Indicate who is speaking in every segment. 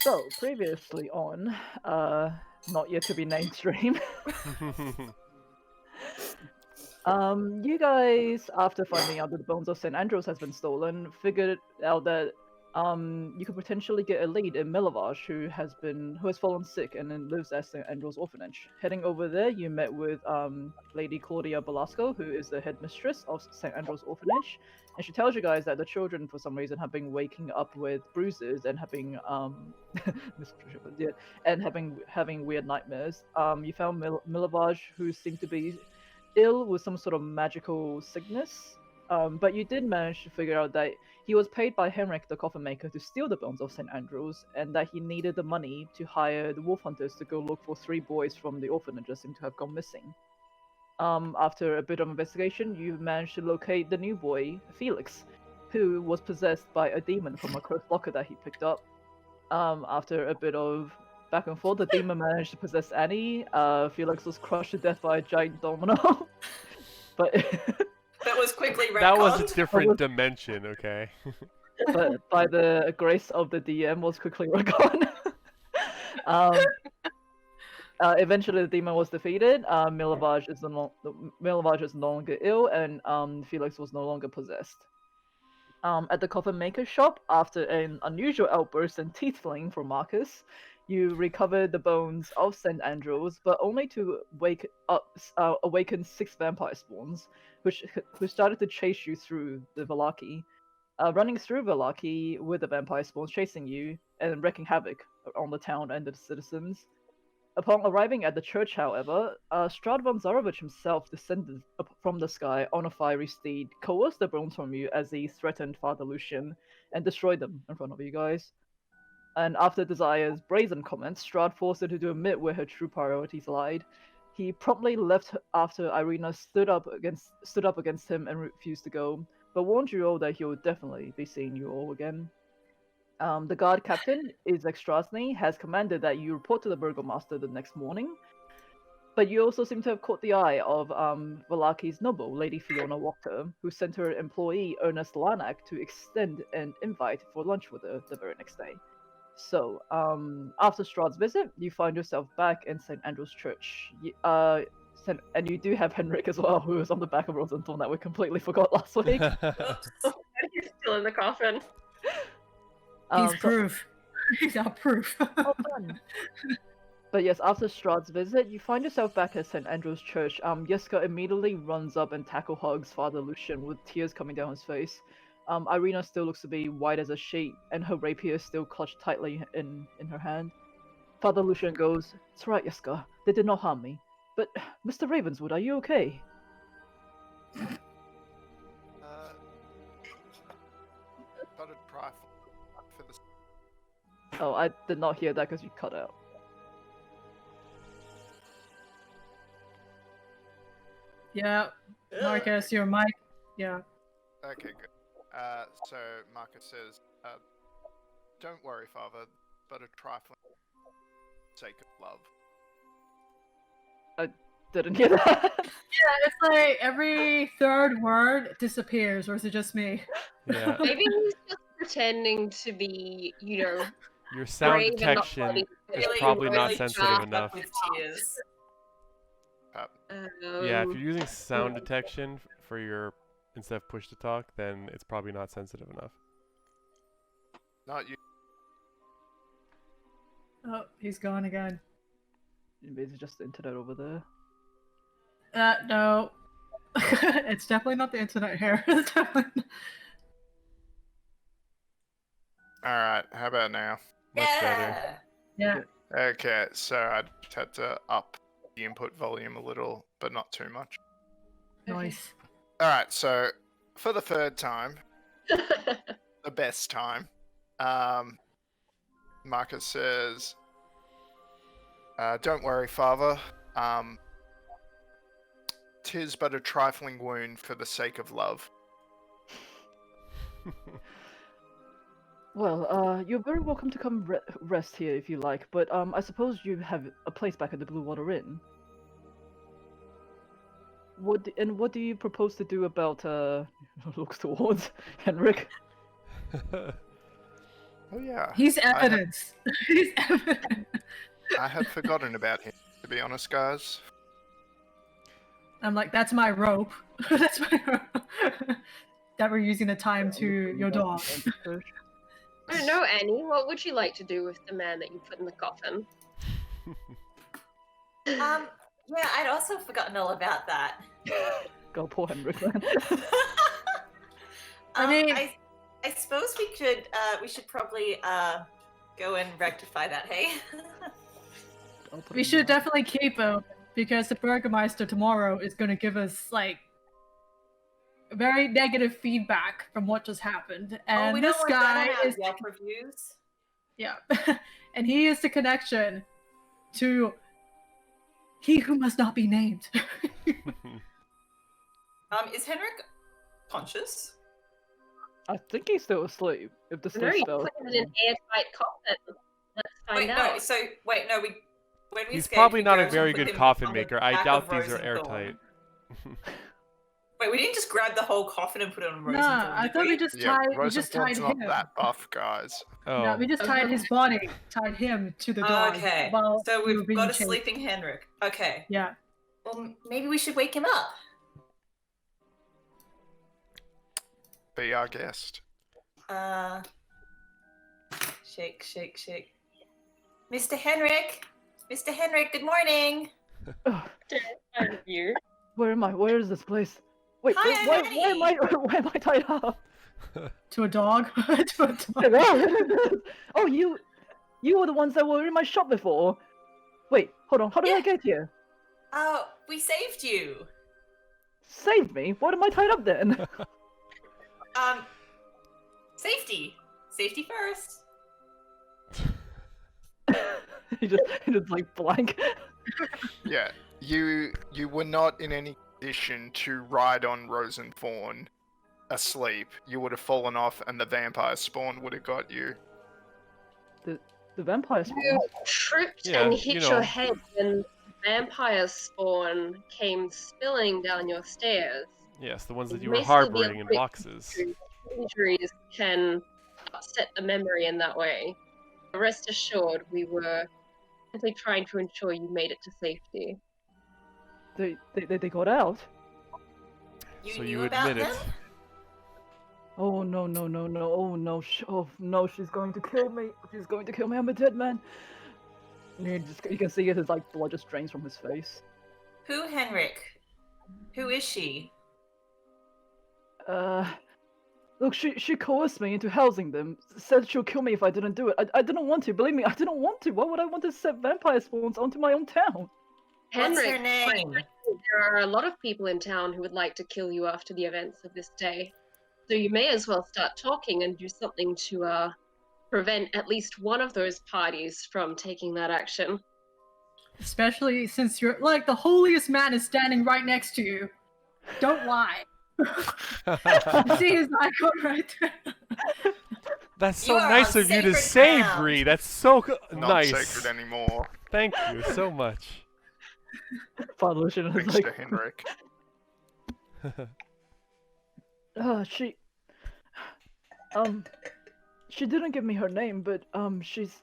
Speaker 1: So, previously on, not yet to be named stream, you guys, after finding out that the bones of St Andrahl has been stolen, figured out that you could potentially get a lead in Milovaj, who has fallen sick and then lives at St Andrahl's orphanage. Heading over there, you met with Lady Claudia Belasco, who is the headmistress of St Andrahl's orphanage, and she tells you guys that the children, for some reason, have been waking up with bruises and having having weird nightmares. You found Milovaj, who seemed to be ill with some sort of magical sickness, but you did manage to figure out that he was paid by Henrik the Coffin Maker to steal the bones of St. Andrahl's, and that he needed the money to hire the wolf hunters to go look for 3 boys from the orphanage that seem to have gone missing. After a bit of investigation, you managed to locate the new boy, Felix, who was possessed by a demon from a cursed locker that he picked up. After a bit of back and forth, the demon managed to possess Annie. Felix was crushed to death by a giant domino. But
Speaker 2: that was quickly retconned.
Speaker 3: That was a different dimension, okay?
Speaker 1: But by the grace of the DM, was quickly retconned. Eventually, the demon was defeated. Milovaj is no longer ill, and Felix was no longer possessed. At the Coffin Maker's shop, after an unusual outburst and teeth flaying from Marcus, you recovered the bones of St. Andrahl's, but only to awaken 6 vampire spawns, who started to chase you through the Vallaki. Running through Vallaki with the vampire spawns chasing you and wreaking havoc on the town and the citizens. Upon arriving at the church, however, Strahd von Zarovich himself descended from the sky on a fiery steed, coerced the bones from you as he threatened Father Lucian, and destroyed them in front of you guys. And after Desire's brazen comments, Strahd forced her to admit where her true priorities lied. He promptly left after Irina stood up against him and refused to go, but warned you all that he would definitely be seeing you all again. The guard captain, Izek Strasny, has commanded that you report to the burgomaster the next morning, but you also seem to have caught the eye of Valaki's noble, Lady Fiona Wachter, who sent her employee Ernest Lanak to extend an invite for lunch with her the very next day. So, after Strahd's visit, you find yourself back in St. Andrahl's Church. And you do have Henrik as well, who is on the back of Rosenthal that we completely forgot last week.
Speaker 2: He's still in the coffin.
Speaker 4: He's proof. He's our proof.
Speaker 1: Well done. But yes, after Strahd's visit, you find yourself back at St. Andrahl's Church. Yeska immediately runs up and hugs Father Lucian with tears coming down his face. Irina still looks to be white as a sheet, and her rapier is still clutched tightly in her hand. Father Lucian goes, "It's right, Yeska. They did not harm me. But, Mr. Ravenswood, are you okay?"
Speaker 5: Got a trifle for the...
Speaker 1: Oh, I did not hear that because you cut out.
Speaker 4: Yeah, Marcus, your mic. Yeah.
Speaker 5: Okay, good. So Marcus says, "Don't worry, Father, but a trifling sake of love."
Speaker 1: I didn't hear that.
Speaker 4: Yeah, it's like every third word disappears, or is it just me?
Speaker 3: Yeah.
Speaker 2: Maybe he's just pretending to be,
Speaker 3: Your sound
Speaker 2: brave and not
Speaker 3: detection
Speaker 2: funny.
Speaker 3: is
Speaker 2: Really,
Speaker 3: probably not
Speaker 2: really
Speaker 3: sensitive
Speaker 2: jacked
Speaker 3: enough.
Speaker 2: up with tears.
Speaker 3: Yeah, if you're using sound detection for your instead of push to talk, then it's probably not sensitive enough.
Speaker 5: Not you.
Speaker 4: Oh, he's gone again.
Speaker 1: Maybe it's just the internet over there.
Speaker 4: No. It's definitely not the internet here. It's definitely...
Speaker 5: Alright, how about now?
Speaker 3: Much better.
Speaker 4: Yeah.
Speaker 5: Okay, so I just had to up the input volume a little, but not too much.
Speaker 4: Nice.
Speaker 5: Alright, so for the third time, the best time, Marcus says, "Don't worry, Father. 'Tis but a trifling wound for the sake of love."
Speaker 1: Well, you're very welcome to come rest here if you like, but I suppose you have a place back at the Bluewater Inn. What do you propose to do about looks towards Henrik?
Speaker 5: Oh yeah.
Speaker 4: He's evidence. He's evidence.
Speaker 5: I had forgotten about him, to be honest, guys.
Speaker 4: I'm like, that's my rope. That's my rope. That we're using to tie him to your dog.
Speaker 2: I don't know, Annie. What would you like to do with the man that you put in the coffin?
Speaker 6: Yeah, I'd also forgotten all about that.
Speaker 1: God, poor Henrik. Man.
Speaker 4: I mean-
Speaker 6: I suppose we should probably go and rectify that, hey?
Speaker 1: I'll put
Speaker 4: We
Speaker 1: him
Speaker 4: should
Speaker 1: down.
Speaker 4: definitely keep him because the Burgermeister tomorrow is going to give us like very negative feedback from what just happened. And
Speaker 6: we
Speaker 4: this
Speaker 6: don't want
Speaker 4: guy
Speaker 6: that on our
Speaker 4: is
Speaker 6: Yelp reviews.
Speaker 4: yeah, and he is the connection to he who must not be named.
Speaker 6: Is Henrik conscious?
Speaker 1: I think he's still asleep. If the
Speaker 2: No,
Speaker 1: sleep
Speaker 2: you
Speaker 1: spell.
Speaker 2: put him in an airtight coffin. Let's find out.
Speaker 6: When we
Speaker 3: He's
Speaker 6: escaped,
Speaker 3: probably
Speaker 6: we
Speaker 3: not a
Speaker 6: grabbed him,
Speaker 3: very
Speaker 6: put
Speaker 3: good
Speaker 6: him
Speaker 3: coffin
Speaker 6: on the
Speaker 3: maker. I
Speaker 6: back
Speaker 3: doubt
Speaker 6: of
Speaker 3: these are
Speaker 6: Rosenthorn.
Speaker 3: airtight.
Speaker 6: Wait, we didn't just grab the whole coffin and put it on Rosenthorn,
Speaker 4: No, I
Speaker 6: did
Speaker 4: thought we just
Speaker 5: Yeah,
Speaker 4: tied. We just tied
Speaker 5: Rosenthorn's not
Speaker 4: him.
Speaker 5: that buff, guys.
Speaker 3: Oh,
Speaker 4: No, we just tied his body, tied him to the dog.
Speaker 6: Okay,
Speaker 4: while
Speaker 6: so
Speaker 4: we were
Speaker 6: we've
Speaker 4: being
Speaker 6: got a
Speaker 4: chased.
Speaker 6: sleeping Henrik. Okay,
Speaker 4: Yeah.
Speaker 6: well, maybe we should wake him up.
Speaker 5: Be our guest.
Speaker 6: Shake, shake, shake. Mr. Henrik! Mr. Henrik, good morning!
Speaker 1: Ugh,
Speaker 2: You.
Speaker 1: where am I? Where is this place? Wait,
Speaker 6: Hi,
Speaker 1: why
Speaker 6: Annie.
Speaker 1: am I? Why am I tied up?
Speaker 4: To a dog. To a dog.
Speaker 1: Oh, you were the ones that were in my shop before. Wait, hold on. How did I
Speaker 6: Yeah.
Speaker 1: get here?
Speaker 6: Oh, we saved you!
Speaker 1: Save me? What am I tied up then?
Speaker 6: Safety! Safety first!
Speaker 1: he just like blank.
Speaker 5: Yeah, you were not in any condition to ride on Rosenthorn asleep. You would have fallen off, and the vampire spawn would have got you.
Speaker 1: The vampire spawn.
Speaker 2: You tripped
Speaker 3: Yeah,
Speaker 2: and
Speaker 3: you
Speaker 2: hit
Speaker 3: know.
Speaker 2: your head when vampire spawn came spilling down your stairs.
Speaker 3: yes, the ones that
Speaker 2: It
Speaker 3: you were
Speaker 2: may still be a
Speaker 3: harboring in
Speaker 2: bit
Speaker 3: boxes.
Speaker 2: Injuries can upset the memory in that way. But rest assured, we were simply trying to ensure you made it to safety.
Speaker 1: They got out.
Speaker 6: You
Speaker 3: So
Speaker 6: knew
Speaker 3: you
Speaker 6: about
Speaker 3: admit it.
Speaker 6: them?
Speaker 1: Oh no. Oh no. Oh no, she's going to kill me. She's going to kill me. I'm a dead man. And you can see his like blood just drains from his face.
Speaker 6: Who, Henrik? Who is she?
Speaker 1: Look, she coerced me into housing them. Said she'll kill me if I didn't do it. I didn't want to. Believe me, I didn't want to. Why would I want to set vampire spawns onto my own town?
Speaker 6: What's her
Speaker 2: Henrik,
Speaker 6: name?
Speaker 2: there are a lot of people in town who would like to kill you after the events of this day. So you may as well start talking and do something to prevent at least one of those parties from taking that action.
Speaker 4: Especially since you're like the holiest man is standing right next to you. Don't lie. You see his icon right there.
Speaker 3: That's so
Speaker 6: You are
Speaker 3: nice
Speaker 6: on
Speaker 3: of you to
Speaker 6: sacred
Speaker 3: say,
Speaker 6: ground.
Speaker 3: Bree. That's so
Speaker 5: Not
Speaker 3: nice.
Speaker 5: sacred anymore,
Speaker 3: Thank you so much.
Speaker 1: Father Lucian is
Speaker 5: thanks
Speaker 1: like,
Speaker 5: to Henrik.
Speaker 1: she didn't give me her name, but she's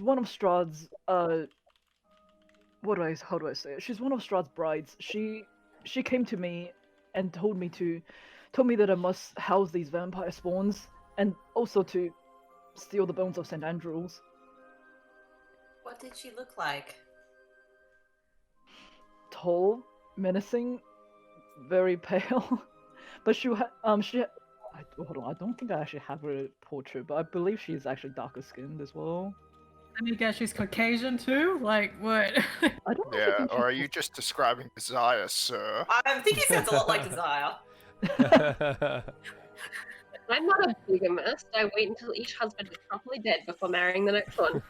Speaker 1: one of Strahd's how do I say it? She's one of Strahd's brides. She came to me and told me that I must house these vampire spawns and also to steal the bones of St Andrahl's.
Speaker 6: What did she look like?
Speaker 1: Tall, menacing, very pale. But hold on, I don't think I actually have her portrait, but I believe she is actually darker skinned as well.
Speaker 4: Let me guess, she's Caucasian too? Like, what?
Speaker 1: I don't actually
Speaker 5: Yeah,
Speaker 1: think
Speaker 5: or are
Speaker 1: she's-
Speaker 5: you just describing Desire, sir?
Speaker 6: I think he sounds a lot like Desire.
Speaker 2: I'm not a bigamist. I wait until each husband is properly dead before marrying the next one.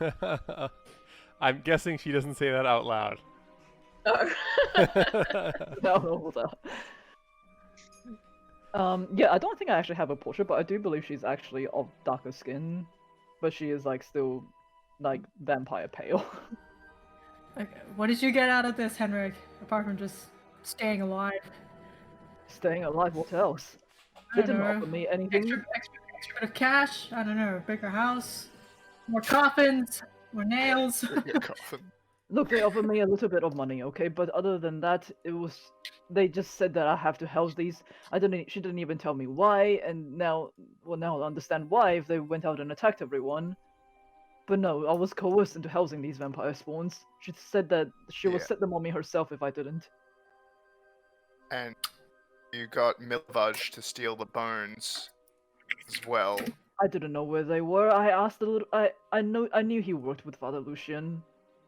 Speaker 3: I'm guessing she doesn't say that out loud.
Speaker 2: No.
Speaker 1: No, hold up. Yeah, I don't think I actually have a portrait, but I do believe she's actually of darker skin, but she is like still like vampire pale.
Speaker 4: Okay, what did you get out of this, Henrik? Apart from just staying alive?
Speaker 1: Staying alive, what else?
Speaker 4: I
Speaker 1: They
Speaker 4: don't
Speaker 1: didn't
Speaker 4: know.
Speaker 1: offer me anything.
Speaker 4: Extra extra bit of cash. I don't know, a bigger house, more coffins, more nails.
Speaker 5: Bigger coffin.
Speaker 1: Look, they offered me a little bit of money, okay, but other than that, they just said that I have to house these. She didn't even tell me why, and now I understand why if they went out and attacked everyone. But no, I was coerced into housing these vampire spawns. She said that she would
Speaker 5: Yeah.
Speaker 1: set them on me herself if I didn't.
Speaker 5: And you got Milvaj to steal the bones as well.
Speaker 1: I didn't know where they were. I asked a little. I knew he worked with Father Lucian,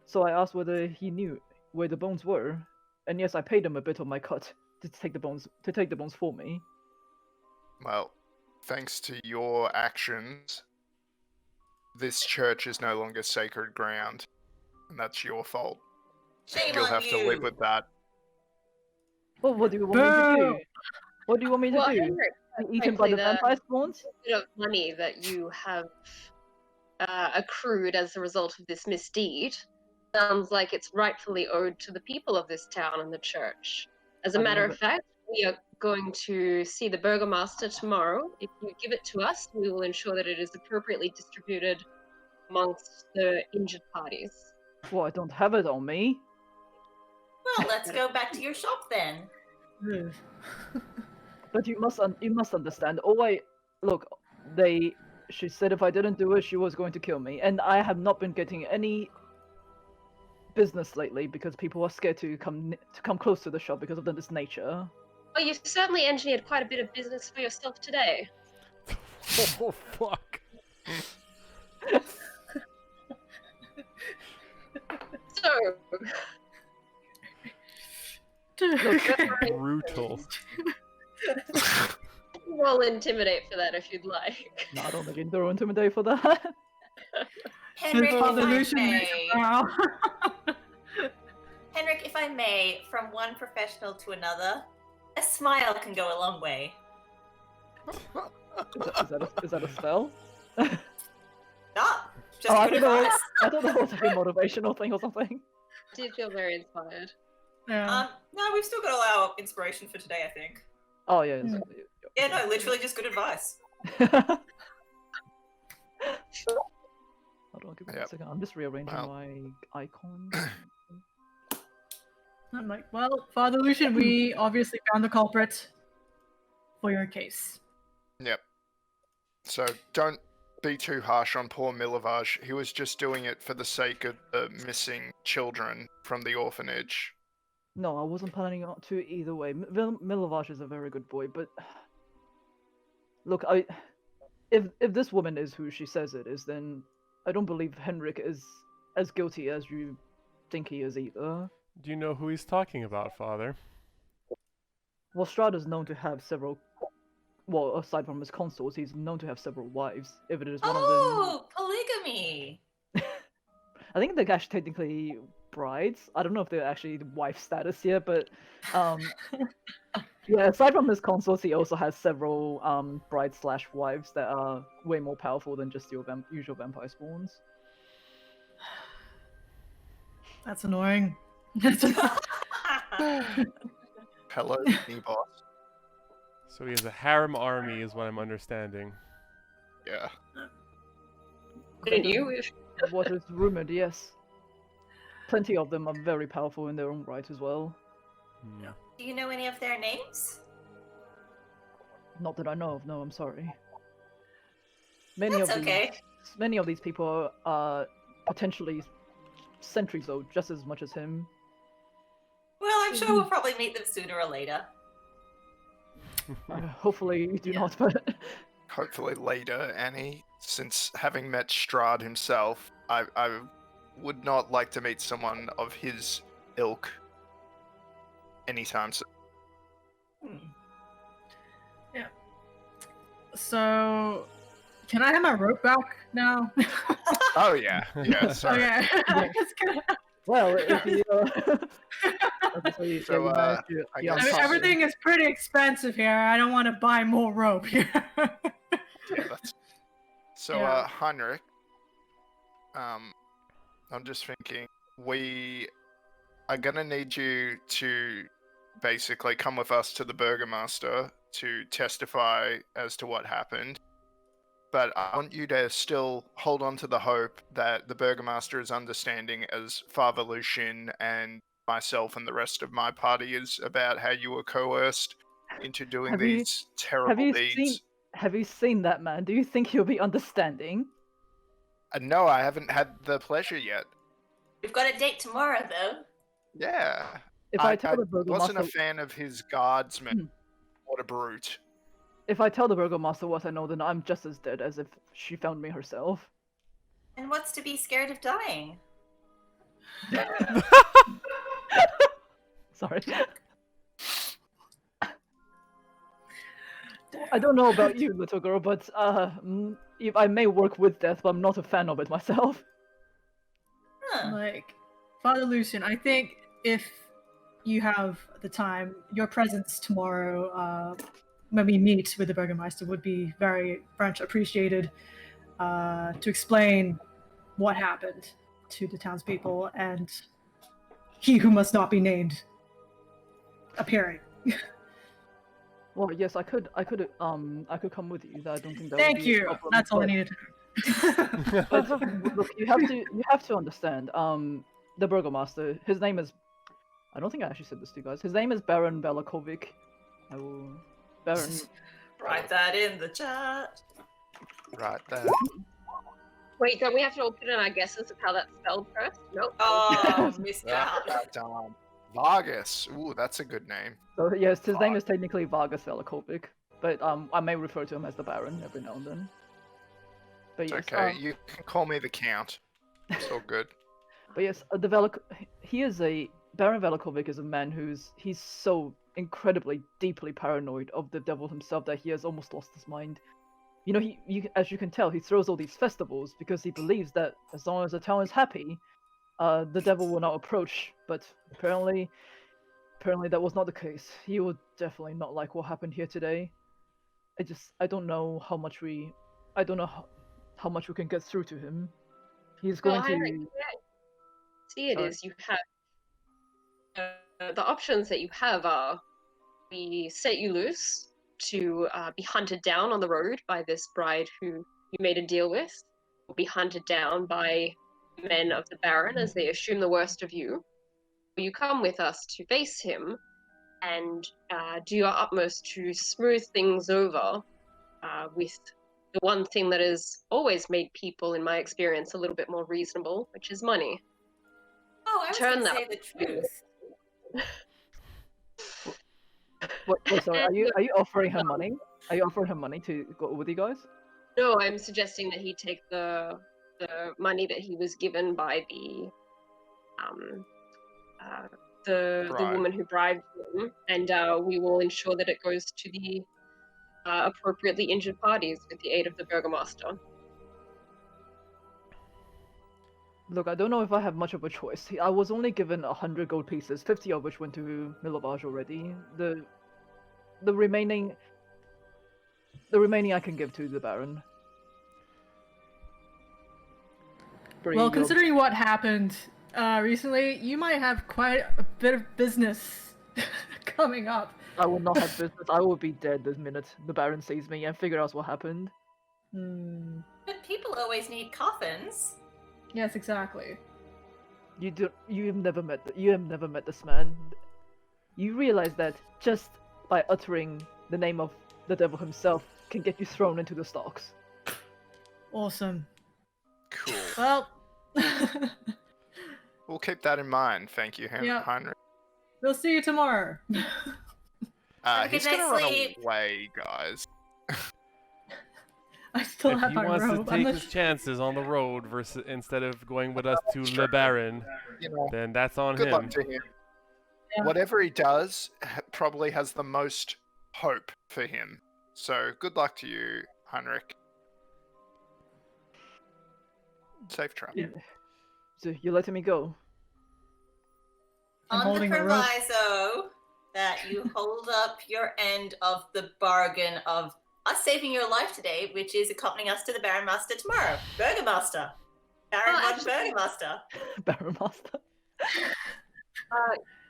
Speaker 1: so I asked whether he knew where the bones were. And yes, I paid him a bit of my cut to take the bones for me.
Speaker 5: Well, thanks to your actions, this church is no longer sacred ground, and that's your fault.
Speaker 6: Shame
Speaker 5: You'll
Speaker 6: on
Speaker 5: have to live
Speaker 6: you.
Speaker 5: with that.
Speaker 1: Well, what do you want me to do?
Speaker 4: Boo!
Speaker 1: What do you want me to
Speaker 2: Well,
Speaker 1: do?
Speaker 2: Henrik,
Speaker 1: Be eaten by
Speaker 2: frankly,
Speaker 1: the vampire spawns?
Speaker 2: bit of money that you have accrued as a result of this misdeed sounds like it's rightfully owed to the people of this town and the church. As a
Speaker 1: I
Speaker 2: matter
Speaker 1: love
Speaker 2: of
Speaker 1: it.
Speaker 2: fact, we are going to see the burgomaster tomorrow. If you give it to us, we will ensure that it is appropriately distributed amongst the injured parties.
Speaker 1: Well, I don't have it on me.
Speaker 6: Well, let's go back to your shop then.
Speaker 4: Ugh.
Speaker 1: But you must understand. She said if I didn't do it, she was going to kill me, and I have not been getting any business lately because people are scared to come close to the shop because of this nature.
Speaker 2: Well, you certainly engineered quite a bit of business for yourself today.
Speaker 3: Oh fuck.
Speaker 2: So,
Speaker 3: Brutal.
Speaker 2: roll intimidate for that if you'd like.
Speaker 1: No, I don't think you can throw intimidate for that.
Speaker 6: Henrik, if
Speaker 4: Father
Speaker 6: I
Speaker 4: Lucian makes
Speaker 6: may,
Speaker 4: a brow.
Speaker 6: Henrik, if I may, from one professional to another, a smile can go a long way.
Speaker 1: Is that a spell?
Speaker 6: Not just
Speaker 1: Oh,
Speaker 6: good advice.
Speaker 1: I thought that was like a motivational thing or something.
Speaker 2: Do you feel very inspired?
Speaker 4: Yeah.
Speaker 6: No, we've still got to allow inspiration for today, I think.
Speaker 1: Oh yeah.
Speaker 4: Yeah.
Speaker 6: Yeah, no, literally just good advice.
Speaker 1: Hold on, give me
Speaker 5: Yep.
Speaker 1: a second. I'm just rearranging
Speaker 5: Well.
Speaker 1: my icons.
Speaker 4: I'm like, well, Father Lucian, we obviously found the culprit for your case.
Speaker 5: Yep. So don't be too harsh on poor Milivage. He was just doing it for the sake of the missing children from the orphanage.
Speaker 1: No, I wasn't planning on to either way. Milovash is a very good boy, but look, if this woman is who she says it is, then I don't believe Henrik is as guilty as you think he is either.
Speaker 3: Do you know who he's talking about, Father?
Speaker 1: Well, Strahd is known to have several. Well, aside from his consorts, he's known to have several wives. If it is one of them,
Speaker 6: Oh, polygamy!
Speaker 1: I think they're actually technically brides. I don't know if they're actually wife status yet, but yeah. Aside from his consorts, he also has several brides/wives that are way more powerful than just your usual vampire spawns.
Speaker 4: That's annoying.
Speaker 5: Hello, me boss.
Speaker 3: So he has a harem army, is what I'm understanding.
Speaker 5: Yeah.
Speaker 2: Didn't you?
Speaker 1: What is rumored? Yes. Plenty of them are very powerful in their own right as well.
Speaker 3: Hmm.
Speaker 6: Do you know any of their names?
Speaker 1: Not that I know of. No, I'm sorry. Many
Speaker 6: That's
Speaker 1: of these,
Speaker 6: okay.
Speaker 1: many of these people are potentially sentries, though, just as much as him.
Speaker 6: Well, I'm sure we'll probably meet them sooner or later.
Speaker 1: Hopefully, you do not. But
Speaker 5: Hopefully later, Annie. Since having met Strahd himself, I would not like to meet someone of his ilk anytime soon.
Speaker 4: So, can I have my rope back now?
Speaker 5: Oh yeah, yeah. Sorry.
Speaker 4: Okay.
Speaker 1: Yeah.
Speaker 4: Just kidding.
Speaker 1: well, if you,
Speaker 5: So, I guess-
Speaker 4: Everything is pretty expensive here. I don't want to buy more rope here.
Speaker 5: Yeah, that's... So,
Speaker 4: Yeah.
Speaker 5: Heinrich, I'm just thinking, we are gonna need you to basically come with us to the Burgomaster to testify as to what happened. but I want you to still hold on to the hope that the Burgomaster is understanding as Father Lucian and myself and the rest of my party is about how you were coerced into doing
Speaker 1: Have you-
Speaker 5: these terrible deeds.
Speaker 1: Have you seen that man? Do you think he'll be understanding?
Speaker 5: No, I haven't had the pleasure yet.
Speaker 6: We've got a date tomorrow, though.
Speaker 5: Yeah.
Speaker 1: If I tell the
Speaker 5: wasn't a
Speaker 1: Burgomaster,
Speaker 5: fan of his guardsmen. What a brute.
Speaker 1: if I tell the Burgomaster what I know, then I'm just as dead as if she found me herself.
Speaker 6: And what's to be scared of dying?
Speaker 1: Sorry. I don't know about you, little girl, but if I may work with death, but I'm not a fan of it myself.
Speaker 6: Huh.
Speaker 4: Like, Father Lucian, I think if you have the time, your presence tomorrow, when we meet with the Burgomaster, would be very much appreciated to explain what happened to the townspeople and he who must not be named appearing.
Speaker 1: Well, yes, I could come with you. I don't think that would
Speaker 4: Thank
Speaker 1: be a
Speaker 4: you.
Speaker 1: problem,
Speaker 4: That's all I
Speaker 1: but-
Speaker 4: needed to know.
Speaker 1: But look, you have to understand. The Burgomaster, his name is. I don't think I actually said this to you guys. His name is Baron Belakovic. I will. Baron.
Speaker 6: Write that in the chat.
Speaker 5: Right there.
Speaker 2: Wait, don't we have to all put in our guesses of how that's spelled first? Nope.
Speaker 6: Oh, missed
Speaker 5: Right,
Speaker 6: out.
Speaker 5: Vargas. Ooh, that's a good name.
Speaker 1: So yes, his name is technically Vargas Velakovic, but I may refer to him as the Baron every now and then. But yes,
Speaker 5: Okay, you can call me the Count. It's all good.
Speaker 1: but yes, Baron Velakovic is a man he's so incredibly deeply paranoid of the devil himself that he has almost lost his mind. You know, as you can tell, he throws all these festivals because he believes that as long as the town is happy, the devil will not approach. But apparently that was not the case. He would definitely not like what happened here today. I don't know how much we how much we can get through to him. He's going to.
Speaker 2: See, it
Speaker 1: Sorry.
Speaker 2: is. You have the options that you have are we set you loose to be hunted down on the road by this bride who you made a deal with, or be hunted down by men of the Baron as they assume the worst of you. Or you come with us to face him and do your utmost to smooth things over with the one thing that has always made people, in my experience, a little bit more reasonable, which is money.
Speaker 6: Oh, I was
Speaker 2: Turn
Speaker 6: going to
Speaker 2: that
Speaker 6: say the truth.
Speaker 1: Wait, sorry, are you offering her money? Are you offering her money to go with you guys?
Speaker 2: No, I'm suggesting that he take the money that he was given by the
Speaker 5: Bride.
Speaker 2: woman who bribed him, and we will ensure that it goes to the appropriately injured parties with the aid of the Burgomaster.
Speaker 1: Look, I don't know if I have much of a choice. I was only given 100 gold pieces, 50 of which went to Milovage already. The remaining I can give to the Baron.
Speaker 4: Well, considering what happened recently, you might have quite a bit of business coming up.
Speaker 1: I will not have business. I will be dead the minute the Baron sees me and figure out what happened.
Speaker 6: But people always need coffins.
Speaker 4: Yes, exactly.
Speaker 1: You have never met this man. You realize that just by uttering the name of the devil himself can get you thrown into the stocks.
Speaker 4: Awesome.
Speaker 5: Cool.
Speaker 4: Well,
Speaker 5: We'll keep that in mind. Thank you,
Speaker 4: Yeah.
Speaker 5: Heinrich.
Speaker 4: we'll see you tomorrow.
Speaker 6: Have a
Speaker 5: He's
Speaker 6: good
Speaker 5: gonna
Speaker 6: night's
Speaker 5: run
Speaker 6: sleep.
Speaker 5: away, guys.
Speaker 4: I still
Speaker 3: If
Speaker 4: have
Speaker 3: he
Speaker 4: my
Speaker 3: wants to
Speaker 4: robe.
Speaker 3: take
Speaker 4: I'm
Speaker 3: his chances on the road versus instead of going with us to Le Baron,
Speaker 5: You know,
Speaker 3: then that's on
Speaker 5: good
Speaker 3: him.
Speaker 5: luck to him.
Speaker 4: Yeah.
Speaker 5: Whatever he does probably has the most hope for him. So good luck to you, Heinrich. Safe travel.
Speaker 1: Yeah. So you're letting me go?
Speaker 4: I'm
Speaker 6: On the
Speaker 4: holding the rope.
Speaker 6: proviso that you hold up your end of the bargain of us saving your life today, which is accompanying us to the Baron Master tomorrow. Burgomaster. Baron
Speaker 2: Oh,
Speaker 6: von
Speaker 2: actually-
Speaker 6: Burgomaster.
Speaker 1: Baron Master.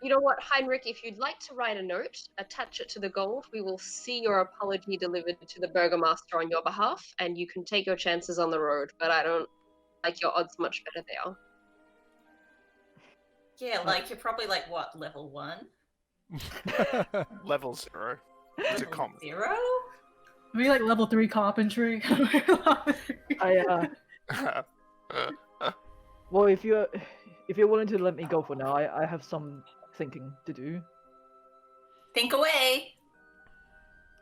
Speaker 2: You know what, Heinrich, if you'd like to write a note, attach it to the gold, we will see your apology delivered to the Burgomaster on your behalf, and you can take your chances on the road, but I don't like your odds much better there.
Speaker 6: Yeah, like you're probably like what, level 1?
Speaker 5: Level 0. It's a
Speaker 6: Level
Speaker 5: comp.
Speaker 6: 0?
Speaker 4: Maybe like level 3 carpentry.
Speaker 1: Well, if you're willing to let me go for now, I have some thinking to do.
Speaker 6: Think away.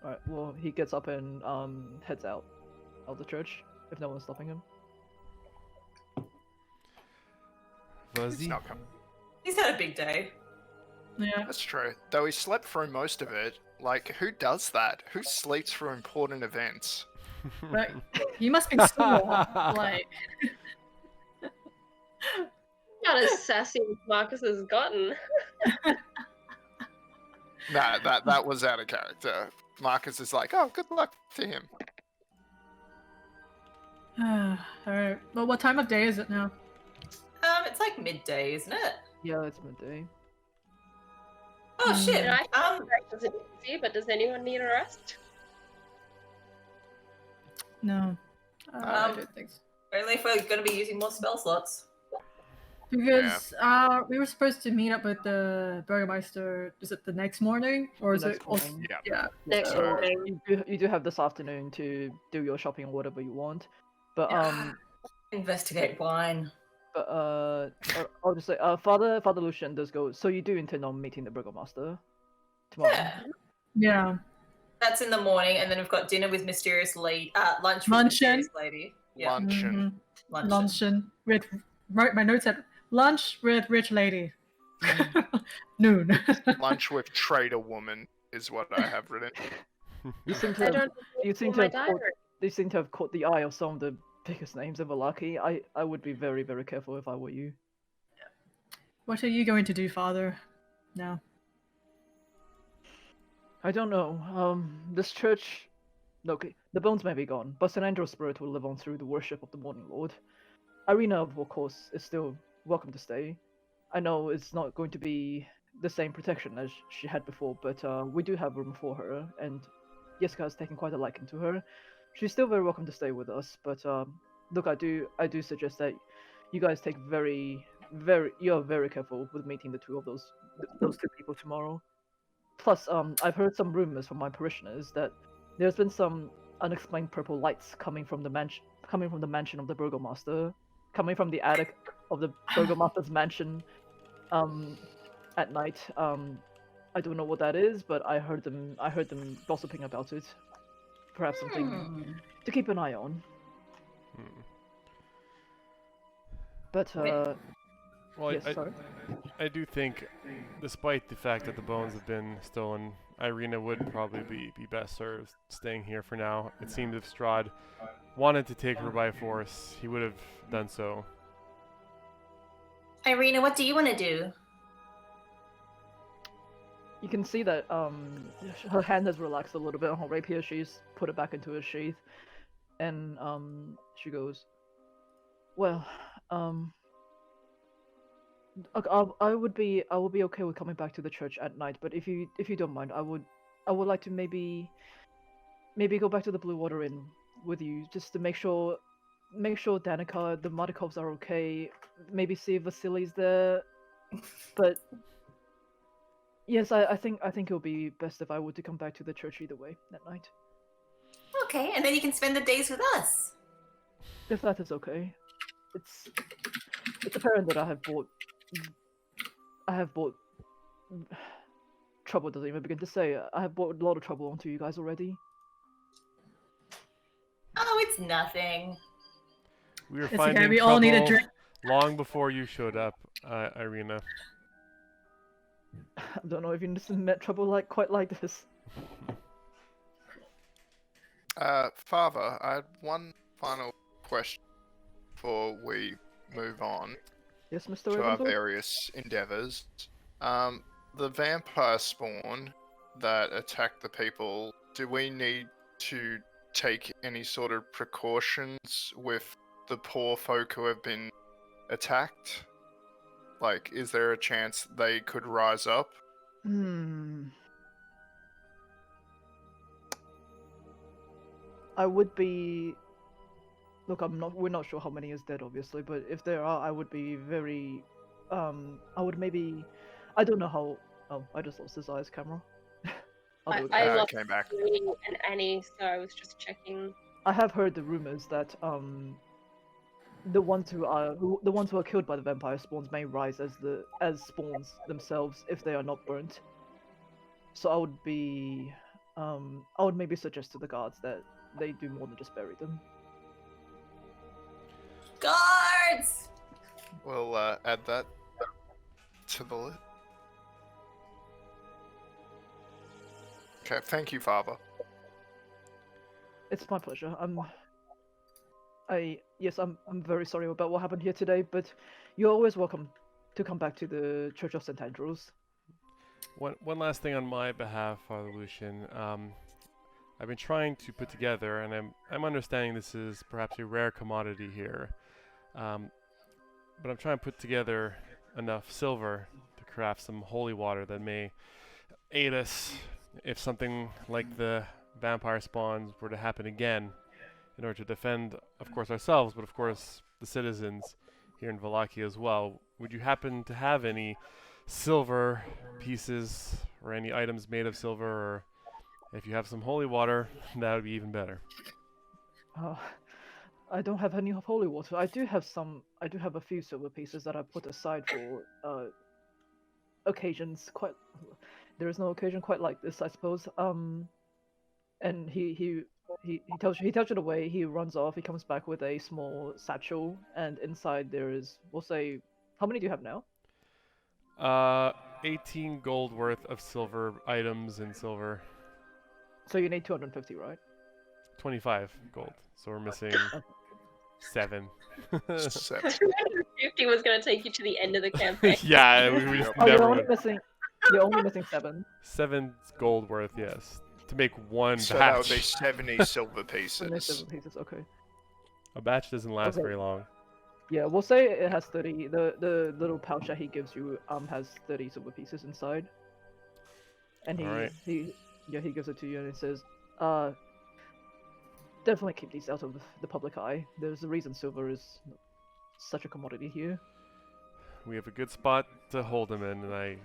Speaker 1: Alright, well, he gets up and heads out of the church, if no one's stopping him.
Speaker 5: It's
Speaker 3: Fuzzy.
Speaker 5: not coming.
Speaker 6: He's had a big day.
Speaker 4: Yeah.
Speaker 5: That's true. Though he slept through most of it. Like, who does that? Who sleeps through important events?
Speaker 4: But he must be sore. Like,
Speaker 2: Not as sassy as Marcus has gotten.
Speaker 5: Nah, that was out of character. Marcus is like, oh, good luck to him.
Speaker 4: alright. Well, what time of day is it now?
Speaker 6: It's like midday, isn't it?
Speaker 1: Yeah, it's midday.
Speaker 6: Oh shit.
Speaker 2: And I was it easy, but does anyone need a rest?
Speaker 4: No. I don't think so.
Speaker 6: Only if we're going to be using more spell slots.
Speaker 4: Because we were supposed to meet up with the Burgermeister, is it the next morning? Or is
Speaker 1: The
Speaker 4: it
Speaker 1: next
Speaker 4: also...
Speaker 1: morning.
Speaker 5: Yeah.
Speaker 4: Yeah.
Speaker 2: Next
Speaker 1: So
Speaker 2: morning.
Speaker 1: you do have this afternoon to do your shopping or whatever you want. But
Speaker 6: Investigate wine.
Speaker 1: I'll just say Father Lucian does go. So you do intend on meeting the Burgomaster tomorrow?
Speaker 6: Yeah.
Speaker 4: Yeah.
Speaker 6: That's in the morning, and then we've got dinner with mysterious lady. Lunch with
Speaker 4: Luncheon.
Speaker 6: mysterious lady. Yeah.
Speaker 5: Luncheon.
Speaker 6: Luncheon.
Speaker 4: Luncheon with... Right, my notes said, lunch with rich lady. Noon.
Speaker 5: Lunch with trader woman is what I have written.
Speaker 1: You seem to
Speaker 2: I
Speaker 1: have,
Speaker 2: don't
Speaker 1: you seem to
Speaker 2: my
Speaker 1: have caught,
Speaker 2: diary.
Speaker 1: they seem to have caught the eye of some of the biggest names in Valaki. I would be very, very careful if I were you.
Speaker 4: What are you going to do, Father? Now.
Speaker 1: I don't know. This church... Okay, the bones may be gone, but St Andrahl's spirit will live on through the worship of the Morning Lord. Irina, of course, is still welcome to stay. I know it's not going to be the same protection as she had before, but we do have room for her, and Yiska has taken quite a liking to her. She's still very welcome to stay with us, but look, I do suggest that you guys take you're very careful with meeting the two of those two people tomorrow. Plus, I've heard some rumors from my parishioners that there's been some unexplained purple lights coming from the mansion of the Burgomaster, coming from the attic of the Burgomaster's mansion, at night. I don't know what that is, but I heard them gossiping about it. Perhaps something to keep an eye on. But
Speaker 3: Well,
Speaker 1: yes, sorry.
Speaker 3: I do think, despite the fact that the bones have been stolen, Irina would probably be best served staying here for now. It seemed if Strahd wanted to take her by force, he would have done so.
Speaker 6: Irina, what do you want to do?
Speaker 1: You can see that her hand has relaxed a little bit on her rapier. She's put it back into her sheath, and she goes, "Well, I will be okay with coming back to the church at night. But if you don't mind, I would like to maybe go back to the Bluewater Inn with you, just to make sure Danica, the Mardikovs are okay. Maybe see if Vasily's there. But yes, I think it would be best if I were to come back to the church either way that night.
Speaker 6: Okay, and then you can spend the days with us.
Speaker 1: If that is okay. It's apparent that I have brought trouble doesn't even begin to say. I have brought a lot of trouble onto you guys already.
Speaker 6: Oh, it's nothing.
Speaker 3: We were
Speaker 4: It's
Speaker 3: finding
Speaker 4: okay, we
Speaker 3: trouble
Speaker 4: all need a drink.
Speaker 3: long before you showed up, Irina.
Speaker 1: I don't know if you've met trouble quite like this.
Speaker 5: Father, I had one final question before we move on
Speaker 1: Yes, Mr.
Speaker 5: to our
Speaker 1: Ravenswood?
Speaker 5: various endeavors. The vampire spawn that attacked the people, do we need to take any sort of precautions with the poor folk who have been attacked? Like, is there a chance they could rise up?
Speaker 1: I would be. Look, we're not sure how many is dead, obviously, but if there are, I would be very. I would maybe. I don't know how. Oh, I just lost his eyes camera.
Speaker 2: I lost
Speaker 5: came back.
Speaker 2: Louis and Annie, so I was just checking.
Speaker 1: I have heard the rumors that the ones who are killed by the vampire spawns may rise as spawns themselves if they are not burnt. So I would maybe suggest to the guards that they do more than just bury them.
Speaker 6: Guards!
Speaker 5: We'll add that to the list. Okay, thank you, Father.
Speaker 1: It's my pleasure. I'm very sorry about what happened here today, but you're always welcome to come back to the Church of St Andrahl.
Speaker 3: One last thing on my behalf, Father Lucian. I've been trying to put together, and I'm understanding this is perhaps a rare commodity here, but I'm trying to put together enough silver to craft some holy water that may aid us if something like the vampire spawns were to happen again, in order to defend, of course, ourselves, but of course the citizens here in Wallachia as well. Would you happen to have any silver pieces or any items made of silver, or if you have some holy water, that would be even better.
Speaker 1: I don't have any holy water. I do have a few silver pieces that I put aside for occasions. There is no occasion quite like this, I suppose. And he tells you to wait. He runs off. He comes back with a small satchel, and inside there is, we'll say, how many do you have now?
Speaker 3: 18 gold worth of silver items in silver.
Speaker 1: So you need 250, right?
Speaker 3: 25 gold. So we're missing 7.
Speaker 5: 7.
Speaker 2: 250 was going to take you to the end of the campaign.
Speaker 3: Yeah, we just
Speaker 1: Oh,
Speaker 3: never
Speaker 1: you're only missing 7.
Speaker 3: 7 gold worth, yes. To make one
Speaker 5: So
Speaker 3: batch.
Speaker 5: that would be 70 silver
Speaker 1: Only
Speaker 5: pieces.
Speaker 1: 7 pieces, okay.
Speaker 3: A batch doesn't last
Speaker 1: Okay.
Speaker 3: very long.
Speaker 1: Yeah, we'll say it has 30. The little pouch that he gives you has 30 silver pieces inside. And
Speaker 3: Alright.
Speaker 1: he gives it to you and it says, definitely keep these out of the public eye. There's a reason silver is such a commodity here.
Speaker 3: We have a good spot to hold him in, and I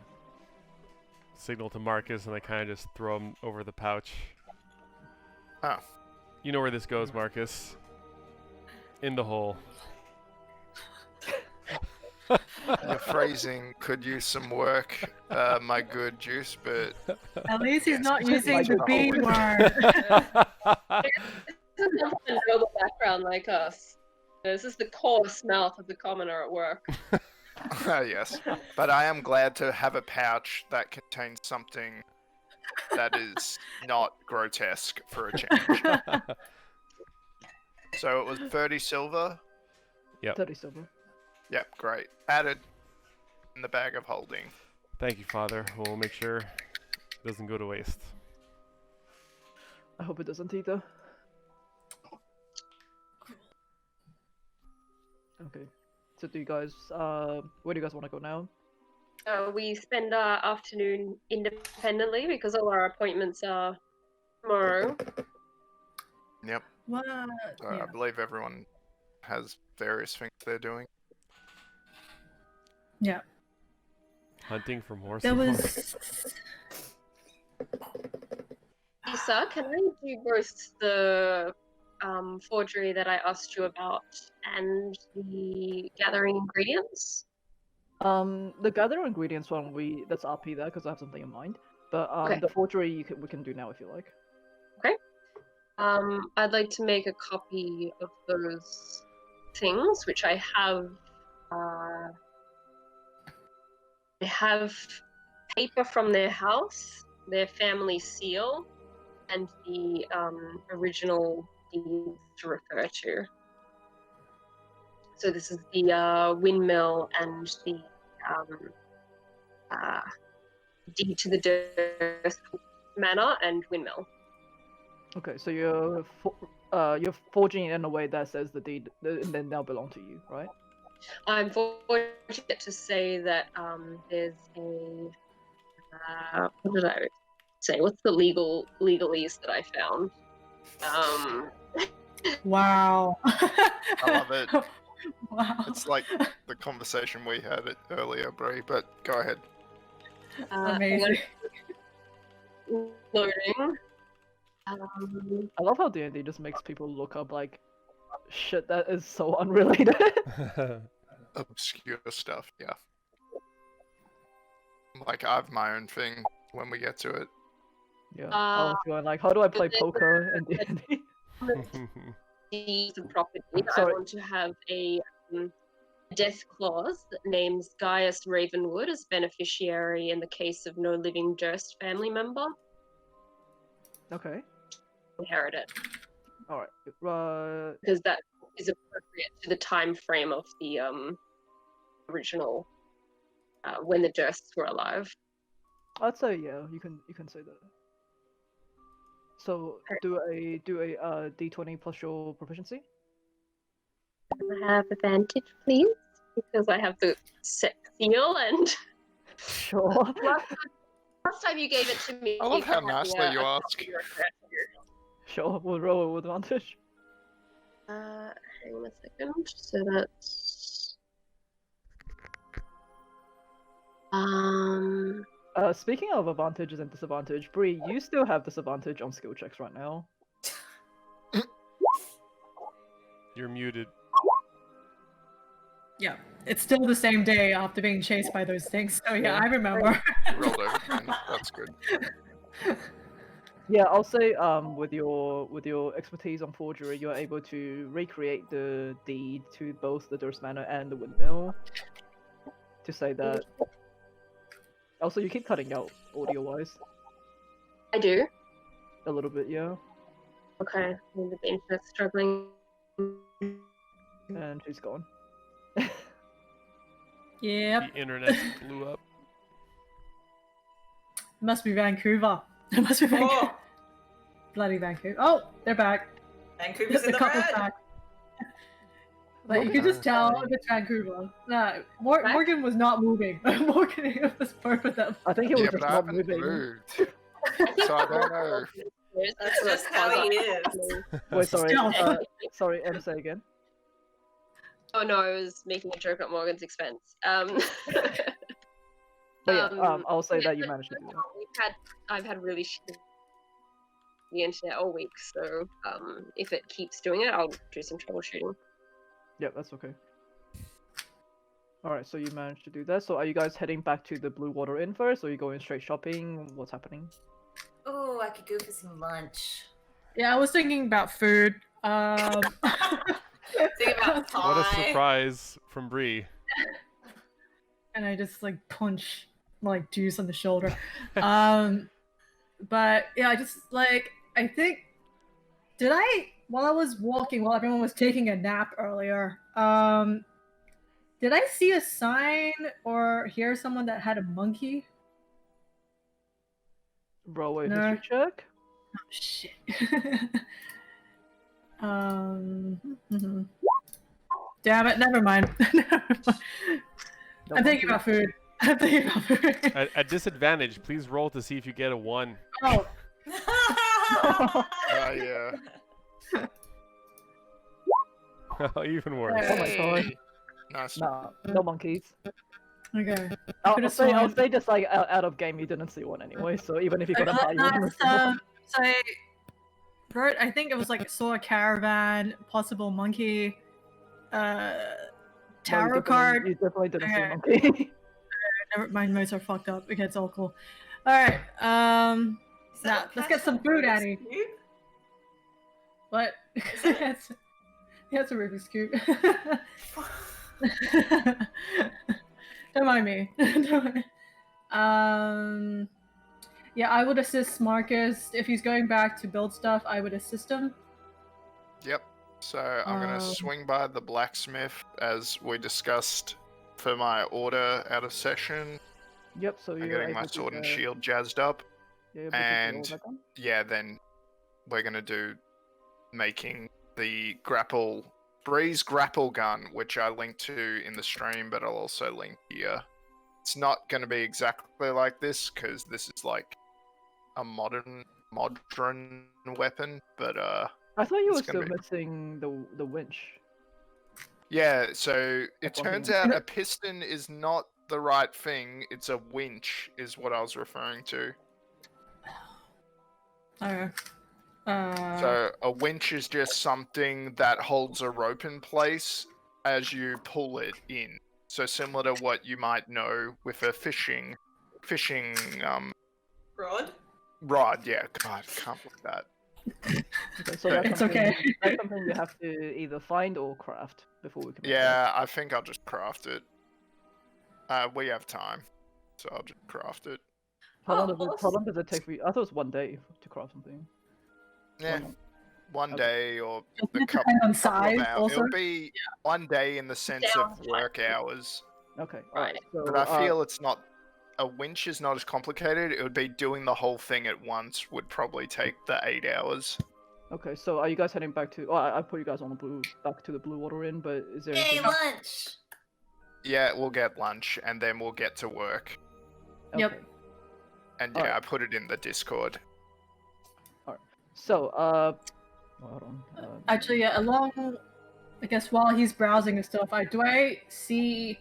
Speaker 3: signal to Marcus, and I kind of just throw him over the pouch.
Speaker 5: Oh.
Speaker 3: You know where this goes, Marcus. In the hole.
Speaker 5: Your phrasing could use some work, my good juice, but
Speaker 4: At least he's
Speaker 5: Yes,
Speaker 4: not
Speaker 5: it's
Speaker 4: using
Speaker 5: like
Speaker 4: the
Speaker 5: the
Speaker 4: B
Speaker 5: whole-
Speaker 4: word.
Speaker 2: This is not a noble background like us. This is the coarse mouth of the commoner at work.
Speaker 5: yes. But I am glad to have a pouch that contains something that is not grotesque for a change. So it was 30 silver?
Speaker 1: 30 silver.
Speaker 5: Yep, great. Added in the bag of holding.
Speaker 3: Thank you, Father. We'll make sure it doesn't go to waste.
Speaker 1: I hope it doesn't either. Okay. So do you guys, where do you guys want to go now?
Speaker 2: We spend our afternoon independently because all our appointments are tomorrow.
Speaker 5: Yep.
Speaker 4: What?
Speaker 5: I
Speaker 4: Yeah.
Speaker 5: believe everyone has various things they're doing.
Speaker 4: Yeah.
Speaker 3: Hunting for more
Speaker 4: There
Speaker 3: silver.
Speaker 4: was.
Speaker 2: Lisa, can I do both the forgery that I asked you about and the gathering ingredients?
Speaker 1: The gather ingredients one that's RP there because I have something in mind. But
Speaker 2: Okay.
Speaker 1: the forgery we can do now if you like.
Speaker 2: I'd like to make a copy of those things, which I have. I have paper from their house, their family seal, and the original deeds to refer to. So this is the windmill and the deed to the Durst Manor and windmill.
Speaker 1: Okay, so you're forging it in a way that says the deed and then now belong to you, right?
Speaker 2: I'm fortunate to say that there's a what did I say? What's the legalese that I found?
Speaker 4: Wow.
Speaker 5: I love it.
Speaker 4: Wow.
Speaker 5: It's like the conversation we had earlier, Brie, but go ahead.
Speaker 4: Amazing.
Speaker 2: Loading.
Speaker 1: I love how D&D just makes people look up like shit that is so unrelated.
Speaker 5: Obscure stuff, yeah. Like, I have my own thing when we get to it.
Speaker 1: Yeah. I was going like, how do I play
Speaker 2: there's
Speaker 1: poker in D&D?
Speaker 2: Deeds of property. I
Speaker 1: Sorry.
Speaker 2: want to have a death clause that names Gaius Ravenwood as beneficiary in the case of no living Durst family member.
Speaker 1: Okay.
Speaker 2: Inherit it.
Speaker 1: All right.
Speaker 2: Because that is appropriate to the time frame of the original when the Dursts were alive.
Speaker 1: I'd say yeah. You can say that. So do a D20 plus your proficiency.
Speaker 2: I have advantage, please, because I have the set seal and
Speaker 1: Sure.
Speaker 2: last time you gave it to me.
Speaker 5: I love
Speaker 2: you
Speaker 5: how
Speaker 2: had me
Speaker 5: nicely you
Speaker 2: a
Speaker 5: ask.
Speaker 2: copy of it.
Speaker 1: Sure. We'll roll with advantage.
Speaker 2: Hang on a second. So that's
Speaker 1: Speaking of advantages and disadvantage, Bree, you still have disadvantage on skill checks right now.
Speaker 3: You're muted.
Speaker 4: Yeah, it's still the same day after being chased by those things. So yeah, I remember.
Speaker 5: Rolled over again. That's good.
Speaker 1: Yeah, I'll say with your expertise on forgery, you're able to recreate the deed to both the Durst Manor and the windmill. To say that. Also, you keep cutting out audio-wise.
Speaker 2: I do.
Speaker 1: A little bit, yeah.
Speaker 2: Okay, the internet's struggling.
Speaker 1: And she's gone.
Speaker 4: Yep,
Speaker 3: The internet blew up.
Speaker 4: must be Vancouver. It must be Vancouver.
Speaker 6: Oh,
Speaker 4: Bloody Vancouver. Oh, they're back.
Speaker 6: Vancouver's in the
Speaker 4: couple's
Speaker 6: red.
Speaker 4: back. Like you could just tell it's Vancouver. Nah, Morgan was not moving. Morgan, it was both of them.
Speaker 1: I think it was
Speaker 5: Yeah,
Speaker 1: just
Speaker 5: but I
Speaker 1: not
Speaker 5: haven't
Speaker 1: moving.
Speaker 5: moved. So I don't know.
Speaker 6: That's just how he is.
Speaker 1: Wait, sorry.
Speaker 4: Stealth.
Speaker 1: Sorry, and say again.
Speaker 2: Oh no, I was making a joke at Morgan's expense.
Speaker 1: But yeah, I'll say
Speaker 2: yeah,
Speaker 1: that you managed to do that.
Speaker 2: I've had really shitty the internet all week, so if it keeps doing it, I'll do some troubleshooting.
Speaker 1: Yeah, that's okay. Alright, so you managed to do that. So are you guys heading back to the Bluewater Inn first, or are you going straight shopping? What's happening?
Speaker 6: Oh, I could go for some lunch.
Speaker 4: Yeah, I was thinking about food.
Speaker 6: Think about pie.
Speaker 3: What a surprise from Bree.
Speaker 4: And I just like punch like Juice on the shoulder. But yeah, I just like I think while I was walking while everyone was taking a nap earlier, did I see a sign or hear someone that had a monkey?
Speaker 1: Roll a
Speaker 4: No.
Speaker 1: history check.
Speaker 4: Oh shit. Mhm. Damn it, never mind.
Speaker 1: No
Speaker 4: I'm thinking
Speaker 1: monkey.
Speaker 4: about food. I'm thinking about food.
Speaker 3: At disadvantage, please roll to see if you get a 1.
Speaker 4: Oh,
Speaker 5: Yeah.
Speaker 3: Even worse.
Speaker 1: Oh my god.
Speaker 5: Nice.
Speaker 1: No monkeys.
Speaker 4: okay.
Speaker 1: I'll
Speaker 4: Could've
Speaker 1: say
Speaker 4: sworn-
Speaker 1: just like out of game you didn't see one anyway, so even if you got a high, you wouldn't have seen one.
Speaker 4: So Bert, I think it was like saw a caravan, possible monkey,
Speaker 1: No,
Speaker 4: tarot
Speaker 1: you
Speaker 4: card.
Speaker 1: You definitely didn't see a
Speaker 4: Okay.
Speaker 1: monkey.
Speaker 4: Never, my notes are fucked up. Okay, it's all cool. All right.
Speaker 6: Is that
Speaker 4: Now let's get some food, Annie.
Speaker 6: Cube?
Speaker 4: What? Yes, it's a Rubik's cube. Don't mind me. Don't mind. Yeah, I would assist Marcus if he's going back to build stuff. I would assist him.
Speaker 5: Yep. So I'm gonna swing by the blacksmith as we discussed for my order out of session.
Speaker 1: Yep, so
Speaker 5: I'm
Speaker 1: you're
Speaker 5: getting my
Speaker 1: able to
Speaker 5: sword and
Speaker 1: get-
Speaker 5: shield jazzed up.
Speaker 1: you're able to get all
Speaker 5: and-
Speaker 1: that done.
Speaker 5: Yeah, then we're gonna do making the grapple Bree's grapple gun, which I linked to in the stream, but I'll also link here. It's not going to be exactly like this because this is like a modern weapon, but
Speaker 1: I thought you
Speaker 5: It's
Speaker 1: were still
Speaker 5: gonna be-
Speaker 1: missing the winch.
Speaker 5: yeah. So it
Speaker 1: That's one
Speaker 5: turns
Speaker 1: thing.
Speaker 5: out a piston is not the right thing. It's a winch, is what I was referring to.
Speaker 4: Okay.
Speaker 5: So a winch is just something that holds a rope in place as you pull it in. So similar to what you might know with a fishing
Speaker 6: Rod?
Speaker 5: rod. Yeah, God, I can't believe that.
Speaker 1: Okay, so
Speaker 5: It's
Speaker 1: that's something,
Speaker 4: okay.
Speaker 1: that's something you have to either find or craft before we can. make that.
Speaker 5: Yeah, I think I'll just craft it. We have time, so I'll just craft it.
Speaker 1: How long,
Speaker 6: Oh,
Speaker 1: how long does it take for you? I thought it was 1 day to craft something.
Speaker 5: Yeah,
Speaker 1: One-
Speaker 5: one
Speaker 1: Okay.
Speaker 5: day or
Speaker 4: Doesn't
Speaker 5: a
Speaker 4: it
Speaker 5: couple,
Speaker 4: depend on
Speaker 5: couple of
Speaker 4: size
Speaker 5: hours.
Speaker 4: also?
Speaker 5: It'll be 1 day in the sense of
Speaker 2: Downtime.
Speaker 5: work hours.
Speaker 1: Okay,
Speaker 2: Right.
Speaker 1: alright. So,
Speaker 5: But I feel it's not. A winch is not as complicated. It would be doing the whole thing at once would probably take the 8 hours.
Speaker 1: okay, so are you guys heading back to? Oh, I put you guys on the back to the Bluewater Inn, but is there
Speaker 6: Yay,
Speaker 1: anything?
Speaker 6: lunch!
Speaker 5: Yeah, we'll get lunch and then we'll get to work.
Speaker 4: Yep.
Speaker 1: Okay.
Speaker 5: And yeah,
Speaker 1: Alright.
Speaker 5: I put it in the Discord.
Speaker 1: So, hold on.
Speaker 4: Actually, yeah, I guess while he's browsing and stuff, do I see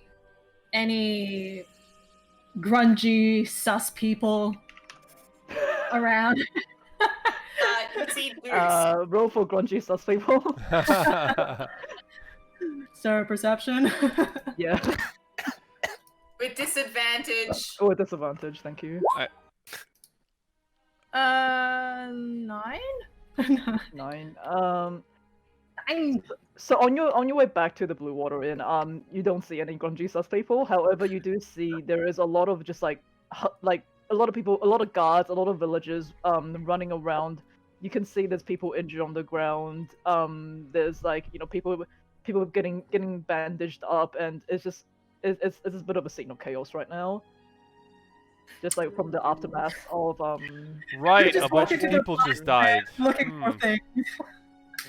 Speaker 4: any grungy, sus people around?
Speaker 6: You see Bruce.
Speaker 1: roll for grungy sus people.
Speaker 4: So, perception?
Speaker 1: Yeah.
Speaker 6: With disadvantage.
Speaker 1: Oh, a disadvantage. Thank you.
Speaker 4: 9?
Speaker 1: 9.
Speaker 4: 9.
Speaker 1: So on your way back to the Bluewater Inn, you don't see any grungy sus people. However, you do see there is a lot of just like a lot of people, a lot of guards, a lot of villagers running around. You can see there's people injured on the ground. There's like people getting bandaged up, and it's a bit of a scene of chaos right now. Just like from the aftermath of
Speaker 3: Right,
Speaker 4: just
Speaker 3: a bunch
Speaker 4: walk
Speaker 3: of
Speaker 4: into the
Speaker 3: people just
Speaker 4: bar
Speaker 3: died.
Speaker 4: Looking for
Speaker 3: Hmm.
Speaker 4: things.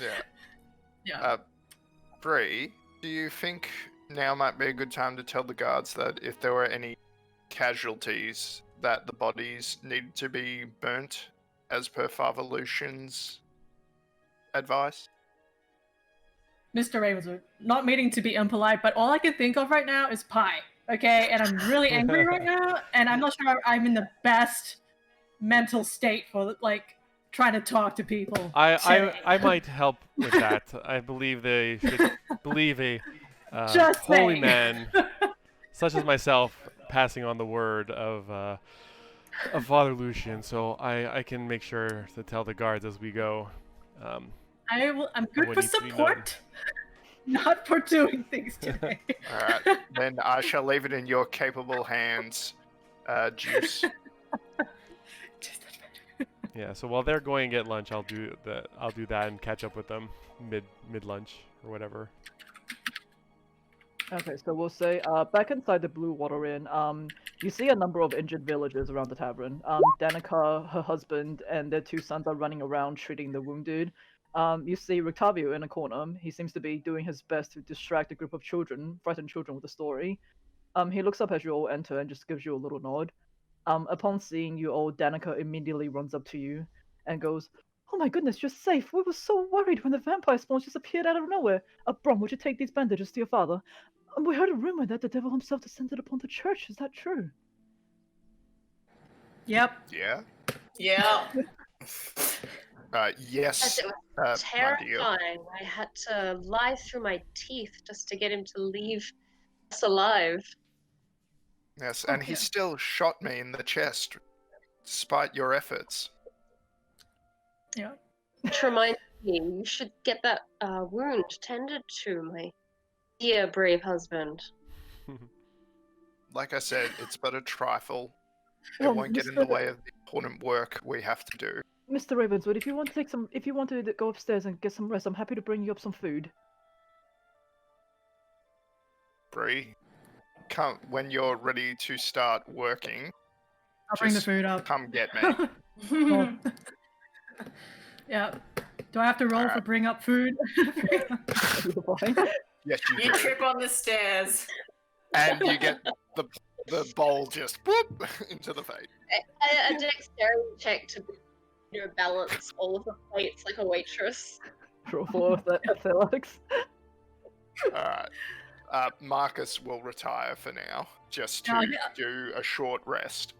Speaker 5: Yeah.
Speaker 4: Yeah.
Speaker 5: Bree, do you think now might be a good time to tell the guards that if there were any casualties, that the bodies needed to be burnt as per Father Lucian's advice?
Speaker 4: Mr. Ravenswood, not meaning to be impolite, but all I can think of right now is pie. Okay, and I'm really angry right now, and I'm not sure I'm in the best mental state for like trying to talk to people.
Speaker 3: I might help with that. I believe they should believe a
Speaker 4: Just
Speaker 3: holy
Speaker 4: saying.
Speaker 3: man, such as myself, passing on the word of Father Lucian. So I can make sure to tell the guards as we go.
Speaker 4: I'm good
Speaker 3: What
Speaker 4: for
Speaker 3: needs to be
Speaker 4: support, not for doing things today.
Speaker 5: Alright, then I shall leave it in your capable hands, Juice.
Speaker 3: Yeah. So while they're going to get lunch, I'll do that and catch up with them mid lunch or whatever.
Speaker 1: Okay, so we'll say back inside the Bluewater Inn, you see a number of injured villagers around the tavern. Danica, her husband, and their 2 sons are running around treating the wounded. You see Rictavio in a corner. He seems to be doing his best to distract a group of children, frightened children with a story. He looks up as you all enter and just gives you a little nod. Upon seeing you all, Danica immediately runs up to you and goes, "Oh my goodness, you're safe! We were so worried when the vampire spawns just appeared out of nowhere. Brom, would you take these bandages to your father? We heard a rumor that the devil himself descended upon the church. Is that true?"
Speaker 4: Yep.
Speaker 5: Yeah?
Speaker 6: Yeah.
Speaker 5: Yes.
Speaker 2: It was
Speaker 5: my dear.
Speaker 2: terrifying. I had to lie through my teeth just to get him to leave us alive.
Speaker 5: Yes, and he still shot me in the chest, despite your efforts.
Speaker 4: Yeah.
Speaker 2: Which reminds me, you should get that wound tended to, my dear brave husband.
Speaker 5: Like I said, it's but a trifle. It
Speaker 1: Well,
Speaker 5: won't get in the way of the important work we have to do.
Speaker 1: Mr. Ravenswood, if you want to go upstairs and get some rest, I'm happy to bring you up some food.
Speaker 5: Bree, come when you're ready to start working.
Speaker 4: I'll bring the
Speaker 5: Just
Speaker 4: food up.
Speaker 5: Come get me.
Speaker 4: Cool. Yeah. Do I have to roll for
Speaker 5: Alright.
Speaker 4: bring up food?
Speaker 1: You're fine.
Speaker 5: Yes, you
Speaker 6: You
Speaker 5: do.
Speaker 6: trip on the stairs.
Speaker 5: And you get the bowl just whoop into the face.
Speaker 2: A dexterity check to balance all of the plates like a waitress.
Speaker 1: Roll for the athletics.
Speaker 5: Alright. Marcus will retire for now, just to
Speaker 4: Oh, yeah.
Speaker 5: do a short rest.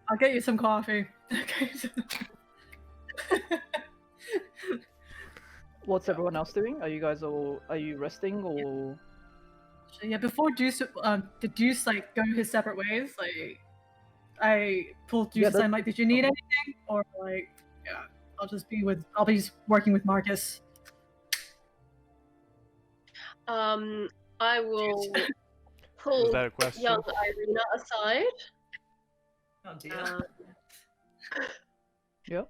Speaker 4: I'll get you some coffee. Okay.
Speaker 1: What's everyone else doing? Are you resting or?
Speaker 4: So yeah, before Deuce, did Deuce like go his separate ways? Like, I pulled Deuce aside. I'm like, did you need anything? Or like, yeah, I'll be working with Marcus.
Speaker 2: I will
Speaker 3: Was
Speaker 2: pull
Speaker 3: that a question?
Speaker 2: young Irina aside.
Speaker 6: Oh dear.
Speaker 1: Yeah.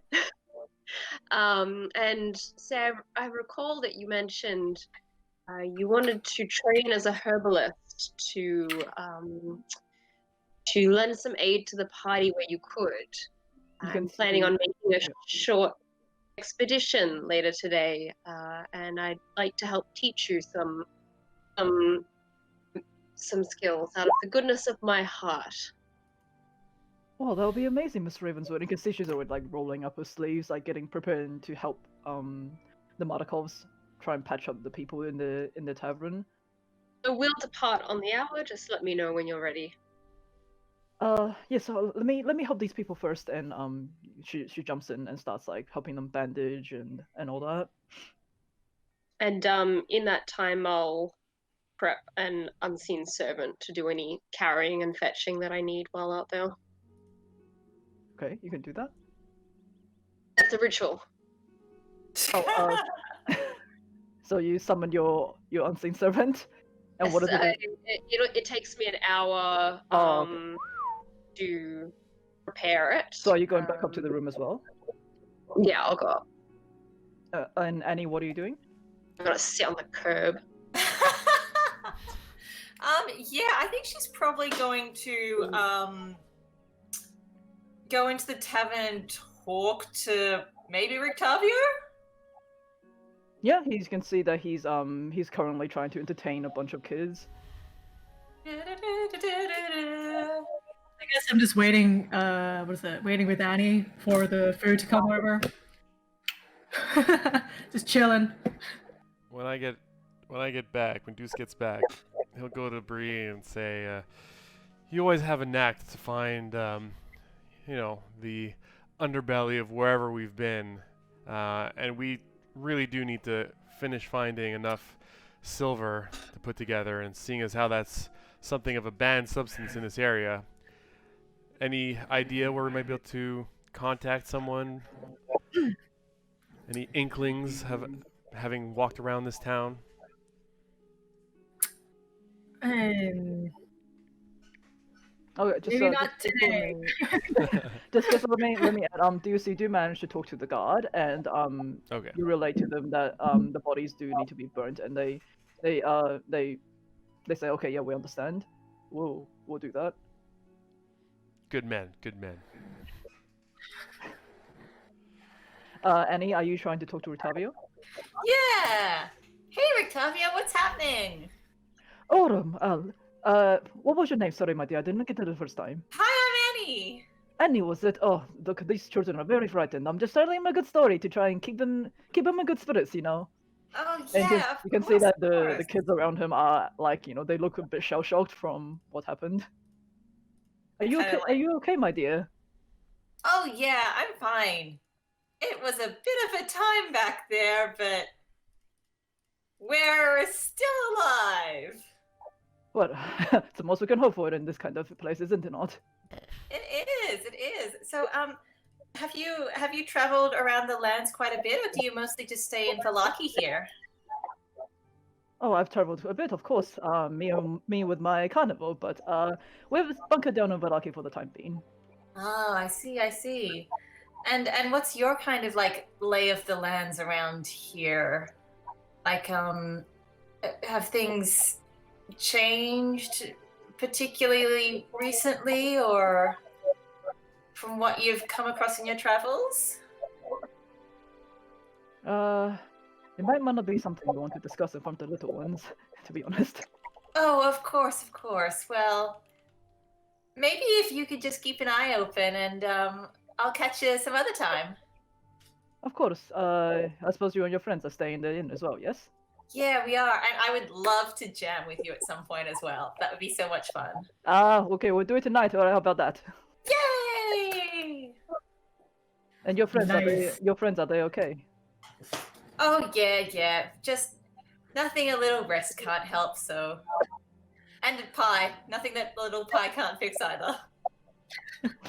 Speaker 2: And Sam, I recall that you mentioned you wanted to train as a herbalist to lend some aid to the party where you could.
Speaker 1: You
Speaker 2: I'm
Speaker 1: can
Speaker 2: planning on
Speaker 1: see-
Speaker 2: making a short expedition later today, and I'd like to help teach you some skills out of the goodness of my heart.
Speaker 1: Well, that'll be amazing, Miss Ravenswood. You can see she's already like rolling up her sleeves, like getting prepared to help the Markovs try and patch up the people in the tavern.
Speaker 2: So we'll depart on the hour. Just let me know when you're ready.
Speaker 1: Yeah. So let me help these people first, and she jumps in and starts like helping them bandage and all that.
Speaker 2: And in that time, I'll prep an unseen servant to do any carrying and fetching that I need while out there.
Speaker 1: Okay, you can do that.
Speaker 2: That's a ritual.
Speaker 1: Oh, so you summon your unseen servant, and what does it do?
Speaker 2: It takes me an hour
Speaker 1: Oh, okay.
Speaker 2: to prepare it.
Speaker 1: So are you going back up to the room as well?
Speaker 2: Yeah, I'll go up.
Speaker 1: And Annie, what are you doing?
Speaker 2: I'm gonna sit on the curb.
Speaker 6: Yeah, I think she's probably going to go into the tavern and talk to maybe Rictavio?
Speaker 1: Yeah, you can see that he's currently trying to entertain a bunch of kids.
Speaker 4: I guess I'm just waiting. Waiting with Annie for the food to come over. Just chilling.
Speaker 3: When I get back, when Deuce gets back, he'll go to Bree and say, "You always have a knack to find, the underbelly of wherever we've been, and we really do need to finish finding enough silver to put together. And seeing as how that's something of a banned substance in this area, any idea where we might be able to contact someone? Any inklings having walked around this town?"
Speaker 1: Okay, just
Speaker 4: Maybe not today.
Speaker 1: Just let me add. You do manage to talk to the guard, and
Speaker 3: Okay.
Speaker 1: you relate to them that the bodies do need to be burnt, and they say, okay, yeah, we understand. We'll do that.
Speaker 3: Good men. Good men.
Speaker 1: Annie, are you trying to talk to Rictavio?
Speaker 6: Yeah! Hey, Rictavio, what's happening?
Speaker 1: Autumn, what was your name? Sorry, my dear, I didn't get it the first time.
Speaker 6: Hi, I'm Annie!
Speaker 1: Annie, was it? Oh, look, these children are very frightened. I'm just telling them a good story to try and keep them in good spirits, you know.
Speaker 6: Oh,
Speaker 1: And
Speaker 6: yeah,
Speaker 1: you can see that the kids around him are like, they look a bit shell shocked from what happened. Are you okay? Are you okay, my dear?
Speaker 6: Oh, yeah, I'm fine. It was a bit of a time back there, but we're still alive.
Speaker 1: Well, it's the most we can hope for in this kind of place, isn't it not?
Speaker 6: It is. So, have you traveled around the lands quite a bit, or do you mostly just stay in Velaki here?
Speaker 1: Oh, I've traveled a bit, of course. Me with my carnival, but we've bunkered down in Velaki for the time being.
Speaker 6: Oh, I see. And what's your kind of like lay of the lands around here? Like, have things changed particularly recently, or from what you've come across in your travels?
Speaker 1: It might not be something we want to discuss in front of the little ones, to be honest.
Speaker 6: Oh, of course, of course. Well, maybe if you could just keep an eye open, and I'll catch you some other time.
Speaker 1: Of course. I suppose you and your friends are staying in the inn as well, yes?
Speaker 6: Yeah, we are. And I would love to jam with you at some point as well. That would be so much fun.
Speaker 1: Okay, we'll do it tonight. How about that?
Speaker 6: Yay!
Speaker 1: And your friends
Speaker 4: Nice.
Speaker 1: are they okay?
Speaker 6: Oh, yeah. Just nothing a little rest can't help, so. And a pie. Nothing that little pie can't fix either.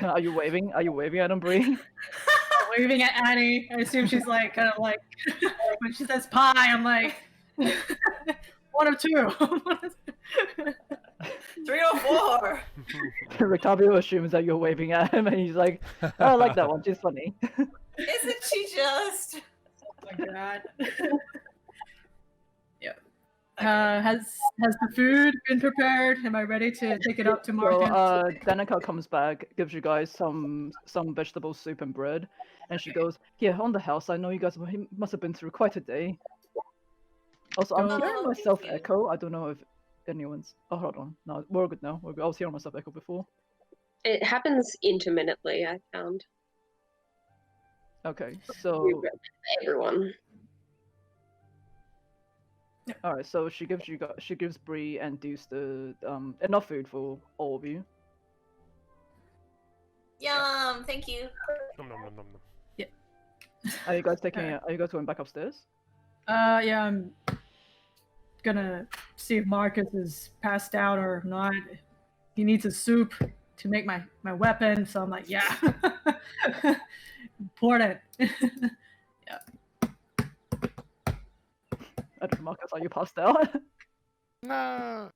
Speaker 1: Are you waving? Are you waving at them, Bree?
Speaker 4: Waving at Annie. I assume she's like, kind of like, when she says pie, I'm like, one of two.
Speaker 6: 3 or 4.
Speaker 1: Rictavio assumes that you're waving at him, and he's like, oh, I like that one. She's funny.
Speaker 6: Isn't she just?
Speaker 4: Oh my god. Yeah. Has the food been prepared? Am I ready to take it up to Marcus?
Speaker 1: So, Danica comes back, gives you guys some vegetable soup and bread, and she goes, "Yeah, on the house. I know you guys must have been through quite a day." Also, I'm
Speaker 4: Oh,
Speaker 1: hearing
Speaker 6: thank
Speaker 1: myself
Speaker 6: you.
Speaker 1: echo. I don't know if anyone's. Oh, hold on. No, we're good now. We're good. I was hearing myself echo before.
Speaker 2: It happens intermittently, I found.
Speaker 1: Okay, so
Speaker 2: Everyone.
Speaker 1: all right. So she gives Bree and Deuce the enough food for all of you.
Speaker 6: Yum, thank you.
Speaker 3: Nom, nom, nom, nom, nom.
Speaker 1: Are you guys taking? Are you guys going back upstairs?
Speaker 4: Yeah, I'm gonna see if Marcus is passed out or not. He needs a soup to make my weapon, so I'm like, yeah. Important.
Speaker 1: I don't know, Marcus. Are you passed out?
Speaker 5: No,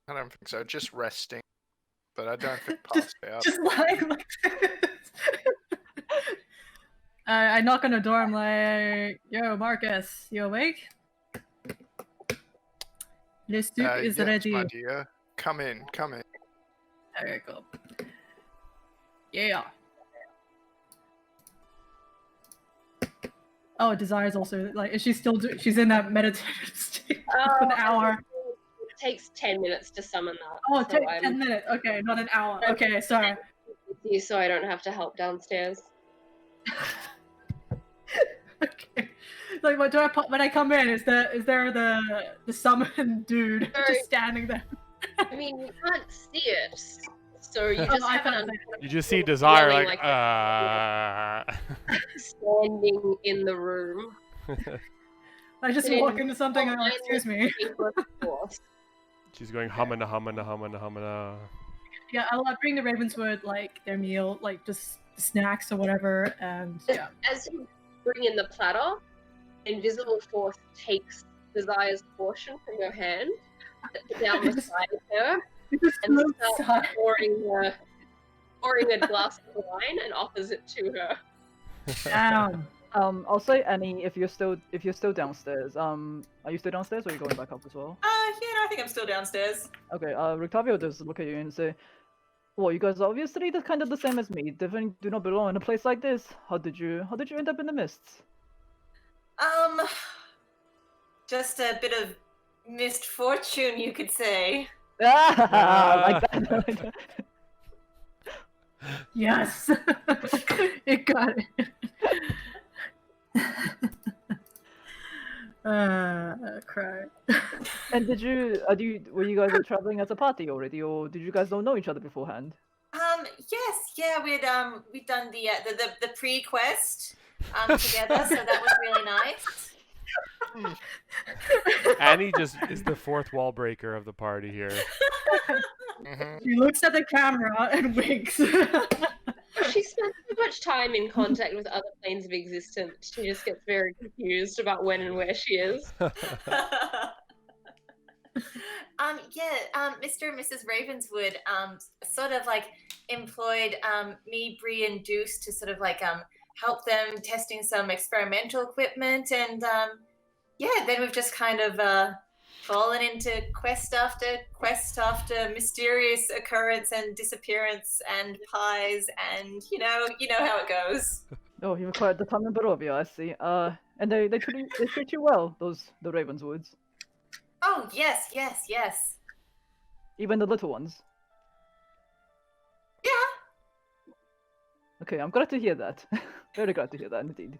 Speaker 5: I don't think so. Just resting, but I don't think passed out.
Speaker 4: Just lying like this. I knock on the door. I'm like, "Yo, Marcus, you awake? The soup is
Speaker 5: yes,
Speaker 4: ready."
Speaker 5: my dear. Come in.
Speaker 4: Okay, cool. Yeah. Oh, Desire's also like, is she still? She's in that meditative state for an hour.
Speaker 2: It takes 10 minutes to summon that.
Speaker 4: Oh,
Speaker 2: so I'm
Speaker 4: 10 minutes. Okay, not an hour. Okay, sorry.
Speaker 2: with you so I don't have to help downstairs.
Speaker 4: Okay. Like, what do I put when I come in? Is there the summoned dude
Speaker 2: Sorry.
Speaker 4: just standing there?
Speaker 2: I mean, you can't see it, so you
Speaker 4: Oh,
Speaker 2: just
Speaker 4: I
Speaker 2: have
Speaker 4: thought
Speaker 2: an
Speaker 3: You just see Desire
Speaker 2: Yelling
Speaker 3: like,
Speaker 2: standing in the room.
Speaker 4: I just
Speaker 2: Then-
Speaker 4: walk into something and I'm like, excuse me.
Speaker 3: She's going humana, humana, humana, humana.
Speaker 4: Yeah, I'll bring the Ravenswood like their meal, like just snacks or whatever, and yeah.
Speaker 2: As you bring in the platter, invisible force takes Desire's portion from your hand down the side of her
Speaker 4: Just
Speaker 2: and
Speaker 4: moves
Speaker 2: starts
Speaker 4: aside.
Speaker 2: pouring a glass of wine and offers it to her.
Speaker 4: Down.
Speaker 1: I'll say Annie, if you're still downstairs. Are you still downstairs, or are you going back up as well?
Speaker 6: Yeah, no, I think I'm still downstairs.
Speaker 1: Okay. Rictavio does look at you and say, "Well, you guys are obviously kind of the same as me. Definitely do not belong in a place like this. How did you end up in the mists?"
Speaker 6: Just a bit of misfortune, you could say.
Speaker 1: Like that.
Speaker 4: Yes. It got it. Cry.
Speaker 1: And were you guys traveling as a party already, or did you guys don't know each other beforehand?
Speaker 6: Yes, yeah, we'd done the pre-quest together, so that was really nice.
Speaker 3: Annie just is the fourth wall breaker of the party here.
Speaker 4: She looks at the camera and winks.
Speaker 2: She spends so much time in contact with other planes of existence. She just gets very confused about when and where she is.
Speaker 6: Mr. and Mrs. Ravenswood sort of like employed me, Bree, and Deuce to sort of like help them testing some experimental equipment, and then we've just kind of fallen into quest after mysterious occurrence and disappearance and pies, and you know how it goes.
Speaker 1: Oh, you're quite the time in Barovia, I see. And they treat you well. The Ravenswoods,
Speaker 6: Oh, yes, yes, yes.
Speaker 1: even the little ones.
Speaker 6: Yeah.
Speaker 1: Okay, I'm glad to hear that. Very glad to hear that indeed.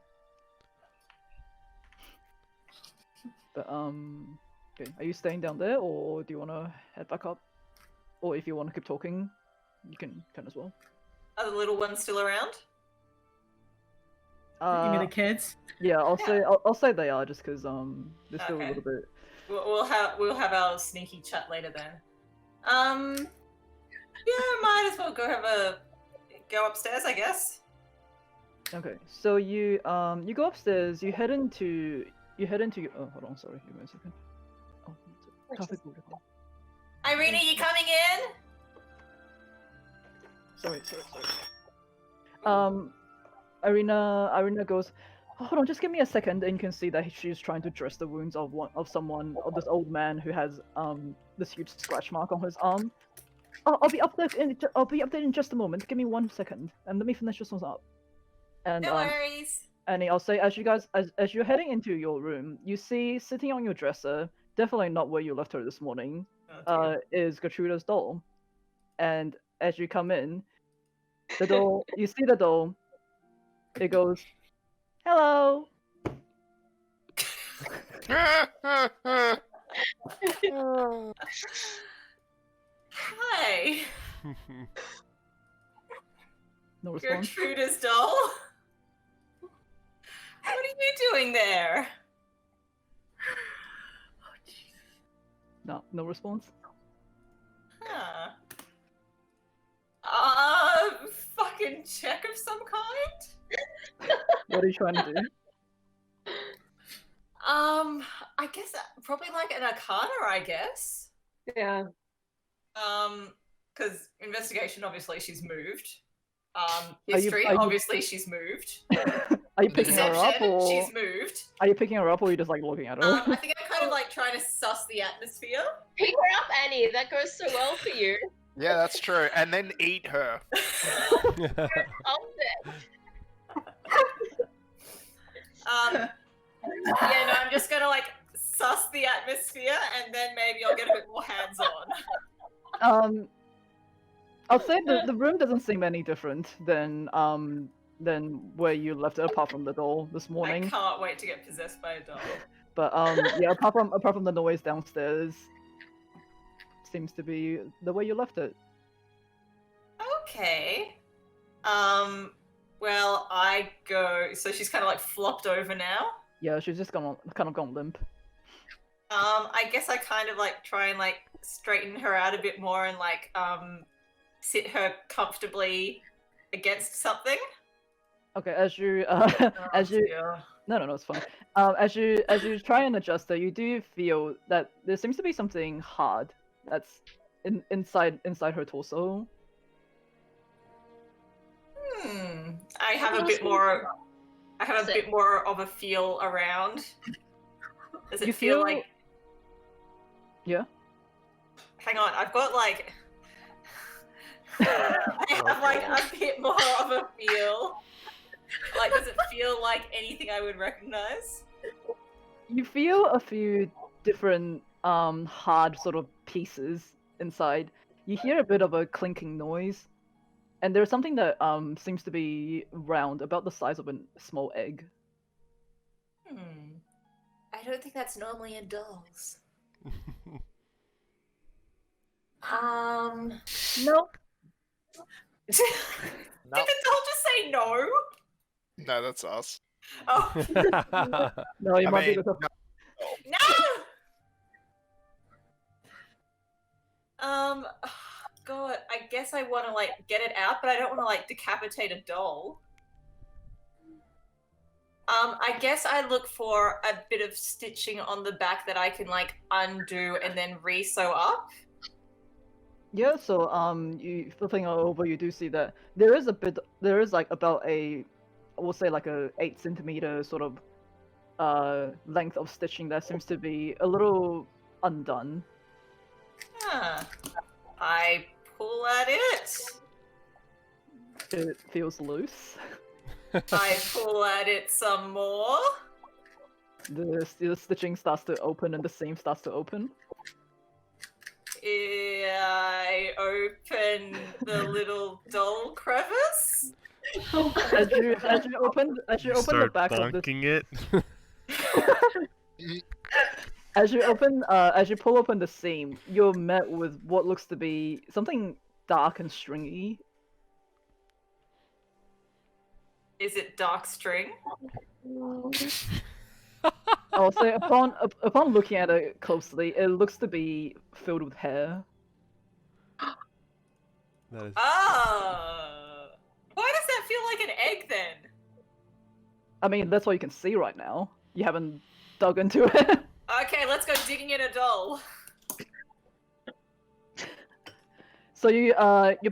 Speaker 1: But okay, are you staying down there, or do you want to head back up? Or if you want to keep talking, you can as well.
Speaker 6: Are the little ones still around?
Speaker 4: You mean the kids?
Speaker 1: Yeah, I'll
Speaker 6: Yeah.
Speaker 1: say I'll say they are just because they're still a
Speaker 6: Okay.
Speaker 1: little bit.
Speaker 6: We'll have our sneaky chat later then. Yeah, might as well go upstairs, I guess.
Speaker 1: Okay, so you go upstairs. You head into oh, hold on, sorry, give me a second. Oh, topic protocol.
Speaker 6: Irina, you coming in?
Speaker 1: Sorry. Irina goes, oh, hold on, just give me a second, and you can see that she's trying to dress the wounds of this old man who has this huge scratch mark on his arm. I'll be up there in just a moment. Give me 1 second, and let me finish this one up. And
Speaker 6: No worries.
Speaker 1: and I'll say, as you're heading into your room, you see sitting on your dresser, definitely not where you left her this morning,
Speaker 6: Oh, dear.
Speaker 1: is Gertruda's doll. And as you come in, the doll, you see the doll. It goes, hello.
Speaker 6: Hi,
Speaker 1: No response.
Speaker 6: Gertruda's doll. What are you doing there?
Speaker 1: No response.
Speaker 6: Huh. Fucking check of some kind?
Speaker 1: What are you trying to do?
Speaker 6: I guess probably like an arcana, I guess.
Speaker 2: Yeah.
Speaker 6: Because investigation, obviously she's moved.
Speaker 1: you-
Speaker 6: History,
Speaker 1: are you-
Speaker 6: obviously she's moved.
Speaker 1: Are you picking her up,
Speaker 6: Perception,
Speaker 1: or
Speaker 6: she's moved.
Speaker 1: are you picking her up, or are you just like looking at her?
Speaker 6: I think I'm kind of like trying to suss the atmosphere.
Speaker 2: Pick her up, Annie. That goes so well for you.
Speaker 5: Yeah, that's true. And then eat her.
Speaker 2: Up there.
Speaker 6: Yeah, no, I'm just gonna like suss the atmosphere, and then maybe I'll get a bit more hands-on.
Speaker 1: I'll say the room doesn't seem any different than where you left it, apart from the doll this
Speaker 6: I
Speaker 1: morning.
Speaker 6: can't wait to get possessed by a doll.
Speaker 1: But yeah, apart from the noise downstairs, seems to be the way you left it.
Speaker 6: Okay. Well, I go. So she's kind of like flopped over now.
Speaker 1: Yeah, she's just kind of gone limp.
Speaker 6: I guess I kind of like try and like straighten her out a bit more and like sit her comfortably against something.
Speaker 1: Okay, as you
Speaker 6: dear.
Speaker 1: no, it's fine. As you try and adjust her, you do feel that there seems to be something hard that's inside her torso.
Speaker 6: I have a bit more. I have a bit more of a feel around. Does it
Speaker 1: You
Speaker 6: feel
Speaker 1: feel-
Speaker 6: like?
Speaker 1: Yeah.
Speaker 6: Hang on, I've got like. I have like a bit more of a feel. Like, does it feel like anything I would recognize?
Speaker 1: You feel a few different hard sort of pieces inside. You hear a bit of a clinking noise, and there's something that seems to be round, about the size of a small egg.
Speaker 6: I don't think that's normally in dolls.
Speaker 1: Nope.
Speaker 6: Did the doll just say no?
Speaker 5: No, that's us.
Speaker 6: Oh
Speaker 1: No, you
Speaker 5: I
Speaker 1: might be
Speaker 5: mean,
Speaker 1: the
Speaker 6: no! God, I guess I want to like get it out, but I don't want to like decapitate a doll. I guess I look for a bit of stitching on the back that I can like undo and then re-sew up.
Speaker 1: Yeah, so you flipping it over, you do see that there is like about we'll say like a 8 centimeter sort of length of stitching that seems to be a little undone.
Speaker 6: Huh. I pull at it.
Speaker 1: It feels loose.
Speaker 6: I pull at it some more.
Speaker 1: The stitching starts to open and the seam starts to open.
Speaker 6: I open the little doll crevice.
Speaker 1: As you open the
Speaker 3: start
Speaker 1: back of the
Speaker 3: dunking it.
Speaker 1: as you pull open the seam, you're met with what looks to be something dark and stringy.
Speaker 6: Is it dark string?
Speaker 1: I'll say upon looking at it closely, it looks to be filled with hair.
Speaker 3: That is.
Speaker 6: Oh. Why does that feel like an egg then?
Speaker 1: I mean, that's what you can see right now. You haven't dug into it.
Speaker 6: Okay, let's go digging in a doll.
Speaker 1: So you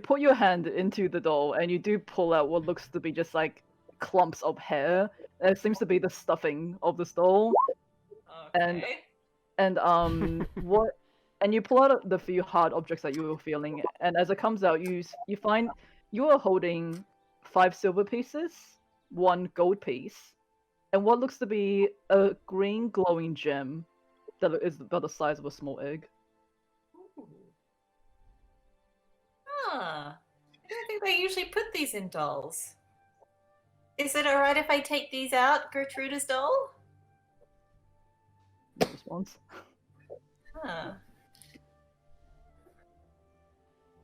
Speaker 1: put your hand into the doll and you do pull out what looks to be just like clumps of hair. It seems to be the stuffing of this doll.
Speaker 6: Okay.
Speaker 1: And you pull out the few hard objects that you were feeling, and as it comes out, you find you are holding 5 silver pieces, 1 gold piece, and what looks to be a green glowing gem that is about the size of a small egg.
Speaker 6: Ooh. Huh. I don't think they usually put these in dolls. Is it alright if I take these out, Gertruda's doll?
Speaker 1: No response.
Speaker 6: Huh.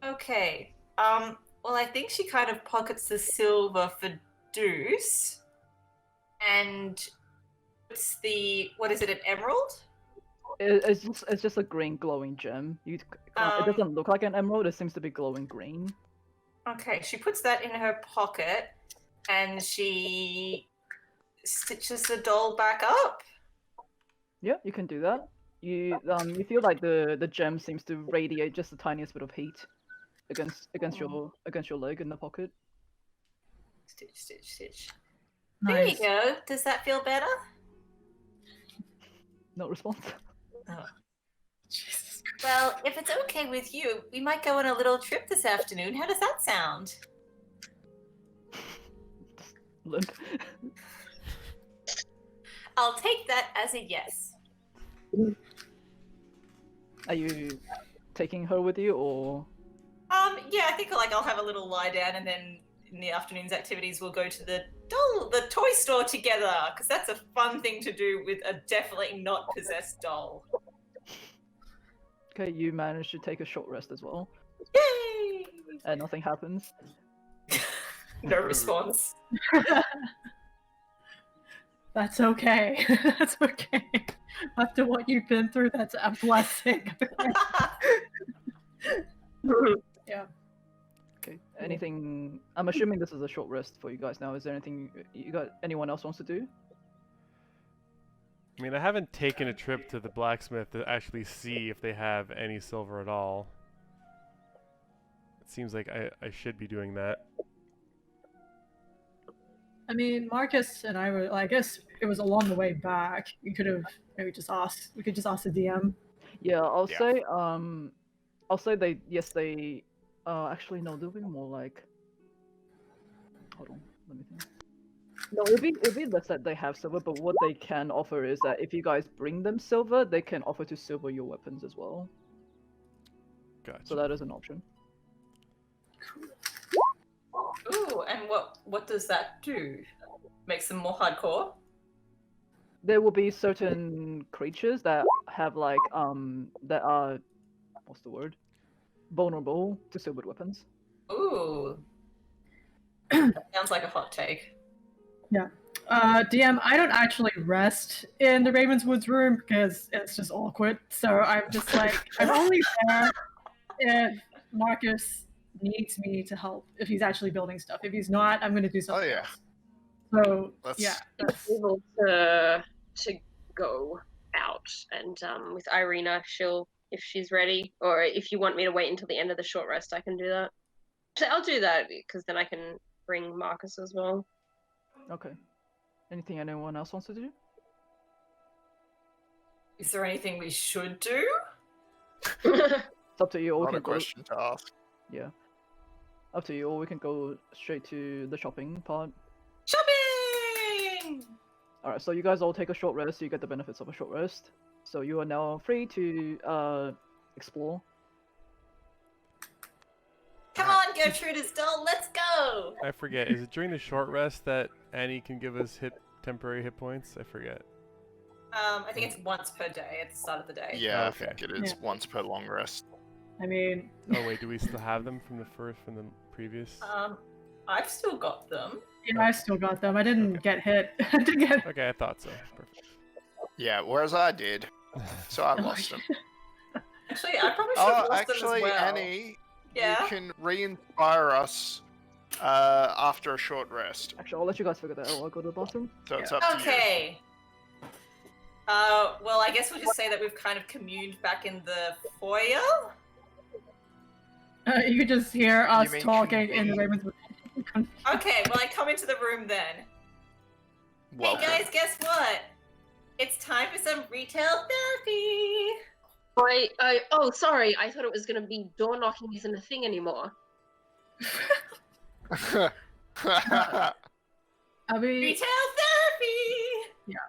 Speaker 6: Okay. Well, I think she kind of pockets the silver for Deuce. And puts the, what is it, an emerald?
Speaker 1: It's just a green glowing gem. It doesn't look like an emerald. It seems to be glowing green.
Speaker 6: Okay, she puts that in her pocket and she stitches the doll back up.
Speaker 1: Yeah, you can do that. You feel like the gem seems to radiate just the tiniest bit of heat against your leg in the pocket.
Speaker 6: Stitch, stitch, stitch.
Speaker 4: Nice.
Speaker 6: There you go. Does that feel better?
Speaker 1: No response.
Speaker 6: Oh.
Speaker 4: Jesus.
Speaker 6: Well, if it's okay with you, we might go on a little trip this afternoon. How does that sound?
Speaker 1: Limp.
Speaker 6: I'll take that as a yes.
Speaker 1: Are you taking her with you, or?
Speaker 6: Yeah, I think I'll have a little lie down, and then in the afternoon's activities we'll go to the toy store together, because that's a fun thing to do with a definitely not possessed doll.
Speaker 1: Okay, you manage to take a short rest as well,
Speaker 6: Yay!
Speaker 1: and nothing happens.
Speaker 6: No response.
Speaker 4: That's okay. That's okay. After what you've been through, that's a blessing. Yeah.
Speaker 1: Okay. Anything? I'm assuming this is a short rest for you guys now. Is there anything anyone else wants to do?
Speaker 3: I mean, I haven't taken a trip to the blacksmith to actually see if they have any silver at all. It seems like I should be doing that.
Speaker 4: I mean, Marcus and I were. I guess it was along the way back. We could have maybe just asked. We could just ask the DM.
Speaker 1: Yeah, I'll
Speaker 5: Yeah.
Speaker 1: say they actually no, they'll be more like. Hold on, let me think. No, it'll be less that they have silver, but what they can offer is that if you guys bring them silver, they can offer to silver your weapons as well.
Speaker 3: Gotcha.
Speaker 1: So that is an option.
Speaker 6: Ooh, and what does that do? Makes them more hardcore?
Speaker 1: There will be certain creatures that have like that are what's the word? Vulnerable to silvered weapons.
Speaker 6: Ooh. That sounds like a hot take.
Speaker 4: DM, I don't actually rest in the Ravenswood's room because it's just awkward. So I'm just like, I'm only there if Marcus needs me to help, if he's actually building stuff. If he's not, I'm going to do something
Speaker 5: yeah.
Speaker 4: else. So,
Speaker 5: That's-
Speaker 4: yeah. That's...
Speaker 2: Able to go out, and with Irina, she'll, if she's ready, or if you want me to wait until the end of the short rest, I can do that. So I'll do that because then I can bring Marcus as well.
Speaker 1: Okay. Anything anyone else wants to do?
Speaker 6: Is there anything we should do?
Speaker 1: It's up to you. Or we
Speaker 5: Not
Speaker 1: can
Speaker 5: a question to ask.
Speaker 1: Yeah. Up to you. Or we can go straight to the shopping part.
Speaker 6: Shopping!
Speaker 1: Alright, so you guys all take a short rest, so you get the benefits of a short rest. So you are now free to explore.
Speaker 6: Come on, Gertrude's doll, let's go!
Speaker 3: I forget. Is it during the short rest that Annie can give us temporary hit points? I forget.
Speaker 6: I think it's once per day at the start of the day.
Speaker 5: Yeah,
Speaker 3: Okay.
Speaker 5: I think it is once per long rest.
Speaker 4: I mean,
Speaker 3: Oh wait, do we still have them from the previous?
Speaker 6: I've still got them.
Speaker 4: yeah, I still got them. I didn't get hit. I didn't get.
Speaker 3: Okay, I thought so. Perfect.
Speaker 5: Yeah, whereas I did, so I lost them.
Speaker 6: Actually, I probably should have
Speaker 5: Oh,
Speaker 6: lost them
Speaker 5: actually,
Speaker 6: as well.
Speaker 5: Annie,
Speaker 6: Yeah.
Speaker 5: you can re-inspire us after a short rest.
Speaker 1: Actually, I'll let you guys figure that out. I'll go to the bathroom.
Speaker 5: So it's up to you.
Speaker 6: Okay. Well, I guess we'll just say that we've kind of communed back in the foyer.
Speaker 4: You could just hear us
Speaker 5: mean
Speaker 4: talking in the
Speaker 5: convene?
Speaker 4: Ravenswood.
Speaker 6: Okay, well, I come into the room then.
Speaker 5: Welcome.
Speaker 6: Hey guys, guess what? It's time for some retail therapy.
Speaker 2: Oh, sorry. I thought it was going to be door knocking isn't a thing anymore.
Speaker 4: I mean,
Speaker 6: Retail therapy!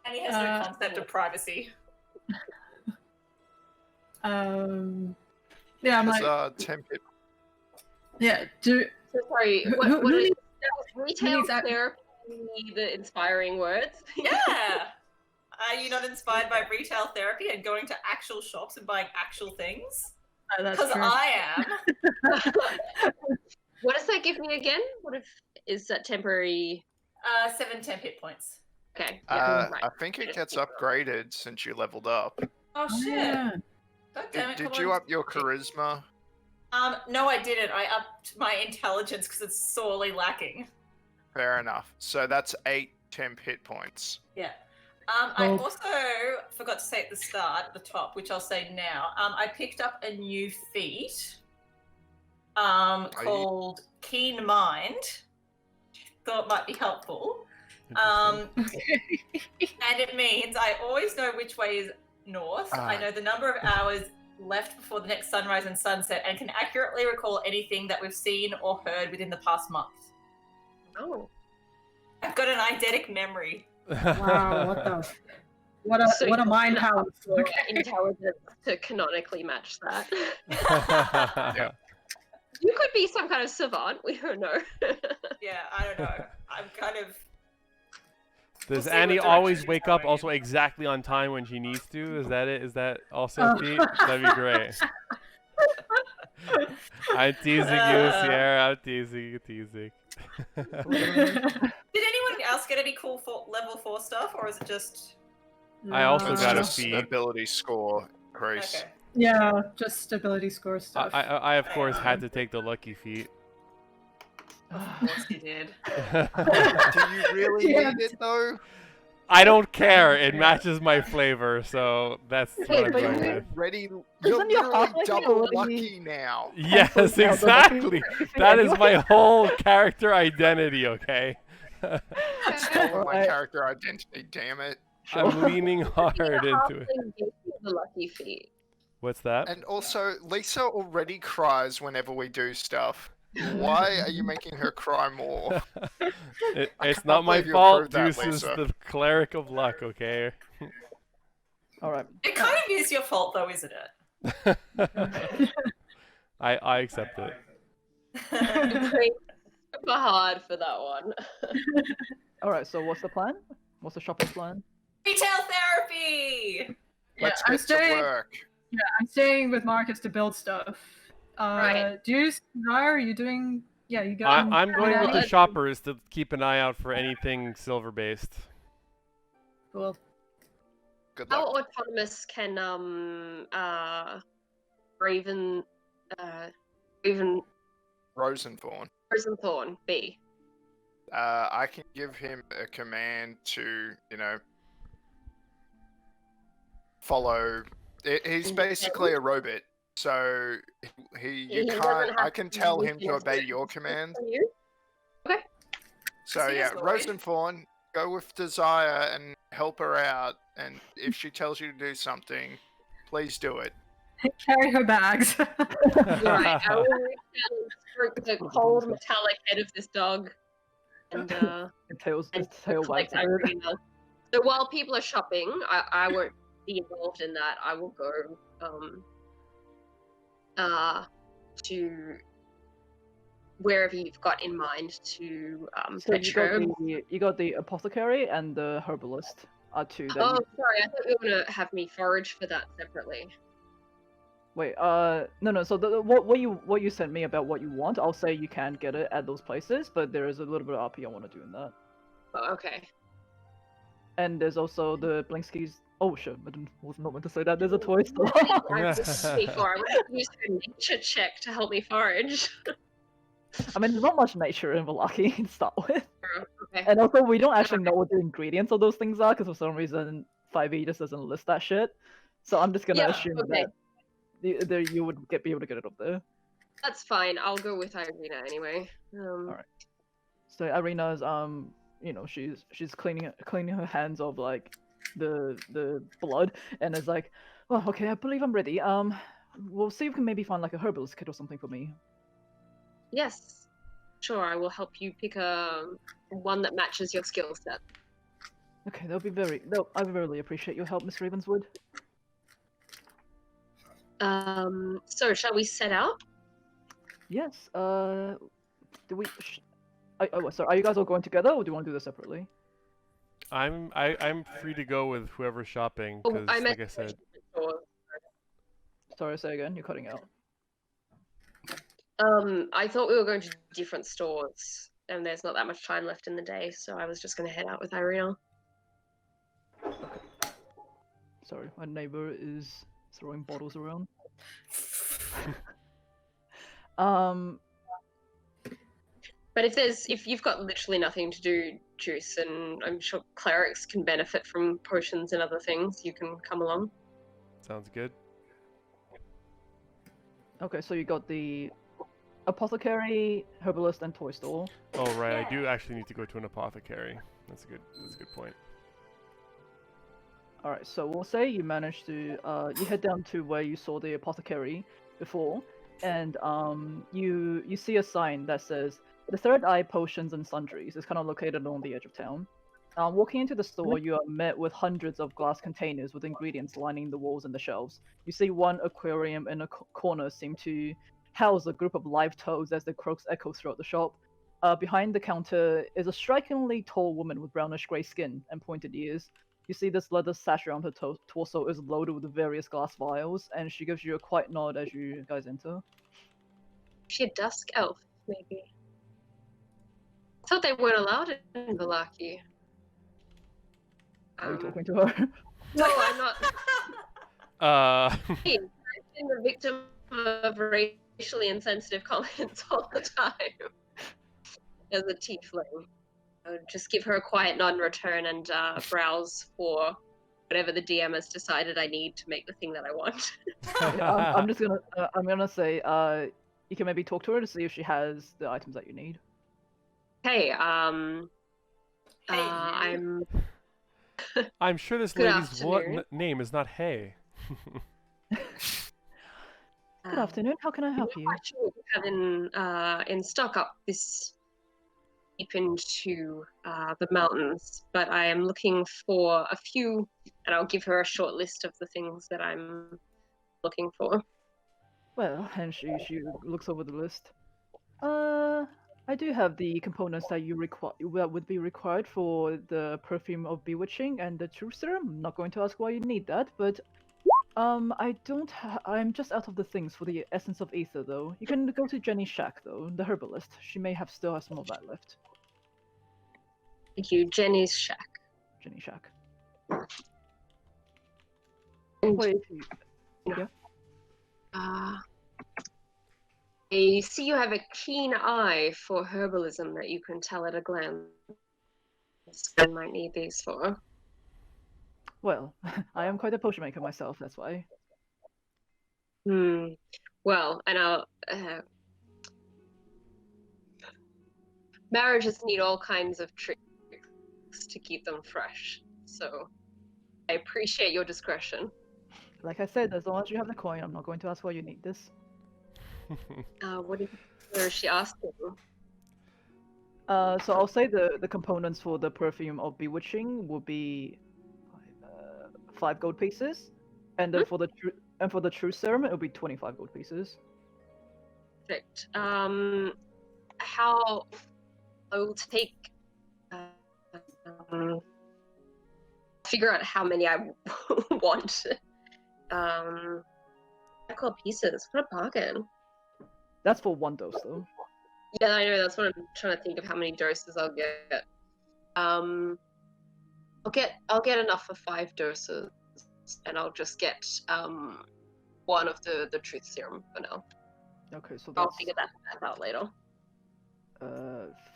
Speaker 6: And he has no concept of privacy.
Speaker 4: yeah, I'm
Speaker 5: It's
Speaker 4: like,
Speaker 5: 10 hit.
Speaker 4: yeah. Do
Speaker 2: So sorry.
Speaker 4: who
Speaker 2: What is
Speaker 4: needs-
Speaker 2: retail
Speaker 4: needs that-
Speaker 2: therapy? The inspiring words.
Speaker 6: Yeah! Are you not inspired by retail therapy and going to actual shops and buying actual things?
Speaker 4: that's
Speaker 6: Because
Speaker 4: true.
Speaker 6: I am.
Speaker 2: What does that give me again? What if is that temporary?
Speaker 6: 7 temp hit points.
Speaker 2: Okay. Yeah,
Speaker 5: I think it gets upgraded since you leveled up.
Speaker 6: Oh shit!
Speaker 4: Yeah.
Speaker 6: God damn it!
Speaker 5: Did
Speaker 6: come
Speaker 5: you
Speaker 6: on.
Speaker 5: up your charisma?
Speaker 6: No, I didn't. I upped my intelligence because it's sorely lacking.
Speaker 5: Fair enough. So that's 8 temp hit points.
Speaker 6: Yeah. I
Speaker 4: Well-
Speaker 6: also forgot to say at the start, at the top, which I'll say now. I picked up a new feat. Called Keen Mind. Thought might be helpful. And it means I always know which way is north. I know the number of hours left before the next sunrise and sunset, and can accurately recall anything that we've seen or heard within the past month.
Speaker 2: Oh.
Speaker 6: I've got an eidetic memory.
Speaker 4: Wow, what
Speaker 2: So
Speaker 4: a mind house.
Speaker 2: Your
Speaker 4: Okay.
Speaker 2: intelligence to canonically match that.
Speaker 3: Yeah.
Speaker 2: You could be some kind of savant. We don't know.
Speaker 6: Yeah, I don't know. I'm kind of.
Speaker 3: Does
Speaker 6: see
Speaker 3: Annie
Speaker 6: what
Speaker 3: always
Speaker 6: direction
Speaker 3: wake
Speaker 6: it's
Speaker 3: up
Speaker 6: going.
Speaker 3: also exactly on time when she needs to? Is that it? Is that also a feat? That'd be great. I'm teasing you, Sierra. I'm teasing.
Speaker 6: Did anyone else get any cool level 4 stuff, or is it just?
Speaker 3: I also
Speaker 5: It's
Speaker 3: got a
Speaker 5: just
Speaker 3: feat.
Speaker 5: ability score increase.
Speaker 6: Okay.
Speaker 4: Yeah, just ability score stuff.
Speaker 3: I of course had to take the lucky feat.
Speaker 6: Of course you did.
Speaker 5: Do you really
Speaker 4: Yeah.
Speaker 5: need it though?
Speaker 3: I don't care. It matches my flavor, so that's what I'm
Speaker 1: but
Speaker 3: going
Speaker 1: you-
Speaker 3: with.
Speaker 5: Ready?
Speaker 1: Isn't
Speaker 5: You're
Speaker 1: your
Speaker 5: literally
Speaker 1: halfling
Speaker 5: double
Speaker 1: ability-
Speaker 5: lucky now.
Speaker 3: Yes,
Speaker 1: Cancels out the lucky
Speaker 3: exactly.
Speaker 1: feat
Speaker 3: That is my
Speaker 1: anyway.
Speaker 3: whole character identity. Okay.
Speaker 5: Stolen my
Speaker 1: Alright.
Speaker 5: character identity. Damn it.
Speaker 3: I'm leaning hard
Speaker 2: The
Speaker 3: into it.
Speaker 2: halfling gave you the lucky feat.
Speaker 3: What's that?
Speaker 5: And also, Lisa already cries whenever we do stuff. Why are you making her cry more? I
Speaker 3: It's
Speaker 5: can't
Speaker 3: not my
Speaker 5: believe you
Speaker 3: fault.
Speaker 5: approved that,
Speaker 3: Deuce is
Speaker 5: Lisa.
Speaker 3: the cleric of luck. Okay.
Speaker 1: Alright.
Speaker 6: It kind of is your fault, though, isn't it?
Speaker 3: I accept it.
Speaker 2: Super hard for that one.
Speaker 1: Alright, so what's the plan? What's the shopping plan?
Speaker 6: Retail therapy.
Speaker 4: Yeah,
Speaker 5: Let's
Speaker 4: I'm
Speaker 5: get to
Speaker 4: staying.
Speaker 5: work.
Speaker 4: Yeah, I'm staying with Marcus to build stuff.
Speaker 2: Right.
Speaker 4: Do you, Nara, are you doing? Yeah, you go.
Speaker 3: I'm going with the
Speaker 2: let's-
Speaker 3: shoppers to keep an eye out for anything silver based.
Speaker 4: Cool.
Speaker 5: Good
Speaker 2: How
Speaker 5: luck.
Speaker 2: autonomous can Raven
Speaker 5: Rosenthorn.
Speaker 2: be?
Speaker 5: I can give him a command to, follow. He's basically a robot, so you
Speaker 2: He doesn't
Speaker 5: can't.
Speaker 2: have
Speaker 5: I can
Speaker 2: to
Speaker 5: tell
Speaker 2: use
Speaker 5: him to
Speaker 2: his
Speaker 5: obey your command.
Speaker 2: From you?
Speaker 5: So
Speaker 6: See,
Speaker 5: yeah,
Speaker 6: that's right.
Speaker 5: Rosenthorn, go with Desire and help her out. And if she tells you to do something, please do it.
Speaker 4: Carry her bags.
Speaker 2: Right. I will reach out and stroke the cold metallic head of this dog. and
Speaker 1: Its tail
Speaker 2: collect
Speaker 1: wags a bit.
Speaker 2: Irina. So while people are shopping, I won't be involved in that. I will go to wherever you've got in mind to
Speaker 1: So
Speaker 2: fetch her.
Speaker 1: you got the apothecary and the herbalist are two that
Speaker 2: Oh,
Speaker 1: you...
Speaker 2: sorry, I thought you were gonna have me forage for that separately.
Speaker 1: Wait, no. So what you sent me about what you want, I'll say you can get it at those places, but there is a little bit of RP I want to do in that.
Speaker 2: Oh, okay.
Speaker 1: And there's also the Blinsky's... Oh shit, was not meant to say that. There's a toy store.
Speaker 2: I was before I would use a nature check to help me forage.
Speaker 1: I mean, there's not much nature in Valaki to start with.
Speaker 2: Okay.
Speaker 1: And also, we don't actually know what the ingredients of those things are, because for some reason 5e just doesn't list that shit. So I'm just gonna assume
Speaker 2: okay.
Speaker 1: that you would be able to get it up there.
Speaker 2: That's fine. I'll go with Irina anyway.
Speaker 1: Alright. So Irina's she's cleaning her hands of like the blood, and is like, well, okay, I believe I'm ready. We'll see if we can maybe find like a herbalist kit or something for me.
Speaker 2: Yes. Sure, I will help you pick one that matches your skill set.
Speaker 1: Okay, I really appreciate your help, Miss Ravenswood.
Speaker 2: So shall we set out?
Speaker 1: Yes. Do we? Sorry. Are you guys all going together, or do you want to do this separately?
Speaker 3: I'm free to go with whoever's shopping
Speaker 2: Oh,
Speaker 3: because,
Speaker 2: I meant
Speaker 3: like I said,
Speaker 1: Sorry, say again. You're cutting out.
Speaker 2: I thought we were going to different stores, and there's not that much time left in the day, so I was just going to head out with Irina.
Speaker 1: Sorry, my neighbor is throwing bottles around.
Speaker 2: But if you've got literally nothing to do, Juice, and I'm sure clerics can benefit from potions and other things, you can come along.
Speaker 3: sounds good.
Speaker 1: Okay, so you got the apothecary, herbalist, and toy store.
Speaker 3: Oh right, I do actually need to go to an apothecary. That's a good point.
Speaker 1: All right, so we'll say you managed to you head down to where you saw the apothecary before, and you see a sign that says the Third Eye Potions and Sundries. Is kind of located along the edge of town. Walking into the store, you are met with hundreds of glass containers with ingredients lining the walls and the shelves. You see one aquarium in a corner seem to house a group of live toads as the croaks echo throughout the shop. Behind the counter is a strikingly tall woman with brownish-grey skin and pointed ears. You see this leather sash around her torso is loaded with various glass vials, and she gives you a quiet nod as you guys enter.
Speaker 2: She a dusk elf, maybe. I thought they weren't allowed in Valaki.
Speaker 1: Are you talking to her?
Speaker 2: No, I'm not. I've been the victim of racially insensitive comments all the time. As a tiefling. I would just give her a quiet nod in return and browse for whatever the DM has decided I need to make the thing that I want.
Speaker 1: I'm gonna say you can maybe talk to her to see if she has the items that you need.
Speaker 2: Hey,
Speaker 3: I'm sure this
Speaker 2: Good
Speaker 3: lady's
Speaker 2: afternoon.
Speaker 3: name is not Hay.
Speaker 1: Good afternoon. How can I help you?
Speaker 2: I'm not sure what you have in stock up this deep into the mountains, but I am looking for a few, and I'll give her a short list of the things that I'm looking for.
Speaker 1: Well, and she looks over the list. I do have the components that would be required for the perfume of bewitching and the truth serum. I'm not going to ask why you need that, but I'm just out of the things for the essence of ether, though. You can go to Jenny's shack, though, the herbalist. She may still have some of that left.
Speaker 2: Thank you, Jenny's shack.
Speaker 1: Jenny's shack.
Speaker 2: And,
Speaker 1: Wait, yeah.
Speaker 2: I see you have a keen eye for herbalism that you can tell at a glance. I might need these for.
Speaker 1: Well, I am quite a potion maker myself, that's why.
Speaker 2: Well, and I'll. Marriages need all kinds of tricks to keep them fresh, so I appreciate your discretion.
Speaker 1: Like I said, as long as you have the coin, I'm not going to ask why you need this.
Speaker 2: What is she asking?
Speaker 1: So I'll say the components for the perfume of bewitching will be 5 gold pieces, and then for the true serum it will be 25 gold pieces.
Speaker 2: Perfect. How I will take. Figure out how many I want. 5 gold pieces. What a bargain.
Speaker 1: That's for 1 dose though.
Speaker 2: Yeah, I know. That's what I'm trying to think of. How many doses I'll get. I'll get enough for 5 doses, and I'll just get one of the truth serum for now.
Speaker 1: Okay, so
Speaker 2: I'll
Speaker 1: that's
Speaker 2: figure that out later.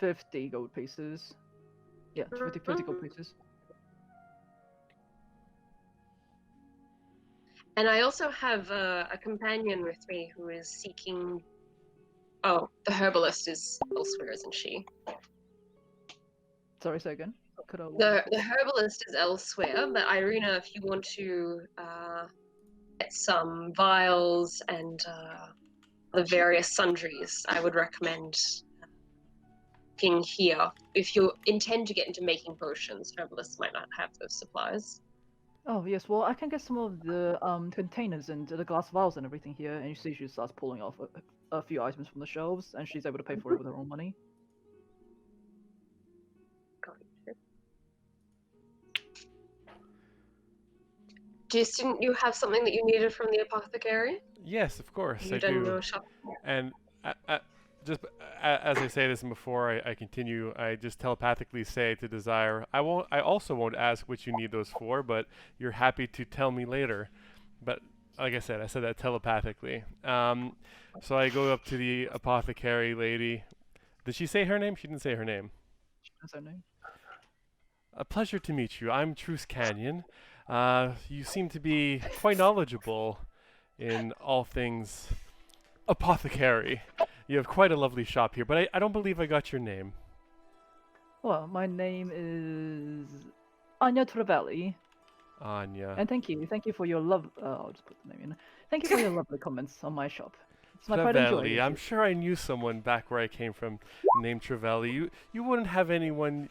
Speaker 1: 50 gold pieces. Yeah, 50 gold pieces.
Speaker 2: And I also have a companion with me who is seeking. Oh, the herbalist is elsewhere, isn't she?
Speaker 1: Sorry, say again. Could I...
Speaker 2: The herbalist is elsewhere, but Irina, if you want to get some vials and the various sundries, I would recommend looking here. If you intend to get into making potions, herbalists might not have those supplies.
Speaker 1: Oh yes, well I can get some of the containers and the glass vials and everything here, and you see she starts pulling off a few items from the shelves, and she's able to pay for it with her own money.
Speaker 2: Didn't you have something that you needed from the apothecary?
Speaker 3: Yes, of course,
Speaker 2: You
Speaker 3: I
Speaker 2: done
Speaker 3: do.
Speaker 2: your shopping?
Speaker 3: And just as I say this, and before I continue, I just telepathically say to Desire, I also won't ask what you need those for, but you're happy to tell me later. But like I said that telepathically. So I go up to the apothecary lady. Did she say her name? She didn't say her name.
Speaker 1: That's her name.
Speaker 3: A pleasure to meet you. I'm Truce Canyon. You seem to be quite knowledgeable in all things apothecary. You have quite a lovely shop here, but I don't believe I got your name.
Speaker 1: Well, my name is Anya Trevelli,
Speaker 3: Anya.
Speaker 1: and thank you for your love. I'll just put the name in. Thank you for your lovely comments on my shop. It's my pride and joy.
Speaker 3: Trevelli. I'm sure I knew someone back where I came from named Trevelli. You wouldn't have anyone,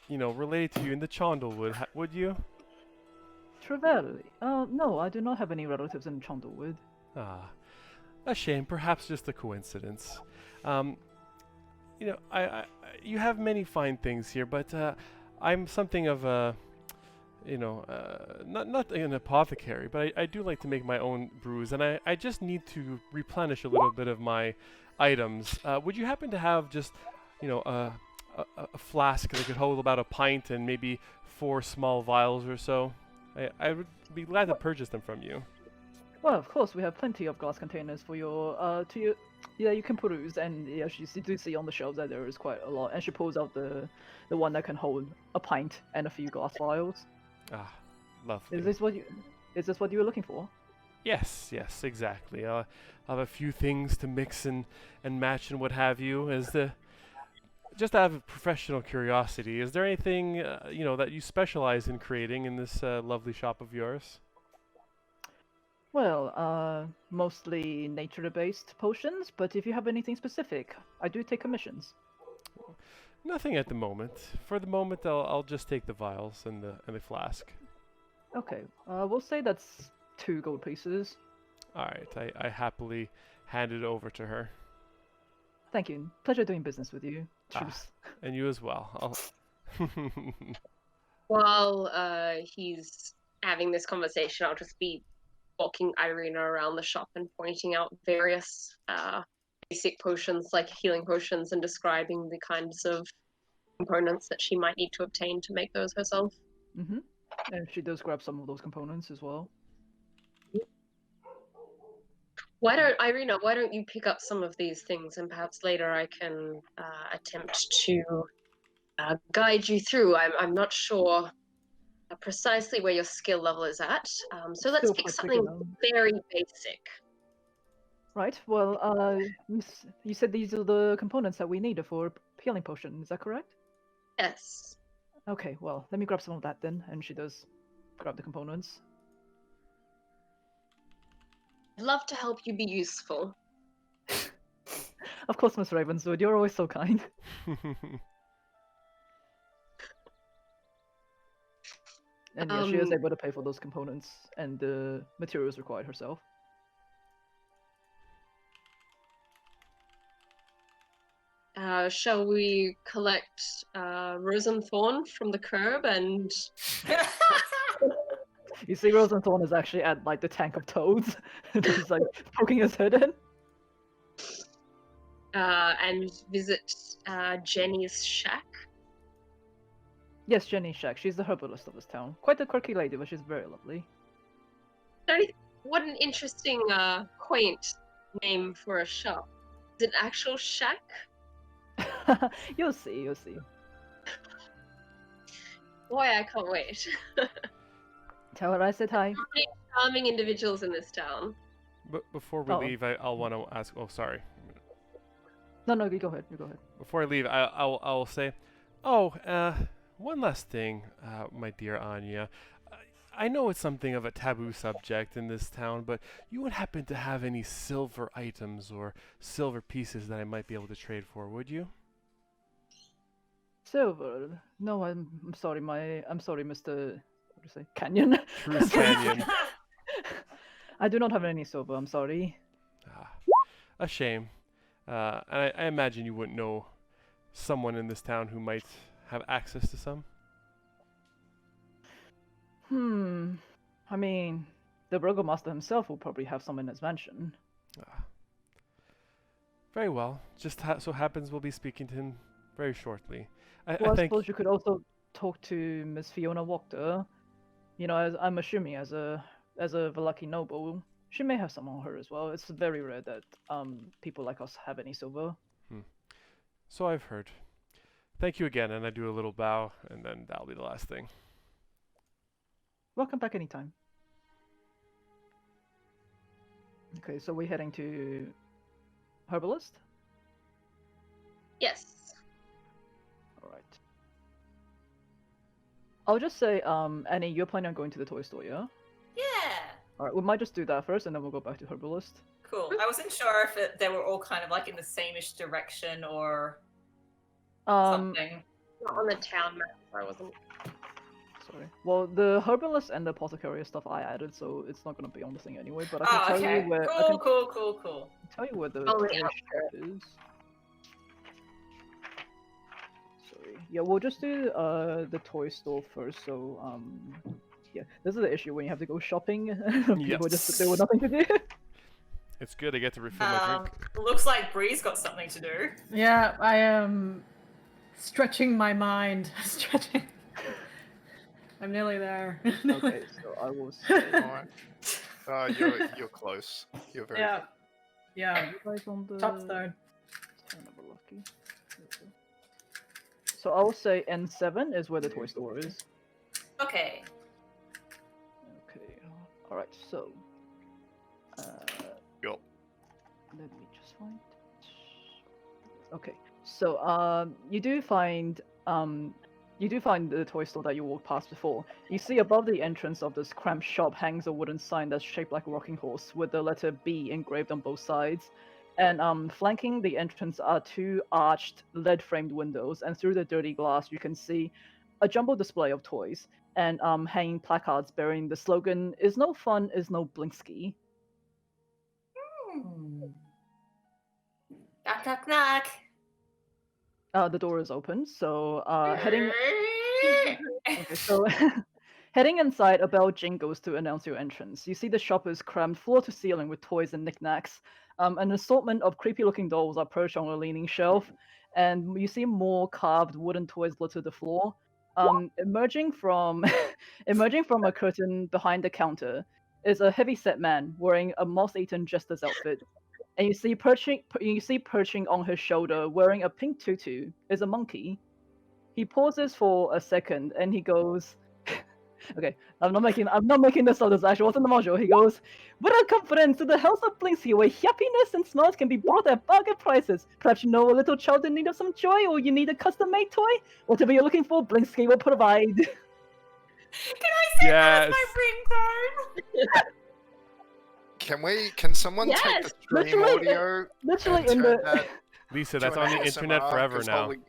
Speaker 3: related to you in the Chandlewood, would you?
Speaker 1: Trevelli. No, I do not have any relatives in Chandlewood.
Speaker 3: Ah, a shame. Perhaps just a coincidence. You have many fine things here, but I'm something of a, not an apothecary, but I do like to make my own brews, and I just need to replenish a little bit of my items. Would you happen to have just, a flask that could hold about a pint and maybe 4 small vials or so? I would be glad to purchase them from you.
Speaker 1: Well, of course, we have plenty of glass containers for your, you can peruse, and yes, you do see on the shelves that there is quite a lot, and she pulls out the one that can hold a pint and a few glass vials.
Speaker 3: Ah, lovely.
Speaker 1: Is this what you were looking for?
Speaker 3: Yes, exactly. I'll have a few things to mix and match and what have you. Just out of professional curiosity, is there anything, that you specialize in creating in this lovely shop of yours?
Speaker 1: Well, mostly nature-based potions, but if you have anything specific, I do take commissions.
Speaker 3: Nothing at the moment. For the moment, I'll just take the vials and the flask.
Speaker 1: Okay, we'll say that's 2 gold pieces.
Speaker 3: All right, I happily hand it over to her.
Speaker 1: Thank you. Pleasure doing business with you. Cheers.
Speaker 3: And you as well.
Speaker 2: While he's having this conversation, I'll just be walking Irina around the shop and pointing out various basic potions, like healing potions, and describing the kinds of components that she might need to obtain to make those herself.
Speaker 1: Mm-hmm. And she does grab some of those components as well.
Speaker 2: Irina, why don't you pick up some of these things, and perhaps later I can attempt to guide you through. I'm not sure precisely where your skill level is at, so let's
Speaker 1: Still
Speaker 2: pick
Speaker 1: quite
Speaker 2: something very basic.
Speaker 1: Right, well, you said these are the components that we need for a healing potion, is that correct?
Speaker 2: Yes.
Speaker 1: Okay, well, let me grab some of that then, and she does grab the components.
Speaker 2: I'd love to help you be useful.
Speaker 1: Of course, Miss Ravenswood, you're always so kind. And yeah, she is able to pay for those components and the materials required herself.
Speaker 2: Shall we collect Rosenthorn from the curb and
Speaker 1: You see Rosenthorn is actually at like the tank of toads, just like poking his head in.
Speaker 2: visit Jenny's shack?
Speaker 1: Yes, Jenny Shack. She's the herbalist of this town. Quite a quirky lady, but she's very lovely.
Speaker 2: What an interesting, quaint name for a shop. Is it an actual shack?
Speaker 1: You'll see, you'll see.
Speaker 2: Boy, I can't wait.
Speaker 1: Tell her I said hi.
Speaker 2: How many charming individuals in this town?
Speaker 3: But before we leave, I'll want to ask. Oh, sorry.
Speaker 1: No, you go ahead. You go ahead.
Speaker 3: Before I leave, I'll say, one last thing, my dear Anya. I know it's something of a taboo subject in this town, but you would happen to have any silver items or silver pieces that I might be able to trade for, would you?
Speaker 1: Silver? No, I'm sorry. I'm sorry, Mr. What do you say? Canyon.
Speaker 3: Truce Canyon.
Speaker 1: I do not have any silver. I'm sorry.
Speaker 3: A shame. And I imagine you wouldn't know someone in this town who might have access to some.
Speaker 1: I mean, the burgomaster himself will probably have some in his mansion.
Speaker 3: Very well. Just so happens we'll be speaking to him very shortly. I
Speaker 1: suppose you could also talk to Miss Fiona Wachter. You know, I'm assuming as a Velaki noble, she may have some on her as well. It's very rare that people like us have any silver.
Speaker 3: So I've heard. Thank you again, and I do a little bow, and then that'll be the last thing.
Speaker 1: Welcome back anytime. Okay, so we're heading to Herbalist?
Speaker 2: Yes.
Speaker 1: Alright. I'll just say, Annie, you're planning on going to the toy store, yeah?
Speaker 6: Yeah.
Speaker 1: Alright, we might just do that first, and then we'll go back to Herbalist.
Speaker 6: Cool. I wasn't sure if they were all kind of like in the same-ish direction or something.
Speaker 2: Not on the town map, I wasn't.
Speaker 1: Sorry. Well, the Herbalist and the Apothecary stuff I added, so it's not going to be on the thing anyway, but I can tell you where...
Speaker 6: Cool.
Speaker 1: Tell you where the
Speaker 2: Oh,
Speaker 1: toy
Speaker 2: yeah.
Speaker 1: shop is. Sorry. Yeah, we'll just do the toy store first, so, yeah. This is the issue when you have to go shopping. People just sit there with nothing to do.
Speaker 3: It's good, I get to refill my drink.
Speaker 6: Looks like Bree's got something to do.
Speaker 4: Yeah, I am stretching my mind. Stretching. I'm nearly there.
Speaker 1: Okay, so I will say...
Speaker 5: Alright. You're close. You're very
Speaker 4: Yeah. Yeah.
Speaker 1: You guys on the...
Speaker 4: Top third.
Speaker 1: Lucky. So I will say N7 is where the toy store is.
Speaker 6: Okay.
Speaker 1: Okay. Alright, so...
Speaker 5: Yup.
Speaker 1: Let me just find... Okay, so you do find the toy store that you walked past before. You see above the entrance of this cramped shop hangs a wooden sign that's shaped like a rocking horse with the letter B engraved on both sides. And flanking the entrance are two arched lead-framed windows, and through the dirty glass you can see a jumbled display of toys and hanging placards bearing the slogan, "Is no fun, is no Blinsky."
Speaker 6: Knock, knock, knock.
Speaker 1: The door is open, so heading... Okay, so heading inside, a bell jingles to announce your entrance. You see the shop is crammed floor to ceiling with toys and knickknacks. An assortment of creepy-looking dolls are perched on a leaning shelf, and you see more carved wooden toys litter the floor. Emerging from a curtain behind the counter is a heavy-set man wearing a moth-eaten jester's outfit. And you see perching on his shoulder, wearing a pink tutu, is a monkey. He pauses for a second, and he goes, "Okay, I'm not making this up. This actually wasn't the module." He goes, "Welcome, friends, to the house of Blinsky, where happiness and smiles can be bought at bargain prices. Perhaps you know a little child in need of some joy, or you need a custom-made toy. Whatever you're looking for, Blinsky will provide."
Speaker 6: Can I say that as my ringtone?
Speaker 5: Can someone take
Speaker 2: Yes,
Speaker 5: the stream audio?
Speaker 1: Literally
Speaker 5: and
Speaker 1: in
Speaker 5: turn
Speaker 1: the
Speaker 5: that
Speaker 3: Lisa,
Speaker 5: to
Speaker 3: that's
Speaker 5: an
Speaker 3: on the
Speaker 5: ASMR,
Speaker 3: internet forever
Speaker 5: 'cause
Speaker 3: now.
Speaker 5: holy-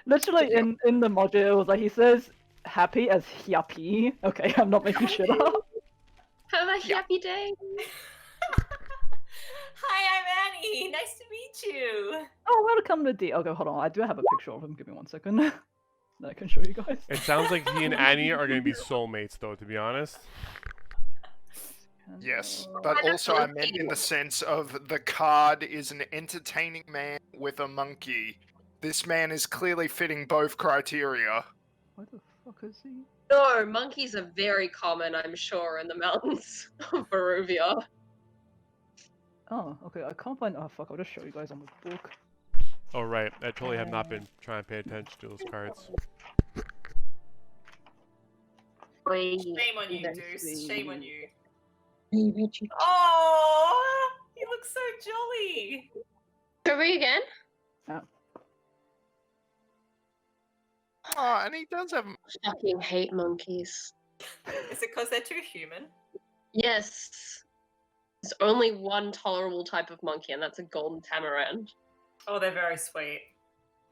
Speaker 1: literally in the module, it was like he says, happy as yappy. Okay, I'm not making shit up.
Speaker 2: Have a happy day.
Speaker 6: Hi, I'm Annie. Nice to meet you.
Speaker 1: Oh, welcome to D. Okay, hold on. I do have a picture of him. Give me 1 second. That I can show you guys.
Speaker 3: It sounds like he and Annie are going to be soulmates, though, to be honest.
Speaker 5: Yes,
Speaker 1: Uh,
Speaker 5: but
Speaker 2: I
Speaker 5: also I
Speaker 2: don't
Speaker 5: meant in
Speaker 2: know.
Speaker 5: the sense of the card is an entertaining man with a monkey. This man is clearly fitting both criteria.
Speaker 1: Where the fuck is he?
Speaker 2: No, monkeys are very common, I'm sure, in the mountains of Barovia.
Speaker 1: Oh, okay. I can't find. Oh fuck! I'll just show you guys on the book.
Speaker 3: Oh, right. I totally have not been trying to pay attention to those cards.
Speaker 6: Shame on you,
Speaker 1: Let's
Speaker 6: Deuce. Shame on
Speaker 1: see.
Speaker 6: you.
Speaker 2: Hey, Richie.
Speaker 6: Oh, he looks so jolly.
Speaker 2: Cover again?
Speaker 5: Oh, and he does have.
Speaker 2: Fucking hate monkeys.
Speaker 6: Is it because they're too human?
Speaker 2: Yes. There's only one tolerable type of monkey, and that's a golden tamarand.
Speaker 6: Oh, they're very sweet.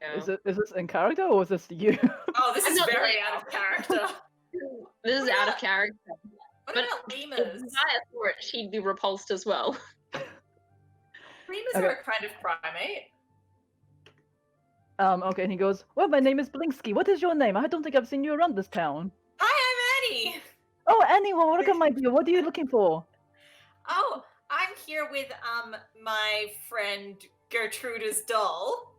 Speaker 2: Yeah.
Speaker 1: Is this in character or is this you?
Speaker 6: Oh, this
Speaker 2: I'm
Speaker 6: is
Speaker 2: not
Speaker 6: very
Speaker 2: like-
Speaker 6: out of character.
Speaker 2: This is
Speaker 6: What
Speaker 2: out of
Speaker 6: about-
Speaker 2: character.
Speaker 6: What
Speaker 2: But
Speaker 6: about
Speaker 2: If
Speaker 6: lemurs?
Speaker 2: Zaya saw it, she'd be repulsed as well.
Speaker 6: Lemurs
Speaker 1: Okay.
Speaker 6: are a kind of primate.
Speaker 1: Okay, and he goes, well, my name is Blinsky. What is your name? I don't think I've seen you around this town.
Speaker 6: Hi, I'm Annie.
Speaker 1: Oh, Annie, well, welcome, my dear. What are you looking for?
Speaker 6: Oh, I'm here with my friend Gertrude's doll.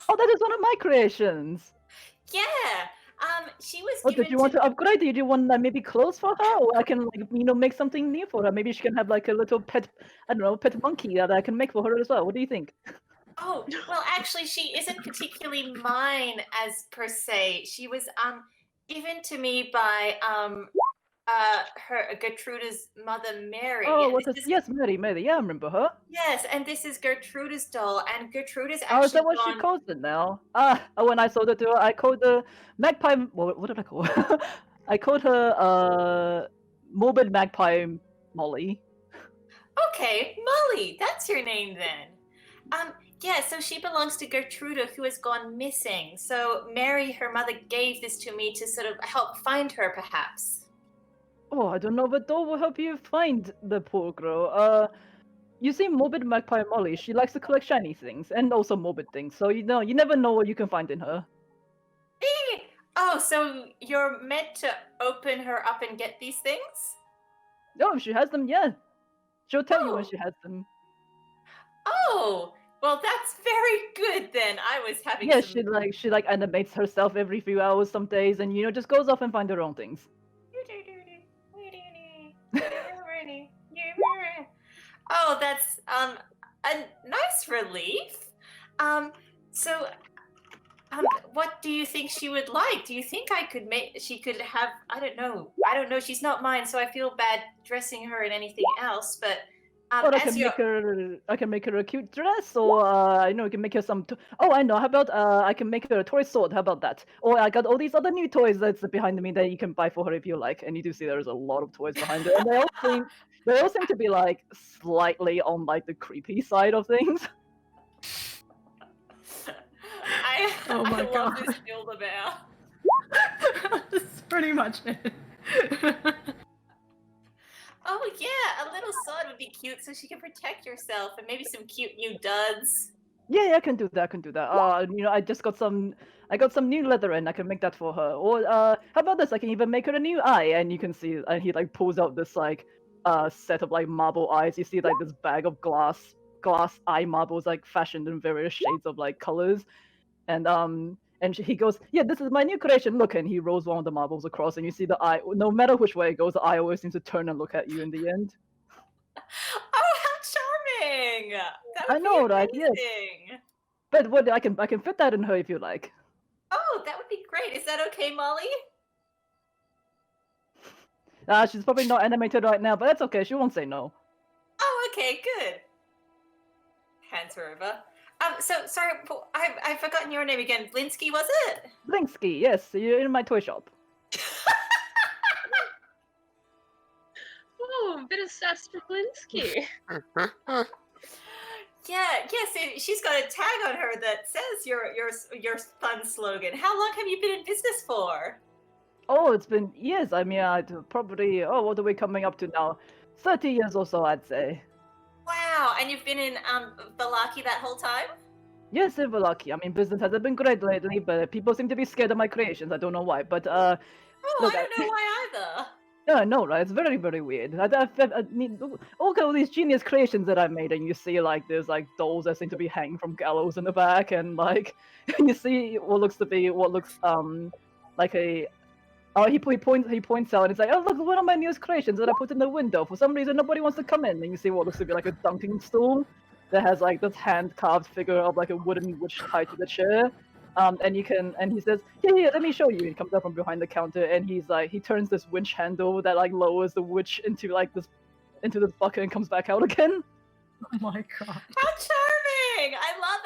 Speaker 1: Oh, that is one of my creations.
Speaker 6: Yeah. She was
Speaker 1: Oh,
Speaker 6: given
Speaker 1: did you want to upgrade? Did you want maybe clothes for her? Or I can, like, make something new for her. Maybe she can have, like, a little pet, I don't know, pet monkey that I can make for her as well. What do you think?
Speaker 6: Oh, well, actually, she isn't particularly mine as per se. She was given to me by her Gertrude's mother Mary.
Speaker 1: Oh,
Speaker 6: and
Speaker 1: what's
Speaker 6: this
Speaker 1: this?
Speaker 6: is-
Speaker 1: Yes, Mary. Yeah, I remember her.
Speaker 6: Yes, and this is Gertrude's doll, and Gertrude is
Speaker 1: Oh,
Speaker 6: actually
Speaker 1: is that what she
Speaker 6: gone.
Speaker 1: calls it now? When I sold it to her, I called the magpie. What did I call her? I called her morbid magpie Molly.
Speaker 6: Okay, Molly, that's your name then. Yeah, so she belongs to Gertrude, who has gone missing. So Mary, her mother, gave this to me to sort of help find her, perhaps.
Speaker 1: Oh, I don't know, but doll will help you find the poor girl. You see, morbid magpie Molly, she likes to collect shiny things and also morbid things. So you never know what you can find in her.
Speaker 6: Eh, oh, so you're meant to open her up and get these things?
Speaker 1: Oh, if she has them, yeah. She'll tell you when
Speaker 6: Oh.
Speaker 1: she has them.
Speaker 6: Oh, well, that's very good then. I was having
Speaker 1: Yeah,
Speaker 6: some...
Speaker 1: she animates herself every few hours some days, and just goes off and find her own things.
Speaker 6: Oh, that's a nice relief. So what do you think she would like? Do you think she could have, I don't know, she's not mine, so I feel bad dressing her in anything else, but
Speaker 1: Or I
Speaker 6: as
Speaker 1: can make her a cute dress, or I can make her some. Oh, I know. How about I can make her a toy sword? How about that? Or I got all these other new toys that's behind me that you can buy for her if you like. And you do see there's a lot of toys behind her, and they all seem to be like slightly on like the creepy side of things.
Speaker 4: Oh my
Speaker 6: I love
Speaker 4: God.
Speaker 6: this Build-A-Bear.
Speaker 4: That's pretty much it.
Speaker 6: Oh yeah, a little sword would be cute so she can protect herself, and maybe some cute new duds.
Speaker 1: Yeah, I can do that. I can do that. I just got some. I got some new leather, and I can make that for her. Or how about this? I can even make her a new eye, and you can see. And he like pulls out this like set of like marble eyes. You see like this bag of glass eye marbles like fashioned in various shades of like colors, and he goes, yeah, this is my new creation. Look, and he rolls one of the marbles across, and you see the eye. No matter which way it goes, the eye always seems to turn and look at you in the end.
Speaker 6: Oh, how charming! That would
Speaker 1: I know,
Speaker 6: be
Speaker 1: right? Yes.
Speaker 6: amazing.
Speaker 1: But what I can fit that in her if you like.
Speaker 6: Oh, that would be great. Is that okay, Molly?
Speaker 1: She's probably not animated right now, but that's okay. She won't say no.
Speaker 6: Oh, okay, good. Hands her over. So sorry, I've forgotten your name again. Blinsky, was it?
Speaker 1: Blinsky, yes, you're in my toy shop.
Speaker 2: Oh, a bit of sass for Blinsky.
Speaker 6: Yeah, so she's got a tag on her that says your fun slogan. How long have you been in business for?
Speaker 1: Oh, it's been years. I mean, probably. Oh, what are we coming up to now? 30 years or so, I'd say.
Speaker 6: Wow, and you've been in Balaki that whole time?
Speaker 1: Yes, if we're lucky. I mean, business hasn't been great lately, but people seem to be scared of my creations. I don't know why, but
Speaker 6: Oh,
Speaker 1: look,
Speaker 6: I don't know why either.
Speaker 1: yeah, I know, right? It's very, very weird. I mean, look at all these genius creations that I made, and you see like there's like dolls that seem to be hanging from gallows in the back, and like you see what looks like a. Oh, he points out and he's like, oh look, one of my newest creations that I put in the window. For some reason, nobody wants to come in. And you see what looks to be like a dunking stool that has like this hand carved figure of like a wooden witch tied to the chair. And he says, yeah, let me show you. He comes up from behind the counter and he turns this winch handle that like lowers the witch into this bucket and comes back out again.
Speaker 4: Oh my god.
Speaker 6: How charming! I love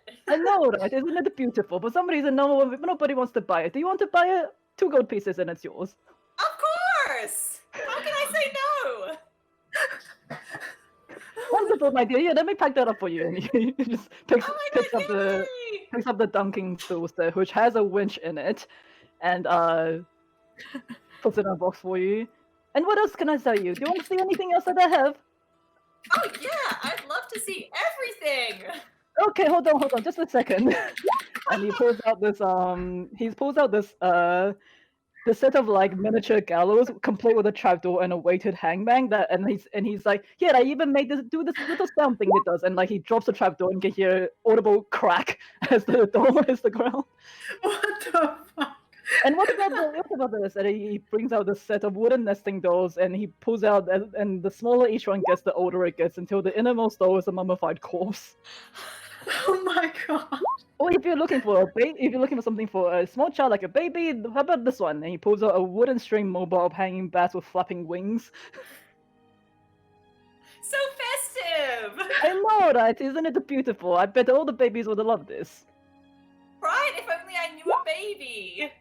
Speaker 6: it.
Speaker 1: I know, right? Isn't it beautiful? For some reason, nobody wants to buy it. Do you want to buy it? 2 gold pieces and it's yours.
Speaker 6: Of course. How can I say no?
Speaker 1: Wonderful, my dear. Yeah, let me pack that up for you. And he just picks
Speaker 6: Oh my
Speaker 1: up
Speaker 6: god,
Speaker 1: the dunking stool set, which has a winch in it, and puts it in a box for you. And what else can I tell you? Do you want to see anything else that I have?
Speaker 6: Oh yeah, I'd love to see everything.
Speaker 1: Okay, hold on, just a second. And he pulls out this set of like miniature gallows, complete with a trapdoor and a weighted hangman. And he's like, yeah, I even made this little sound thing it does, and like he drops the trapdoor and you can hear audible crack as the door hits the ground.
Speaker 4: What the fuck?
Speaker 1: And what about this? And he brings out this set of wooden nesting dolls, and he pulls out, and the smaller each one gets, the older it gets, until the innermost doll is a mummified corpse.
Speaker 4: Oh my god.
Speaker 1: Or if you're looking for something for a small child like a baby, how about this one? And he pulls out a wooden string mobile of hanging bats with flapping wings.
Speaker 6: So festive.
Speaker 1: I know, right? Isn't it beautiful? I bet all the babies would love this.
Speaker 6: Right? If only I knew a baby.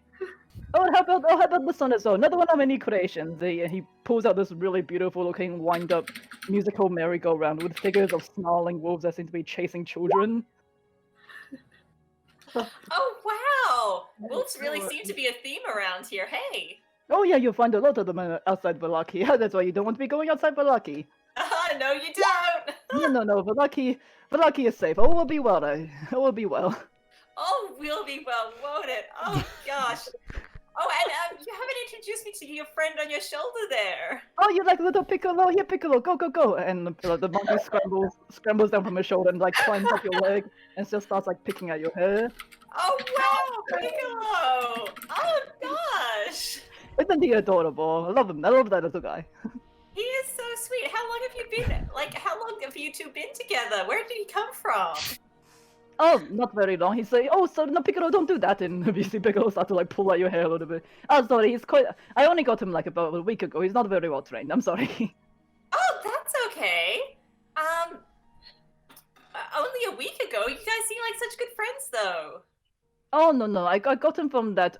Speaker 1: Oh, how about this one as well? Another one of my new creations. He pulls out this really beautiful looking wind-up musical merry-go-round with figures of snarling wolves that seem to be chasing children.
Speaker 6: Oh wow! Wolves really seem to be a theme around here. Hey.
Speaker 1: Oh yeah, you'll find a lot of them outside Valaki. Yeah, that's why you don't want to be going outside Valaki.
Speaker 6: No, you don't.
Speaker 1: No, Valaki is safe. All will be well, all will be well.
Speaker 6: Oh, we'll be well, won't it? Oh gosh. Oh, and you haven't introduced me to your friend on your shoulder there.
Speaker 1: Oh, you like little Piccolo? Here, Piccolo, go! And the monkey scrambles down from his shoulder and like climbs up your leg and just starts like picking at your hair.
Speaker 6: Oh wow, Piccolo! Oh gosh!
Speaker 1: Isn't he adorable? I love him. I love that little guy.
Speaker 6: He is so sweet. How long have you been? Like, how long have you two been together? Where did he come from?
Speaker 1: Oh, not very long. He's like, oh, so no, Piccolo, don't do that. And you see Piccolo start to like pull at your hair a little bit. Oh, sorry, I only got him like about a week ago. He's not very well trained. I'm sorry.
Speaker 6: Oh, that's okay. Only a week ago. You guys seem like such good friends, though.
Speaker 1: Oh no, I got him from that.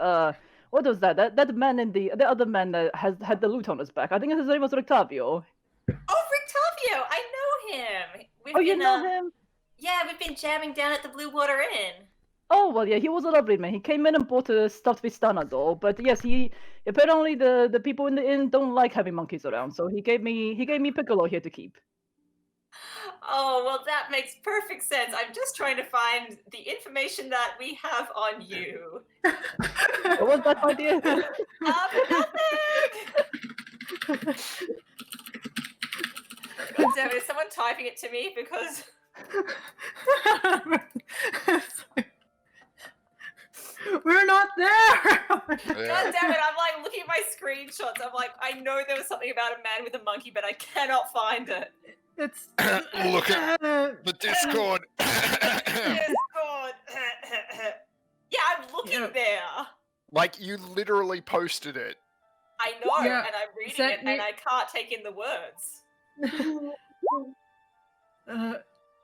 Speaker 1: What was that? That man in the other man that had the loot on his back. I think his name was Rictavio.
Speaker 6: Oh, Rictavio! I know him.
Speaker 1: You know him?
Speaker 6: Yeah, we've been jamming down at the Bluewater Inn.
Speaker 1: Oh well, yeah, he was a lovely man. He came in and bought a stuffed Vistana doll, but yes, he apparently the people in the inn don't like having monkeys around, so he gave me Piccolo here to keep.
Speaker 6: Oh well, that makes perfect sense. I'm just trying to find the information that we have on you.
Speaker 1: What was that idea?
Speaker 6: Nothing. Damn it, is someone typing it to me? Because
Speaker 4: we're not there.
Speaker 6: God damn it, I'm like looking at my screenshots. I'm like, I know there was something about a man with a monkey, but I cannot find it.
Speaker 4: It's
Speaker 5: Look at the Discord.
Speaker 6: Discord. Yeah, I'm looking there.
Speaker 5: Like, you literally posted it.
Speaker 6: I know,
Speaker 4: Yeah,
Speaker 6: and I'm reading it, and I can't take in the words.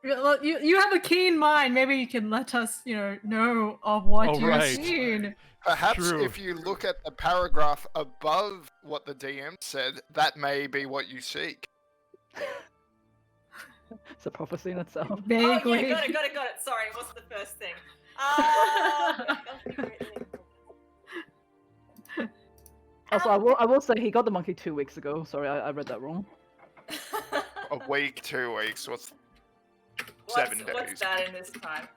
Speaker 4: You have a keen mind. Maybe you can let us, know of what you've
Speaker 3: right.
Speaker 4: seen.
Speaker 5: Perhaps
Speaker 3: True.
Speaker 5: if you look at the paragraph above what the DM said, that may be what you seek.
Speaker 1: It's a prophecy in itself.
Speaker 4: Vaguely.
Speaker 6: Oh, yeah, got it. Sorry, what's the first thing?
Speaker 1: Also, I will say he got the monkey 2 weeks ago. Sorry, I read that wrong.
Speaker 5: A week, 2 weeks, what's 7 days?
Speaker 6: What's that in this time?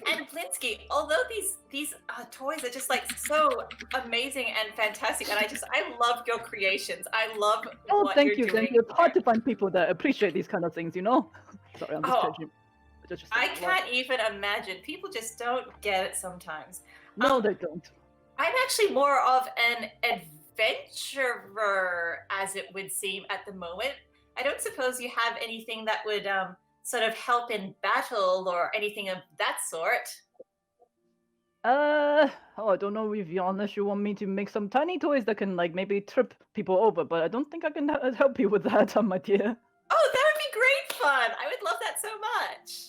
Speaker 6: And Blinsky, although these toys are just like so amazing and fantastic, and I love your creations. I love
Speaker 1: Oh,
Speaker 6: what
Speaker 1: thank
Speaker 6: you're
Speaker 1: you,
Speaker 6: doing.
Speaker 1: thank you. It's hard to find people that appreciate these kind of things, you know? Sorry, I'm just
Speaker 6: Oh,
Speaker 1: judging. Just
Speaker 6: I
Speaker 1: saying,
Speaker 6: can't even imagine. People just don't get it sometimes.
Speaker 1: No, they don't.
Speaker 6: I'm actually more of an adventurer, as it would seem at the moment. I don't suppose you have anything that would sort of help in battle or anything of that sort.
Speaker 1: Oh, I don't know if you unless you want me to make some tiny toys that can like maybe trip people over, but I don't think I can help you with that, my dear.
Speaker 6: Oh, that would be great fun! I would love that so much.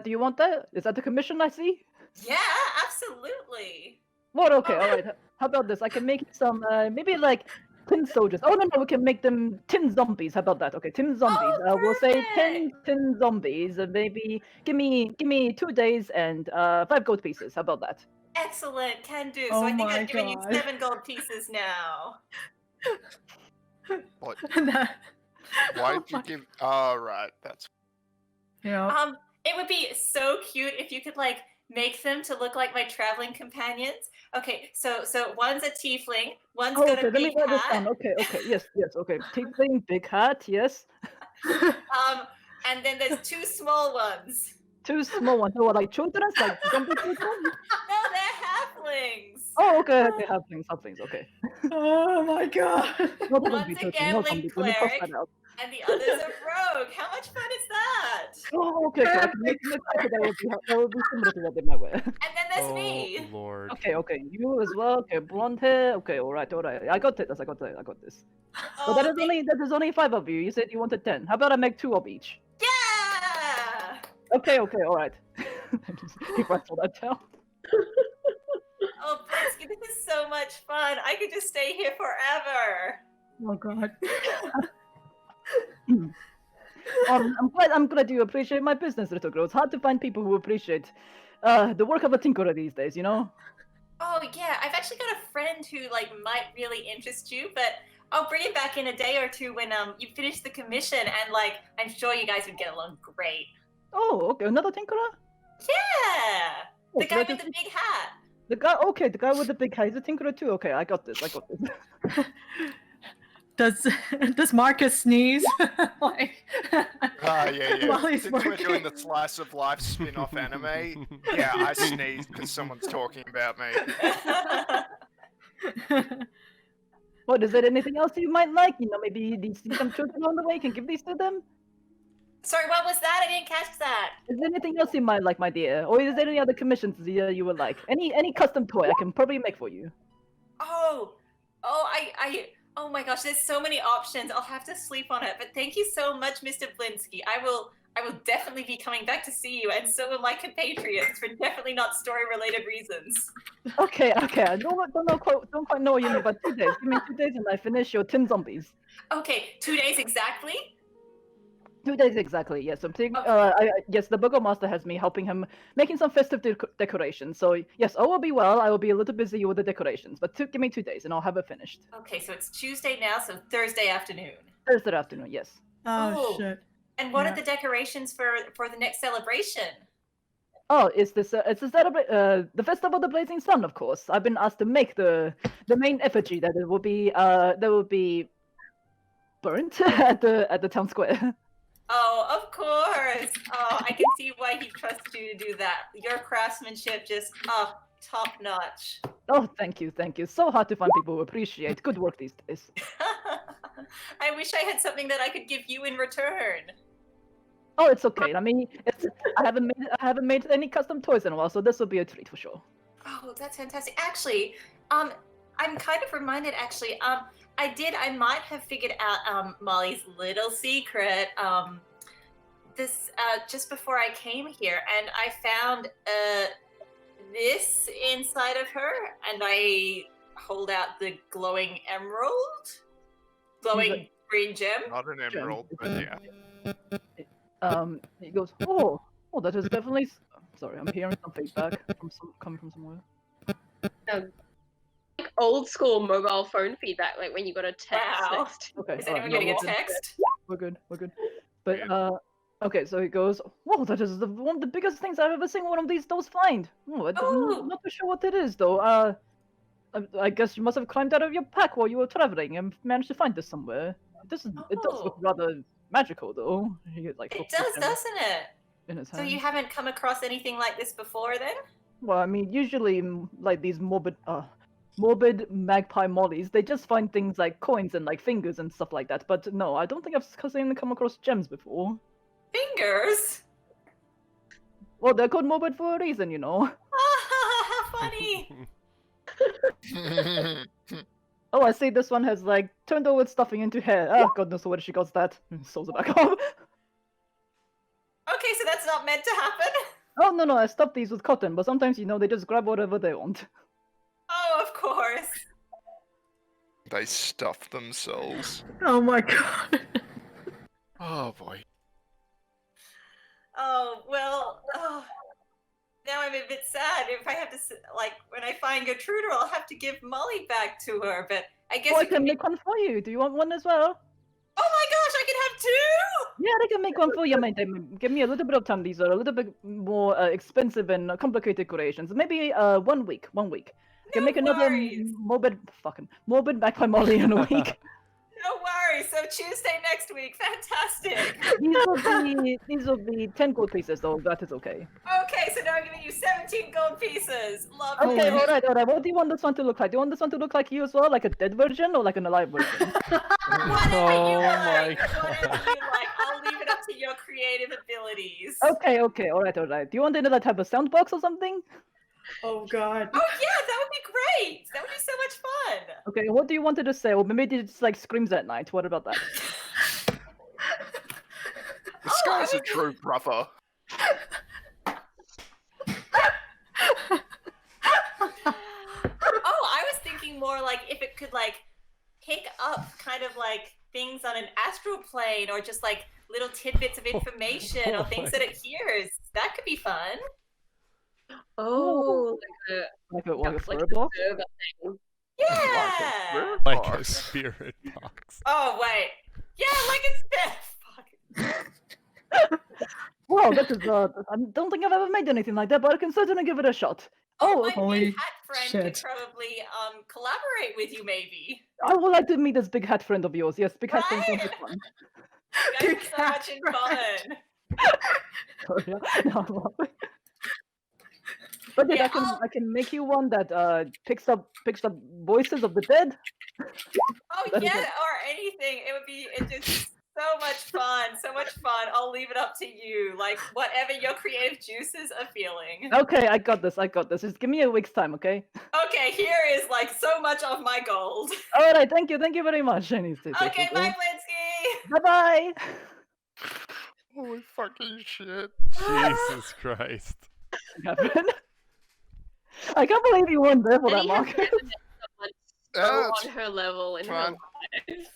Speaker 1: Do you want that? Is that the commission I see?
Speaker 6: Yeah, absolutely.
Speaker 1: What? Okay, all right. How about this? I can make some maybe like tin soldiers. Oh no, we can make them tin zombies. How about that? Okay, tin zombies.
Speaker 6: Oh,
Speaker 1: We'll say
Speaker 6: perfect.
Speaker 1: tin zombies, and maybe give me 2 days and 5 gold pieces. How about that?
Speaker 6: Excellent, can do.
Speaker 4: Oh
Speaker 6: So I think
Speaker 4: my
Speaker 6: I've given you
Speaker 4: God.
Speaker 6: 7 gold pieces now.
Speaker 5: What?
Speaker 4: That-
Speaker 5: Why
Speaker 4: oh
Speaker 5: did you
Speaker 4: my-
Speaker 5: give? Oh, right, that's
Speaker 4: Yeah.
Speaker 6: It would be so cute if you could like make them to look like my traveling companions. Okay, so one's a tiefling, one's
Speaker 1: Oh,
Speaker 6: got
Speaker 1: okay.
Speaker 6: a
Speaker 1: Let me
Speaker 6: big
Speaker 1: write this
Speaker 6: hat.
Speaker 1: down. Okay, yes. Okay, tiefling, big hat. Yes.
Speaker 6: And then there's 2 small ones.
Speaker 1: 2 small ones. Oh, like children's, like zombie children.
Speaker 6: No, they're halflings.
Speaker 1: Oh, okay. Halflings. Okay.
Speaker 4: Oh my God.
Speaker 1: No
Speaker 6: One's
Speaker 1: zombie
Speaker 6: a
Speaker 1: children. No
Speaker 6: gambling
Speaker 1: zombies. Let me cross
Speaker 6: cleric,
Speaker 1: that out.
Speaker 6: and the other's a rogue. How much fun is that?
Speaker 1: Oh, okay. I can make that would be similar to what they might wear.
Speaker 6: And then there's
Speaker 3: Oh
Speaker 6: me.
Speaker 3: Lord.
Speaker 1: Okay. You as well. Okay, blonde hair. Okay, all right. I got this. I got this.
Speaker 6: Oh,
Speaker 1: But that is only 5 of you. You said you wanted 10. How about I make 2 of each?
Speaker 6: yeah.
Speaker 1: Okay, all right. He writes all that down.
Speaker 6: Oh, Blinsky, this is so much fun. I could just stay here forever.
Speaker 4: Oh God.
Speaker 1: I'm glad you appreciate my business, little girl. It's hard to find people who appreciate the work of a tinkerer these days, you know?
Speaker 6: Oh yeah, I've actually got a friend who like might really interest you, but I'll bring him back in a day or two when you finish the commission, and like I'm sure you guys would get along great.
Speaker 1: Oh, okay. Another tinkerer?
Speaker 6: Yeah,
Speaker 1: Oh,
Speaker 6: the
Speaker 1: should
Speaker 6: guy
Speaker 1: I
Speaker 6: with
Speaker 1: just-
Speaker 6: the big hat.
Speaker 1: The guy with the big hat. He's a tinkerer too. Okay, I got this.
Speaker 4: Does Marcus sneeze? Like
Speaker 5: yeah.
Speaker 4: while he's
Speaker 5: Since we're doing
Speaker 4: working?
Speaker 5: the slice of life spin-off anime, yeah, I sneeze because someone's talking about me.
Speaker 1: What, is there anything else you might like? You know, maybe you see some children on the way, you can give these to them?
Speaker 6: Sorry, what was that? I didn't catch that.
Speaker 1: Is there anything else you might like, my dear? Or is there any other commissions you would like? Any custom toy I can probably make for you.
Speaker 6: Oh my gosh, there's so many options. I'll have to sleep on it. But thank you so much, Mr. Blinsky. I will definitely be coming back to see you, and so will my compatriots, for definitely not story-related reasons.
Speaker 1: Okay. I don't quite know what you mean, but 2 days. Give me 2 days and I finish your tin zombies.
Speaker 6: Okay, 2 days exactly?
Speaker 1: 2 days exactly, yes. Yes, the Burgomaster has me helping him making some festive decorations. So yes, I will be well. I will be a little busy with the decorations, but give me 2 days and I'll have it finished.
Speaker 6: Okay, so it's Tuesday now, so Thursday afternoon.
Speaker 1: Thursday afternoon, yes.
Speaker 4: Oh shit.
Speaker 6: And what
Speaker 4: Yeah.
Speaker 6: are the decorations for the next celebration?
Speaker 1: Oh, it's the Festival of the Blazing Sun, of course. I've been asked to make the main effigy that will be burnt at the town square.
Speaker 6: Oh, of course. Oh, I can see why he trusts you to do that. Your craftsmanship just top notch.
Speaker 1: Oh, thank you. So hard to find people who appreciate good work these days.
Speaker 6: I wish I had something that I could give you in return.
Speaker 1: Oh, it's okay. I mean, I haven't made any custom toys in a while, so this will be a treat for sure.
Speaker 6: Oh, that's fantastic. Actually, I'm kind of reminded. Actually, I might have figured out Molly's little secret. This just before I came here, and I found this inside of her, and I hold out the glowing emerald, glowing green gem.
Speaker 5: Not an emerald, but yeah.
Speaker 1: He goes, oh, that is definitely. Sorry, I'm hearing some feedback coming from somewhere.
Speaker 2: old school mobile phone feedback, like when you got a text
Speaker 6: Wow.
Speaker 2: next.
Speaker 1: Okay,
Speaker 6: Is
Speaker 1: alright,
Speaker 6: anyone
Speaker 1: no,
Speaker 6: getting a
Speaker 1: we're good.
Speaker 6: text?
Speaker 1: We're good. We're good. But
Speaker 3: Weird.
Speaker 1: okay, so he goes, "Whoa, that is one of the biggest things I've ever seen one of these dolls find. Oh, I'm
Speaker 6: Ooh.
Speaker 1: not too sure what it is though. I guess you must have climbed out of your pack while you were traveling and managed to find this somewhere. It does look
Speaker 6: Oh.
Speaker 1: rather magical though." He like
Speaker 6: It
Speaker 1: puts the
Speaker 6: does,
Speaker 1: gem
Speaker 6: doesn't it?
Speaker 1: in his
Speaker 6: So
Speaker 1: hand.
Speaker 6: you haven't come across anything like this before then?
Speaker 1: Well, I mean, usually like these morbid magpie mollies, they just find things like coins and like fingers and stuff like that. But no, I don't think I've seen come across gems before.
Speaker 6: Fingers?
Speaker 1: Well, they're called morbid for a reason, you know.
Speaker 6: How funny.
Speaker 1: Oh, I see this one has like turned over stuffing into hair. Oh, God knows where she got that. Sews it back up.
Speaker 6: Okay, so that's not meant to happen?
Speaker 1: Oh, no, I stuffed these with cotton, but sometimes, you know, they just grab whatever they want.
Speaker 6: Oh, of course.
Speaker 5: They stuff themselves.
Speaker 4: Oh my god.
Speaker 5: Oh boy.
Speaker 6: Oh, well, now I'm a bit sad. If I have to, like, when I find Gertruder, I'll have to give Molly back to her, but I guess
Speaker 1: Oh, I
Speaker 6: you can
Speaker 1: can make one for you. Do you want one as well?
Speaker 6: Oh my gosh, I can have two!
Speaker 1: Yeah, they can make one for you, mate. Give me a little bit of time. These are a little bit more expensive and complicated creations. Maybe 1 week. 1 week. I can
Speaker 6: No
Speaker 1: make another
Speaker 6: worries.
Speaker 1: morbid magpie molly in a week.
Speaker 6: No worries. So Tuesday next week. Fantastic.
Speaker 1: These will be 10 gold pieces, though. That is okay.
Speaker 6: Okay, so now I'm giving you 17 gold pieces. Lovely.
Speaker 1: Okay,
Speaker 4: Holy-
Speaker 1: alright. What do you want this one to look like? Do you want this one to look like you as well? Like a dead version or like an alive version?
Speaker 6: Whatever you
Speaker 3: Oh my
Speaker 6: like. Whatever
Speaker 3: God.
Speaker 6: you like. I'll leave it up to your creative abilities.
Speaker 1: Okay, alright. Do you want another type of sound box or something?
Speaker 4: Oh god.
Speaker 6: Oh yeah, that would be great. That would be so much fun.
Speaker 1: Okay, what do you want it to say? Or maybe it just like screams at night. What about that?
Speaker 5: This guy's a true brother.
Speaker 6: Oh, I was thinking more like if it could like pick up kind of like things on an astral plane or just like little tidbits of information or things that it hears. That could be fun.
Speaker 2: Oh,
Speaker 1: Like a
Speaker 2: like a
Speaker 1: spirit box?
Speaker 2: server thing.
Speaker 6: Yeah.
Speaker 3: Like a
Speaker 5: Box.
Speaker 3: spirit box.
Speaker 6: Oh wait. Yeah, like a spit. Fuck.
Speaker 1: Well, that is I don't think I've ever made anything like that, but I can certainly give it a shot.
Speaker 6: Oh,
Speaker 1: Oh,
Speaker 6: my
Speaker 4: holy
Speaker 6: big hat friend
Speaker 4: shit.
Speaker 6: could probably collaborate with you maybe.
Speaker 1: I would like to meet this big hat friend of yours. Yes, big hat friend sounds
Speaker 6: Right?
Speaker 1: like fun.
Speaker 6: You guys have so much in common.
Speaker 1: Sorry, no, I'm laughing. But yeah,
Speaker 6: Yeah,
Speaker 1: I can make you one that picks up voices of the dead.
Speaker 6: Oh
Speaker 1: That is
Speaker 6: yeah,
Speaker 1: it.
Speaker 6: or anything. It's just so much fun. So much fun. I'll leave it up to you. Like whatever your creative juices are feeling.
Speaker 1: Okay, I got this. Just give me a week's time, okay?
Speaker 6: Okay, here is like so much of my gold.
Speaker 1: All right, thank you very much. I need to take
Speaker 6: Okay,
Speaker 1: you.
Speaker 6: bye, Blinsky.
Speaker 1: Bye bye.
Speaker 5: Holy fucking shit.
Speaker 3: Jesus Christ.
Speaker 1: I can't believe you weren't there for that,
Speaker 2: Any has
Speaker 1: Mark.
Speaker 2: never met someone so
Speaker 5: That's
Speaker 2: on her level in her
Speaker 5: fine.
Speaker 2: life.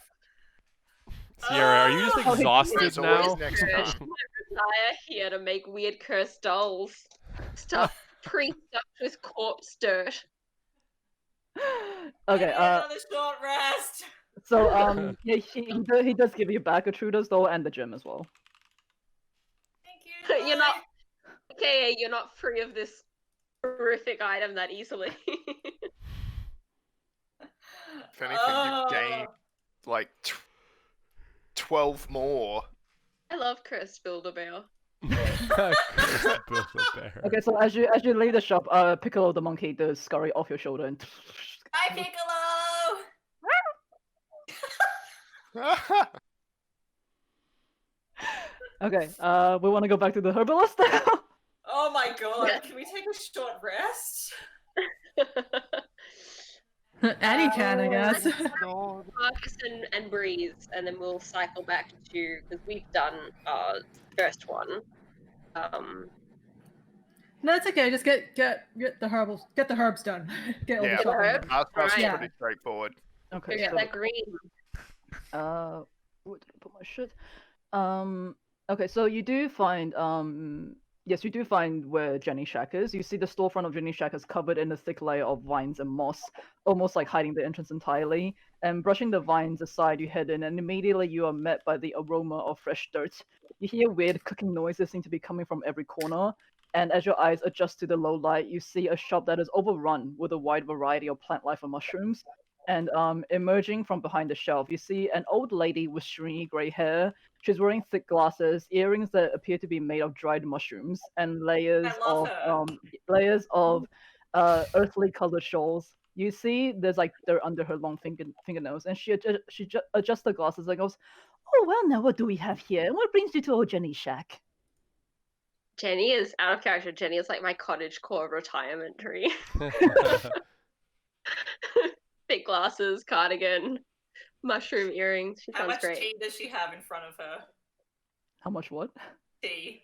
Speaker 3: Sierra, are you just
Speaker 1: Oh,
Speaker 3: exhausted
Speaker 5: There's
Speaker 3: now?
Speaker 5: always next
Speaker 2: She
Speaker 5: time.
Speaker 2: might retire here to make weird cursed dolls. Stuff pre-stuffed with corpse dirt.
Speaker 6: I
Speaker 1: Okay,
Speaker 6: need another short rest.
Speaker 1: so yeah, he does give you back a Trudeau's though and the gem as well.
Speaker 6: Thank you.
Speaker 2: You're
Speaker 6: bye.
Speaker 2: not okay, you're not free of this horrific item that easily.
Speaker 5: If anything, you gain like 12 more.
Speaker 2: I love cursed Build-A-Bear.
Speaker 3: Cursed Build-A-Bear.
Speaker 1: Okay, so as you leave the shop, Piccolo the monkey does scurry off your shoulder and.
Speaker 6: Bye, Piccolo.
Speaker 1: Okay, we want to go back to the herbalist now.
Speaker 6: Oh my god, can we take a short rest?
Speaker 4: Annie can, I guess.
Speaker 5: God.
Speaker 2: Marcus and Breeze, and then we'll cycle back to because we've done first one.
Speaker 4: No, it's okay. Just get the herbs done. Get all
Speaker 5: Yeah,
Speaker 4: the shopping
Speaker 2: herb?
Speaker 4: done.
Speaker 5: That's
Speaker 2: Alright.
Speaker 5: pretty straightforward.
Speaker 1: Okay,
Speaker 2: Yeah,
Speaker 1: so
Speaker 2: that green.
Speaker 1: where did I put my shit? Okay, so you do find Yes, you do find where Jenny Shack is. You see the storefront of Jenny Shack is covered in a thick layer of vines and moss, almost like hiding the entrance entirely. And brushing the vines aside, you head in, and immediately you are met by the aroma of fresh dirt. You hear weird cooking noises seem to be coming from every corner. And as your eyes adjust to the low light, you see a shop that is overrun with a wide variety of plant life and mushrooms. And emerging from behind the shelf, you see an old lady with stringy gray hair. She's wearing thick glasses, earrings that appear to be made of dried mushrooms, and
Speaker 6: love her.
Speaker 1: layers of earthly colored shawls. You see, there's like dirt under her long fingernails, and she adjusts the glasses and goes, "Oh well, now what do we have here? What brings you to old Jenny Shack?"
Speaker 2: Jenny is out of character. Jenny is like my cottage core retirement tree. Thick glasses, cardigan, mushroom earrings. She
Speaker 6: How
Speaker 2: sounds
Speaker 6: much
Speaker 2: great.
Speaker 6: tea does she have in front of her?
Speaker 1: How much what?
Speaker 6: Tea.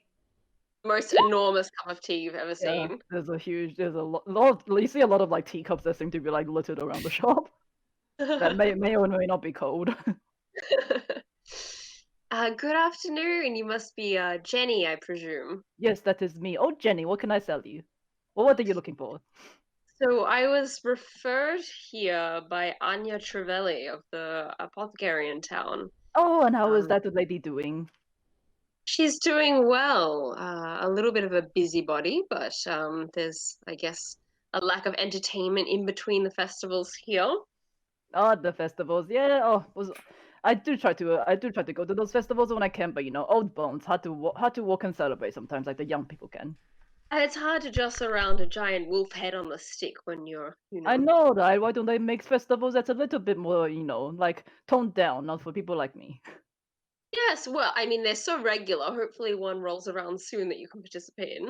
Speaker 2: Most enormous cup of tea you've ever
Speaker 1: Yeah,
Speaker 2: seen.
Speaker 1: there's a lot of, you see a lot of like teacups that seem to be like littered around the shop that may or may not be cold.
Speaker 2: Good afternoon. You must be Jenny, I presume.
Speaker 1: Yes, that is me. Oh, Jenny, what can I sell you? Well, what are you looking for?
Speaker 2: So I was referred here by Anya Trevelli of the apothecary in town.
Speaker 1: Oh, and how is
Speaker 2: Um,
Speaker 1: that lady doing?
Speaker 2: She's doing well. A little bit of a busybody, but there's, I guess, a lack of entertainment in between the festivals here.
Speaker 1: Oh, the festivals. Yeah. I do try to go to those festivals when I can, but old bones. Hard to walk and celebrate sometimes, like the young people can.
Speaker 2: And it's hard to jostle around a giant wolf head on the stick when you're,
Speaker 1: I know, right? Why don't they make festivals that's a little bit more, like toned down, not for people like me?
Speaker 2: Yes, well, I mean, they're so regular. Hopefully one rolls around soon that you can participate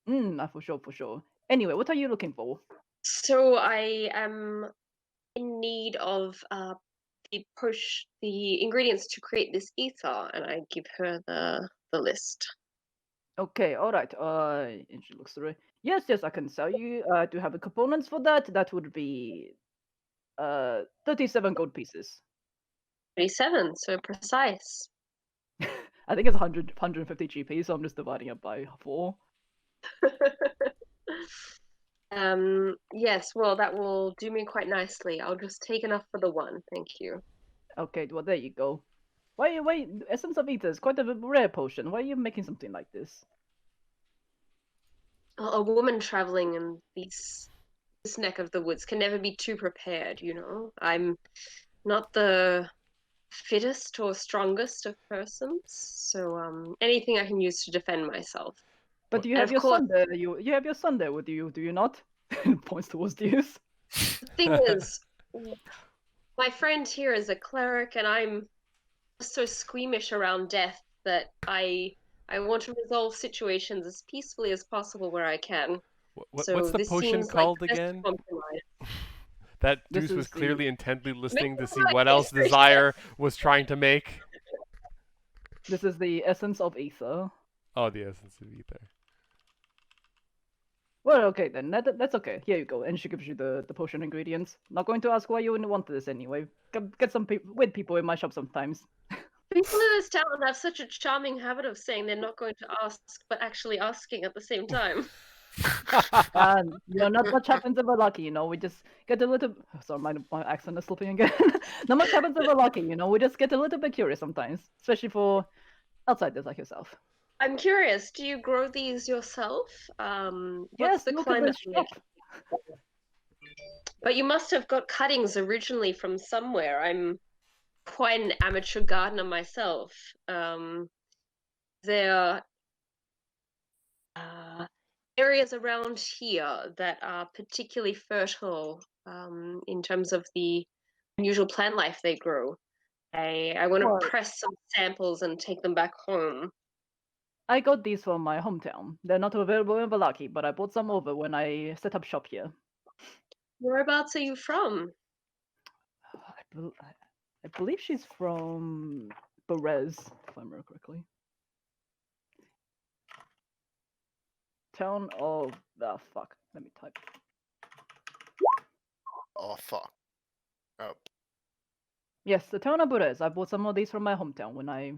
Speaker 2: in.
Speaker 1: For sure. Anyway, what are you looking for?
Speaker 2: So I am in need of the ingredients to create this ether, and I give her the list.
Speaker 1: Okay, all right. And she looks through it. Yes, I can sell you. I do have the components for that. That would be 37 gold pieces.
Speaker 2: 37, so precise.
Speaker 1: I think it's 150 GP, so I'm just dividing it by 4.
Speaker 2: Yes, well, that will do me quite nicely. I'll just take enough for the one, thank you.
Speaker 1: Okay, well there you go. Why Essence of Ether is quite a rare potion. Why are you making something like this?
Speaker 2: A woman traveling in this neck of the woods can never be too prepared, I'm not the fittest or strongest of persons, so anything I can use to defend myself.
Speaker 1: But you
Speaker 2: And
Speaker 1: have
Speaker 2: of
Speaker 1: your
Speaker 2: course,
Speaker 1: son there. You have your son there with you, do you not? Points towards Deuce.
Speaker 2: the thing is, my friend here is a cleric, and I'm so squeamish around death that I want to resolve situations as peacefully as possible where I can. So
Speaker 3: What's the
Speaker 2: this
Speaker 3: potion
Speaker 2: seems like
Speaker 3: called
Speaker 2: the best
Speaker 3: again?
Speaker 2: compromise.
Speaker 3: That
Speaker 1: This
Speaker 3: Deuce
Speaker 1: is
Speaker 3: was
Speaker 1: the-
Speaker 3: clearly intently listening to see
Speaker 2: Make
Speaker 3: what
Speaker 2: it
Speaker 3: else
Speaker 2: first.
Speaker 3: Desire was trying to make.
Speaker 1: This is the Essence of Ether.
Speaker 3: Oh, the essence of ether.
Speaker 1: Well, okay then. That's okay. Here you go. And she gives you the potion ingredients. Not going to ask why you wouldn't want this anyway. Get some weird people in my shop sometimes.
Speaker 2: People in this town have such a charming habit of saying they're not going to ask, but actually asking at the same time.
Speaker 1: And not much happens if we're lucky. We just get a little. Sorry, my accent is slipping again. Not much happens if we're lucky. We just get a little bit curious sometimes, especially for outsiders like yourself.
Speaker 2: I'm curious, do you grow these yourself? What's
Speaker 1: Yes,
Speaker 2: the
Speaker 1: look at
Speaker 2: climate
Speaker 1: this
Speaker 2: like?
Speaker 1: shop.
Speaker 2: But you must have got cuttings originally from somewhere. I'm quite an amateur gardener myself. There are areas around here that are particularly fertile in terms of the unusual plant life they grow. I want
Speaker 1: Well-
Speaker 2: to press some samples and take them back home.
Speaker 1: I got these from my hometown. They're not available in Valaki, but I bought some over when I set up shop here.
Speaker 2: Whereabouts are you from?
Speaker 1: I believe she's from Perez, if I remember correctly. Town of fuck. Let me type.
Speaker 5: Oh fuck. Oh,
Speaker 1: Yes, the town of Perez. I bought some of these from my hometown when I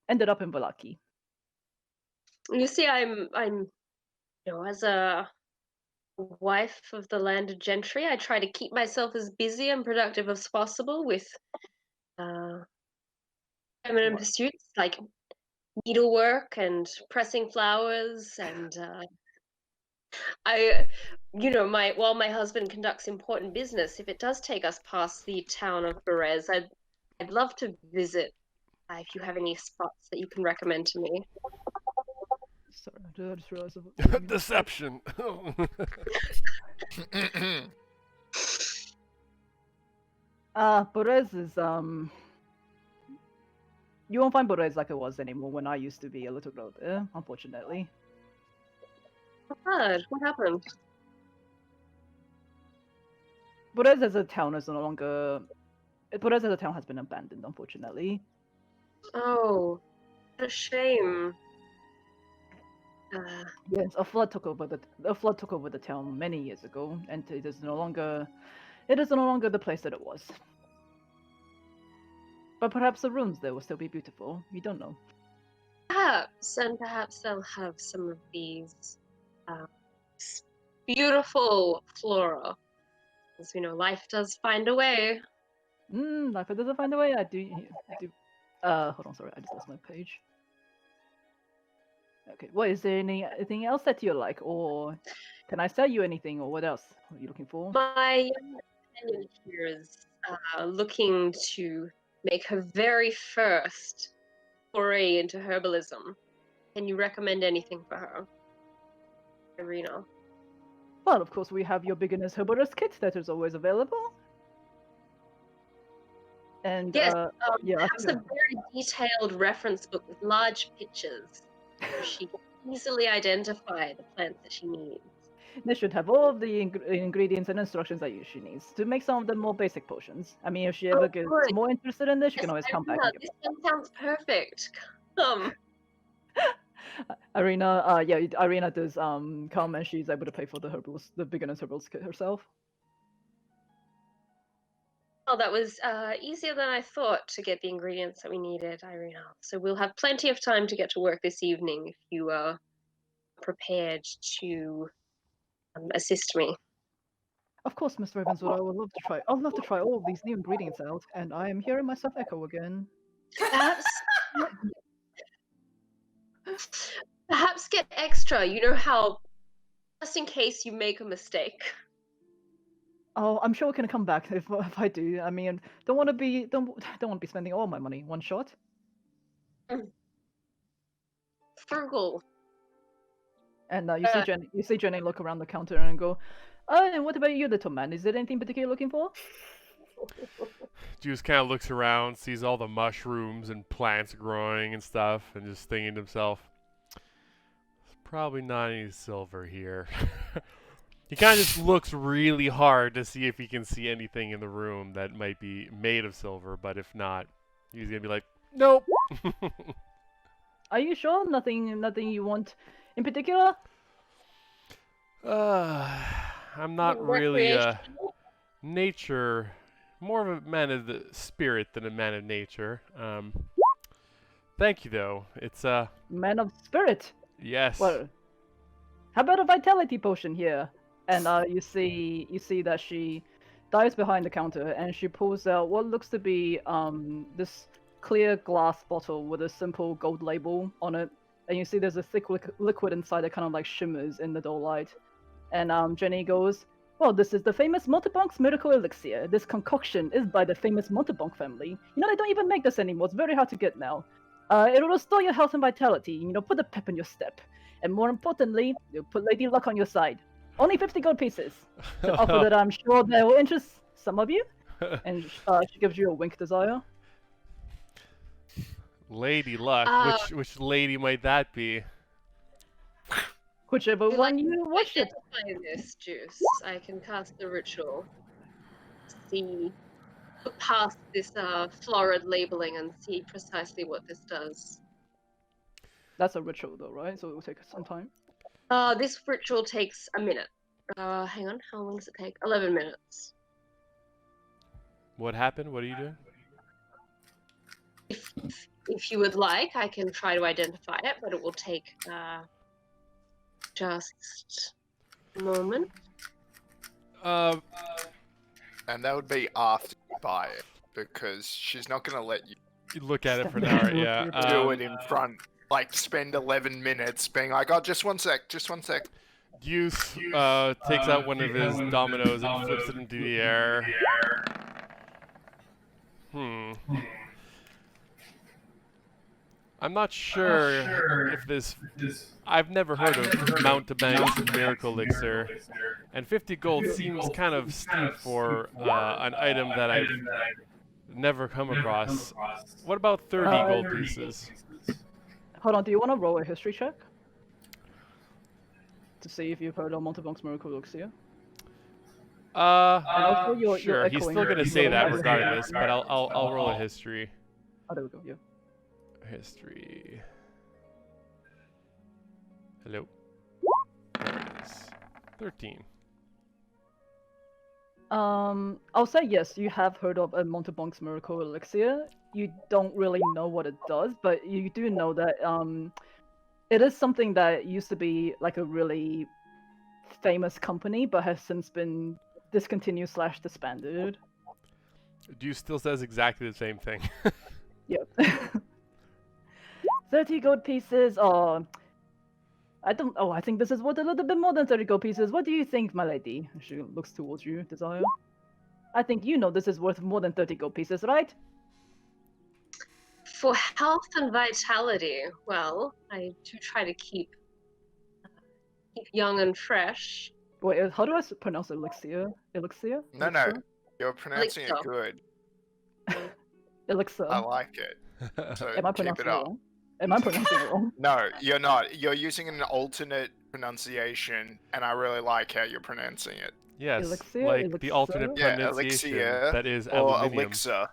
Speaker 1: ended up in Valaki.
Speaker 2: You see, I'm, as a wife of the landed gentry, I try to keep myself as busy and productive as possible with uh, feminine
Speaker 1: What?
Speaker 2: pursuits like needlework and pressing flowers, and I, my while my husband conducts important business, if it does take us past the town of Berez, I'd love to visit. If you have any spots that you can recommend to me.
Speaker 1: Sorry, I just realized.
Speaker 3: Deception.
Speaker 1: Perez is You won't find Perez like it was anymore when I used to be a little girl there, unfortunately.
Speaker 2: God, what happened?
Speaker 1: Perez as a town is no longer. Perez as a town has been abandoned, unfortunately.
Speaker 2: Oh, what a shame.
Speaker 1: Yes, a flood took over the town many years ago, and it is no longer the place that it was. But perhaps the ruins there will still be beautiful. We don't know.
Speaker 2: Perhaps they'll have some of these beautiful flora. As we know, life does find a way.
Speaker 1: Life doesn't find a way. I do. Hold on, sorry, I just lost my page. Okay, what is there anything else that you like, or can I sell you anything, or what else are you looking for?
Speaker 2: My young companion here is looking to make her very first foray into herbalism. Can you recommend anything for her, Irina?
Speaker 1: Well, of course, we have your beginner's herbalist kit that is always available. And
Speaker 2: Yes,
Speaker 1: yeah, I
Speaker 2: perhaps
Speaker 1: think
Speaker 2: a very detailed reference book with large pictures, so she can easily identify the plants that she needs.
Speaker 1: they should have all of the ingredients and instructions that she needs to make some of the more basic potions. I mean, if she ever gets
Speaker 2: good.
Speaker 1: more interested in this, she
Speaker 2: Yes,
Speaker 1: can always come back.
Speaker 2: Irina,
Speaker 1: And
Speaker 2: this one sounds perfect. Come.
Speaker 1: Irina, Irina does come and she's able to pay for the beginner's herbalist kit herself.
Speaker 2: Oh, that was easier than I thought to get the ingredients that we needed, Irina. So we'll have plenty of time to get to work this evening if you are prepared to assist me.
Speaker 1: Of course, Mr. Ravenswood, I would love to try. I'd love to try all of these new ingredients out, and I am hearing myself echo again.
Speaker 2: Perhaps get extra. You know how, just in case you make a mistake.
Speaker 1: Oh, I'm sure it can come back if I do. I mean, don't want to be spending all my money one shot.
Speaker 2: Frugal.
Speaker 1: And you see Jenny look around the counter and go, "Oh, and what about you, little man? Is there anything particular you're looking for?"
Speaker 3: Juice kind of looks around, sees all the mushrooms and plants growing and stuff, and just thinking to himself, "There's probably not any silver here." He kind of just looks really hard to see if he can see anything in the room that might be made of silver, but if not, he's gonna be like, "Nope."
Speaker 1: Are you sure? Nothing you want in particular?
Speaker 3: I'm not really nature, more of a man of the spirit than a man of nature. Thank you though. It's
Speaker 1: Man of spirit.
Speaker 3: yes.
Speaker 1: Well, how about a vitality potion here? And you see that she dives behind the counter and she pulls out what looks to be this clear glass bottle with a simple gold label on it. And you see there's a thick liquid inside that kind of like shimmers in the dull light. And Jenny goes, "Well, this is the famous Montebank's miracle elixir. This concoction is by the famous Montebank family. You know, they don't even make this anymore. It's very hard to get now. It'll restore your health and vitality. You know, put a pep in your step. And more importantly, you'll put Lady Luck on your side. Only 50 gold pieces. It's an offer that I'm sure that will interest some of you." And she gives you a wink, Desire.
Speaker 3: Lady Luck. Which lady might that be?
Speaker 1: Whichever one you worship.
Speaker 2: Identify this juice. I can cast the ritual. See, look past this florid labeling and see precisely what this does.
Speaker 1: That's a ritual though, right? So it will take some time.
Speaker 2: This ritual takes a minute. Hang on, how long does it take? 11 minutes.
Speaker 3: What happened? What are you doing?
Speaker 2: if you would like, I can try to identify it, but it will take just a moment.
Speaker 5: And that would be after you buy it, because she's not going to let you
Speaker 3: Look at it for
Speaker 1: Stand
Speaker 3: now,
Speaker 1: there,
Speaker 3: yeah.
Speaker 1: look at it.
Speaker 5: do it in front. Like, spend 11 minutes being like, oh, just one sec.
Speaker 3: Deuce takes out one of his dominoes and flips it into the air. I'm not sure if this... I've never heard of Mountebank's Miracle Elixir. And 50 gold seems kind of steep for an item that I've never come across. What about 30 gold pieces?
Speaker 1: Hold on, do you want to roll a history check? To see if you've heard of Montebank's Miracle Elixir? also you're
Speaker 3: Sure. He's
Speaker 1: echoing
Speaker 3: still
Speaker 1: your-
Speaker 3: gonna
Speaker 1: you're
Speaker 3: say that
Speaker 1: echoing.
Speaker 3: regardless, but I'll roll a history.
Speaker 1: Oh, there we go, yeah.
Speaker 3: History. Hello. There it is. 13.
Speaker 1: I'll say yes, you have heard of a Montebank's Miracle Elixir. You don't really know what it does, but you do know that it is something that used to be like a really famous company, but has since been discontinued / disbanded.
Speaker 3: Deuce still says exactly the same thing.
Speaker 1: Yep. 30 gold pieces, or I think this is worth a little bit more than 30 gold pieces. What do you think, my lady? She looks towards you, Desire. I think you know this is worth more than 30 gold pieces, right?
Speaker 2: For health and vitality, well, I do try to keep young and fresh.
Speaker 1: Wait, how do I pronounce elixir? Elixir?
Speaker 5: No,
Speaker 1: Elixir?
Speaker 5: you're pronouncing it
Speaker 2: Elixir.
Speaker 5: good.
Speaker 1: Elixir.
Speaker 5: I like it. So
Speaker 1: Am I
Speaker 5: keep
Speaker 1: pronouncing
Speaker 5: it
Speaker 1: it
Speaker 5: up.
Speaker 1: wrong? Am I pronouncing it wrong?
Speaker 5: No, you're not. You're using an alternate pronunciation, and I really like how you're pronouncing it.
Speaker 3: Yes,
Speaker 1: Elixir,
Speaker 3: like the alternate
Speaker 1: elixir?
Speaker 5: Yeah,
Speaker 3: pronunciation
Speaker 5: elixir
Speaker 3: that is
Speaker 5: or
Speaker 3: aluminium.
Speaker 5: elixir.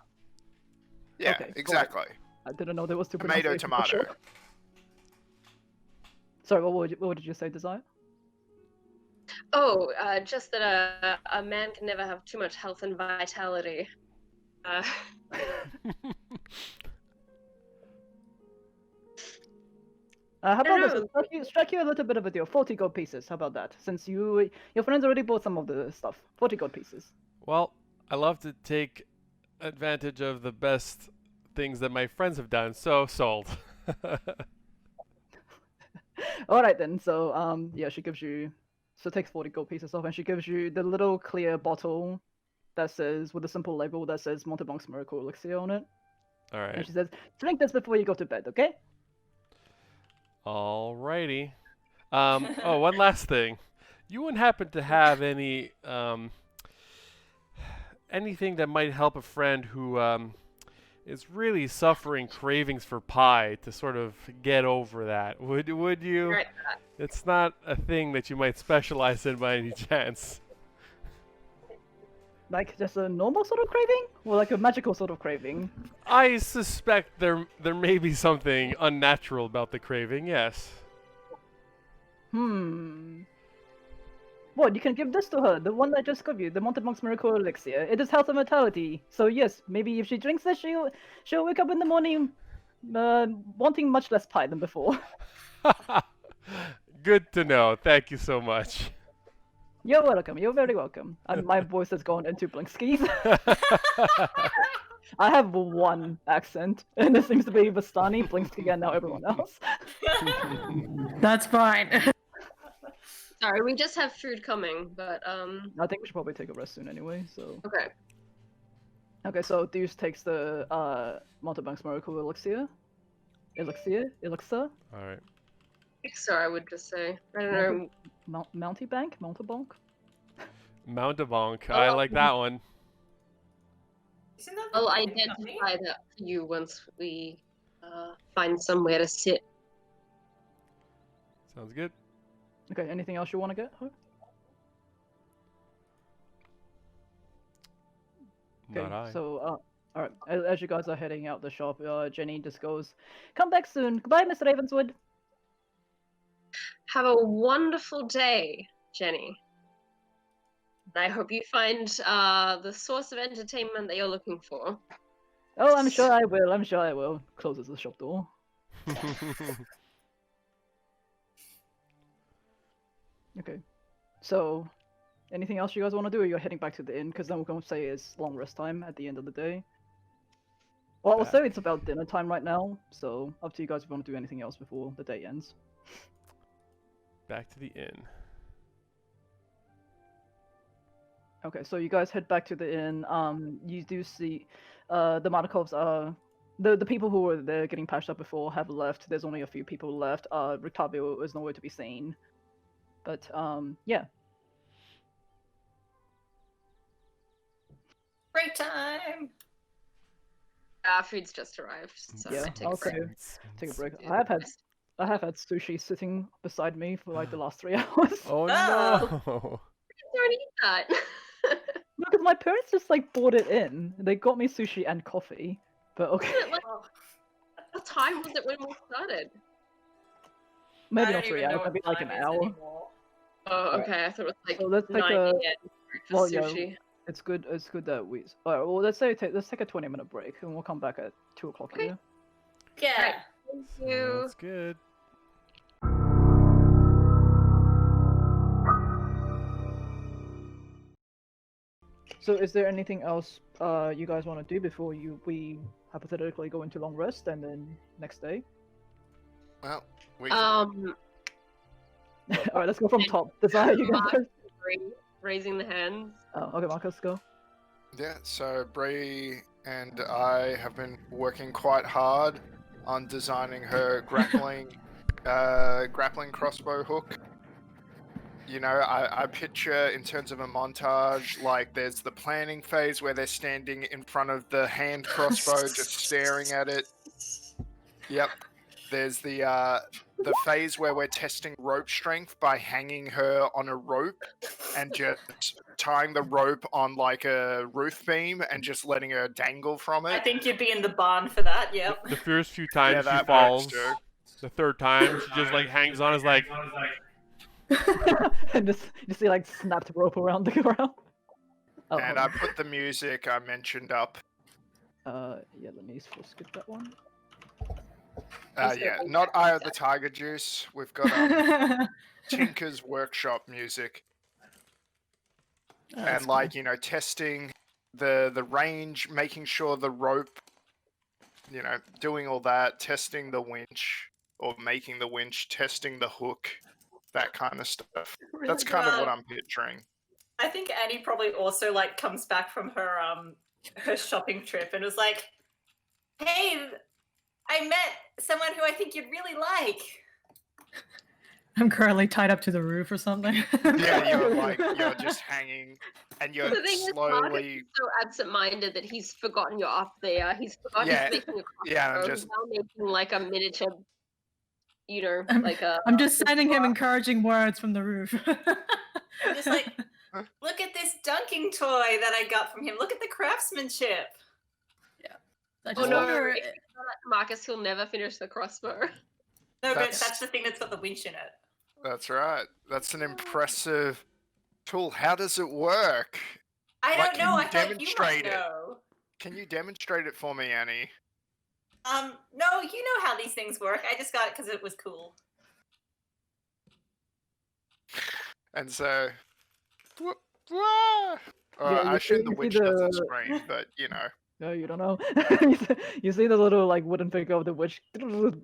Speaker 5: Yeah,
Speaker 1: Okay, got it.
Speaker 5: exactly.
Speaker 1: I didn't know there was two
Speaker 5: Tomato,
Speaker 1: pronunciations. for
Speaker 5: tomato.
Speaker 1: sure. Sorry, what did you say, Desire?
Speaker 2: Oh, just that a man can never have too much health and vitality.
Speaker 1: How
Speaker 2: don't
Speaker 1: about
Speaker 2: know.
Speaker 1: this? Strike you a little bit of a deal. 40 gold pieces. How about that? Since your friends already bought some of the stuff. 40 gold pieces.
Speaker 3: Well, I love to take advantage of the best things that my friends have done, so sold.
Speaker 1: All right then. So yeah, she gives you. So takes 40 gold pieces off, and she gives you the little clear bottle that says, with a simple label that says Montebank's Miracle Elixir on it.
Speaker 3: All
Speaker 1: And
Speaker 3: right.
Speaker 1: she says, drink this before you go to bed, okay?
Speaker 3: Alrighty. Oh, one last thing. You wouldn't happen to have any anything that might help a friend who is really suffering cravings for pie to sort of get over that? Would you?
Speaker 2: Right.
Speaker 3: It's not a thing that you might specialize in by any chance.
Speaker 1: Like just a normal sort of craving? Or like a magical sort of craving?
Speaker 3: I suspect there may be something unnatural about the craving, yes.
Speaker 1: What, you can give this to her, the one I just gave you, the Montebank's Miracle Elixir. It is health and vitality. So yes, maybe if she drinks this, she'll wake up in the morning wanting much less pie than before.
Speaker 3: Good to know. Thank you so much.
Speaker 1: You're welcome, you're very welcome. And my voice has gone into Blinsky. I have one accent, and it seems to be Vistani, Blinsky, and now everyone else.
Speaker 4: That's fine.
Speaker 2: Sorry, we just have food coming, but
Speaker 1: I think we should probably take a rest soon anyway, so...
Speaker 2: okay.
Speaker 1: Okay, so Deuce takes the Montebank's Miracle Elixir. Elixir?
Speaker 3: Alright.
Speaker 2: So I would just say, I don't know.
Speaker 1: Mountebank?
Speaker 3: Mountebank. I like that one.
Speaker 6: Isn't that
Speaker 2: I'll
Speaker 6: the
Speaker 2: identify that for you once we find somewhere to sit.
Speaker 3: Sounds good.
Speaker 1: Okay, anything else you want to get her?
Speaker 3: Not I.
Speaker 1: So, alright, as you guys are heading out the shop, Jenny just goes, "Come back soon. Goodbye, Mr. Ravenswood."
Speaker 2: Have a wonderful day, Jenny. I hope you find the source of entertainment that you're looking for.
Speaker 1: Oh, I'm sure I will. I'm sure I will. Closes the shop door. Okay. So, anything else you guys want to do, or you're heading back to the inn? Because then we're going to say it's long rest time at the end of the day. Well, I'll say it's about dinner time right now, so up to you guys if you want to do anything else before the day ends.
Speaker 3: Back to the inn.
Speaker 1: Okay, so you guys head back to the inn. You do see, the Markovs are the people who were there getting patched up before have left. There's only a few people left. Rictavio is nowhere to be seen. But yeah.
Speaker 6: Break time.
Speaker 2: Food's just arrived, so
Speaker 1: Yeah,
Speaker 2: I take a
Speaker 1: okay.
Speaker 2: break.
Speaker 1: Take a break.
Speaker 2: Food.
Speaker 1: I have had sushi sitting beside me for like the last 3 hours.
Speaker 3: Oh
Speaker 6: Oh.
Speaker 3: no!
Speaker 2: Don't eat that.
Speaker 1: No, because my parents just like bought it in. They got me sushi and coffee. But okay,
Speaker 2: What time was it when we started?
Speaker 1: maybe
Speaker 6: I
Speaker 1: not
Speaker 6: don't
Speaker 1: 3
Speaker 6: even know
Speaker 1: hours.
Speaker 6: what
Speaker 1: Maybe like an
Speaker 6: time is
Speaker 1: hour.
Speaker 6: anymore.
Speaker 2: Oh,
Speaker 1: Alright.
Speaker 2: okay. I thought it was like
Speaker 1: So let's take
Speaker 2: 9
Speaker 1: a-
Speaker 2: a.m. for
Speaker 1: well, yeah.
Speaker 2: sushi.
Speaker 1: It's good. It's good that we. Alright, well, let's take a 20-minute break, and we'll come back at 2 o'clock
Speaker 2: Okay.
Speaker 1: here.
Speaker 6: Yeah.
Speaker 2: Right. Thank you.
Speaker 3: That's good.
Speaker 1: So, is there anything else you guys want to do before we hypothetically go into long rest and then next day?
Speaker 5: Well, we
Speaker 2: Um,
Speaker 1: Alright, let's go from top. Desire, you
Speaker 2: Mark-
Speaker 1: guys.
Speaker 2: raising the hands.
Speaker 1: Oh, okay, Marcus, go.
Speaker 5: yeah. So Bree and I have been working quite hard on designing her grappling crossbow hook. You know, I picture in terms of a montage, like there's the planning phase where they're standing in front of the hand crossbow, just staring at it. Yep. There's the phase where we're testing rope strength by hanging her on a rope and just tying the rope on like a roof beam and just letting her dangle from
Speaker 6: I
Speaker 5: it.
Speaker 6: think you'd be in the barn for that. Yep.
Speaker 3: The first few times she
Speaker 5: that works
Speaker 3: falls,
Speaker 5: too.
Speaker 3: the third time she just like hangs on, is like,
Speaker 1: And just you see like snapped rope around the ground. Oh,
Speaker 5: And I put the music I mentioned up.
Speaker 1: yeah, let me skip that one.
Speaker 5: Yeah, not Eye of the Tiger Juice. We've got Tinker's Workshop music. And like, you know, testing the range, making sure the rope, you know, doing all that, testing the winch or making the winch, testing the hook, that kind of stuff. That's kind of what I'm picturing.
Speaker 6: I think Annie probably also like comes back from her her shopping trip and was like, "Hey, I met someone who I think you'd really like."
Speaker 4: I'm currently tied up to the roof or something.
Speaker 5: Yeah, you're just hanging and you're
Speaker 2: The thing is, Marcus
Speaker 5: slowly.
Speaker 2: is so absent-minded that he's forgotten you're up there. He's forgotten
Speaker 5: Yeah,
Speaker 2: he's making a crossbow.
Speaker 5: yeah, I'm
Speaker 2: He's
Speaker 5: just-
Speaker 2: now making like a miniature, you know,
Speaker 4: I'm-
Speaker 2: like a.
Speaker 4: I'm just sending him encouraging words from the roof.
Speaker 6: I'm just like, look at this dunking toy that I got from him. Look at the craftsmanship.
Speaker 4: I
Speaker 2: Oh
Speaker 4: just
Speaker 2: no,
Speaker 4: wonder-
Speaker 2: if you do that, Marcus, he'll never finish the crossbow.
Speaker 6: No, but
Speaker 5: That's-
Speaker 6: that's the thing that's got the winch in it.
Speaker 5: That's right. That's an impressive tool. How does it work?
Speaker 6: I
Speaker 5: Like,
Speaker 6: don't
Speaker 5: can
Speaker 6: know.
Speaker 5: you
Speaker 6: I thought you might
Speaker 5: demonstrate it?
Speaker 6: know.
Speaker 5: Can you demonstrate it for me, Annie?
Speaker 6: No, you know how these things work. I just got it because it was cool.
Speaker 5: And so,
Speaker 1: Yeah,
Speaker 5: I
Speaker 1: you
Speaker 5: assume
Speaker 1: see-
Speaker 5: the
Speaker 1: you see
Speaker 5: witch doesn't
Speaker 1: the-
Speaker 5: scream, but you know.
Speaker 1: No, you don't know. You see the little like wooden figure of the witch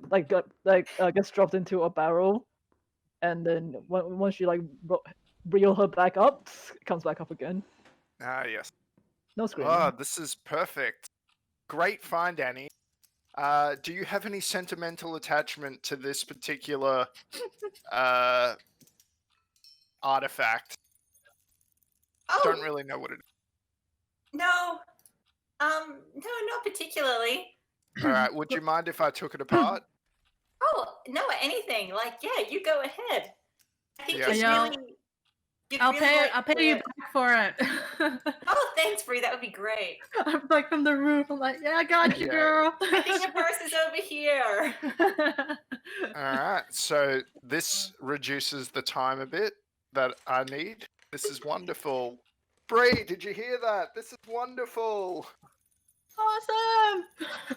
Speaker 1: like gets dropped into a barrel, and then once you like reel her back up, it comes back up again.
Speaker 5: Ah, yes.
Speaker 1: No screaming.
Speaker 5: Oh, this is perfect. Great find, Annie. Do you have any sentimental attachment to this particular artifact?
Speaker 6: Oh,
Speaker 5: Don't really know what it is.
Speaker 6: no. No, not particularly.
Speaker 5: All right, would you mind if I took it apart?
Speaker 6: Oh, no, anything. Like, yeah, you go ahead. I think
Speaker 5: Yeah.
Speaker 6: you'd
Speaker 4: Yeah.
Speaker 6: really. You'd
Speaker 4: I'll
Speaker 6: really
Speaker 4: pay.
Speaker 6: like
Speaker 4: I'll pay
Speaker 6: the-
Speaker 4: you back for it.
Speaker 6: Oh, thanks, Bree. That would be great.
Speaker 4: I'm like from the roof. I'm like, yeah, I got you,
Speaker 5: Yeah.
Speaker 4: girl.
Speaker 6: I think the purse is over here.
Speaker 5: All right, so this reduces the time a bit that I need. This is wonderful. Bree, did you hear that? This is wonderful.
Speaker 4: Awesome!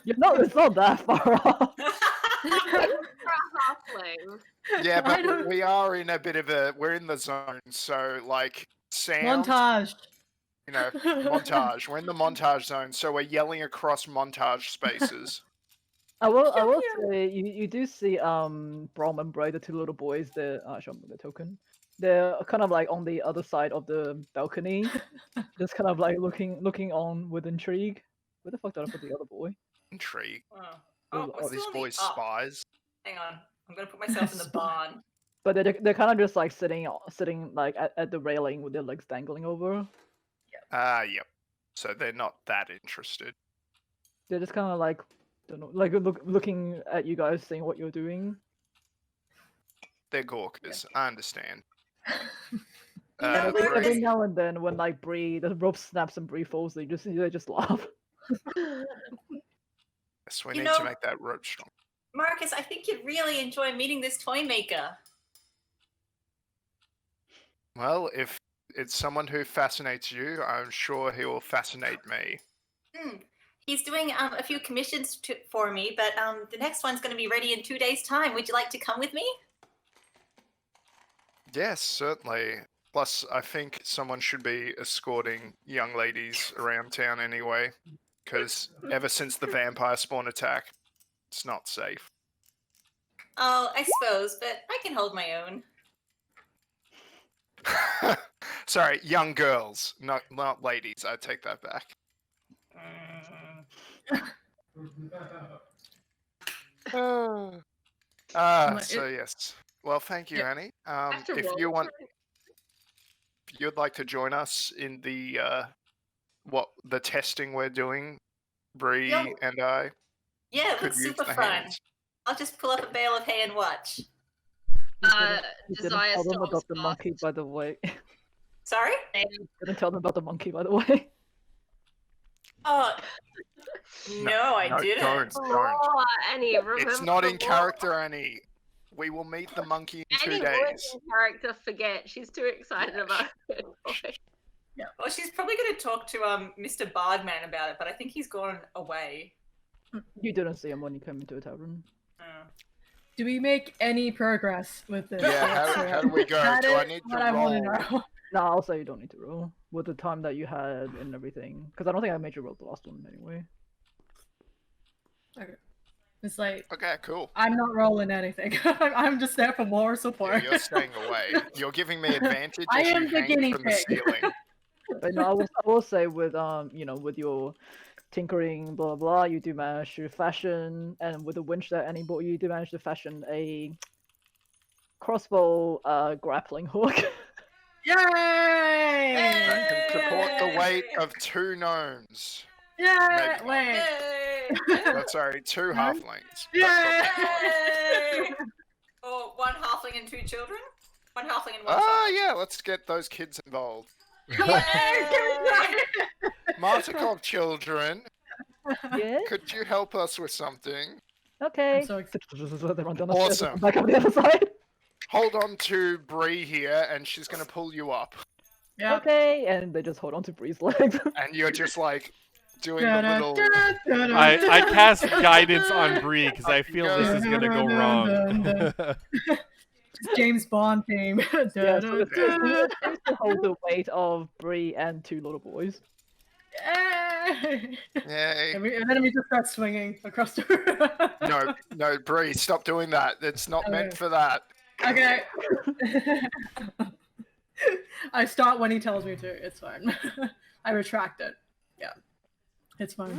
Speaker 1: It's not that far off.
Speaker 2: Halfling.
Speaker 5: Yeah,
Speaker 4: I
Speaker 5: but
Speaker 4: don't-
Speaker 5: we are in a bit of a. We're in the zone, so like sound.
Speaker 4: Montage.
Speaker 5: Montage. We're in the montage zone, so we're yelling across montage spaces.
Speaker 1: I will
Speaker 4: Pew,
Speaker 1: say you do see Brom and Bray, the two little boys. They're show me the token. They're kind of like on the other side of the balcony, just kind of like looking on with intrigue. Where the fuck did I put the other boy?
Speaker 5: Intrigue.
Speaker 6: Oh, we're
Speaker 5: Are
Speaker 6: still
Speaker 5: these
Speaker 6: on the
Speaker 5: boys
Speaker 6: up.
Speaker 5: spies?
Speaker 6: Hang on. I'm going to put myself in the barn.
Speaker 1: But they're kind of just like sitting like at the railing with their legs dangling over.
Speaker 5: Yep. So they're not that interested.
Speaker 1: They're just kind of like don't know, like looking at you guys, seeing what you're doing.
Speaker 5: They're Gorkas. I understand.
Speaker 1: And
Speaker 6: Bree,
Speaker 1: every
Speaker 6: Bree.
Speaker 1: now and then, when like the rope snaps and Bree falls, they just laugh.
Speaker 5: Yes, we
Speaker 6: You
Speaker 5: need to
Speaker 6: know-
Speaker 5: make that rope strong.
Speaker 6: Marcus, I think you'd really enjoy meeting this toy maker.
Speaker 5: Well, if it's someone who fascinates you, I'm sure he will fascinate me.
Speaker 6: He's doing a few commissions for me, but the next one's going to be ready in 2 days' time. Would you like to come with me?
Speaker 5: Yes, certainly. Plus, I think someone should be escorting young ladies around town anyway, because ever since the vampire spawn attack, it's not safe.
Speaker 6: Oh, I suppose, but I can hold my own.
Speaker 5: Sorry, young girls, not ladies. I take that back. So yes. Well, thank you,
Speaker 4: Yeah.
Speaker 5: Annie.
Speaker 2: After
Speaker 5: If
Speaker 2: roll
Speaker 5: you want,
Speaker 2: for it.
Speaker 5: if you'd like to join us in the the testing we're doing, Bree
Speaker 6: Yep.
Speaker 5: and I
Speaker 6: Yeah, it
Speaker 5: could
Speaker 6: looks
Speaker 5: use
Speaker 6: super
Speaker 5: the
Speaker 6: fun.
Speaker 5: hands.
Speaker 6: I'll just pull up a bale of hay and watch.
Speaker 1: You didn't
Speaker 2: Desire
Speaker 1: tell them
Speaker 2: storms
Speaker 1: about the
Speaker 2: past.
Speaker 1: monkey, by the way.
Speaker 6: Sorry?
Speaker 1: Didn't tell them about the monkey, by the way.
Speaker 6: Oh, no, I
Speaker 5: no,
Speaker 6: didn't.
Speaker 5: don't.
Speaker 2: Oh, Annie, remember
Speaker 5: It's not
Speaker 2: the
Speaker 5: in
Speaker 2: law.
Speaker 5: character, Annie. We will meet the monkey in 2
Speaker 2: Annie would
Speaker 5: days.
Speaker 2: in character forget. She's too excited about it.
Speaker 6: Well, she's probably going to talk to Mr. Bardman about it, but I think he's gone away.
Speaker 1: You didn't see him when you came into a tavern.
Speaker 4: Do we make any progress with this?
Speaker 5: Yeah, how do we go?
Speaker 4: That
Speaker 5: Do I
Speaker 4: is
Speaker 5: need
Speaker 4: what
Speaker 5: to
Speaker 4: I want to
Speaker 5: roll?
Speaker 4: know.
Speaker 1: No, I'll say you don't need to roll with the time that you had and everything, because I don't think I made you roll the last one anyway.
Speaker 4: It's like
Speaker 5: Okay, cool.
Speaker 4: I'm not rolling anything. I'm just there for moral
Speaker 5: Yeah,
Speaker 4: support.
Speaker 5: you're staying away. You're giving me advantage
Speaker 4: I
Speaker 5: as
Speaker 4: am
Speaker 5: you
Speaker 4: the
Speaker 5: hang
Speaker 4: guinea
Speaker 5: from the
Speaker 4: pig.
Speaker 5: ceiling.
Speaker 1: But no, I will say with with your tinkering, blah blah blah, you do manage to fashion, and with the winch that Annie bought you do manage to fashion a crossbow grappling hook.
Speaker 4: Yay!
Speaker 5: That can support the weight of 2 gnomes.
Speaker 4: Yay!
Speaker 5: Maybe.
Speaker 4: Wait.
Speaker 6: Yay!
Speaker 5: Oh, sorry, 2 halflings.
Speaker 4: Yay!
Speaker 6: Yay! Oh, 1 halfling and 2 children? 1 halfling and 1
Speaker 5: Oh,
Speaker 6: child.
Speaker 5: yeah, let's get those kids involved.
Speaker 6: Yay!
Speaker 5: Martikov children,
Speaker 1: Yeah.
Speaker 5: could you help us with something?
Speaker 1: Okay.
Speaker 4: I'm so excited.
Speaker 1: They run down the stairs and
Speaker 5: Awesome.
Speaker 1: come back up the other side.
Speaker 5: Hold on to Bree here, and she's going to pull you up.
Speaker 4: Yep.
Speaker 1: Okay, and they just hold on to Bree's legs.
Speaker 5: And you're just like doing the little.
Speaker 3: I cast guidance on Bree because I feel this is gonna go
Speaker 4: Dun,
Speaker 3: wrong.
Speaker 4: James Bond theme.
Speaker 1: Yeah, so it's to hold the weight of Bree and 2 little boys.
Speaker 4: Yay!
Speaker 5: Yay.
Speaker 4: And then we just start swinging across the room.
Speaker 5: No, Bree, stop doing that. It's not meant
Speaker 4: Okay.
Speaker 5: for that.
Speaker 4: Okay. I stop when he tells me to. It's fine. I retract it. Yeah. It's fine.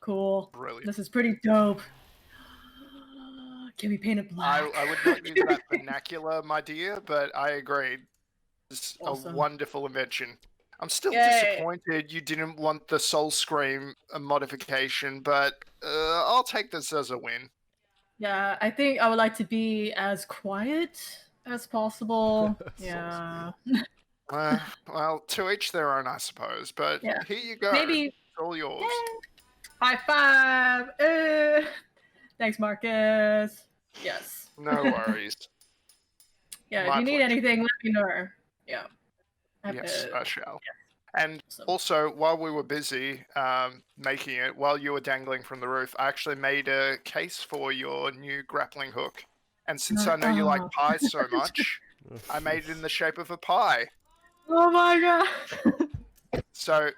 Speaker 4: Cool.
Speaker 5: Brilliant.
Speaker 4: This is pretty dope. Can we paint it black?
Speaker 5: I would not use that vernacular, my dear, but I agree. It's
Speaker 4: Awesome.
Speaker 5: a wonderful invention. I'm still
Speaker 4: Yay.
Speaker 5: disappointed you didn't want the Soul Scream modification, but I'll take this as a win.
Speaker 4: Yeah, I think I would like to be as quiet as possible. Yeah.
Speaker 5: Well, to each their own, I suppose. But
Speaker 4: Yeah.
Speaker 5: here you go.
Speaker 4: Maybe.
Speaker 5: It's all yours.
Speaker 4: High five! Thanks, Marcus. Yes.
Speaker 5: No worries.
Speaker 4: Yeah,
Speaker 5: My
Speaker 4: if you need
Speaker 5: pleasure.
Speaker 4: anything, let me know. Yeah.
Speaker 5: Yes, I shall. And
Speaker 4: So-
Speaker 5: also, while we were busy making it, while you were dangling from the roof, I actually made a case for your new grappling hook. And since I know you like pies so much, I made it in the shape of a pie.
Speaker 4: Oh my god!
Speaker 5: So,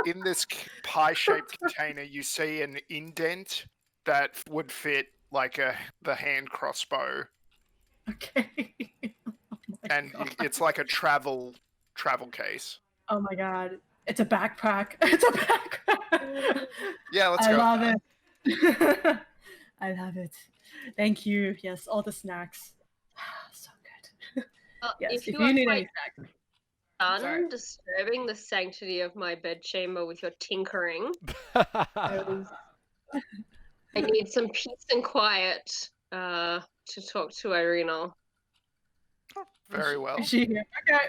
Speaker 5: in this pie-shaped container, you see an indent that would fit like the hand crossbow,
Speaker 4: Okay. Oh my
Speaker 5: and
Speaker 4: god.
Speaker 5: it's like a travel case.
Speaker 4: Oh my god. It's a backpack. It's a backpack.
Speaker 5: Yeah, let's
Speaker 4: I
Speaker 5: go.
Speaker 4: love
Speaker 5: with
Speaker 4: it. I love it. Thank you. Yes, all the snacks. So good. Yes,
Speaker 2: if
Speaker 4: if
Speaker 2: you
Speaker 4: you
Speaker 2: are
Speaker 4: need
Speaker 2: quite
Speaker 4: any snacks.
Speaker 2: done
Speaker 4: Sorry.
Speaker 2: disturbing the sanctity of my bedchamber with your tinkering, I need some peace and quiet to talk to Irina.
Speaker 5: that. Very well.
Speaker 4: Is she here? Okay.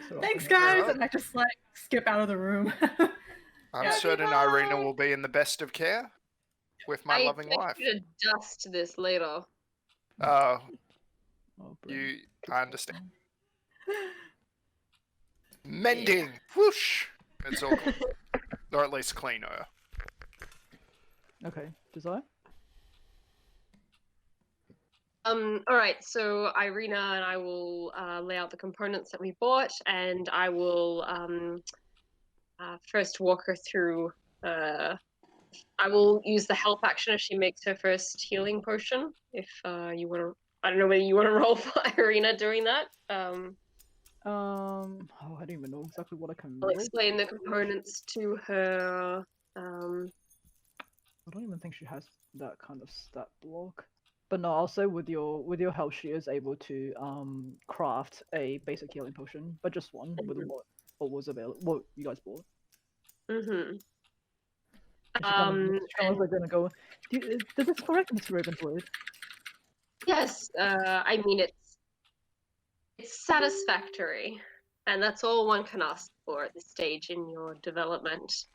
Speaker 1: So
Speaker 4: Thanks,
Speaker 1: often-
Speaker 4: guys.
Speaker 5: well.
Speaker 4: And I just like skip out of the room.
Speaker 5: I'm
Speaker 4: Yeah.
Speaker 5: certain Irina will be in the best of care with my
Speaker 2: I
Speaker 5: loving
Speaker 2: expect
Speaker 5: wife.
Speaker 2: you to dust this later.
Speaker 5: Oh,
Speaker 1: Oh, brilliant.
Speaker 5: I understand. Mending, whoosh. It's all clean, or at least cleaner.
Speaker 1: Okay, Desire?
Speaker 2: All right, so Irina and I will lay out the components that we bought, and I will first walk her through. I will use the help action if she makes her first healing potion. If you want to, I don't know whether you want to roll for Irina doing that.
Speaker 1: Oh, I don't even know exactly what I can
Speaker 2: I'll
Speaker 1: roll.
Speaker 2: explain the components to her.
Speaker 1: I don't even think she has that kind of stat block. But no, I'll say with your help, she is able to craft a basic healing potion, but just one with what was available, what you guys bought.
Speaker 2: Mm-hmm.
Speaker 1: And she kind of like gonna go. Is this correct, Mr. Ravenswood?
Speaker 2: Yes, I mean it's satisfactory, and that's all one can ask for at this stage in your development.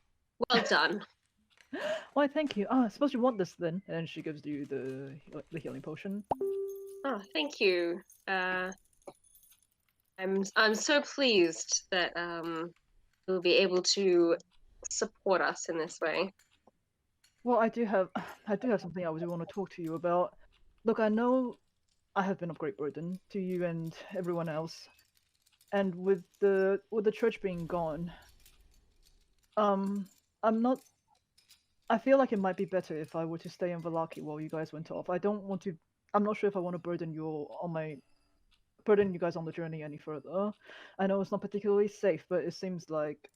Speaker 2: Well done.
Speaker 1: Why, thank you. I suppose you want this then. And she gives you the healing potion.
Speaker 2: Oh, thank you. I'm so pleased that you'll be able to support us in this way.
Speaker 1: Well, I do have something I do want to talk to you about. Look, I know I have been of great burden to you and everyone else, and with the church being gone, I'm not. I feel like it might be better if I were to stay in Vallaki while you guys went off. I don't want to. I'm not sure if I want to burden you guys on the journey any further. I know it's not particularly safe, but it seems like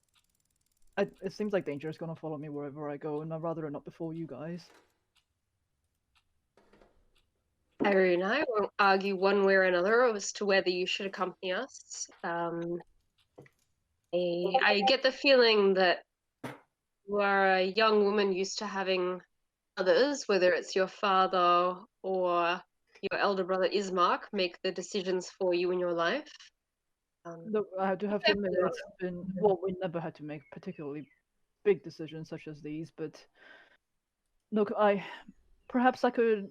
Speaker 1: danger is gonna follow me wherever I go, and I'd rather it not befall you guys.
Speaker 2: Irene and I won't argue one way or another as to whether you should accompany us. I get the feeling that you are a young woman used to having others, whether it's your father or your elder brother Ismark, make the decisions for you in your life.
Speaker 1: Look, I do have to admit, it's been we never had to make particularly big decisions such as these, but look, perhaps I could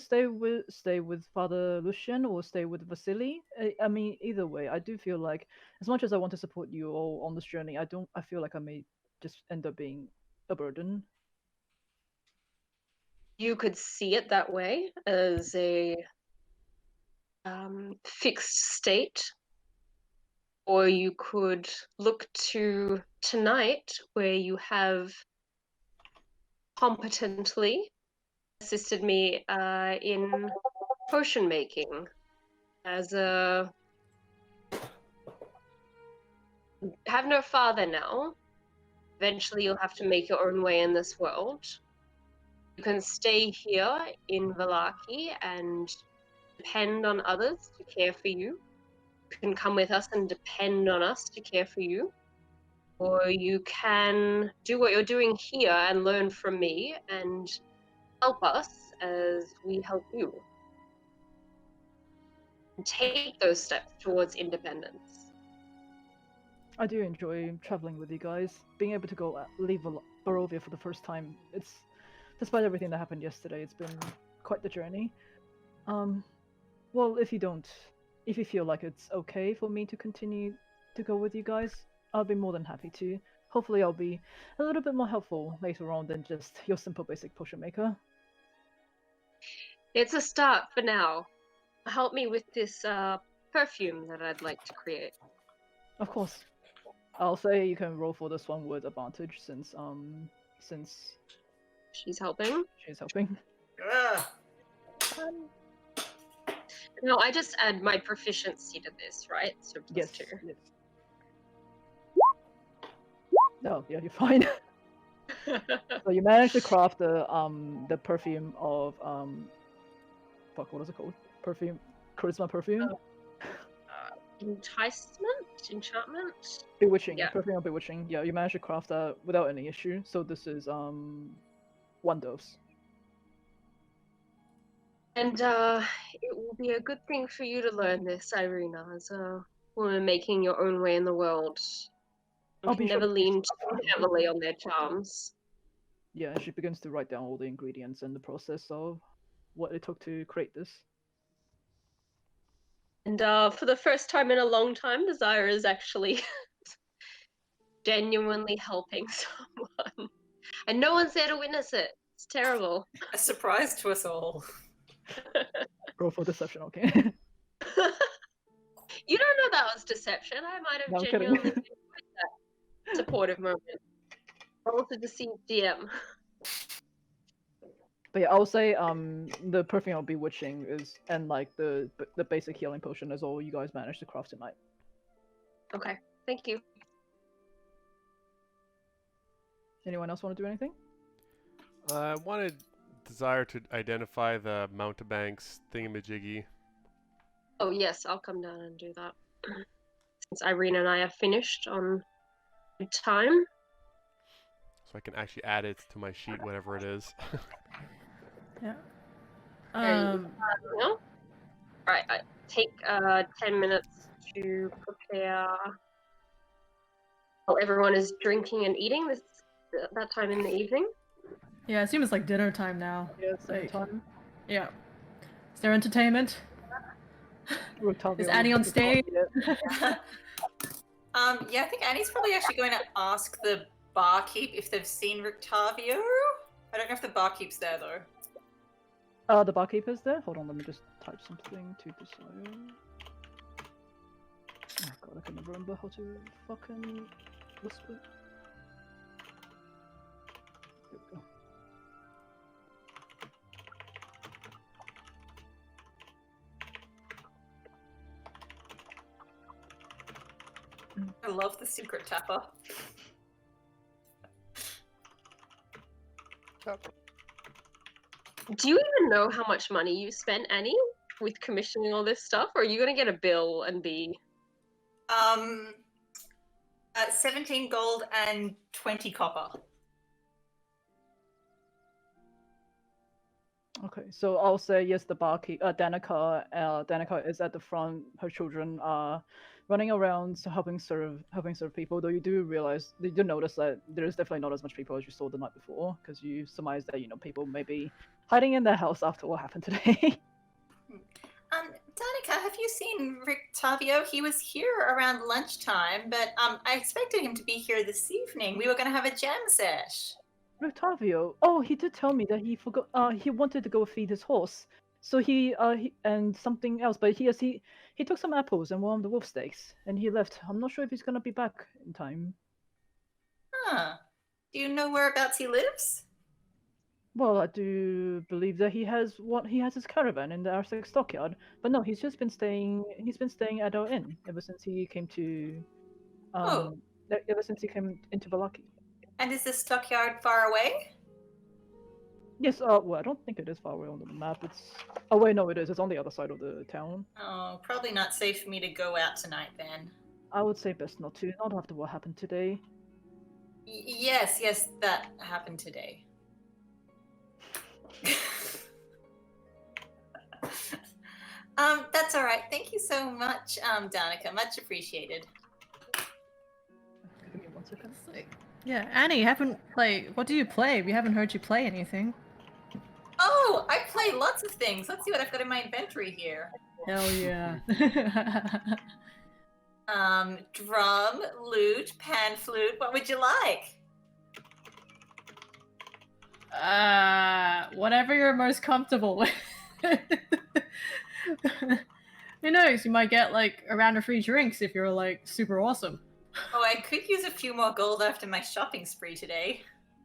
Speaker 1: stay with Father Lucian or stay with Vasily. I mean, either way, I do feel like as much as I want to support you all on this journey, I feel like I may just end up being a burden.
Speaker 2: You could see it that way as a fixed state, or you could look to tonight where you have competently assisted me in potion making as a have no father now. Eventually you'll have to make your own way in this world. You can stay here in Vallaki and depend on others to care for you. You can come with us and depend on us to care for you. Or you can do what you're doing here and learn from me and help us as we help you. And take those steps towards independence.
Speaker 1: I do enjoy traveling with you guys. Being able to go leave Barovia for the first time, it's despite everything that happened yesterday, it's been quite the journey. Well, if you feel like it's okay for me to continue to go with you guys, I'll be more than happy to. Hopefully, I'll be a little bit more helpful later on than just your simple basic potion maker.
Speaker 2: It's a start for now. Help me with this perfume that I'd like to create.
Speaker 1: Of course. I'll say you can roll for this one with advantage since
Speaker 2: She's helping.
Speaker 1: she's helping.
Speaker 6: Ugh.
Speaker 2: No, I just add my proficiency to this, right? So
Speaker 1: Yes.
Speaker 2: +2.
Speaker 1: Yes. Oh, yeah, you're fine. So you managed to craft the perfume of fuck, what is it called? Charisma perfume?
Speaker 2: Enchantment?
Speaker 1: Bewitching.
Speaker 2: Yeah.
Speaker 1: Perfume of bewitching. Yeah, you managed to craft that without any issue. So this is 1 dose.
Speaker 2: And it will be a good thing for you to learn this, Irina, as a woman making your own way in the world. You
Speaker 1: I'll
Speaker 2: can
Speaker 1: be sure
Speaker 2: never
Speaker 1: to teach
Speaker 2: lean
Speaker 1: you
Speaker 2: too
Speaker 1: about it.
Speaker 2: heavily on their charms.
Speaker 1: Yeah, and she begins to write down all the ingredients and the process of what it took to create this.
Speaker 2: And for the first time in a long time, Desire is actually genuinely helping someone. And no one's there to witness it. It's terrible.
Speaker 6: A surprise to us all.
Speaker 1: Roll for deception, okay?
Speaker 2: You don't know that was deception. I might have
Speaker 1: No, I'm kidding.
Speaker 2: genuinely enjoyed that supportive moment. Roll to deceive DM.
Speaker 1: But yeah, I'll say the perfume of bewitching is and like the basic healing potion is all you guys managed to craft tonight.
Speaker 2: Okay, thank you.
Speaker 1: Anyone else want to do anything?
Speaker 3: I wanted Desire to identify the mountebank's thingamajiggy.
Speaker 2: Oh yes, I'll come down and do that. Since Irina and I have finished on good time.
Speaker 3: So I can actually add it to my sheet, whatever it is.
Speaker 4: Yeah.
Speaker 2: No? Right, I take 10 minutes to prepare. While everyone is drinking and eating that time in the evening.
Speaker 4: Yeah, it seems like dinner time now.
Speaker 1: Yeah, it's
Speaker 4: Like,
Speaker 1: time.
Speaker 4: yeah. Is there entertainment?
Speaker 1: Rotavio
Speaker 4: Is Annie on
Speaker 1: looks like
Speaker 4: stage?
Speaker 1: it.
Speaker 6: Yeah, I think Annie's probably actually going to ask the barkeep if they've seen Rictavio. I don't know if the barkeep's there though.
Speaker 1: The barkeeper's there? Hold on, let me just type something to Desire. Oh god, I can never remember how to fucking whisper. There we go.
Speaker 6: I love the secret tapper.
Speaker 2: Do you even know how much money you spent, Annie, with commissioning all this stuff? Or are you gonna get a bill and be
Speaker 6: 17 gold and 20 copper.
Speaker 1: Okay, so I'll say yes. The barkeep, Danica. Danica is at the front. Her children are running around, so helping serve people. Though you do notice that there is definitely not as much people as you saw the night before, because you surmise that people may be hiding in their house after what happened today.
Speaker 6: Danica, have you seen Rictavio? He was here around lunchtime, but I expected him to be here this evening. We were going to have a jam sesh.
Speaker 1: Rictavio. Oh, he did tell me that he forgot. He wanted to go feed his horse. So he and something else, but he took some apples and one of the wolf steaks, and he left. I'm not sure if he's gonna be back in time.
Speaker 6: Huh. Do you know whereabouts he lives?
Speaker 1: Well, I do believe that he has his caravan in the Arsec stockyard, but no, he's just been staying. He's been staying at our inn ever since he came to. Ever since he came into Valaki.
Speaker 6: And is the stockyard far away?
Speaker 1: Yes, well, I don't think it is far away on the map. It's... Oh, wait, no, it is. It's on the other side of the town.
Speaker 6: Oh, probably not safe for me to go out tonight then.
Speaker 1: I would say best not to, not after what happened today.
Speaker 6: Yes, that happened today. That's all right. Thank you so much, Danica. Much appreciated.
Speaker 1: Give me 1 second.
Speaker 4: Yeah, Annie, what do you play? We haven't heard you play anything.
Speaker 6: Oh, I play lots of things. Let's see what I've got in my inventory here.
Speaker 4: Hell yeah.
Speaker 6: Drum, lute, pan flute. What would you like?
Speaker 4: Whatever you're most comfortable with. Who knows? You might get like a round of free drinks if you're like super awesome.
Speaker 6: Oh, I could use a few more gold after my shopping spree today.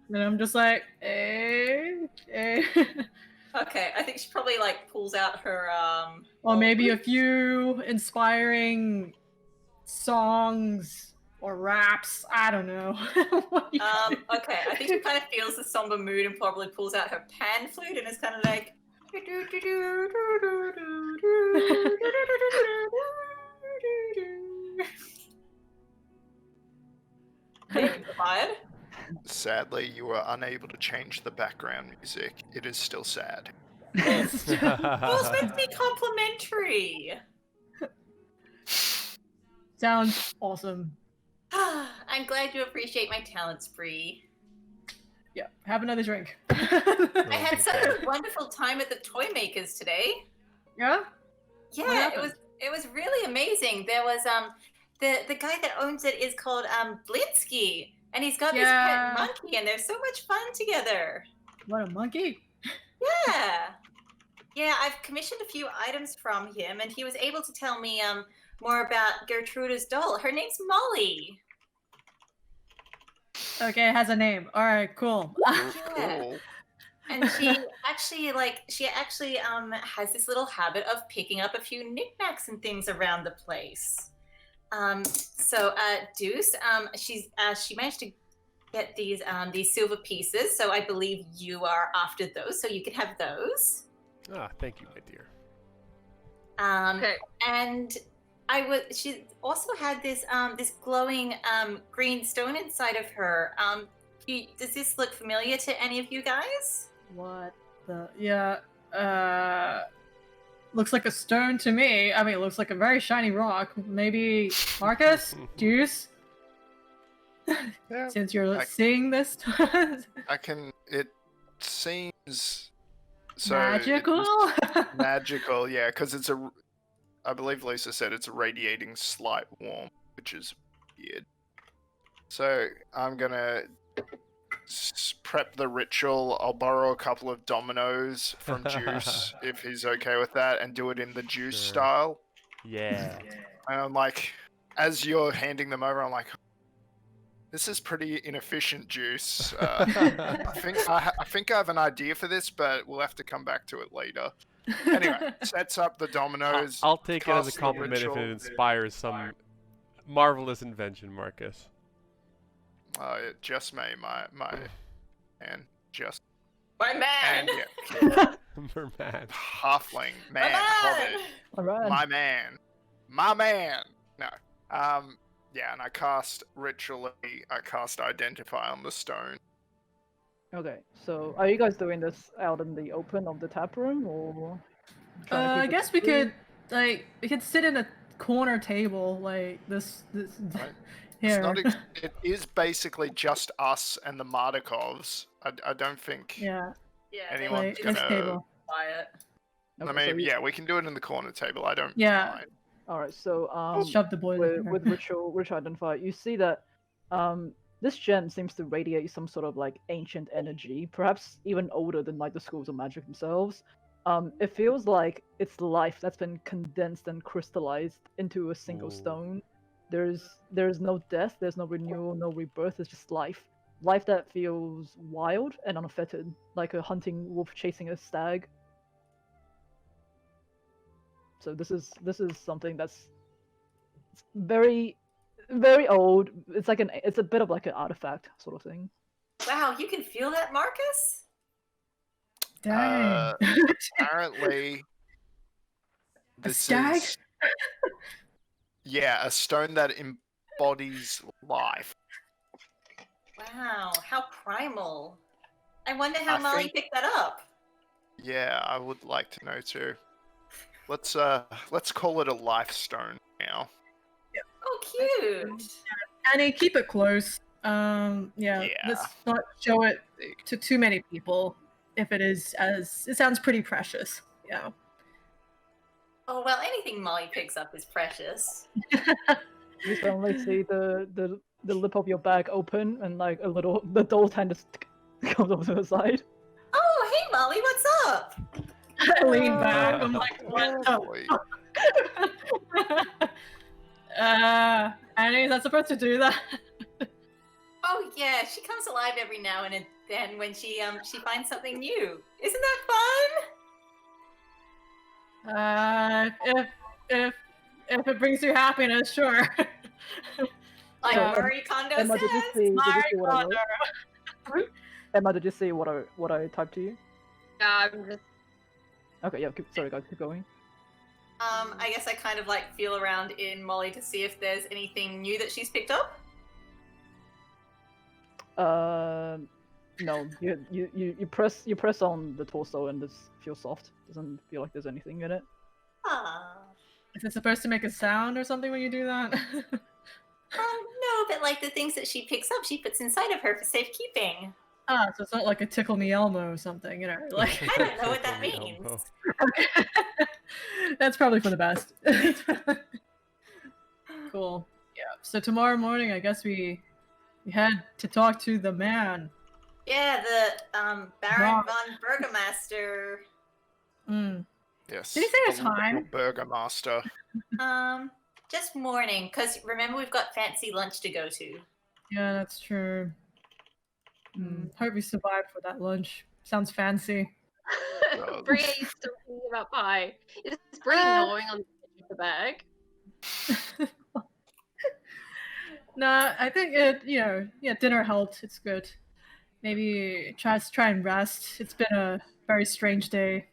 Speaker 4: And I'm just like,
Speaker 6: Okay, I think she probably like pulls out her
Speaker 4: or maybe a few inspiring songs or raps. I don't know.
Speaker 6: Okay, I think she kind of feels the somber mood and probably pulls out her pan flute and is kind of like. Inspired.
Speaker 5: Sadly, you are unable to change the background music. It is still sad.
Speaker 6: Well, it's meant to be complimentary.
Speaker 4: Sounds awesome.
Speaker 6: I'm glad you appreciate my talent spree.
Speaker 4: Yeah, have another drink.
Speaker 6: I had such a wonderful time at the toy makers today.
Speaker 4: Yeah?
Speaker 6: Yeah, it was really amazing. There was the guy that owns it is called Blinsky, and he's got this pet monkey, and they're so much fun together.
Speaker 4: What, a monkey?
Speaker 6: Yeah. Yeah, I've commissioned a few items from him, and he was able to tell me more about Gertruda's doll. Her name's Molly.
Speaker 4: Okay, it has a name. All right, cool.
Speaker 5: Cool.
Speaker 6: And she actually has this little habit of picking up a few knickknacks and things around the place. So Deuce, she managed to get these silver pieces. So I believe you are after those, so you can have those.
Speaker 3: Ah, thank you, my dear.
Speaker 2: Okay.
Speaker 6: And she also had this this glowing green stone inside of her. Does this look familiar to any of you guys?
Speaker 4: What the? Yeah. Looks like a stone to me. I mean, it looks like a very shiny rock. Maybe Marcus? Juice?
Speaker 5: Yeah,
Speaker 4: Since you're seeing this.
Speaker 5: it seems so
Speaker 4: Magical?
Speaker 5: magical, yeah, because I believe Lisa said it's a radiating slight warmth, which is weird. So I'm gonna prep the ritual. I'll borrow a couple of dominoes from Juice if he's okay with that, and do it in the Juice
Speaker 3: Sure.
Speaker 5: style.
Speaker 3: Yeah.
Speaker 5: And I'm like, as you're handing them over, I'm like, this is pretty inefficient, Juice. I think I have an idea for this, but we'll have to come back to it later. Anyway, sets up the dominoes.
Speaker 3: I'll take it as a
Speaker 5: cast the
Speaker 3: compliment if
Speaker 5: ritual.
Speaker 3: it inspires some marvelous invention, Marcus.
Speaker 5: Just my man, just
Speaker 6: My man.
Speaker 5: and yeah,
Speaker 3: Merman.
Speaker 5: halfling man,
Speaker 6: My
Speaker 5: hobbit,
Speaker 6: man.
Speaker 1: All right.
Speaker 5: my man. No, yeah, and I cast ritually. I cast identify on the stone.
Speaker 1: Okay, so are you guys doing this out in the open of the tap room, or? trying to
Speaker 4: I
Speaker 1: keep it
Speaker 4: guess we
Speaker 1: discreet?
Speaker 4: could, we could sit in a corner table, like this
Speaker 5: Right.
Speaker 4: here.
Speaker 5: It's not. It is basically just us and the Mardikovs. I don't think.
Speaker 4: Yeah,
Speaker 6: Yeah,
Speaker 5: Anyone's
Speaker 4: like this
Speaker 5: gonna-
Speaker 4: table.
Speaker 6: quiet.
Speaker 5: I
Speaker 1: Okay,
Speaker 5: mean,
Speaker 1: so you-
Speaker 5: yeah, we can do it in the corner table. I don't
Speaker 4: Yeah.
Speaker 5: mind.
Speaker 1: All right, so
Speaker 4: I'll shove the boys in
Speaker 1: with ritual identify, you see that this gem seems to radiate some sort of like ancient energy, perhaps even older than like the schools of magic themselves. It feels like it's life that's been condensed and crystallized into a single
Speaker 3: Ooh.
Speaker 1: stone. There's no death, there's no renewal, no rebirth. It's just life that feels wild and unaffected, like a hunting wolf chasing a stag. So this is something that's very, very old. It's like it's a bit of like an artifact sort of thing.
Speaker 6: Wow, you can feel that, Marcus?
Speaker 4: Dang.
Speaker 5: Apparently,
Speaker 4: A
Speaker 5: this
Speaker 4: stag?
Speaker 5: is yeah, a stone that embodies life.
Speaker 6: Wow, how primal. I wonder how
Speaker 5: I
Speaker 6: Molly
Speaker 5: think-
Speaker 6: picked that up.
Speaker 5: Yeah, I would like to know too. Let's call it a life stone now.
Speaker 6: Oh, cute.
Speaker 4: Annie, keep it close. Yeah,
Speaker 5: Yeah.
Speaker 4: let's not show it to too many people. If it is, as it sounds pretty precious. Yeah.
Speaker 6: Oh, well, anything Molly picks up is precious.
Speaker 1: You suddenly see the lip of your bag open and like the doll's hand just comes over to the side.
Speaker 6: Oh, hey Molly, what's up?
Speaker 4: I lean back. I'm like, what the
Speaker 5: Boy.
Speaker 4: Annie, is that supposed to do that?
Speaker 6: Oh yeah, she comes alive every now and then when she finds something new. Isn't that fun?
Speaker 4: If it brings you happiness, sure.
Speaker 6: Like
Speaker 4: Yeah.
Speaker 6: Marie Kondo
Speaker 1: Emma,
Speaker 6: says.
Speaker 1: did you see what I
Speaker 4: Kondo.
Speaker 1: wrote? Emma, did you see what I typed to you?
Speaker 2: I'm just
Speaker 1: Okay, yeah. Sorry, guys, keep going.
Speaker 6: I guess I kind of like feel around in Molly to see if there's anything new that she's picked up.
Speaker 1: No. You press on the torso and this feels soft. Doesn't feel like there's anything in it.
Speaker 6: Ah.
Speaker 4: Is it supposed to make a sound or something when you do that?
Speaker 6: No, but like the things that she picks up, she puts inside of her for safekeeping.
Speaker 4: So it's not like a tickle me Elmo or something, you know? Like,
Speaker 6: I don't know what that
Speaker 3: Tickle me
Speaker 6: means.
Speaker 3: elbow.
Speaker 4: that's probably for the best. Cool. Yeah. So tomorrow morning, I guess we had to talk to the man.
Speaker 6: Yeah, the Baron
Speaker 4: Wow.
Speaker 6: von Burgomaster.
Speaker 4: Mm.
Speaker 5: Yes.
Speaker 4: Did he say a
Speaker 5: the local
Speaker 4: time?
Speaker 5: Burgomaster.
Speaker 6: Just morning, because remember we've got fancy lunch to go to.
Speaker 4: Yeah, that's true. Hope we survive for that lunch. Sounds fancy.
Speaker 2: Bree, are you still thinking about pie? Is Bree gnawing on the edge of the bag?
Speaker 4: Nah, I think it, dinner helped. It's good. Maybe try and rest. It's been a very strange day.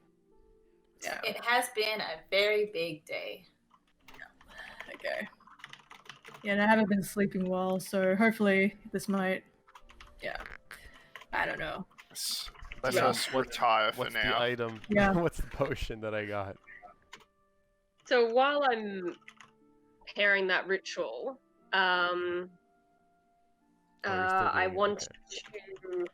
Speaker 4: Yeah.
Speaker 6: It has been a very big day.
Speaker 4: Okay. Yeah, and I haven't been sleeping well, so hopefully this might. Yeah. I don't know.
Speaker 5: Let
Speaker 4: Yeah.
Speaker 5: us retire for
Speaker 3: What's the
Speaker 5: now.
Speaker 3: item?
Speaker 4: Yeah.
Speaker 3: What's the potion that I got?
Speaker 2: So while I'm preparing that ritual,
Speaker 3: Oh, you're still
Speaker 2: I
Speaker 3: doing it,
Speaker 2: want
Speaker 3: okay.
Speaker 2: to.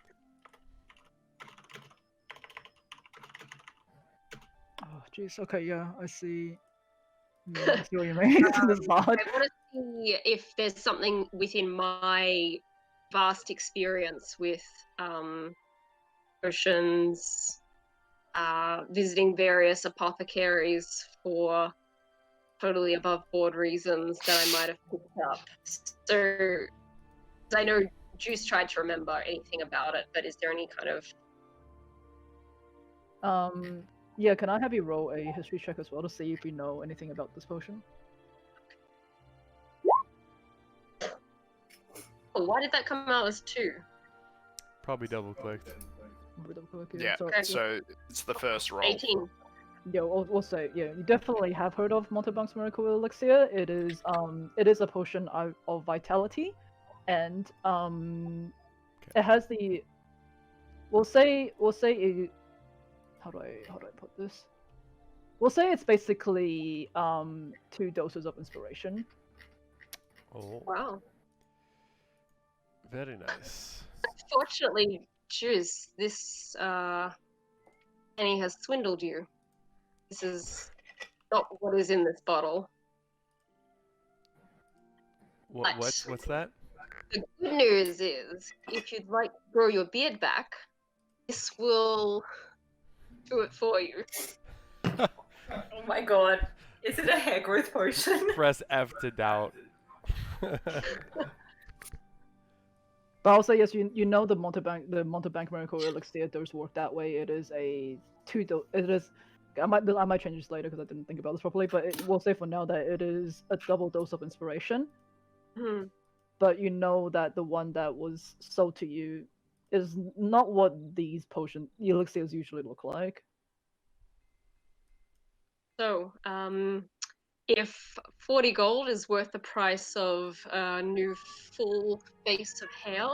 Speaker 1: Oh, jeez. Okay, yeah, I see. I see what you mean. This is hard.
Speaker 2: I want to see if there's something within my vast experience with potions, visiting various apothecaries for totally above board reasons that I might have picked up. So, 'cause I know Juice tried to remember anything about it, but is there any kind of
Speaker 1: Yeah, can I have you roll a history check as well to see if you know anything about this potion?
Speaker 2: oh, why did that come out as 2?
Speaker 3: Probably double clicked.
Speaker 5: Yeah,
Speaker 1: So,
Speaker 5: so it's the first roll.
Speaker 2: 18.
Speaker 1: yeah, we'll say, yeah, you definitely have heard of Montebank's Miracle Elixir. It is a potion of vitality, and it has the, we'll say it, how do I put this? We'll say it's basically 2 doses of inspiration.
Speaker 3: Oh,
Speaker 2: Wow.
Speaker 3: very nice.
Speaker 2: Unfortunately, Juice, this Annie has swindled you. This is not what is in this bottle.
Speaker 3: What's that?
Speaker 2: The good news is, if you'd like to grow your beard back, this will do it for you.
Speaker 6: Oh my god. Is it a hair growth potion?
Speaker 3: Press F to doubt.
Speaker 1: But I'll say yes, you know the Montebank Miracle Elixir does work that way. It is a 2 it is, I might change this later because I didn't think about this properly, but we'll say for now that it is a double dose of inspiration.
Speaker 2: Hmm.
Speaker 1: But you know that the one that was sold to you is not what these elixirs usually look like.
Speaker 2: So, if 40 gold is worth the price of a new full face of hair,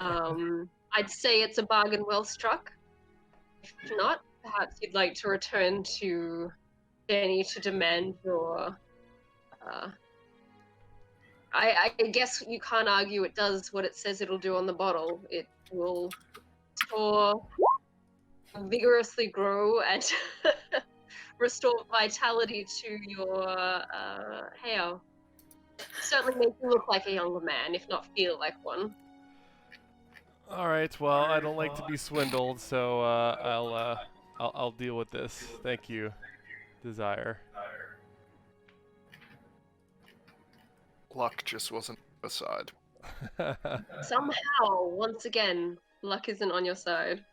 Speaker 2: I'd say it's a bargain well struck. If not, perhaps you'd like to return to Danny to demand your. I guess you can't argue it does what it says it'll do on the bottle. It will vigorously grow and restore vitality to your hair. Certainly makes you look like a younger man, if not feel like one.
Speaker 3: All right. Well, I don't like to be swindled, so I'll deal with this. Thank you, Desire.
Speaker 5: Luck just wasn't on your side.
Speaker 2: Somehow, once again, luck isn't on your side.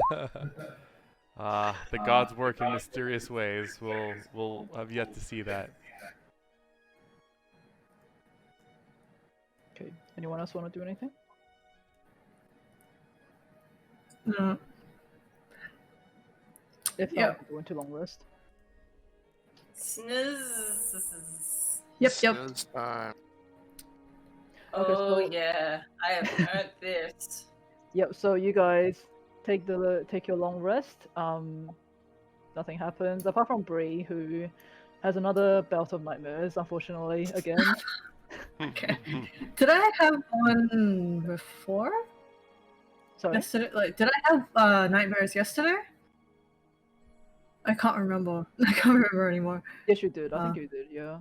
Speaker 3: The gods work in mysterious ways. We'll have yet to see that.
Speaker 1: Okay. Anyone else want to do anything?
Speaker 4: No.
Speaker 1: If not,
Speaker 4: Yep.
Speaker 1: go into long rest.
Speaker 6: Snooze.
Speaker 4: Yep.
Speaker 5: Snooze time.
Speaker 1: Okay,
Speaker 6: Oh
Speaker 1: so-
Speaker 6: yeah, I have earned this.
Speaker 1: Yep. So you guys take your long rest. Nothing happens apart from Bree, who has another bout of nightmares. Unfortunately, again.
Speaker 4: Okay. Did I have one before?
Speaker 1: Sorry.
Speaker 4: Yesterday? Like, did I have nightmares yesterday? I can't remember. I can't remember anymore.
Speaker 1: Yes, you did. I think you did. Yeah.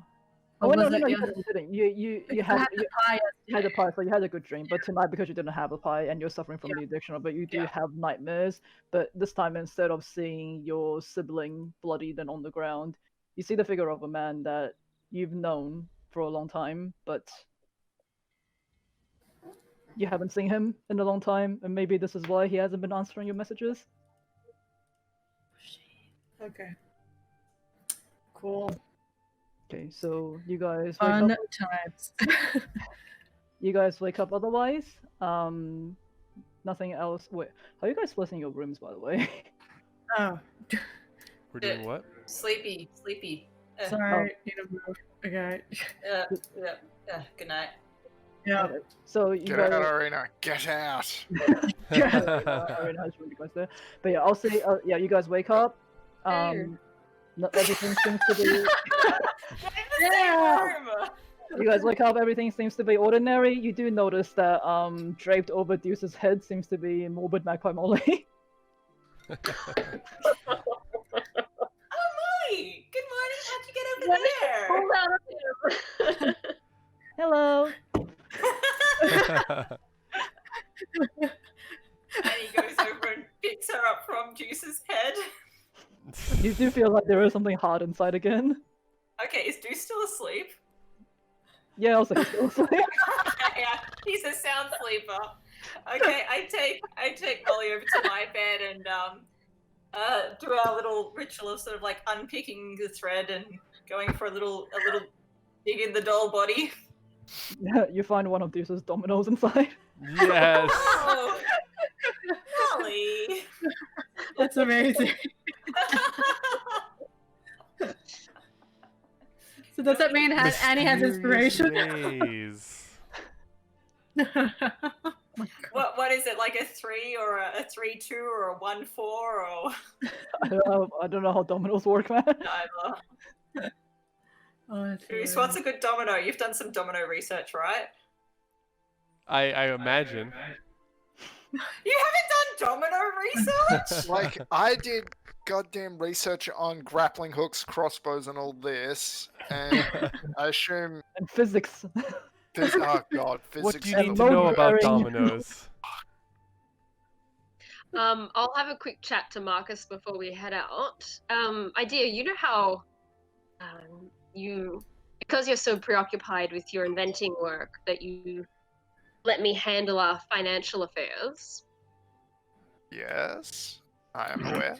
Speaker 1: Oh,
Speaker 4: Or
Speaker 1: no,
Speaker 4: was
Speaker 1: no,
Speaker 4: it
Speaker 1: no, you
Speaker 4: yes-
Speaker 1: didn't. You
Speaker 4: because I
Speaker 1: had
Speaker 4: had the pie
Speaker 1: you had a
Speaker 4: yesterday.
Speaker 1: pie, so you had a good dream. But tonight, because you didn't have a pie and you're suffering from
Speaker 4: Yeah.
Speaker 1: the addiction of it, you do
Speaker 4: Yeah.
Speaker 1: have nightmares. But this time, instead of seeing your sibling bloodied and on the ground, you see the figure of a man that you've known for a long time, but you haven't seen him in a long time, and maybe this is why he hasn't been answering your messages.
Speaker 4: Okay. Cool.
Speaker 1: Okay, so you guys wake
Speaker 4: Fun
Speaker 1: up.
Speaker 4: times.
Speaker 1: You guys wake up otherwise. Nothing else. Wait, how are you guys splitting your rooms, by the way?
Speaker 4: Oh,
Speaker 3: We're doing what?
Speaker 6: Sleepy.
Speaker 4: sorry. Need to move. Okay.
Speaker 6: Good night.
Speaker 4: Yeah.
Speaker 1: Okay, so you
Speaker 5: Get
Speaker 1: guys.
Speaker 5: out, Arena. Get out.
Speaker 1: Arena has really guys there. But yeah, I'll say. Yeah, you guys wake up. Everything seems to be.
Speaker 4: Yeah.
Speaker 1: You guys wake up. Everything seems to be ordinary. You do notice that draped over Deuce's head seems to be morbid magpie Molly.
Speaker 6: Oh, Molly! Good morning. How'd you get over there?
Speaker 2: Hold out of him.
Speaker 1: Hello.
Speaker 6: And he goes over and picks her up from Juice's head.
Speaker 1: You do feel like there is something hard inside again.
Speaker 6: Okay, is Deuce still asleep?
Speaker 1: Yeah, I'll say it's still asleep.
Speaker 6: Yeah, he's a sound sleeper. Okay, I take Molly over to my bed and do our little ritual of sort of like unpicking the thread and going for a little dig in the doll body.
Speaker 1: You find one of Deuce's dominoes inside.
Speaker 3: Yes.
Speaker 6: Oh, Molly.
Speaker 4: That's amazing. So does that mean Annie has inspiration?
Speaker 3: Mysterious ways.
Speaker 6: What is it, like a 3 or a 3-2 or a 1-4 or
Speaker 1: I don't know how dominoes work, man.
Speaker 6: neither?
Speaker 4: Oh, that's
Speaker 6: Goose,
Speaker 4: hilarious.
Speaker 6: what's a good domino? You've done some domino research, right?
Speaker 3: I imagine.
Speaker 6: You haven't done domino research?
Speaker 5: Like, I did goddamn research on grappling hooks, crossbows, and all this, and I assume.
Speaker 1: And physics.
Speaker 5: Oh god, physics.
Speaker 3: What do you
Speaker 5: is
Speaker 3: need
Speaker 5: the
Speaker 3: to know
Speaker 1: Load
Speaker 3: about
Speaker 1: bearing.
Speaker 3: dominoes?
Speaker 2: I'll have a quick chat to Marcus before we head out. Idea, you know how because you're so preoccupied with your inventing work that you let me handle our financial affairs.
Speaker 5: Yes, I am aware.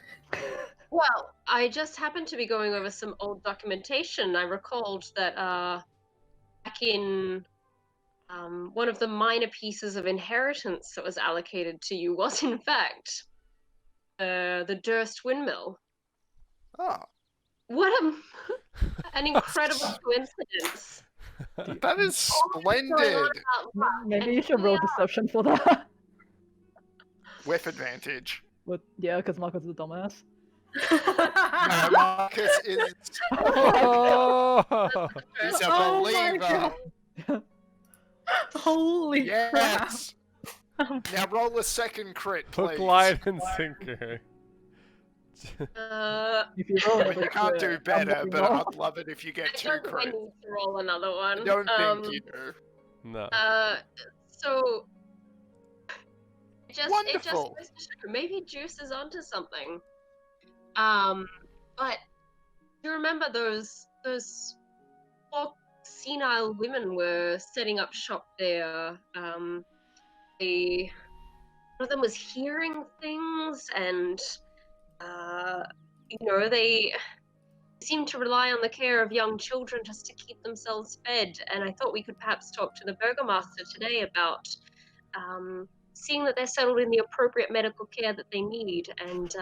Speaker 2: Well, I just happened to be going over some old documentation. I recalled that back in one of the minor pieces of inheritance that was allocated to you was, in fact, the Durst windmill.
Speaker 5: Oh,
Speaker 2: What an incredible coincidence.
Speaker 5: that is
Speaker 2: Going on
Speaker 5: splendid.
Speaker 2: about luck,
Speaker 1: Maybe
Speaker 2: and
Speaker 1: you should
Speaker 2: here
Speaker 1: roll
Speaker 2: we are.
Speaker 1: deception for that.
Speaker 5: With advantage.
Speaker 1: Yeah, because Marcus is a dumbass.
Speaker 5: No, Marcus is
Speaker 3: Oh!
Speaker 5: he's a
Speaker 4: Oh my
Speaker 5: believer.
Speaker 4: God. Holy crap.
Speaker 5: Yes. Now roll a second crit,
Speaker 3: Hook,
Speaker 5: please.
Speaker 3: line, and sinker.
Speaker 1: If you roll
Speaker 5: I mean,
Speaker 1: another
Speaker 5: you can't
Speaker 1: crit,
Speaker 5: do
Speaker 1: I'm
Speaker 5: better,
Speaker 1: letting
Speaker 5: but
Speaker 1: off.
Speaker 5: I'd love it if you get
Speaker 2: I
Speaker 5: 2
Speaker 2: don't think I
Speaker 5: crits.
Speaker 2: need to roll another one.
Speaker 5: I don't think you do.
Speaker 3: No.
Speaker 2: So it just
Speaker 5: Wonderful.
Speaker 2: goes to show, maybe Juice is onto something. But do you remember those poor senile women were setting up shop there? One of them was hearing things, and they seem to rely on the care of young children just to keep themselves fed. And I thought we could perhaps talk to the Burgomaster today about seeing that they're settled in the appropriate medical care that they need, and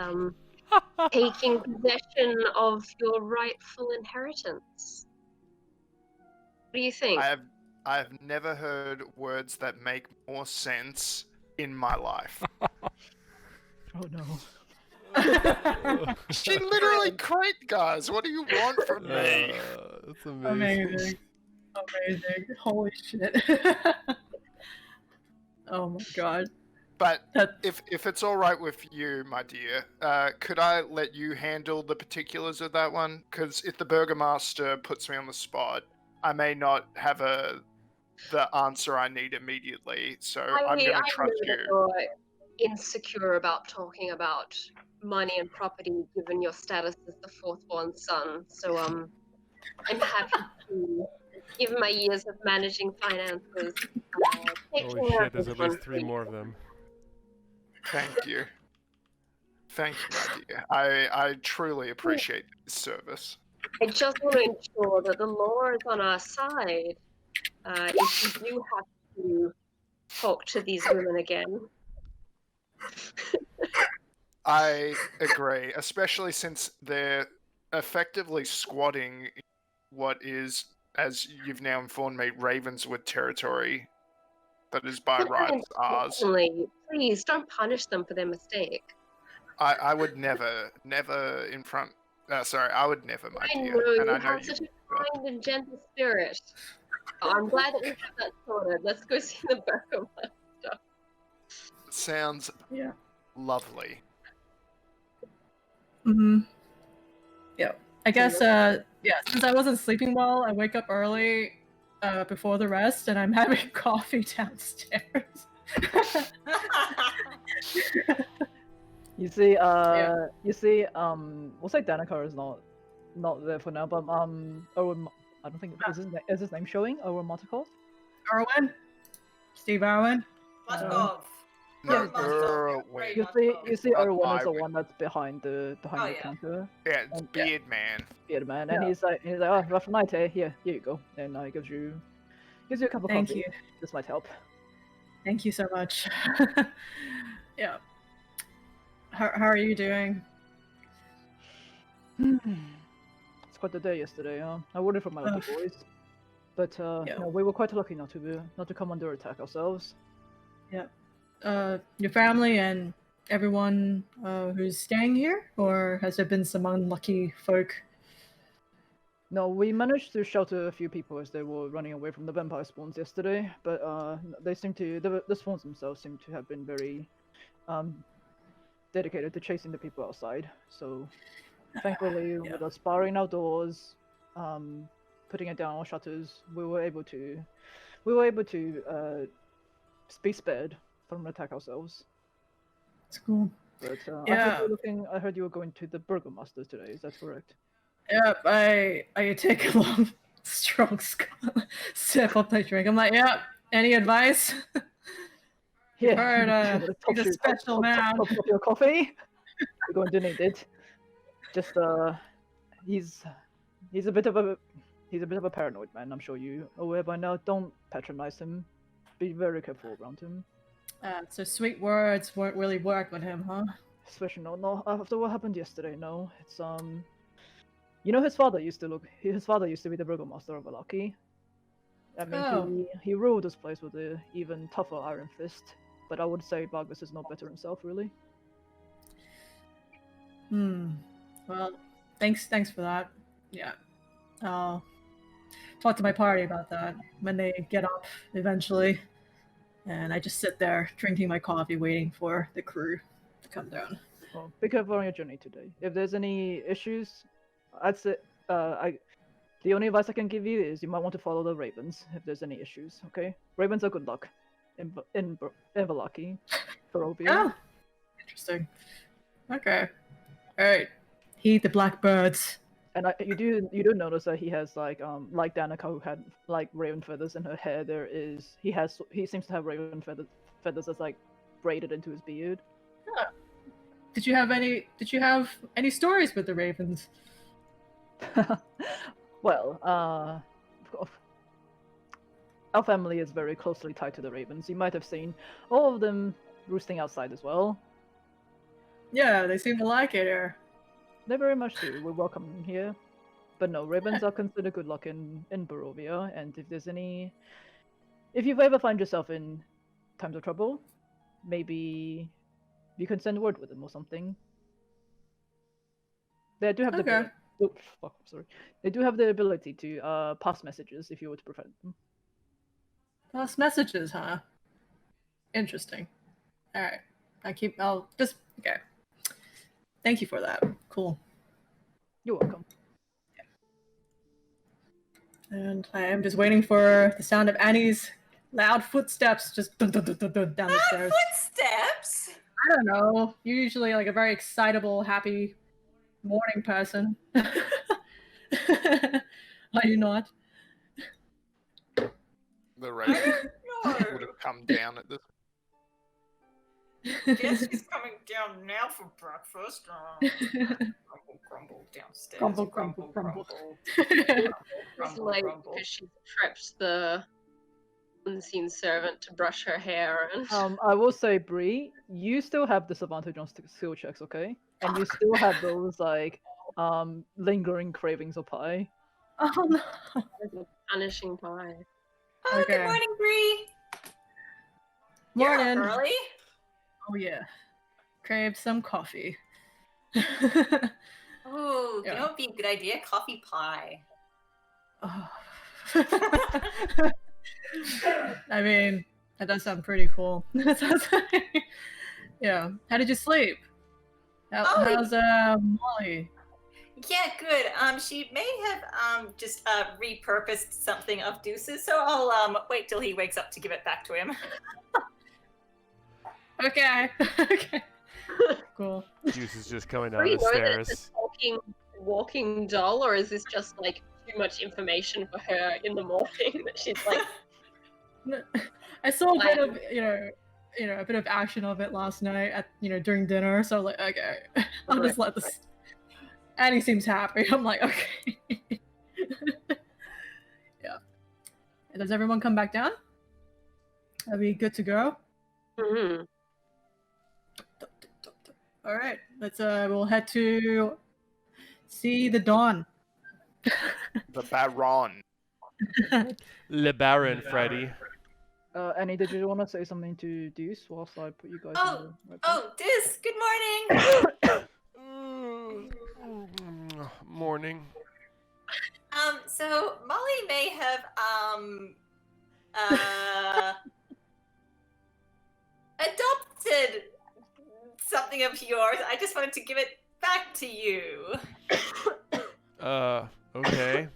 Speaker 2: taking possession of your rightful inheritance. What do you think?
Speaker 5: I've never heard words that make more sense in my life.
Speaker 1: Oh no.
Speaker 5: She literally crit, guys. What do you want from me?
Speaker 3: That's amazing.
Speaker 4: Amazing. Amazing. Holy shit. Oh my god.
Speaker 5: But
Speaker 4: That-
Speaker 5: if it's all right with you, my dear, could I let you handle the particulars of that one? Because if the Burgomaster puts me on the spot, I may not have the answer I need immediately. So I'm going to trust
Speaker 2: know that
Speaker 5: you.
Speaker 2: you're insecure about talking about money and property, given your status as the fourth-born son. So I'm happy to, given my years of managing finances, take
Speaker 3: Holy
Speaker 2: care
Speaker 3: shit,
Speaker 2: of
Speaker 3: there's
Speaker 2: this
Speaker 3: at
Speaker 2: one
Speaker 3: least 3
Speaker 2: for
Speaker 3: more
Speaker 2: you.
Speaker 3: of them.
Speaker 5: Thank you. Thank you, my dear. I truly appreciate this service.
Speaker 2: I just want to ensure that the law is on our side. If you do have to talk to these women again.
Speaker 5: I agree, especially since they're effectively squatting what is, as you've now informed me, Ravenswood territory that is by rights ours.
Speaker 2: Intentionally, please don't punish them for their mistake.
Speaker 5: I would never in front. I would never, my
Speaker 2: I
Speaker 5: dear.
Speaker 2: know
Speaker 5: And
Speaker 2: you
Speaker 5: I know
Speaker 2: have
Speaker 5: you.
Speaker 2: such a kind and gentle spirit. Oh, I'm glad that we have that sorted. Let's go see the Burgomaster.
Speaker 5: Sounds
Speaker 4: Yeah.
Speaker 5: lovely.
Speaker 4: Mm-hmm. Yeah. I guess, since I wasn't sleeping well, I wake up early before the rest, and I'm having coffee downstairs.
Speaker 1: You see, we'll say Danica is not there for now, but Owen, I don't think is his name showing? Owen Martikov?
Speaker 4: Irwin? Steve Irwin?
Speaker 6: Motkov.
Speaker 1: Yeah,
Speaker 6: Motkov.
Speaker 5: wait.
Speaker 1: You see
Speaker 5: Not
Speaker 1: Owen is the
Speaker 5: Irwin.
Speaker 1: one that's behind the
Speaker 6: yeah.
Speaker 1: counter.
Speaker 5: Yeah, it's
Speaker 1: And-
Speaker 5: Beard Man.
Speaker 1: Beard man, and
Speaker 4: Yeah.
Speaker 1: he's like, oh, rough night, eh? Here you go, and he gives you a cup of
Speaker 4: Thank
Speaker 1: coffee.
Speaker 4: you.
Speaker 1: This might help.
Speaker 4: Thank you so much. Yeah. How are you doing?
Speaker 1: It's quite the day yesterday. I worried for my little boys, but
Speaker 4: Yeah.
Speaker 1: we were quite lucky not to come under attack ourselves.
Speaker 4: Your family and everyone who's staying here, or has there been some unlucky folk?
Speaker 1: No, we managed to shelter a few people as they were running away from the vampire spawns yesterday, but the spawns themselves seem to have been very dedicated to chasing the people outside. So thankfully, with us barring outdoors, putting it down on shutters, we were able to be spared from an attack ourselves.
Speaker 4: It's cool.
Speaker 1: But
Speaker 4: Yeah.
Speaker 1: I heard you were going to the Burgomaster today. Is that correct?
Speaker 4: Yep, I take a long, strong sip of my drink. I'm like, yep. Any advice? You've heard, he's a special man.
Speaker 1: Top your coffee. You're going to need it. Just he's a bit of a paranoid man. I'm sure you are aware by now. Don't patronize him. Be very careful around him.
Speaker 4: So sweet words won't really work with him, huh?
Speaker 1: Especially not after what happened yesterday. No, it's his father used to be the Burgomaster of Alaki. I mean, he ruled this place with an even tougher iron fist. But I would say Vargas is not better himself, really.
Speaker 4: Well, thanks for that. Yeah. I'll talk to my party about that when they get up eventually. And I just sit there drinking my coffee, waiting for the crew to come down.
Speaker 1: Well, be careful on your journey today. If there's any issues, I'd say the only advice I can give you is you might want to follow the ravens if there's any issues. Okay, ravens are good luck in Valaki, Barovia.
Speaker 4: Oh, interesting. Okay. All right. Heed the blackbirds.
Speaker 1: And you do notice that he has like Danica, who had like raven feathers in her hair. He seems to have raven feathers that's like braided into his beard.
Speaker 4: Did you have any stories with the ravens?
Speaker 1: Well, our family is very closely tied to the ravens. You might have seen all of them roosting outside as well.
Speaker 4: Yeah, they seem to like it here.
Speaker 1: They very much do. We welcome them here. But no, ravens are considered good luck in Barovia, and if you ever find yourself in times of trouble, maybe you can send word with them or something. They do have the They do have the ability to pass messages if you were to prevent them.
Speaker 4: Pass messages, huh? Interesting. All right. Okay. Thank you for that. Cool.
Speaker 1: You're welcome.
Speaker 4: And I am just waiting for the sound of Annie's loud footsteps just dun, dun, dun, dun, dun, down the stairs.
Speaker 6: Footsteps?
Speaker 4: I don't know. You're usually like a very excitable, happy morning person. Are you not?
Speaker 5: The raven would have come down at this.
Speaker 6: Guess she's coming down now for breakfast. Grumble, grumble downstairs.
Speaker 4: Grumble, grumble, grumble.
Speaker 2: It's like because she prepped the unseen servant to brush her hair and
Speaker 1: I will say, Bree, you still have disadvantage on skill checks, okay? And you still have those like lingering cravings of pie.
Speaker 4: Oh no.
Speaker 2: a punishing pie.
Speaker 6: Oh,
Speaker 4: Okay.
Speaker 6: good morning, Bree.
Speaker 4: Morning.
Speaker 6: You're up early.
Speaker 4: Oh yeah. Crave some coffee.
Speaker 6: Ooh,
Speaker 4: Yeah.
Speaker 6: you know what would be a good idea? Coffee pie.
Speaker 4: Oh. I mean, that does sound pretty cool. Yeah. How did you sleep? How's Molly?
Speaker 6: Yeah, good. She may have just repurposed something of Deuce's, so I'll wait till he wakes up to give it back to him.
Speaker 4: Okay. Okay. Cool.
Speaker 3: Juice is just coming
Speaker 2: Do
Speaker 3: down
Speaker 2: we
Speaker 3: the
Speaker 2: know that
Speaker 3: stairs.
Speaker 2: it's a walking doll, or is this just like too much information for her in the morning that she's like,
Speaker 4: I saw a bit of a bit of action of it last night at during dinner, so I was like, okay, I'll just let this. Annie seems happy. I'm like, okay. Yeah. And does everyone come back down? Are we good to go?
Speaker 2: mm-hmm.
Speaker 4: All right. We'll head to see the dawn.
Speaker 5: The Baron.
Speaker 3: Le Baron, Freddy.
Speaker 1: Annie, did you want to say something to Deuce whilst I put you guys in the right place?
Speaker 6: Oh, Deuce, good morning.
Speaker 3: Morning.
Speaker 6: So Molly may have adopted something of yours. I just wanted to give it back to you.
Speaker 3: Okay.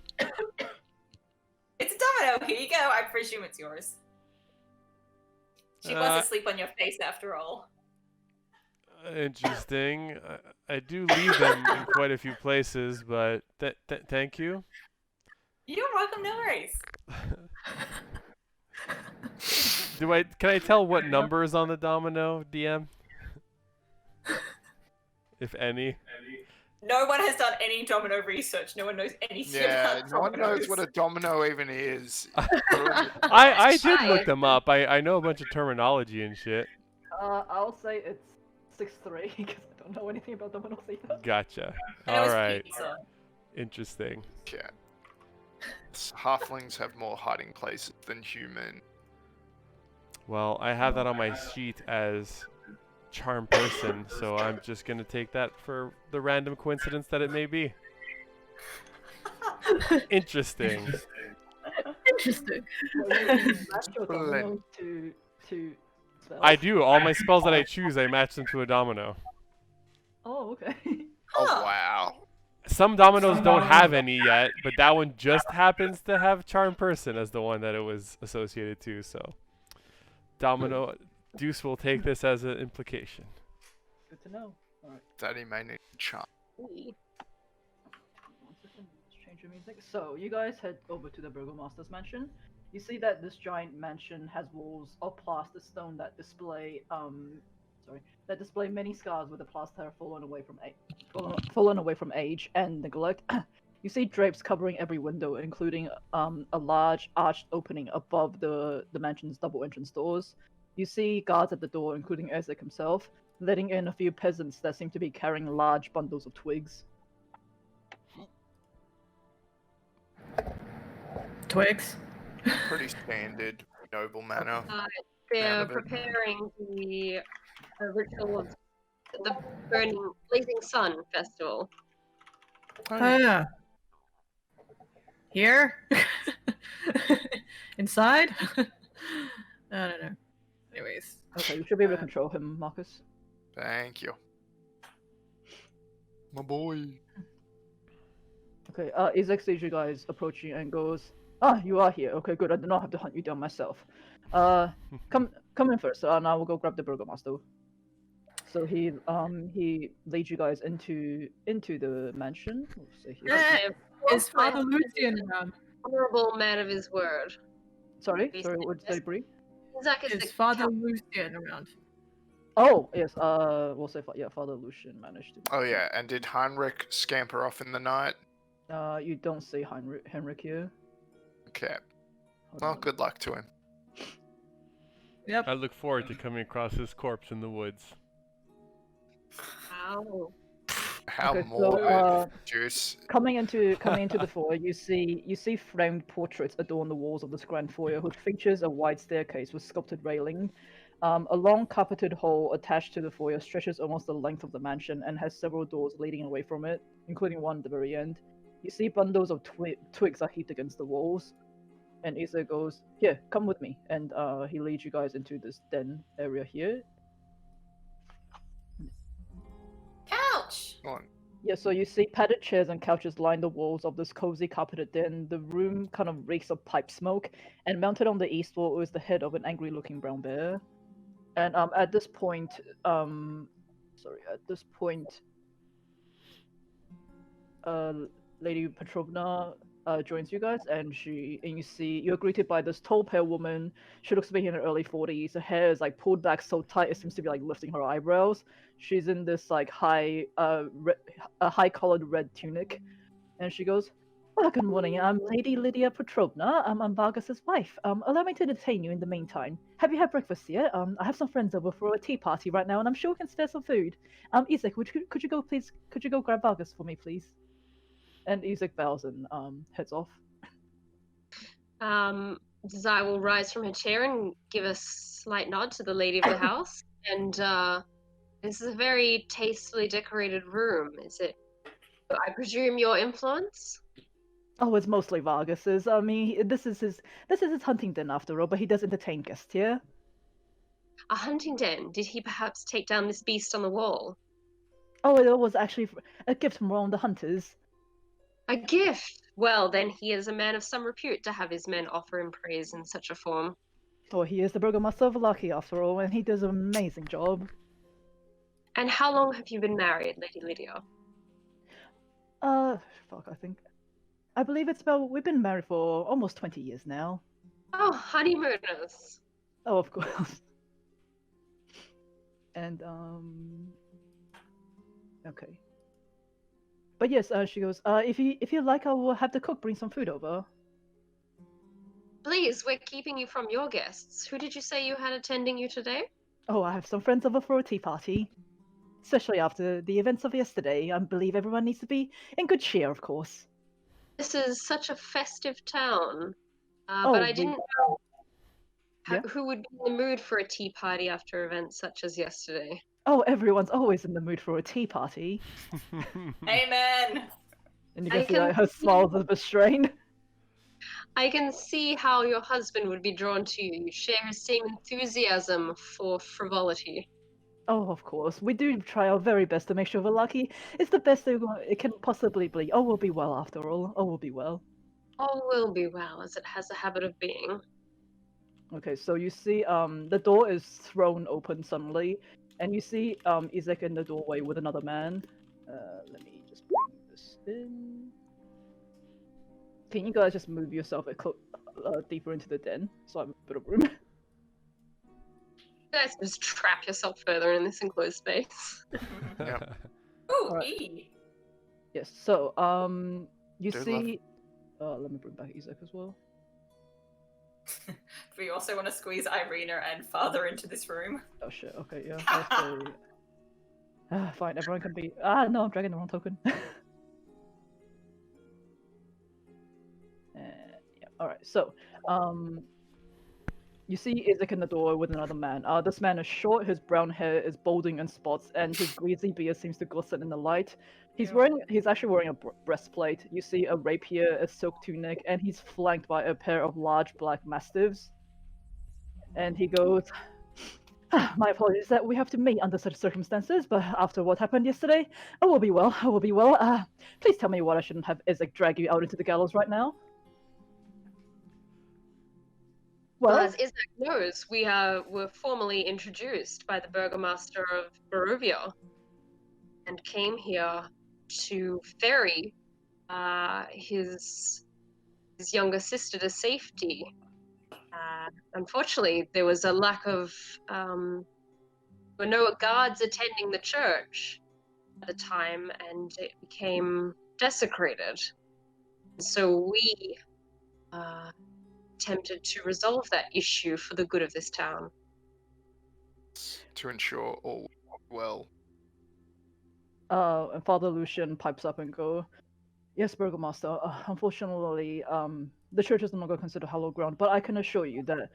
Speaker 6: It's a domino. Here you go. I presume it's yours. She was asleep on your face after all.
Speaker 3: Interesting. I do leave them in quite a few places, but thank you.
Speaker 6: You're welcome, no worries.
Speaker 3: Can I tell what number is on the domino, DM? If any.
Speaker 6: No one has done any domino research. No one knows anything
Speaker 5: Yeah,
Speaker 6: about
Speaker 5: no one knows
Speaker 6: dominoes.
Speaker 5: what a domino even is.
Speaker 3: I did look them up. I know a bunch of terminology and shit.
Speaker 1: I'll say it's 6'3" because I don't know anything about dominoes either.
Speaker 3: Gotcha.
Speaker 6: And it was
Speaker 3: All right.
Speaker 6: pizza.
Speaker 3: Interesting.
Speaker 5: Yeah. Halflings have more hiding places than human.
Speaker 3: Well, I have that on my sheet as charm person, so I'm just gonna take that for the random coincidence that it may be. Interesting.
Speaker 4: Interesting.
Speaker 1: Match your dominoes to spells.
Speaker 3: I do. All my spells that I choose, I match them to a domino.
Speaker 1: Oh, okay.
Speaker 5: Oh
Speaker 6: Huh.
Speaker 5: wow.
Speaker 3: Some dominoes don't have any yet, but that one just happens to have charm person as the one that it was associated to. So, domino Deuce will take this as an implication.
Speaker 1: Good to know. Alright,
Speaker 5: Daddy may need charm.
Speaker 2: Ooh.
Speaker 1: 1 second. Let's change the music. So, you guys head over to the Burgomaster's mansion. You see that this giant mansion has walls of plaster stone that display many scars where the plaster have fallen away from age and neglect. You see drapes covering every window, including a large arched opening above the mansion's double entrance doors. You see guards at the door, including Ezek himself, letting in a few peasants that seem to be carrying large bundles of twigs.
Speaker 4: Twigs.
Speaker 5: Pretty standard noble manner.
Speaker 2: They're
Speaker 5: None of it.
Speaker 2: preparing the ritual of the burning blazing sun festival.
Speaker 4: Oh yeah. Here? Inside? I don't know. Anyways.
Speaker 1: Okay, you should be able to control him, Marcus.
Speaker 5: Thank you. My boy.
Speaker 1: Okay, Ezek sees you guys approaching and goes, "Ah, you are here. Okay, good. I do not have to hunt you down myself. Come in first, and I will go grab the Burgomaster." So he leads you guys into the mansion. We'll say here.
Speaker 4: Is Father Lucian around?
Speaker 2: Honorable man of his word.
Speaker 1: Sorry, what did you say, Bree?
Speaker 2: Zach is
Speaker 4: Is
Speaker 2: the
Speaker 4: Father Lucian around?
Speaker 1: Oh, yes, we'll say, Father Lucian managed to.
Speaker 5: Oh yeah, and did Heinrich scamper off in the night?
Speaker 1: You don't see Henrik here.
Speaker 5: Okay.
Speaker 1: Hold
Speaker 5: Well,
Speaker 1: on.
Speaker 5: good luck to him.
Speaker 4: Yep.
Speaker 3: I look forward to coming across his corpse in the woods.
Speaker 2: Wow.
Speaker 5: How
Speaker 1: Okay, so,
Speaker 5: morbid, Juice.
Speaker 1: Coming into the foyer, you see framed portraits adorn the walls of this grand foyer, which features a wide staircase with sculpted railing. A long carpeted hall attached to the foyer stretches almost the length of the mansion and has several doors leading away from it, including one at the very end. You see bundles of twigs are heaped against the walls, and Isa goes, "Here, come with me," and he leads you guys into this den area here.
Speaker 6: Couch.
Speaker 5: Come on.
Speaker 1: Yeah, so you see padded chairs and couches line the walls of this cozy carpeted den. The room kind of reeks of pipe smoke, and mounted on the east wall is the head of an angry-looking brown bear. And at this point, Lady Petrovna joins you guys, and you're greeted by this tall, pale woman. She looks to be in her early 40s. Her hair is like pulled back so tight it seems to be like lifting her eyebrows. She's in this like high collared red tunic, and she goes, "Well, good morning. I'm Lady Lydia Petrovna. I'm Vargas's wife. Allow me to detain you in the meantime. Have you had breakfast yet? I have some friends over for a tea party right now, and I'm sure we can spare some food. Isaac, could you go grab Vargas for me, please?" And Isaac bows and heads off.
Speaker 2: Zai will rise from her chair and give a slight nod to the lady of the house. And this is a very tastefully decorated room. Is it? I presume your influence?
Speaker 1: Oh, it's mostly Vargas's. I mean, this is his hunting den after all, but he does entertain guests here.
Speaker 2: A hunting den. Did he perhaps take down this beast on the wall?
Speaker 1: Oh, it was actually a gift from one of the hunters.
Speaker 2: A gift. Well, then he is a man of some repute to have his men offer him praise in such a form.
Speaker 1: Oh, he is the Burgomaster of Lucky after all, and he does an amazing job.
Speaker 2: And how long have you been married, Lady Lydia?
Speaker 1: I believe we've been married for almost 20 years now.
Speaker 2: Oh, honeymooners.
Speaker 1: Oh, of course. And, okay. But yes, she goes, if you like, I will have the cook bring some food over.
Speaker 2: Please, we're keeping you from your guests. Who did you say you had attending you today?
Speaker 1: Oh, I have some friends over for a tea party. Especially after the events of yesterday. I believe everyone needs to be in good cheer, of course.
Speaker 2: This is such a festive town.
Speaker 1: Oh,
Speaker 2: but I didn't know
Speaker 1: Yeah?
Speaker 2: who would be in the mood for a tea party after events such as yesterday.
Speaker 1: Oh, everyone's always in the mood for a tea party.
Speaker 6: Amen.
Speaker 1: And you
Speaker 2: I
Speaker 1: can see like, her
Speaker 2: can-
Speaker 1: smiles are restrained.
Speaker 2: I can see how your husband would be drawn to you. You share his same enthusiasm for frivolity.
Speaker 1: Oh, of course. We do try our very best to make sure we're lucky. It's the best it can possibly be. Oh, we'll be well after all. Oh, we'll be well.
Speaker 2: All will be well, as it has a habit of being.
Speaker 1: Okay, so you see, the door is thrown open suddenly, and you see, Izek in the doorway with another man. Let me just bring this in. Can you guys just move yourself deeper into the den so I have a bit of room?
Speaker 2: You guys just trap yourself further in this enclosed space.
Speaker 6: Ooh,
Speaker 1: Alright.
Speaker 6: E.
Speaker 1: Yes. So, you
Speaker 5: Do
Speaker 1: see. Let me bring back Izek as well.
Speaker 6: Do we also want to squeeze Irina and Father into this room?
Speaker 1: Oh shit. Okay, yeah. I'll say. Fine. Everyone can be. No, I'm dragging the wrong token. Yeah. All right. So, you see Izek in the door with another man. This man is short. His brown hair is balding in spots, and his greasy beard seems to glisten in the light. He's actually wearing a breastplate. You see a rapier, a silk tunic, and he's flanked by a pair of large black mastiffs. And he goes, "My apologies that we have to meet under such circumstances, but after what happened yesterday, I will be well. I will be well. Please tell me what I shouldn't have Izek drag you out into the gallows right now."
Speaker 2: Well,
Speaker 1: Well,
Speaker 2: as Izak knows, we were formally introduced by the Burgomaster of Barovia and came here to ferry his younger sister to safety. Unfortunately, there was a lack of there were no guards attending the church at the time, and it became desecrated. So we attempted to resolve that issue for the good of this town.
Speaker 5: To ensure all well.
Speaker 1: and Father Lucian pipes up and go, "Yes, Burgomaster. Unfortunately, the church is no longer considered hallowed ground, but I can assure you that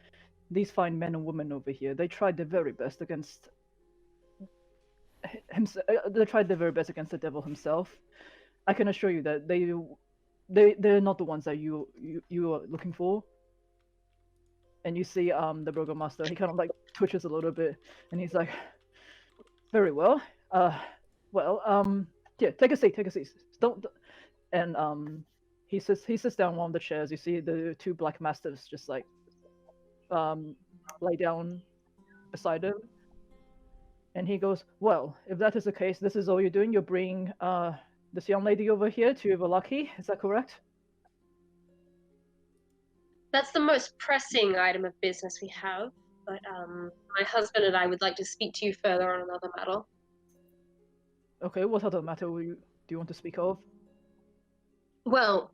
Speaker 1: these fine men and women over here, they tried their very best against they tried their very best against the devil himself. I can assure you that they're not the ones that you are looking for." And you see the Burgomaster, he kind of like twitches a little bit, and he's like, "Very well. Yeah, take a seat. Don't." And he sits down on one of the chairs. You see the two black mastiffs just like lay down beside him. And he goes, "Well, if that is the case, this is all you're doing. You're bringing this young lady over here to Valaki. Is that correct?"
Speaker 2: That's the most pressing item of business we have, but my husband and I would like to speak to you further on another matter.
Speaker 1: Okay, what other matter do you want to speak of?
Speaker 2: Well,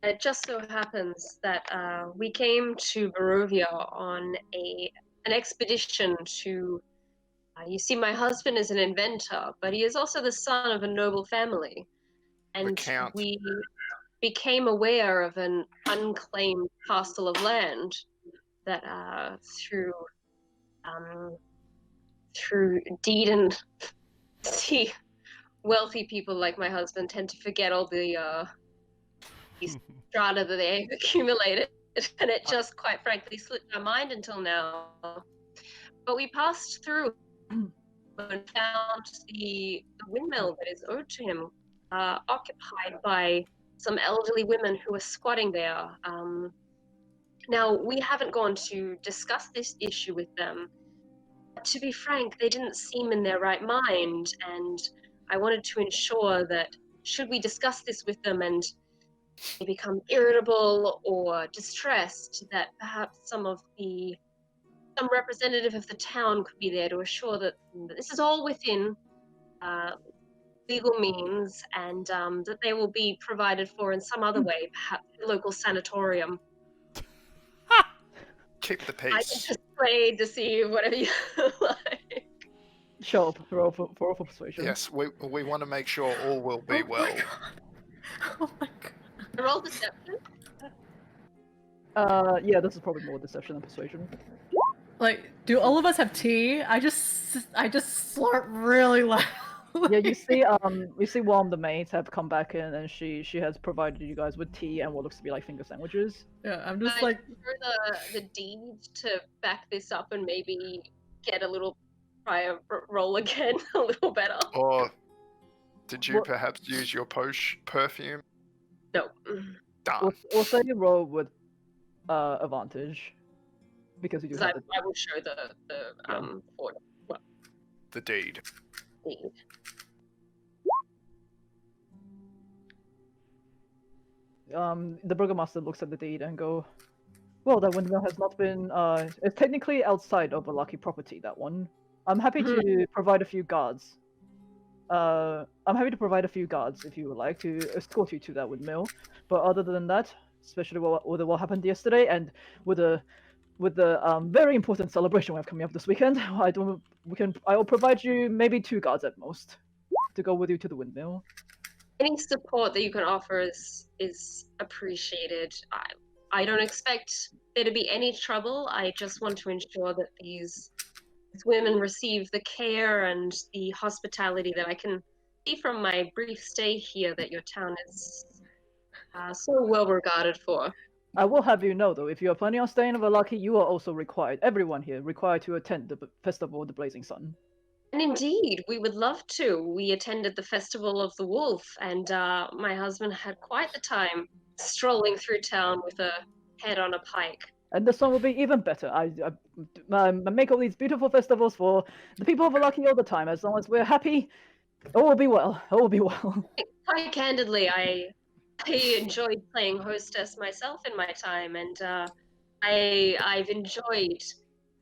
Speaker 2: it just so happens that we came to Barovia on an expedition to. You see, my husband is an inventor, but he is also the son of a noble family, and
Speaker 5: Recount.
Speaker 2: we became aware of an unclaimed parcel of land that, through deed and see, wealthy people like my husband tend to forget all the strata that they accumulated, and it just quite frankly slipped my mind until now. But we passed through and found the windmill that is owed to him occupied by some elderly women who are squatting there. Now, we haven't gone to discuss this issue with them. But to be frank, they didn't seem in their right mind, and I wanted to ensure that should we discuss this with them and they become irritable or distressed, that perhaps some representative of the town could be there to assure that this is all within legal means, and that they will be provided for in some other way, perhaps a local sanatorium.
Speaker 5: Keep the
Speaker 2: I can
Speaker 5: peace.
Speaker 2: just play, deceive, whatever you like.
Speaker 1: Sure, roll for persuasion.
Speaker 5: Yes, we want to make sure all will be well.
Speaker 4: Oh my god.
Speaker 2: Roll deception.
Speaker 1: Yeah, this is probably more deception than persuasion.
Speaker 4: Like, do all of us have tea? I just slurp really loud.
Speaker 1: Yeah, you see one of the maids have come back in, and she has provided you guys with tea and what looks to be like finger sandwiches.
Speaker 4: Yeah, I'm just
Speaker 2: I
Speaker 4: like,
Speaker 2: prefer the deed to back this up and maybe get a little try and roll again a little better.
Speaker 5: Or did you
Speaker 1: What-
Speaker 5: perhaps use your perfume?
Speaker 2: No.
Speaker 5: Darn.
Speaker 1: We'll say you roll with advantage because you do
Speaker 2: 'Cause
Speaker 1: have the
Speaker 2: I will show the fort
Speaker 5: The deed.
Speaker 2: deed.
Speaker 1: The burgomaster looks at the deed and go, well, that windmill has not been it's technically outside of a lucky property, that one. I'm happy to provide a few guards. I'm happy to provide a few guards if you would like to escort you to that windmill. But other than that, especially with what happened yesterday and with the very important celebration we have coming up this weekend, I will provide you maybe 2 guards at most to go with you to the windmill.
Speaker 2: Any support that you can offer is appreciated. I don't expect there to be any trouble. I just want to ensure that these women receive the care and the hospitality that I can see from my brief stay here that your town is so well regarded for.
Speaker 1: I will have you know, though, if you are planning on staying in Valaki, you are also required, everyone here, required to attend the Festival of the Blazing Sun.
Speaker 2: And indeed, we would love to. We attended the Festival of the Wolf, and my husband had quite the time strolling through town with a head on a pike.
Speaker 1: And this one will be even better. I make all these beautiful festivals for the people of Valaki all the time. As long as we're happy, all will be well. All will be well.
Speaker 2: Quite candidly, I enjoyed playing hostess myself in my time, and I've enjoyed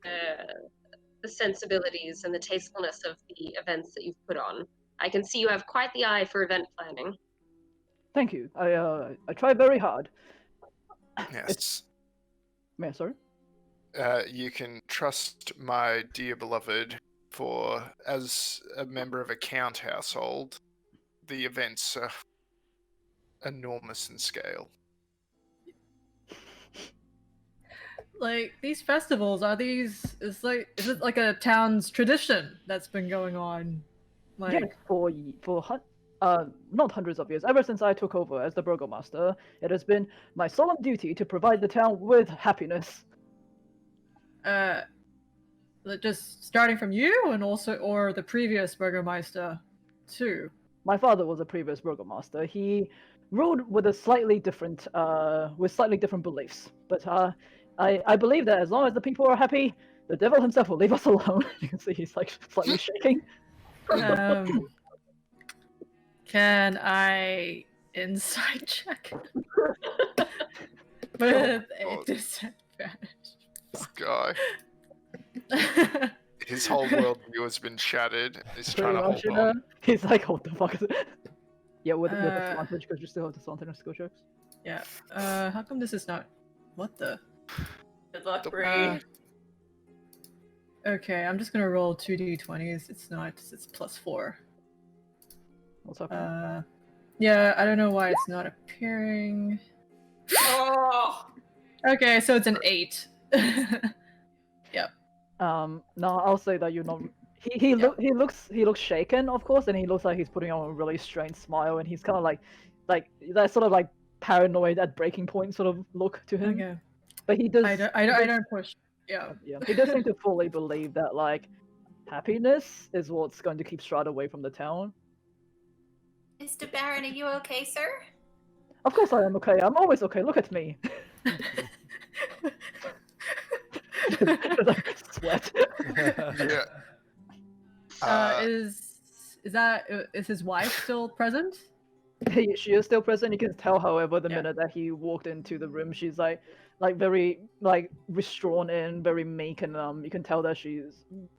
Speaker 2: the sensibilities and the tastefulness of the events that you've put on. I can see you have quite the eye for event planning.
Speaker 1: Thank you. I try very hard.
Speaker 5: Yes.
Speaker 1: Man, sorry.
Speaker 5: You can trust my dear beloved, for as a member of a count household, the events are enormous in scale.
Speaker 4: Like, these festivals, is it like a town's tradition that's been going on? Like,
Speaker 1: Yes, for not hundreds of years, ever since I took over as the burgomaster, it has been my solemn duty to provide the town with happiness.
Speaker 4: just starting from you or the previous burgomaster too?
Speaker 1: My father was a previous burgomaster. He ruled with slightly different beliefs. But I believe that as long as the people are happy, the devil himself will leave us alone. You can see he's like slightly shaking.
Speaker 4: Can I insight check with a disadvantage?
Speaker 5: This guy, his whole worldview has been shattered. He's trying to hold on.
Speaker 1: He's like, what the fuck is it? Yeah, with disadvantage, because you still have disadvantage on skill checks.
Speaker 4: Yeah. How come this is not? What the?
Speaker 6: Good luck, Bree.
Speaker 4: Okay, I'm just gonna roll 2d20s. It's not. It's +4.
Speaker 1: What's happening?
Speaker 4: Yeah, I don't know why it's not appearing.
Speaker 6: Oh!
Speaker 4: Okay, so it's an 8.
Speaker 1: No, I'll say that you're not. He looks shaken, of course, and he looks like he's putting on a really strange smile, and he's kind of like that sort of like paranoid at breaking point sort of look to him.
Speaker 4: Okay.
Speaker 1: But he does.
Speaker 4: I don't push. Yeah.
Speaker 1: Yeah, he does seem to fully believe that like happiness is what's going to keep Strahd away from the town.
Speaker 6: Mr. Baron, are you okay, sir?
Speaker 1: Of course I am okay. I'm always okay. Look at me. Sweat.
Speaker 5: Yeah.
Speaker 4: Is his wife still present?
Speaker 1: She is still present. You can tell, however, the
Speaker 4: Yeah.
Speaker 1: minute that he walked into the room, she's like very withdrawn in, very meek, and you can tell that she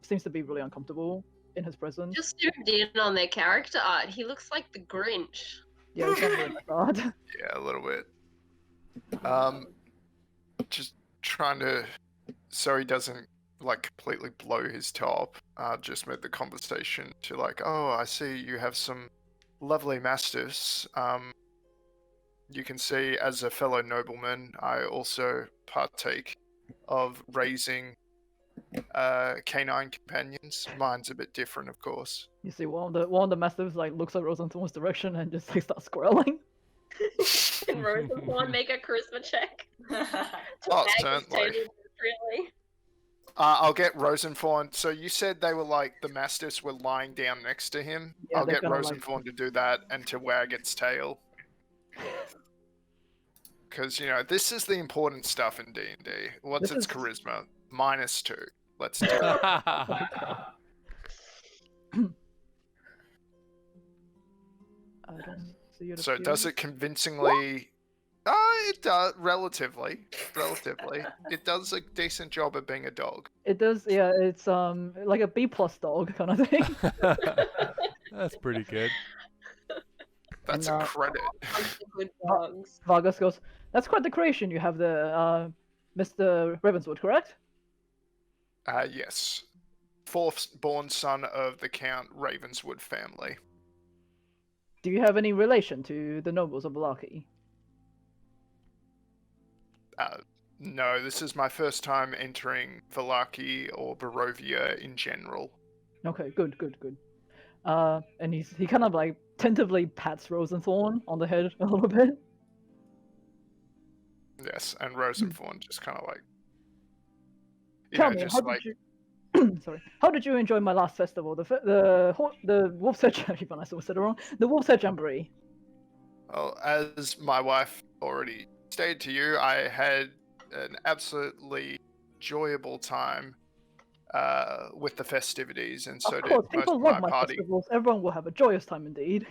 Speaker 1: seems to be really uncomfortable in his presence.
Speaker 2: Just zoomed in on their character art. He looks like the Grinch.
Speaker 1: Yeah, it's really hard.
Speaker 5: Yeah, a little bit. Just trying to, so he doesn't like completely blow his top. Just made the conversation to like, oh, I see you have some lovely mastiffs. You can see, as a fellow nobleman, I also partake of raising canine companions. Mine's a bit different, of course.
Speaker 1: You see, one of the mastiffs like looks at Rosenthorn's direction and just like starts growling.
Speaker 2: Can Rosenthorn make a charisma check?
Speaker 5: Oh, certainly.
Speaker 2: Really?
Speaker 5: I'll get Rosenthorn. So you said they were like the Mastiffs were lying down next to him.
Speaker 1: Yeah,
Speaker 5: I'll
Speaker 1: they're
Speaker 5: get
Speaker 1: kinda
Speaker 5: Rosenthorn to do that and to wag its tail. Because, this is the important stuff in D&D. What's
Speaker 1: This
Speaker 5: its
Speaker 1: is-
Speaker 5: charisma? -2. Let's do it.
Speaker 1: I don't see it.
Speaker 5: So does it convincingly... it does, relatively. It does a decent job of being a dog.
Speaker 1: It does. Yeah, it's like a B+ dog kind of thing.
Speaker 3: That's pretty good.
Speaker 5: That's
Speaker 1: And,
Speaker 5: a credit.
Speaker 2: Bunch of good dogs.
Speaker 1: Vargas goes, "That's quite the creation you have there, Mr. Ravenswood, correct?"
Speaker 5: Yes. Fourth born son of the Count Ravenswood family.
Speaker 1: Do you have any relation to the nobles of Blarkey?
Speaker 5: No, this is my first time entering Vallaki or Barovia in general.
Speaker 1: Okay, good. And he kind of like tentatively pats Rosenthorn on the head a little bit.
Speaker 5: Yes, and Rosenthorn just kind of like...
Speaker 1: Tell me,
Speaker 5: just
Speaker 1: how
Speaker 5: like...
Speaker 1: did you? Sorry, how did you enjoy my last festival? The Wolf's Head. Even I still said it wrong. The Wolf's Head Jamboree.
Speaker 5: Well, as my wife already stated to you, I had an absolutely enjoyable time with the festivities, and so
Speaker 1: Of
Speaker 5: did
Speaker 1: course,
Speaker 5: most
Speaker 1: people
Speaker 5: of
Speaker 1: love
Speaker 5: my
Speaker 1: my
Speaker 5: party.
Speaker 1: festivals. Everyone will have a joyous time indeed.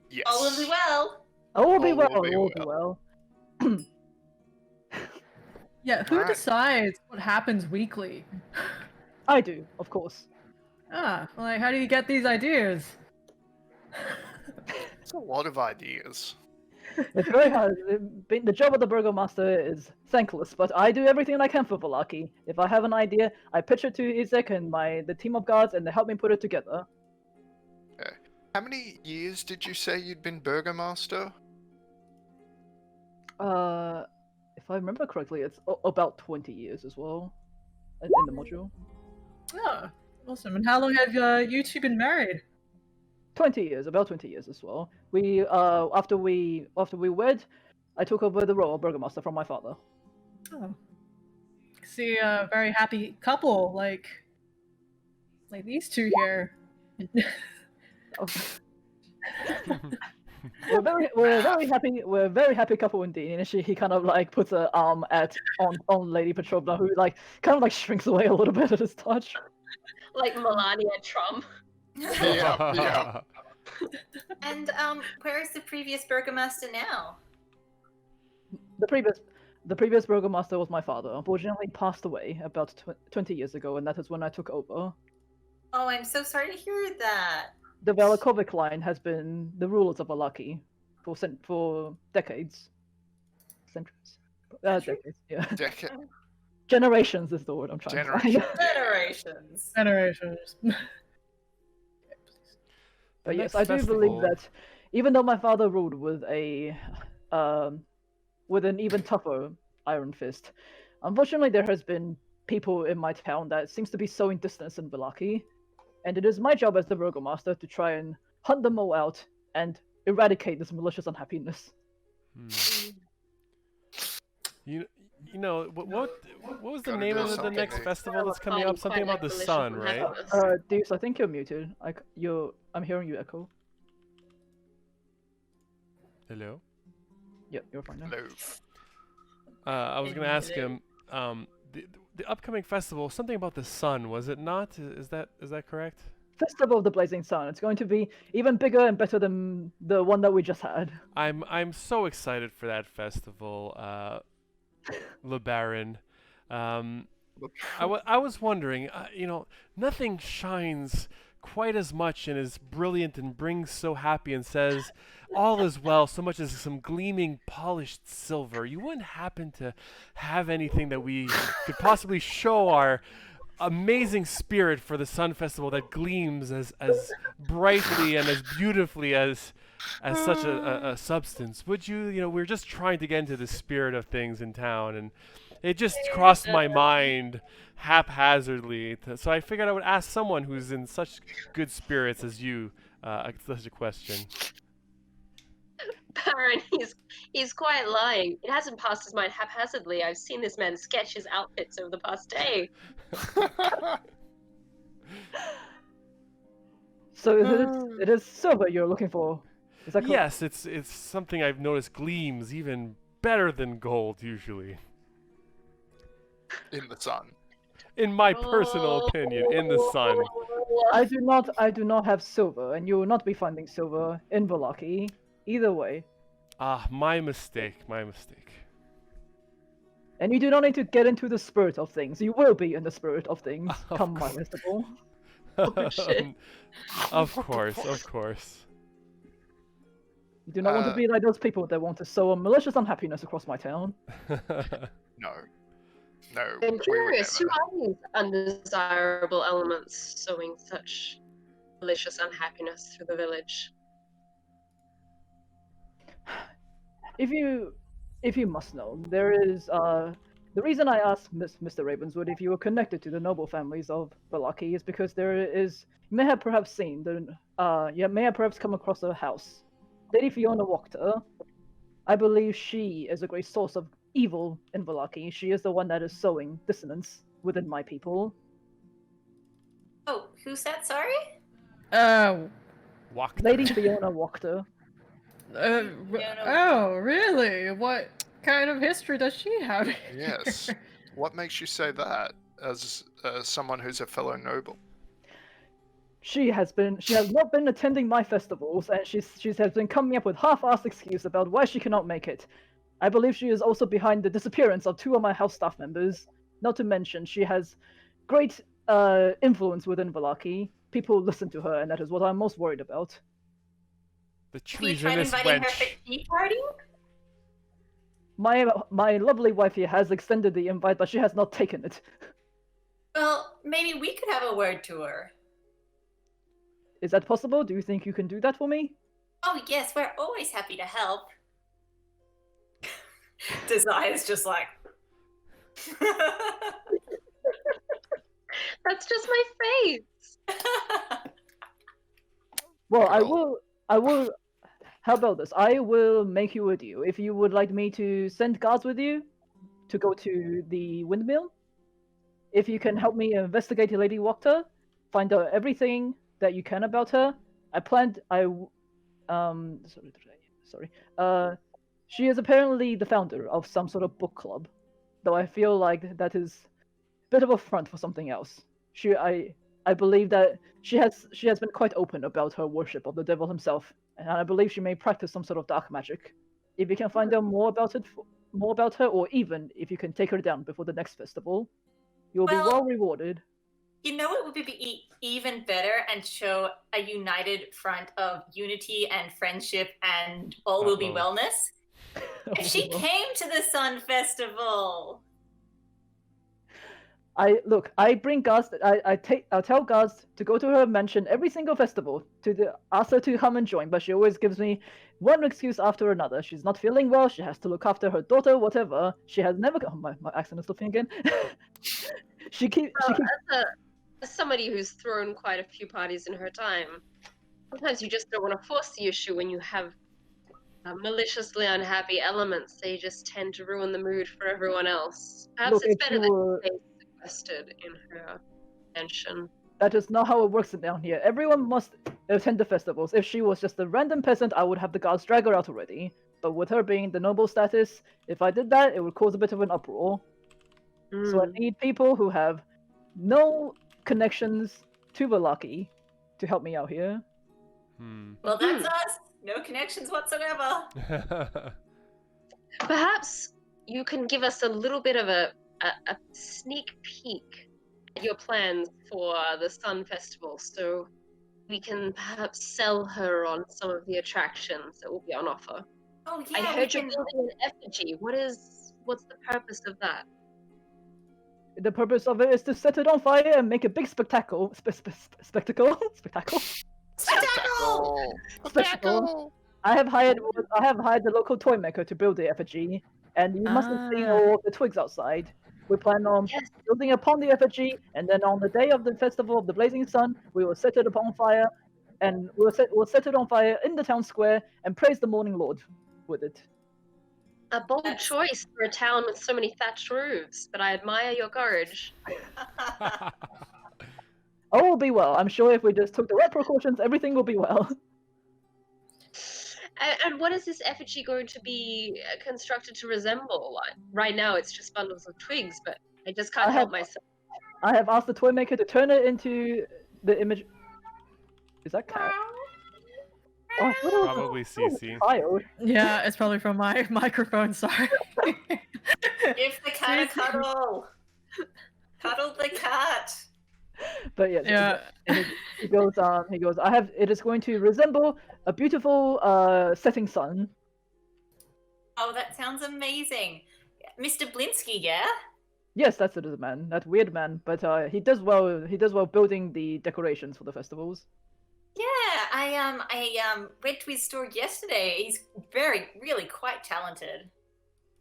Speaker 5: Yes.
Speaker 6: All will be well.
Speaker 1: All will be
Speaker 5: All
Speaker 1: well.
Speaker 5: will be
Speaker 1: All will be well.
Speaker 4: Yeah, who
Speaker 5: Alright.
Speaker 4: decides what happens weekly?
Speaker 1: I do, of course.
Speaker 4: Like, how do you get these ideas?
Speaker 5: It's a lot of ideas.
Speaker 1: It's very hard. The job of the Burgomaster is thankless, but I do everything I can for Vallaki. If I have an idea, I pitch it to Izek and the team of guards, and they help me put it together.
Speaker 5: How many years did you say you'd been Burgomaster?
Speaker 1: If I remember correctly, it's about 20 years as well in the module.
Speaker 4: Oh, awesome. And how long have you two been married?
Speaker 1: 20 years, about 20 years as well. We after we wed, I took over the role of Burgomaster from my father.
Speaker 4: Oh. See a very happy couple, like these two here.
Speaker 1: We're very happy. We're a very happy couple indeed. And he kind of like puts an arm on Lady Petrovna, who like kind of like shrinks away a little bit at his touch.
Speaker 2: Like Melania Trump.
Speaker 5: Yeah.
Speaker 6: And where is the previous burgomaster now?
Speaker 1: The previous Burgomaster was my father. Unfortunately, he passed away about 20 years ago, and that is when I took over.
Speaker 6: Oh, I'm so sorry to hear that.
Speaker 1: The Valakovic line has been the rulers of Vallaki for decades. Centuries. Decades, yeah. Generations is the word I'm trying to find.
Speaker 6: Generations.
Speaker 4: Generations.
Speaker 1: But
Speaker 3: The
Speaker 1: yes,
Speaker 3: next
Speaker 1: I do believe
Speaker 3: festival-
Speaker 1: that even though my father ruled with with an even tougher iron fist, unfortunately there has been people in my town that seems to be sowing distance in Vallaki, and it is my job as the Burgomaster to try and hunt them all out and eradicate this malicious unhappiness.
Speaker 3: You know what was the
Speaker 5: Gotta
Speaker 3: name
Speaker 5: do
Speaker 3: of the
Speaker 5: something,
Speaker 3: next
Speaker 5: eh?
Speaker 3: festival that's coming
Speaker 2: Quite
Speaker 3: up? Something about the
Speaker 2: malicious
Speaker 3: sun, right?
Speaker 2: unhappiness.
Speaker 1: Deuce, I think you're muted. I'm hearing you echo.
Speaker 3: Hello.
Speaker 1: Yep, you're fine now.
Speaker 5: Hello.
Speaker 3: I was gonna ask him. The upcoming festival, something about the sun, was it not? Is that correct?
Speaker 1: Festival of the Blazing Sun. It's going to be even bigger and better than the one that we just had.
Speaker 3: I'm so excited for that festival, Le Baron. I was wondering, nothing shines quite as much and is brilliant and brings so happy and says all is well so much as some gleaming polished silver. You wouldn't happen to have anything that we could possibly show our amazing spirit for the Sun Festival that gleams as brightly and as beautifully as such a substance? Would you, we're just trying to get into the spirit of things in town, and it just crossed my mind haphazardly. So I figured I would ask someone who's in such good spirits as you such a question.
Speaker 2: far, and he's quite lying. It hasn't passed his mind haphazardly. I've seen this man sketch his outfits over the past day.
Speaker 1: So it is silver you're looking for. Is that correct?
Speaker 3: Yes, it's something I've noticed gleams even better than gold usually.
Speaker 5: In the sun.
Speaker 3: In my personal opinion, in the sun.
Speaker 1: I do not have silver, and you will not be finding silver in Vallaki. Either way.
Speaker 3: Ah, my mistake, my mistake.
Speaker 1: And you do not need to get into the spirit of things. You will be in the spirit of things come my festival.
Speaker 2: Oh, shit.
Speaker 3: Of course, of course.
Speaker 1: You do not want to be like those people that want to sow a malicious unhappiness across my town.
Speaker 5: No. No.
Speaker 2: I'm
Speaker 5: we would
Speaker 2: curious, who
Speaker 5: never.
Speaker 2: are these undesirable elements sowing such malicious unhappiness through the village?
Speaker 1: If you must know, there is the reason I asked Mr. Ravenswood if you were connected to the noble families of Vallaki is because there is you may have perhaps seen you may have perhaps come across a house. Lady Fiona Wachter, I believe she is a great source of evil in Vallaki. She is the one that is sowing dissonance within my people.
Speaker 6: Oh, who's that? Sorry?
Speaker 3: Walk
Speaker 1: Lady
Speaker 3: there.
Speaker 1: Fiona Wachter.
Speaker 4: Oh, really? What kind of history does she have?
Speaker 5: Yes. What makes you say that as someone who's a fellow noble?
Speaker 1: She has not been attending my festivals, and she has been coming up with half-assed excuse about why she cannot make it. I believe she is also behind the disappearance of 2 of my house staff members. Not to mention, she has great influence within Vallaki. People listen to her, and that is what I'm most worried about.
Speaker 3: The
Speaker 6: Have you tried
Speaker 3: treasonous
Speaker 6: inviting her
Speaker 3: wench.
Speaker 6: for tea party?
Speaker 1: My lovely wife here has extended the invite, but she has not taken it.
Speaker 6: Well, maybe we could have a word to her.
Speaker 1: Is that possible? Do you think you can do that for me?
Speaker 6: Oh, yes, we're always happy to help. Desire's just like...
Speaker 2: That's just my face.
Speaker 1: Well,
Speaker 5: Cool.
Speaker 1: I will. How about this? I will make you a deal. If you would like me to send guards with you to go to the windmill, if you can help me investigate Lady Wachter, find out everything that you can about her. She is apparently the founder of some sort of book club, though I feel like that is a bit of a front for something else. I believe that she has been quite open about her worship of the devil himself, and I believe she may practice some sort of dark magic. If you can find out more about her, or even if you can take her down before the next festival, you will be well rewarded.
Speaker 6: You know it would be even better and show a united front of unity and friendship and all will be wellness? If she came to the Sun Festival!
Speaker 1: I bring guards. I'll tell guards to go to her mansion every single festival ask her to come and join, but she always gives me one excuse after another. She's not feeling well. She has to look after her daughter. Whatever. She has never. Oh, my accent is slipping again.
Speaker 2: As somebody who's thrown quite a few parties in her time, sometimes you just don't want to force the issue when you have maliciously unhappy elements. They just tend to ruin the mood for everyone else. Perhaps
Speaker 1: Look,
Speaker 2: it's
Speaker 1: if
Speaker 2: better
Speaker 1: you
Speaker 2: that
Speaker 1: were-
Speaker 2: they sequestered in her mansion.
Speaker 1: That is not how it works down here. Everyone must attend the festivals. If she was just a random peasant, I would have the guards drag her out already. But with her being the noble status, if I did that, it would cause a bit of an uproar. So I need people who have no connections to Vallaki to help me out here.
Speaker 6: Well, that's us. No connections whatsoever.
Speaker 2: Perhaps you can give us a little bit of a sneak peek at your plans for the Sun Festival, so we can perhaps sell her on some of the attractions that will be on offer.
Speaker 6: Oh, yeah.
Speaker 2: I heard you're building an effigy. What's the purpose of that?
Speaker 1: The purpose of it is to set it on fire and make a big spectacle. Spectacle.
Speaker 6: Spectacle!
Speaker 1: I have hired the local toy maker to build the effigy, and you must have seen all of the twigs outside. We plan on building upon the effigy, and then on the day of the festival of the blazing sun, we will set it upon fire, and we'll set it on fire in the town square and praise the morning lord. with it.
Speaker 2: A bold
Speaker 6: That's-
Speaker 2: choice for a town with so many thatched roofs, but I admire your courage.
Speaker 1: All will be well. I'm sure if we just took the right precautions, everything will be well.
Speaker 2: And what is this effigy going to be constructed to resemble? Like, right now, it's just bundles of twigs, but I just can't
Speaker 1: I
Speaker 2: help
Speaker 1: have-
Speaker 2: myself.
Speaker 1: I have asked the toy maker to turn it into the image. Is that cat? Oh, I thought it was
Speaker 3: Probably
Speaker 1: a
Speaker 3: CC.
Speaker 1: child.
Speaker 4: Yeah, it's probably from my microphone. Sorry.
Speaker 6: Give the cat a cuddle. Cuddle the cat.
Speaker 1: But yeah,
Speaker 4: Yeah.
Speaker 1: he goes. I have. It is going to resemble a beautiful setting sun.
Speaker 6: Oh, that sounds amazing. Mr. Blinsky, yeah?
Speaker 1: Yes, that's it, man. That weird man. But he does well. He does well building the decorations for the festivals.
Speaker 6: Yeah, I went to his store yesterday. He's really quite talented.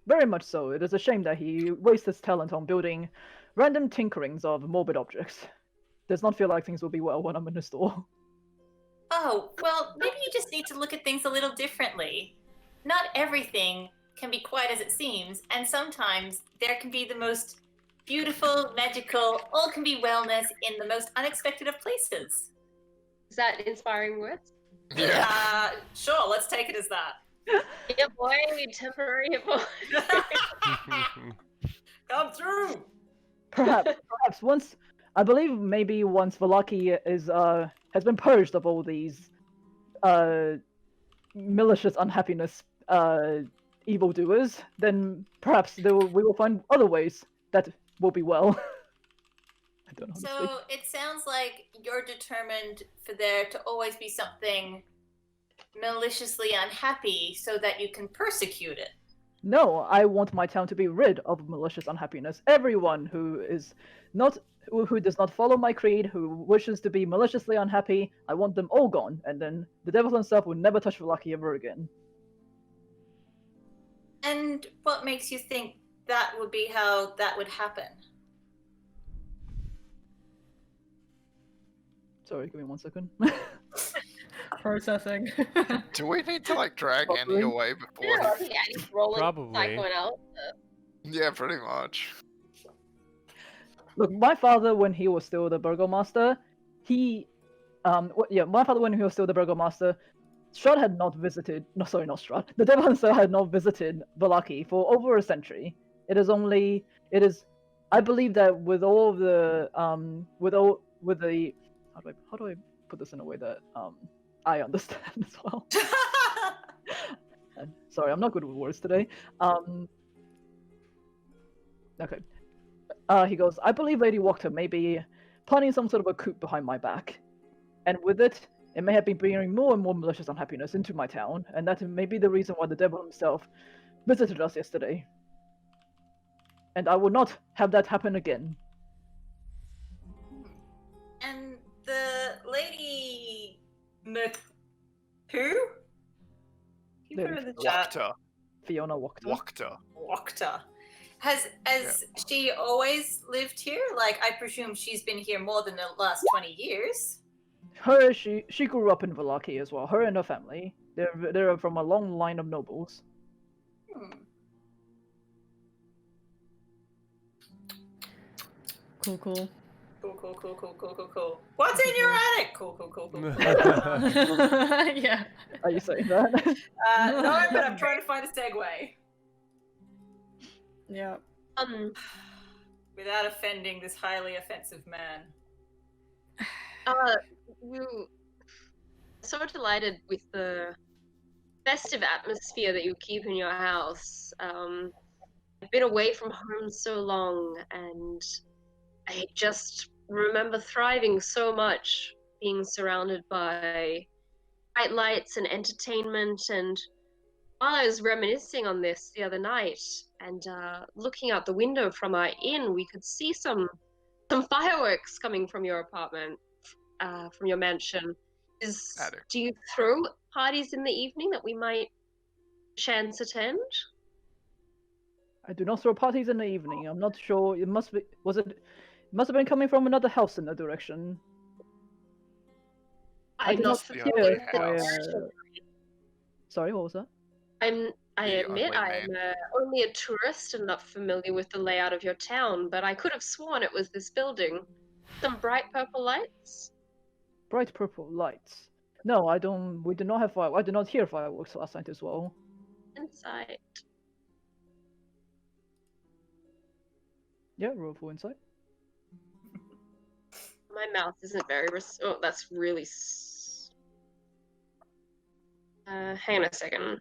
Speaker 1: Very much so. It is a shame that he wastes his talent on building random tinkerings of morbid objects. Does not feel like things will be well when I'm in the store.
Speaker 6: Oh, well, maybe you just need to look at things a little differently. Not everything can be quite as it seems, and sometimes there can be the most beautiful, magical, all can be wellness in the most unexpected of places.
Speaker 2: Is that inspiring words?
Speaker 5: Yeah.
Speaker 6: Sure, let's take it as that.
Speaker 2: Yeah, boy, temporary boy.
Speaker 6: Come through!
Speaker 1: Perhaps once, I believe maybe once Valaki has been purged of all these malicious unhappiness evildoers, then perhaps we will find other ways that will be well. I don't know. how to speak.
Speaker 6: So it sounds like you're determined for there to always be something maliciously unhappy so that you can persecute it.
Speaker 1: No, I want my town to be rid of malicious unhappiness. Everyone who does not follow my creed, who wishes to be maliciously unhappy, I want them all gone, and then the devil himself will never touch Valaki ever again.
Speaker 6: And what makes you think that would be how that would happen?
Speaker 1: Sorry, give me 1 second.
Speaker 4: Processing.
Speaker 5: Do we need to like drag Annie
Speaker 1: Probably.
Speaker 5: away before?
Speaker 2: Yeah, I think Annie's rolling,
Speaker 3: Probably.
Speaker 2: psychoing out.
Speaker 5: Yeah, pretty much.
Speaker 1: Look, my father, when he was still the burgomaster, my father, when he was still the burgomaster, Strahd had not visited. No, sorry, not Strahd. The devil himself had not visited Valaki for over a century. It is. I believe that with all the how do I put this in a way that I understand as well. Sorry, I'm not good with words today. Okay. He goes, I believe Lady Wachterhouse may be planning some sort of a coup behind my back. And with it may have been bringing more and more malicious unhappiness into my town, and that may be the reason why the devil himself visited us yesterday. And I will not have that happen again.
Speaker 6: And the lady who? You put her in the chat.
Speaker 5: Wachter.
Speaker 1: Fiona Wachter.
Speaker 6: Wachter. Has she always lived here? Like, I presume she's been here more than the last 20 years.
Speaker 1: She grew up in Valaki as well. Her and her family. They're from a long line of nobles.
Speaker 4: Cool.
Speaker 6: Cool. What's in your attic? Cool.
Speaker 4: Yeah.
Speaker 1: Are you saying that?
Speaker 6: No, but I'm trying to find a segue.
Speaker 4: Yeah.
Speaker 6: Without offending this highly offensive man.
Speaker 2: You so delighted with the festive atmosphere that you keep in your house. I've been away from home so long, and I just remember thriving so much, being surrounded by bright lights and entertainment. And while I was reminiscing on this the other night and looking out the window from our inn, we could see some fireworks coming from your apartment, from your mansion. Do you throw parties in the evening that we might chance attend?
Speaker 1: I do not throw parties in the evening. I'm not sure. It must have been coming from another house in that direction. I
Speaker 2: I'm
Speaker 1: do
Speaker 2: not
Speaker 1: not
Speaker 2: familiar with
Speaker 5: hear
Speaker 2: the
Speaker 1: Sorry, what was that?
Speaker 2: I
Speaker 5: The
Speaker 2: admit
Speaker 5: ugly
Speaker 2: I'm only a tourist and not familiar with the layout of your town, but I could have sworn it was this building. Some bright purple lights?
Speaker 1: Bright purple lights. No, I don't. We do not have fire. I did not hear fireworks last night as well.
Speaker 2: Insight.
Speaker 1: Yeah, roll for insight.
Speaker 2: My mouth isn't very. Oh, that's really. Hang on a second.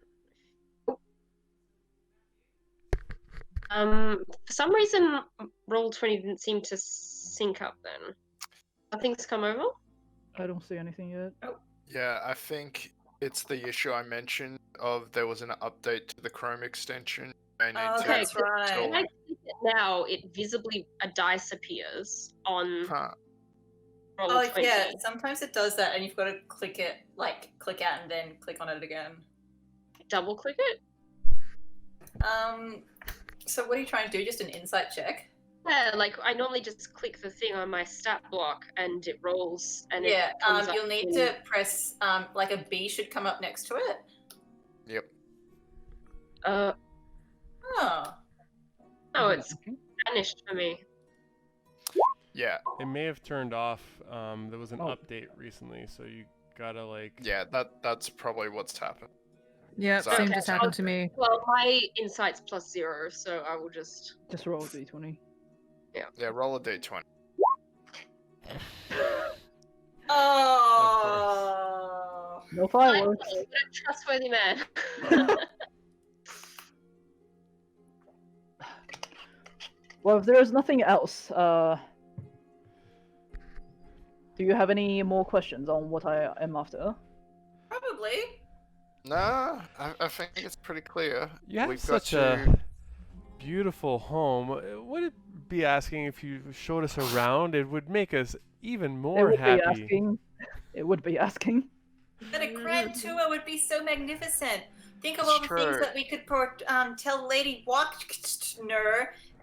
Speaker 2: For some reason, Roll20 didn't seem to sync up then. Nothing's come over?
Speaker 1: I don't see anything yet.
Speaker 5: Yeah, I think it's the issue I mentioned of there was an update to the Chrome extension. I need
Speaker 6: Oh,
Speaker 5: to
Speaker 6: that's
Speaker 2: When
Speaker 6: right.
Speaker 5: install
Speaker 2: I
Speaker 5: it.
Speaker 2: click it now, it visibly a dice appears on
Speaker 5: Huh.
Speaker 2: Roll20.
Speaker 6: Oh, yeah, sometimes it does that and you've got to click it, like, click out and then click on it again.
Speaker 2: Double click it?
Speaker 6: So what are you trying to do? Just an insight check?
Speaker 2: Yeah, like I normally just click the thing on my stat block and it rolls and
Speaker 6: Yeah,
Speaker 2: it comes up
Speaker 6: you'll need
Speaker 2: in-
Speaker 6: to press, like a B should come up next to it.
Speaker 5: Yep.
Speaker 6: Oh.
Speaker 2: Oh, it's vanished for me.
Speaker 5: Yeah.
Speaker 3: It may have turned off. There was an
Speaker 1: Oh.
Speaker 3: update recently, so you gotta like.
Speaker 5: Yeah, that's probably what's happened.
Speaker 4: Yeah,
Speaker 5: So-
Speaker 4: same
Speaker 2: Okay,
Speaker 4: just happened to me.
Speaker 2: Well, my insight's +0, so I will just.
Speaker 1: Roll a d20.
Speaker 5: Yeah, roll a d20.
Speaker 6: Oh.
Speaker 1: No fireworks.
Speaker 2: What a trustworthy man.
Speaker 1: Well, if there is nothing else, do you have any more questions on what I am after?
Speaker 6: Probably.
Speaker 5: No, I think it's pretty clear.
Speaker 3: You have
Speaker 5: We've
Speaker 3: such
Speaker 5: got
Speaker 3: a
Speaker 5: to...
Speaker 3: beautiful home. Would it be asking if you showed us around? It would make us even more happy.
Speaker 1: It would be asking.
Speaker 6: But a grand tour would be so magnificent. Think of all the things
Speaker 5: True.
Speaker 6: that we could tell Lady Wachterhouse,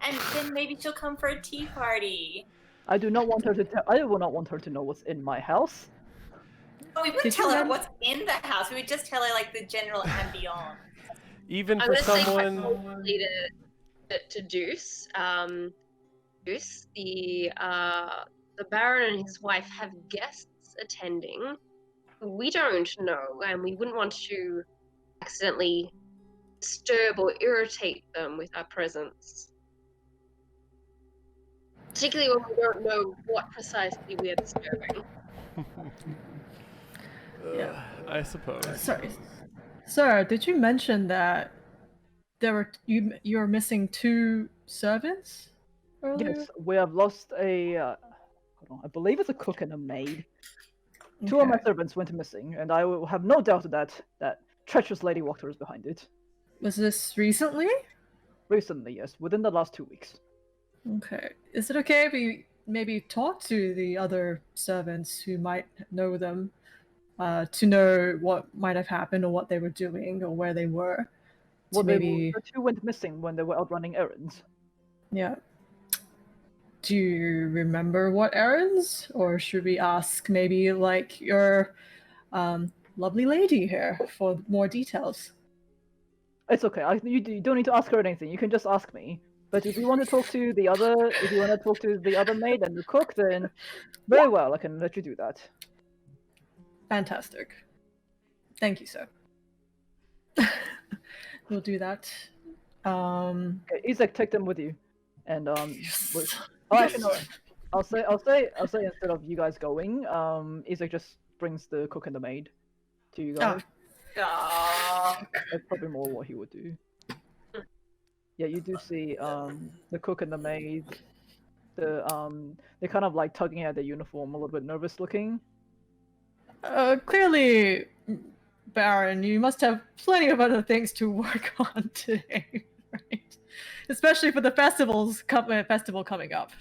Speaker 6: and then maybe she'll come for a tea party.
Speaker 1: I do not want her to tell. I will not want her to know what's in my house.
Speaker 6: Oh, we wouldn't
Speaker 4: Did you
Speaker 6: tell her
Speaker 4: rem-
Speaker 6: what's in the house. We would just tell her like the general ambiance.
Speaker 3: Even
Speaker 2: I'm
Speaker 3: for
Speaker 2: gonna say
Speaker 3: someone.
Speaker 2: quickly to Deuce. Deuce, the Baron and his wife have guests attending. We don't know, and we wouldn't want to accidentally disturb or irritate them with our presence. Particularly when we don't know what precisely we are disturbing.
Speaker 4: Yeah.
Speaker 3: I suppose.
Speaker 4: Sorry, sir. Did you mention that you were missing 2 servants earlier?
Speaker 1: Yes, we have lost a. Hold on, I believe it's a cook and a maid. 2 of my
Speaker 4: Okay.
Speaker 1: servants went missing, and I will have no doubt that treacherous Lady Wachterhouse is behind it.
Speaker 4: Was this recently?
Speaker 1: Recently, yes, within the last 2 weeks.
Speaker 4: Okay. Is it okay if we maybe talk to the other servants who might know them, to know what might have happened or what they were doing or where they were?
Speaker 1: Well,
Speaker 4: Maybe,
Speaker 1: the 2 went missing when they were out running errands.
Speaker 4: yeah. Do you remember what errands? Or should we ask maybe like your lovely lady here for more details?
Speaker 1: It's okay. You don't need to ask her anything. You can just ask me. But if you want to talk to the other, maid and the cook, then very well, I can let you do that.
Speaker 4: Fantastic. Thank you, sir. We'll do that.
Speaker 1: Okay, Isaac, take them with you, and
Speaker 4: Yes.
Speaker 1: actually, no. I'll say instead of you guys going, Isaac just brings the cook and the maid to you guys.
Speaker 6: Aww.
Speaker 1: That's probably more what he would do. Yeah, you do see the cook and the maid. They're kind of like tugging at their uniform, a little bit nervous looking.
Speaker 4: Clearly, Baron, you must have plenty of other things to work on today, right? Especially for the festival coming up.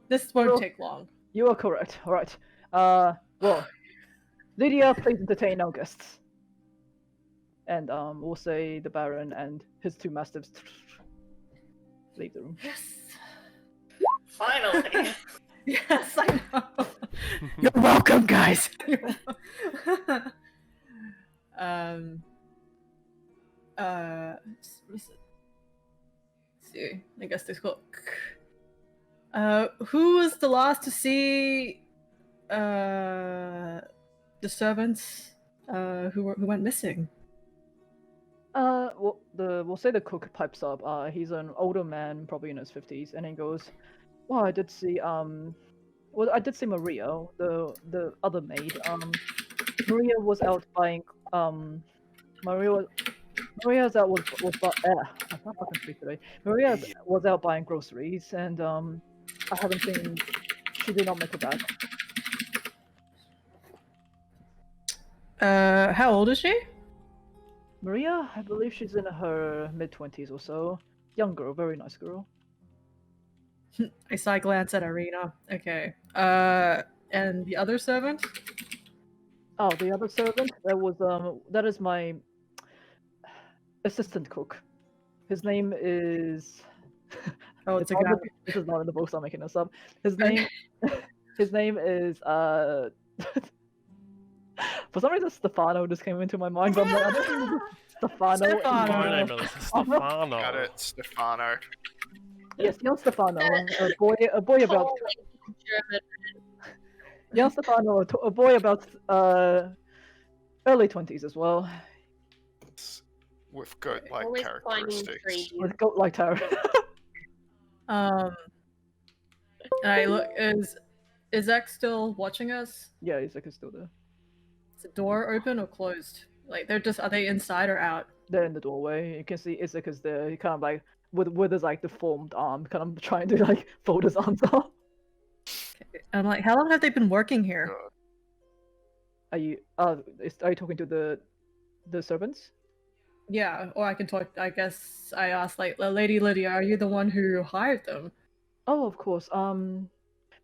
Speaker 4: This won't
Speaker 1: Well-
Speaker 4: take long.
Speaker 1: You are correct. All right. Well, Lydia, please entertain our guests. And we'll say the Baron and his 2 mastiffs leave the room.
Speaker 4: Yes.
Speaker 6: Finally.
Speaker 4: Yes, I know. You're welcome, guys. What is it? Let's see. I guess this cook. Who was the last to see the servants who went missing?
Speaker 1: We'll say the cook pipes up. He's an older man, probably in his 50s, and he goes, "Well, I did see I did see Maria, the other maid. Maria was out buying Maria's out was I can't fucking speak today. Maria was out buying groceries, and I haven't seen. She did not make it back.
Speaker 4: How old is she?
Speaker 1: Maria, I believe she's in her mid-20s or so. Young girl, very nice girl.
Speaker 4: I side glance at Irina. Okay. And the other servant?
Speaker 1: Oh, the other servant? That is my assistant cook. His name is...
Speaker 4: Oh, it's a guy.
Speaker 1: This is not in the books, I'm making this up. His name is for some reason Stefano just came into my mind, but I'm like, I don't think it's Stefano.
Speaker 3: Stefano.
Speaker 5: Got it, Stefano.
Speaker 1: Yes, young Stefano, a boy about young Stefano, a boy about early 20s as well.
Speaker 5: With goat-like
Speaker 2: Always finding
Speaker 5: characteristics.
Speaker 2: strangers.
Speaker 1: With goat-like terror.
Speaker 4: I look. Is Zach still watching us?
Speaker 1: Yeah, Isaac is still there.
Speaker 4: Is the door open or closed? Like are they inside or out?
Speaker 1: They're in the doorway. You can see Isaac is there. He kind of like with his like deformed arm, kind of trying to like fold his arms up.
Speaker 4: Okay. I'm like, how long have they been working here?
Speaker 1: Are you talking to the servants?
Speaker 4: Yeah, or I can talk. I guess I asked, like, Lady Lydia, are you the one who hired them?
Speaker 1: Oh, of course.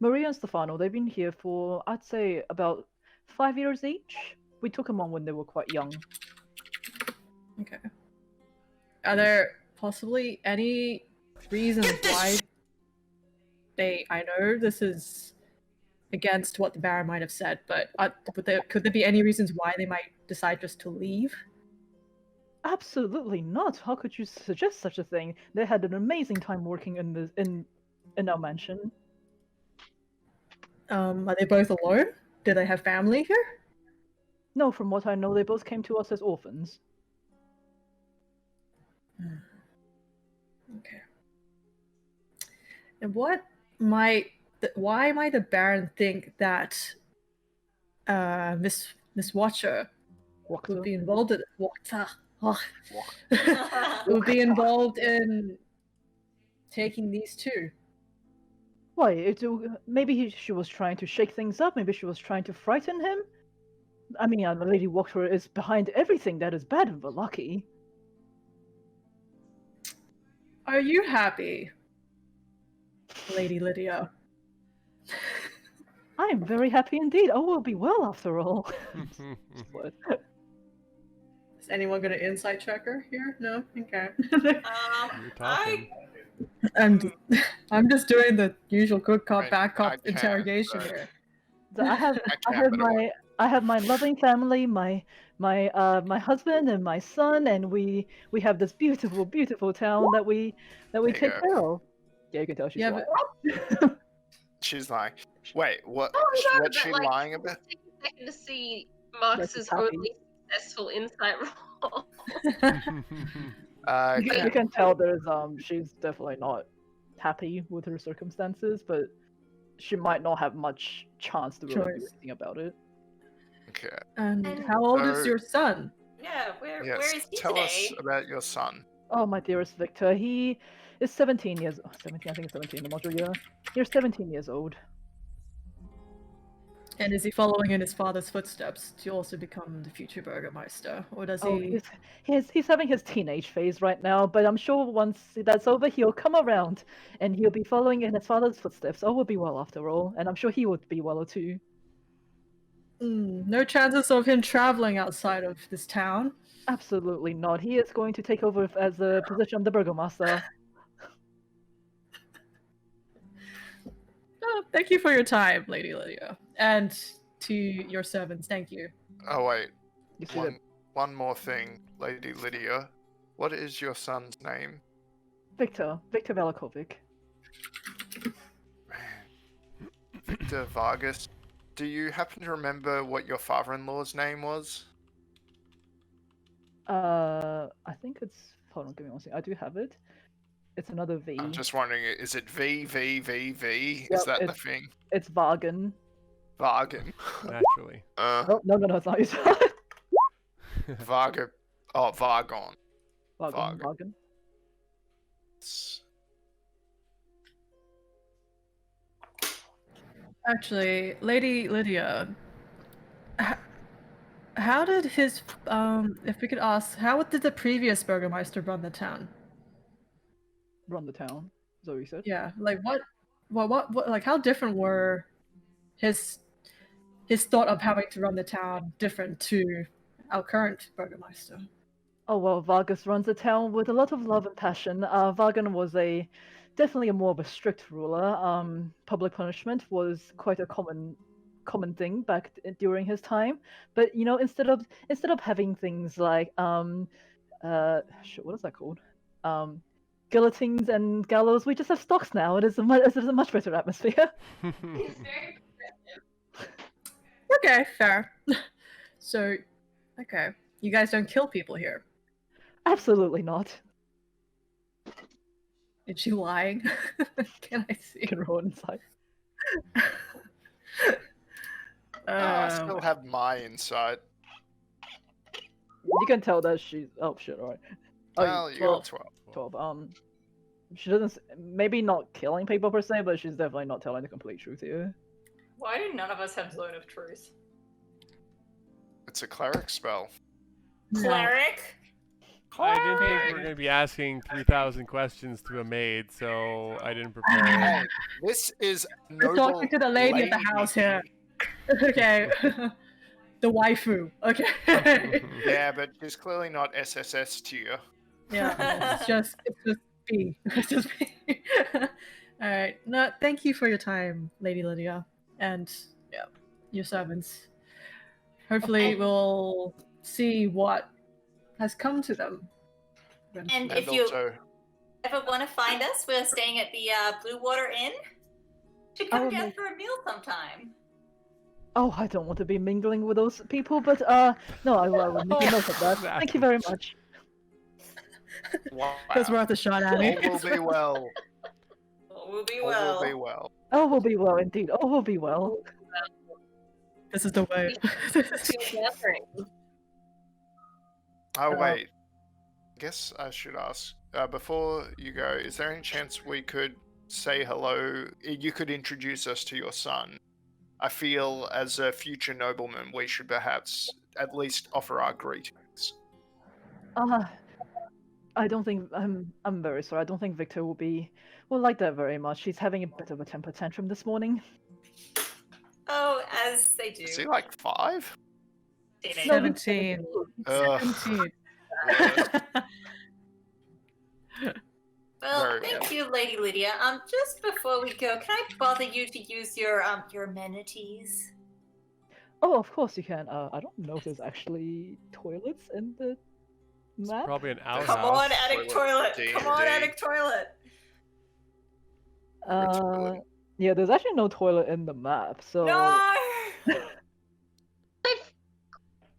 Speaker 1: Maria and Stefano, they've been here for, I'd say, about 5 years each. We took them on when they were quite young.
Speaker 4: Okay. Are there possibly any reasons why I know this is against what the Baron might have said, but could there be any reasons why they might decide just to leave?
Speaker 1: Absolutely not. How could you suggest such a thing? They had an amazing time working in our mansion.
Speaker 4: Are they both alone? Do they have family here?
Speaker 1: No, from what I know, they both came to us as orphans.
Speaker 4: Okay. And why might the Baron think that Miss Watcher would be involved in would be involved in taking these two?
Speaker 1: Why? Maybe she was trying to shake things up. Maybe she was trying to frighten him. I mean, Lady Wachterhouse is behind everything that is bad in Vallaki.
Speaker 4: Are you happy, Lady Lydia?
Speaker 1: I am very happy indeed. Oh, we'll be well after all. What?
Speaker 4: Is anyone going to insight check her here? No? Okay.
Speaker 3: You're talking.
Speaker 4: I'm just doing the usual good cop,
Speaker 5: I
Speaker 4: bad cop
Speaker 5: can't,
Speaker 4: interrogation
Speaker 5: but-
Speaker 4: here.
Speaker 1: So I have my loving family, my husband and my son, and we have this beautiful, beautiful town that we
Speaker 5: you
Speaker 1: take
Speaker 5: go.
Speaker 1: care of. Yeah, you can tell she's
Speaker 4: Yeah,
Speaker 1: lying.
Speaker 5: She's lying. Wait, what?
Speaker 2: Oh, no,
Speaker 5: What's
Speaker 2: but,
Speaker 5: she
Speaker 2: like,
Speaker 5: lying about?
Speaker 2: Take a second to see Marcus's
Speaker 1: happy.
Speaker 2: only successful insight roll.
Speaker 1: You can tell there's she's definitely not happy with her circumstances, but she might not have much chance to really do
Speaker 4: Choice.
Speaker 1: anything about it.
Speaker 5: Okay.
Speaker 4: And
Speaker 6: And-
Speaker 4: how old is
Speaker 5: So-
Speaker 4: your son?
Speaker 6: Yeah, where
Speaker 5: Yes.
Speaker 6: is he
Speaker 5: Tell
Speaker 6: today?
Speaker 5: us about your son.
Speaker 1: Oh, my dearest Victor, he is 17 years... 17, I think it's 17 in the module year. You're 17 years old.
Speaker 4: And is he following in his father's footsteps to also become the future Burgermeister? Or does
Speaker 1: Oh,
Speaker 4: he...
Speaker 1: he's having his teenage phase right now, but I'm sure once that's over, he'll come around, and he'll be following in his father's footsteps. All will be well after all, and I'm sure he would be well too.
Speaker 4: No chances of him traveling outside of this town?
Speaker 1: Absolutely not. He is going to take over as the position of the Burgomaster.
Speaker 4: Oh, thank you for your time, Lady Lydia. And to your servants, thank you.
Speaker 5: Oh wait,
Speaker 1: You see that?
Speaker 5: one more thing, Lady Lydia. What is your son's name?
Speaker 1: Victor Velakovic.
Speaker 5: Man. Victor Vargas. Do you happen to remember what your father-in-law's name was?
Speaker 1: I think it's. Hold on, give me one second. I do have it. It's another V.
Speaker 5: I'm just wondering, is it V?
Speaker 1: Yep,
Speaker 5: Is that the thing?
Speaker 1: It's Vargan.
Speaker 5: Vargan.
Speaker 3: Naturally.
Speaker 1: No, it's not. It's
Speaker 5: Varga. Oh, Vargon.
Speaker 1: Vargan.
Speaker 4: Actually, Lady Lydia, how did his if we could ask, how did the previous Burgermeister run the town?
Speaker 1: Run the town. Is that what you said?
Speaker 4: Yeah, like what like how different were his thought of having to run the town different to our current Burgermeister?
Speaker 1: Oh well, Vargas runs the town with a lot of love and passion. Vargan was definitely more of a strict ruler. Public punishment was quite a common thing back during his time. But instead of having things like what is that called? Guillotines and gallows, we just have stocks now. It is a much better atmosphere.
Speaker 4: Okay, fair. So, okay, you guys don't kill people here.
Speaker 1: Absolutely not.
Speaker 4: Is she lying? Can I see?
Speaker 1: You can roll inside.
Speaker 5: I still have my insight.
Speaker 1: You can tell that she's. Oh shit! All right.
Speaker 5: Well, you got 12.
Speaker 1: 12. She doesn't. Maybe not killing people per se, but she's definitely not telling the complete truth here.
Speaker 7: Why do none of us have Zone of Truth?
Speaker 5: It's a cleric spell.
Speaker 6: Cleric?
Speaker 3: I didn't think we were going to be asking 3,000 questions to a maid, so I didn't prepare.
Speaker 5: Hey, this is
Speaker 4: We're
Speaker 5: noble
Speaker 4: talking to the lady of the house here. Okay. The waifu. Okay.
Speaker 5: Yeah, but she's clearly not SSS tier.
Speaker 4: Yeah. It's just B. It's just B. Alright. No, thank you for your time, Lady Lydia. And yeah, your servants. Hopefully we'll see what has come to them.
Speaker 6: And
Speaker 5: And
Speaker 6: if you
Speaker 5: also,
Speaker 6: ever want to find us, we're staying at the Bluewater Inn. Should come
Speaker 1: Oh,
Speaker 6: down
Speaker 1: no.
Speaker 6: for a meal sometime.
Speaker 1: Oh, I don't want to be mingling with those people, but no, I will make a note of that. Thank you very much.
Speaker 5: wow.
Speaker 4: That's worth a shot at
Speaker 5: All
Speaker 4: it.
Speaker 5: will be well.
Speaker 6: All will be
Speaker 5: All
Speaker 6: well.
Speaker 5: will be well.
Speaker 1: Oh, we'll be well indeed. Oh, we'll be well.
Speaker 4: This is the way.
Speaker 5: Oh, wait. I guess I should ask. Before you go, is there any chance we could say hello? You could introduce us to your son. I feel as a future nobleman, we should perhaps at least offer our greetings.
Speaker 1: I don't think I'm very sorry. I don't think Victor will like that very much. He's having a bit of a temper tantrum this morning.
Speaker 6: Oh, as they do.
Speaker 5: Is he like 5?
Speaker 6: Teenagers.
Speaker 4: 17.
Speaker 5: Ugh.
Speaker 4: 17.
Speaker 6: Well,
Speaker 5: Very
Speaker 6: thank you, Lady Lydia. Just before we go, can I bother you to use your amenities?
Speaker 1: Oh, of course you can. I don't know if there's actually toilets in the map.
Speaker 3: Probably an outhouse.
Speaker 6: Come on, attic toilet.
Speaker 5: D&D.
Speaker 6: Come on, attic toilet.
Speaker 1: Yeah, there's actually no toilet in the map, so.
Speaker 6: No.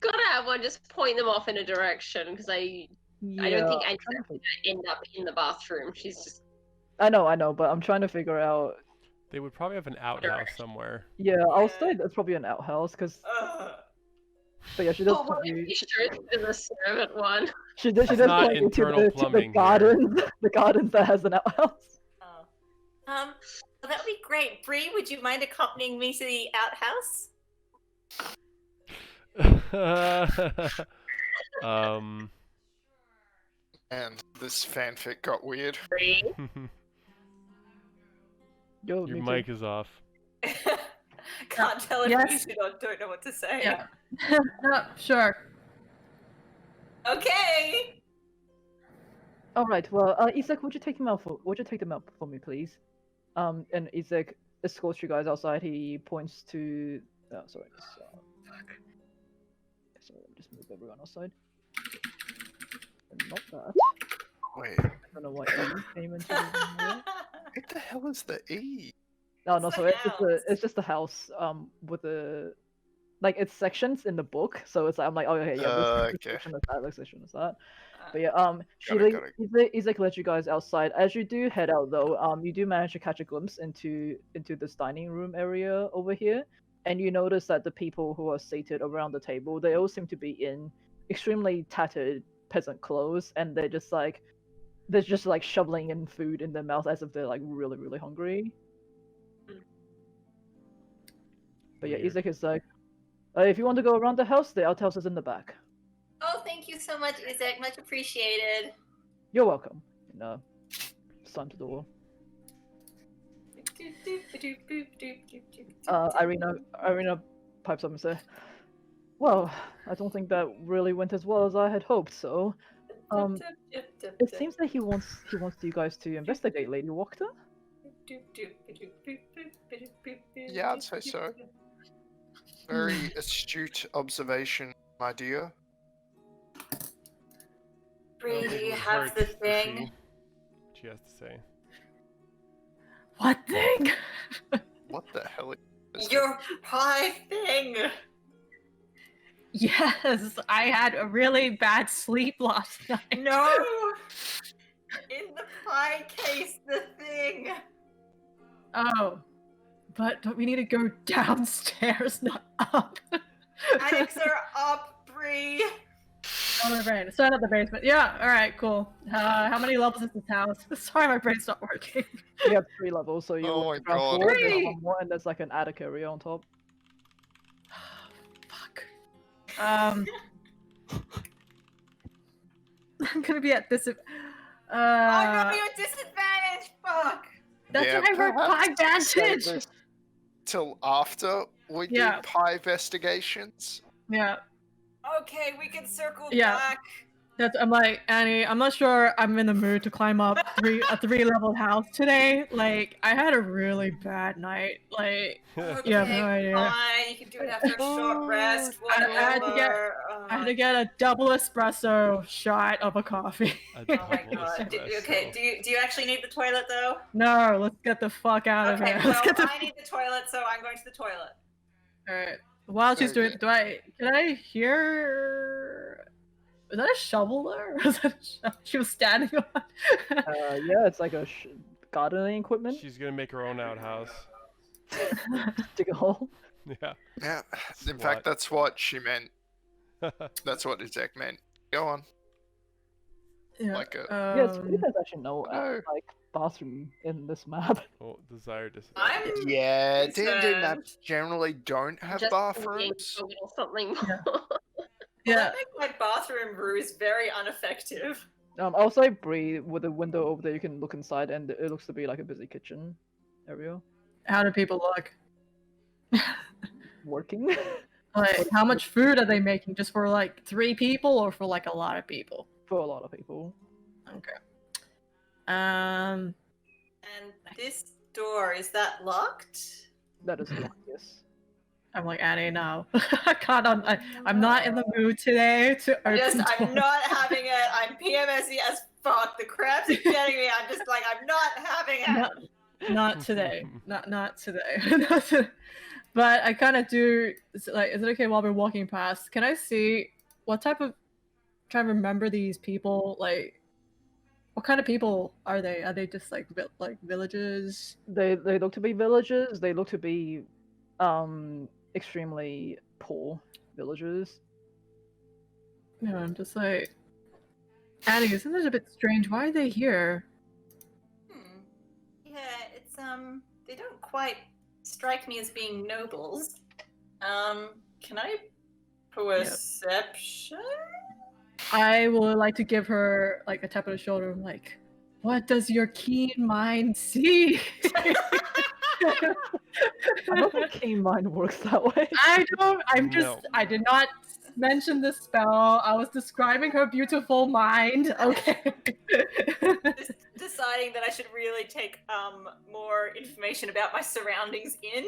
Speaker 2: Gotta have one. Just point them off in a direction because I don't think Annie's gonna end up in the bathroom. She's just.
Speaker 1: I know, but I'm trying to figure out.
Speaker 3: They would probably have an outhouse somewhere.
Speaker 1: Yeah, I'll say that's probably an outhouse, because. But yeah, she does.
Speaker 2: Oh, well,
Speaker 1: probably...
Speaker 2: you sure it's the servant one?
Speaker 1: She does
Speaker 3: That's
Speaker 1: point
Speaker 3: not
Speaker 1: you to
Speaker 3: internal
Speaker 1: the
Speaker 3: plumbing here.
Speaker 1: gardens, the gardens that has an outhouse.
Speaker 6: Oh. Well, that would be great. Bree, would you mind accompanying me to the outhouse?
Speaker 5: And this fanfic got weird.
Speaker 1: Yo,
Speaker 3: Your
Speaker 1: me
Speaker 3: mic
Speaker 1: too.
Speaker 3: is off.
Speaker 6: Can't tell if
Speaker 4: Yes.
Speaker 6: you don't know what to say.
Speaker 4: Yeah. No, sure.
Speaker 6: Okay.
Speaker 1: All right. Well, Isaac, would you take them out for me, please? And Isaac escorts you guys outside. He points to. Oh, sorry. Sorry, let me just move everyone outside. And not that.
Speaker 5: Wait,
Speaker 1: I don't know what E came into the room.
Speaker 5: what the hell is the E?
Speaker 1: No,
Speaker 6: It's
Speaker 1: no,
Speaker 6: the
Speaker 1: so it's
Speaker 6: house.
Speaker 1: just a house with the like it's sections in the book, so it's like I'm like, oh yeah, this
Speaker 5: Okay.
Speaker 1: section is that, this section is that.
Speaker 6: Uh,
Speaker 1: But yeah,
Speaker 5: Got it.
Speaker 1: Isaac let you guys outside. As you do head out though, you do manage to catch a glimpse into this dining room area over here, and you notice that the people who are seated around the table, they all seem to be in extremely tattered peasant clothes, and they're just like shoveling in food in their mouth as if they're like really, really hungry. But yeah,
Speaker 3: Weird.
Speaker 1: Isaac is like, if you want to go around the house, the outhouse is in the back.
Speaker 6: Oh, thank you so much, Isaac. Much appreciated.
Speaker 1: You're welcome. And, slam the door. Irina pipes up and says, "Well, I don't think that really went as well as I had hoped. So, it seems that he wants you guys to investigate Lady Wachter."
Speaker 5: Yeah, I'd say so. Very astute observation, my dear.
Speaker 6: Bree, do you
Speaker 3: It
Speaker 6: have
Speaker 3: hurts
Speaker 6: the
Speaker 3: to see
Speaker 6: thing?
Speaker 3: what she has to say.
Speaker 4: What thing?
Speaker 5: What the hell is
Speaker 6: Your pie thing.
Speaker 4: Yes, I had a really bad sleep last night.
Speaker 6: No. In the pie case, the thing.
Speaker 4: Oh, but we need to go downstairs, not up.
Speaker 6: Attics are up, Bree.
Speaker 4: Oh, my brain. Start at the basement. Yeah. All right. Cool. How many levels is this house? Sorry, my brain's not working.
Speaker 1: You have 3 levels, so you
Speaker 5: Oh
Speaker 1: walk
Speaker 5: my
Speaker 1: around
Speaker 5: God.
Speaker 1: 4, there's
Speaker 4: Three!
Speaker 1: 1 more, and there's like an attic area on top.
Speaker 4: Fuck. I'm gonna be at this.
Speaker 6: Oh no, you're disadvantaged. Fuck.
Speaker 4: That's
Speaker 5: Yeah,
Speaker 4: why I wrote
Speaker 5: perhaps
Speaker 4: pie
Speaker 5: save
Speaker 4: vantage.
Speaker 5: this till after we
Speaker 4: Yeah.
Speaker 5: do pie investigations?
Speaker 4: Yeah.
Speaker 6: Okay, we can circle
Speaker 4: Yeah.
Speaker 6: back.
Speaker 4: I'm like, Annie, I'm not sure I'm in the mood to climb up a 3-level house today. Like, I had a really bad night. Like,
Speaker 6: Okay,
Speaker 4: you have no idea.
Speaker 6: fine. You can do it after a short rest.
Speaker 4: I had to get-
Speaker 6: Whatever.
Speaker 4: I had to get a double espresso shot of a coffee.
Speaker 3: A
Speaker 6: Oh my
Speaker 3: double
Speaker 6: god.
Speaker 3: espresso.
Speaker 6: Okay, do you actually need the toilet though?
Speaker 4: No, let's get the fuck out of
Speaker 6: Okay,
Speaker 4: here.
Speaker 6: well,
Speaker 4: Let's get the.
Speaker 6: I need the toilet, so I'm going to the toilet.
Speaker 4: All right. While she's doing,
Speaker 5: Okay.
Speaker 4: can I hear? Was that a shovel there? Was that she was standing on?
Speaker 1: Yeah, it's like a gardening equipment.
Speaker 3: She's gonna make her own outhouse.
Speaker 1: Dig a hole.
Speaker 3: Yeah.
Speaker 5: Yeah. In
Speaker 3: Slut.
Speaker 5: fact, that's what she meant. That's what Izek meant. Go on.
Speaker 4: Yeah.
Speaker 5: Like a-
Speaker 1: Yes, you guys actually know
Speaker 5: No.
Speaker 1: like bathroom in this map.
Speaker 3: Oh, desire
Speaker 6: I'm
Speaker 5: Yeah, D&D
Speaker 6: concerned.
Speaker 5: maps generally don't have
Speaker 2: Just
Speaker 5: bathrooms.
Speaker 2: a little something
Speaker 4: Yeah.
Speaker 2: more.
Speaker 6: Well,
Speaker 4: Yeah.
Speaker 6: that makes my bathroom ruse very ineffective.
Speaker 1: I'll say Bree with a window over there. You can look inside, and it looks to be like a busy kitchen area.
Speaker 4: How do people look?
Speaker 1: Working.
Speaker 4: Like, how much food are they making? Just for like 3 people, or for like a lot of people?
Speaker 1: For a lot of people.
Speaker 4: Okay.
Speaker 6: And this door, is that locked?
Speaker 1: That is locked, yes.
Speaker 4: I'm like, Annie, no. I can't. I'm not in the mood today to open
Speaker 6: I'm
Speaker 4: doors.
Speaker 6: not having it. I'm PMSy as fuck. The crabs are getting me. I'm just like, I'm not having it.
Speaker 4: Not today. Not today. But I kind of do. Like, is it okay while we're walking past? Can I see what type of? Trying to remember these people. Like, what kind of people are they? Are they just like villages?
Speaker 1: They look to be villagers. They look to be extremely poor villagers.
Speaker 4: No, I'm just like, Annie, isn't it a bit strange? Why are they here?
Speaker 6: Yeah, it's they don't quite strike me as being nobles. Can I perception?
Speaker 4: I would like to give her like a tap on the shoulder. I'm like, what does your keen mind see?
Speaker 1: I don't think keen mind works that way.
Speaker 4: I don't. I'm just.
Speaker 3: No.
Speaker 4: I did not mention the spell. I was describing her beautiful mind. Okay.
Speaker 6: Just deciding that I should really take more information about my surroundings in.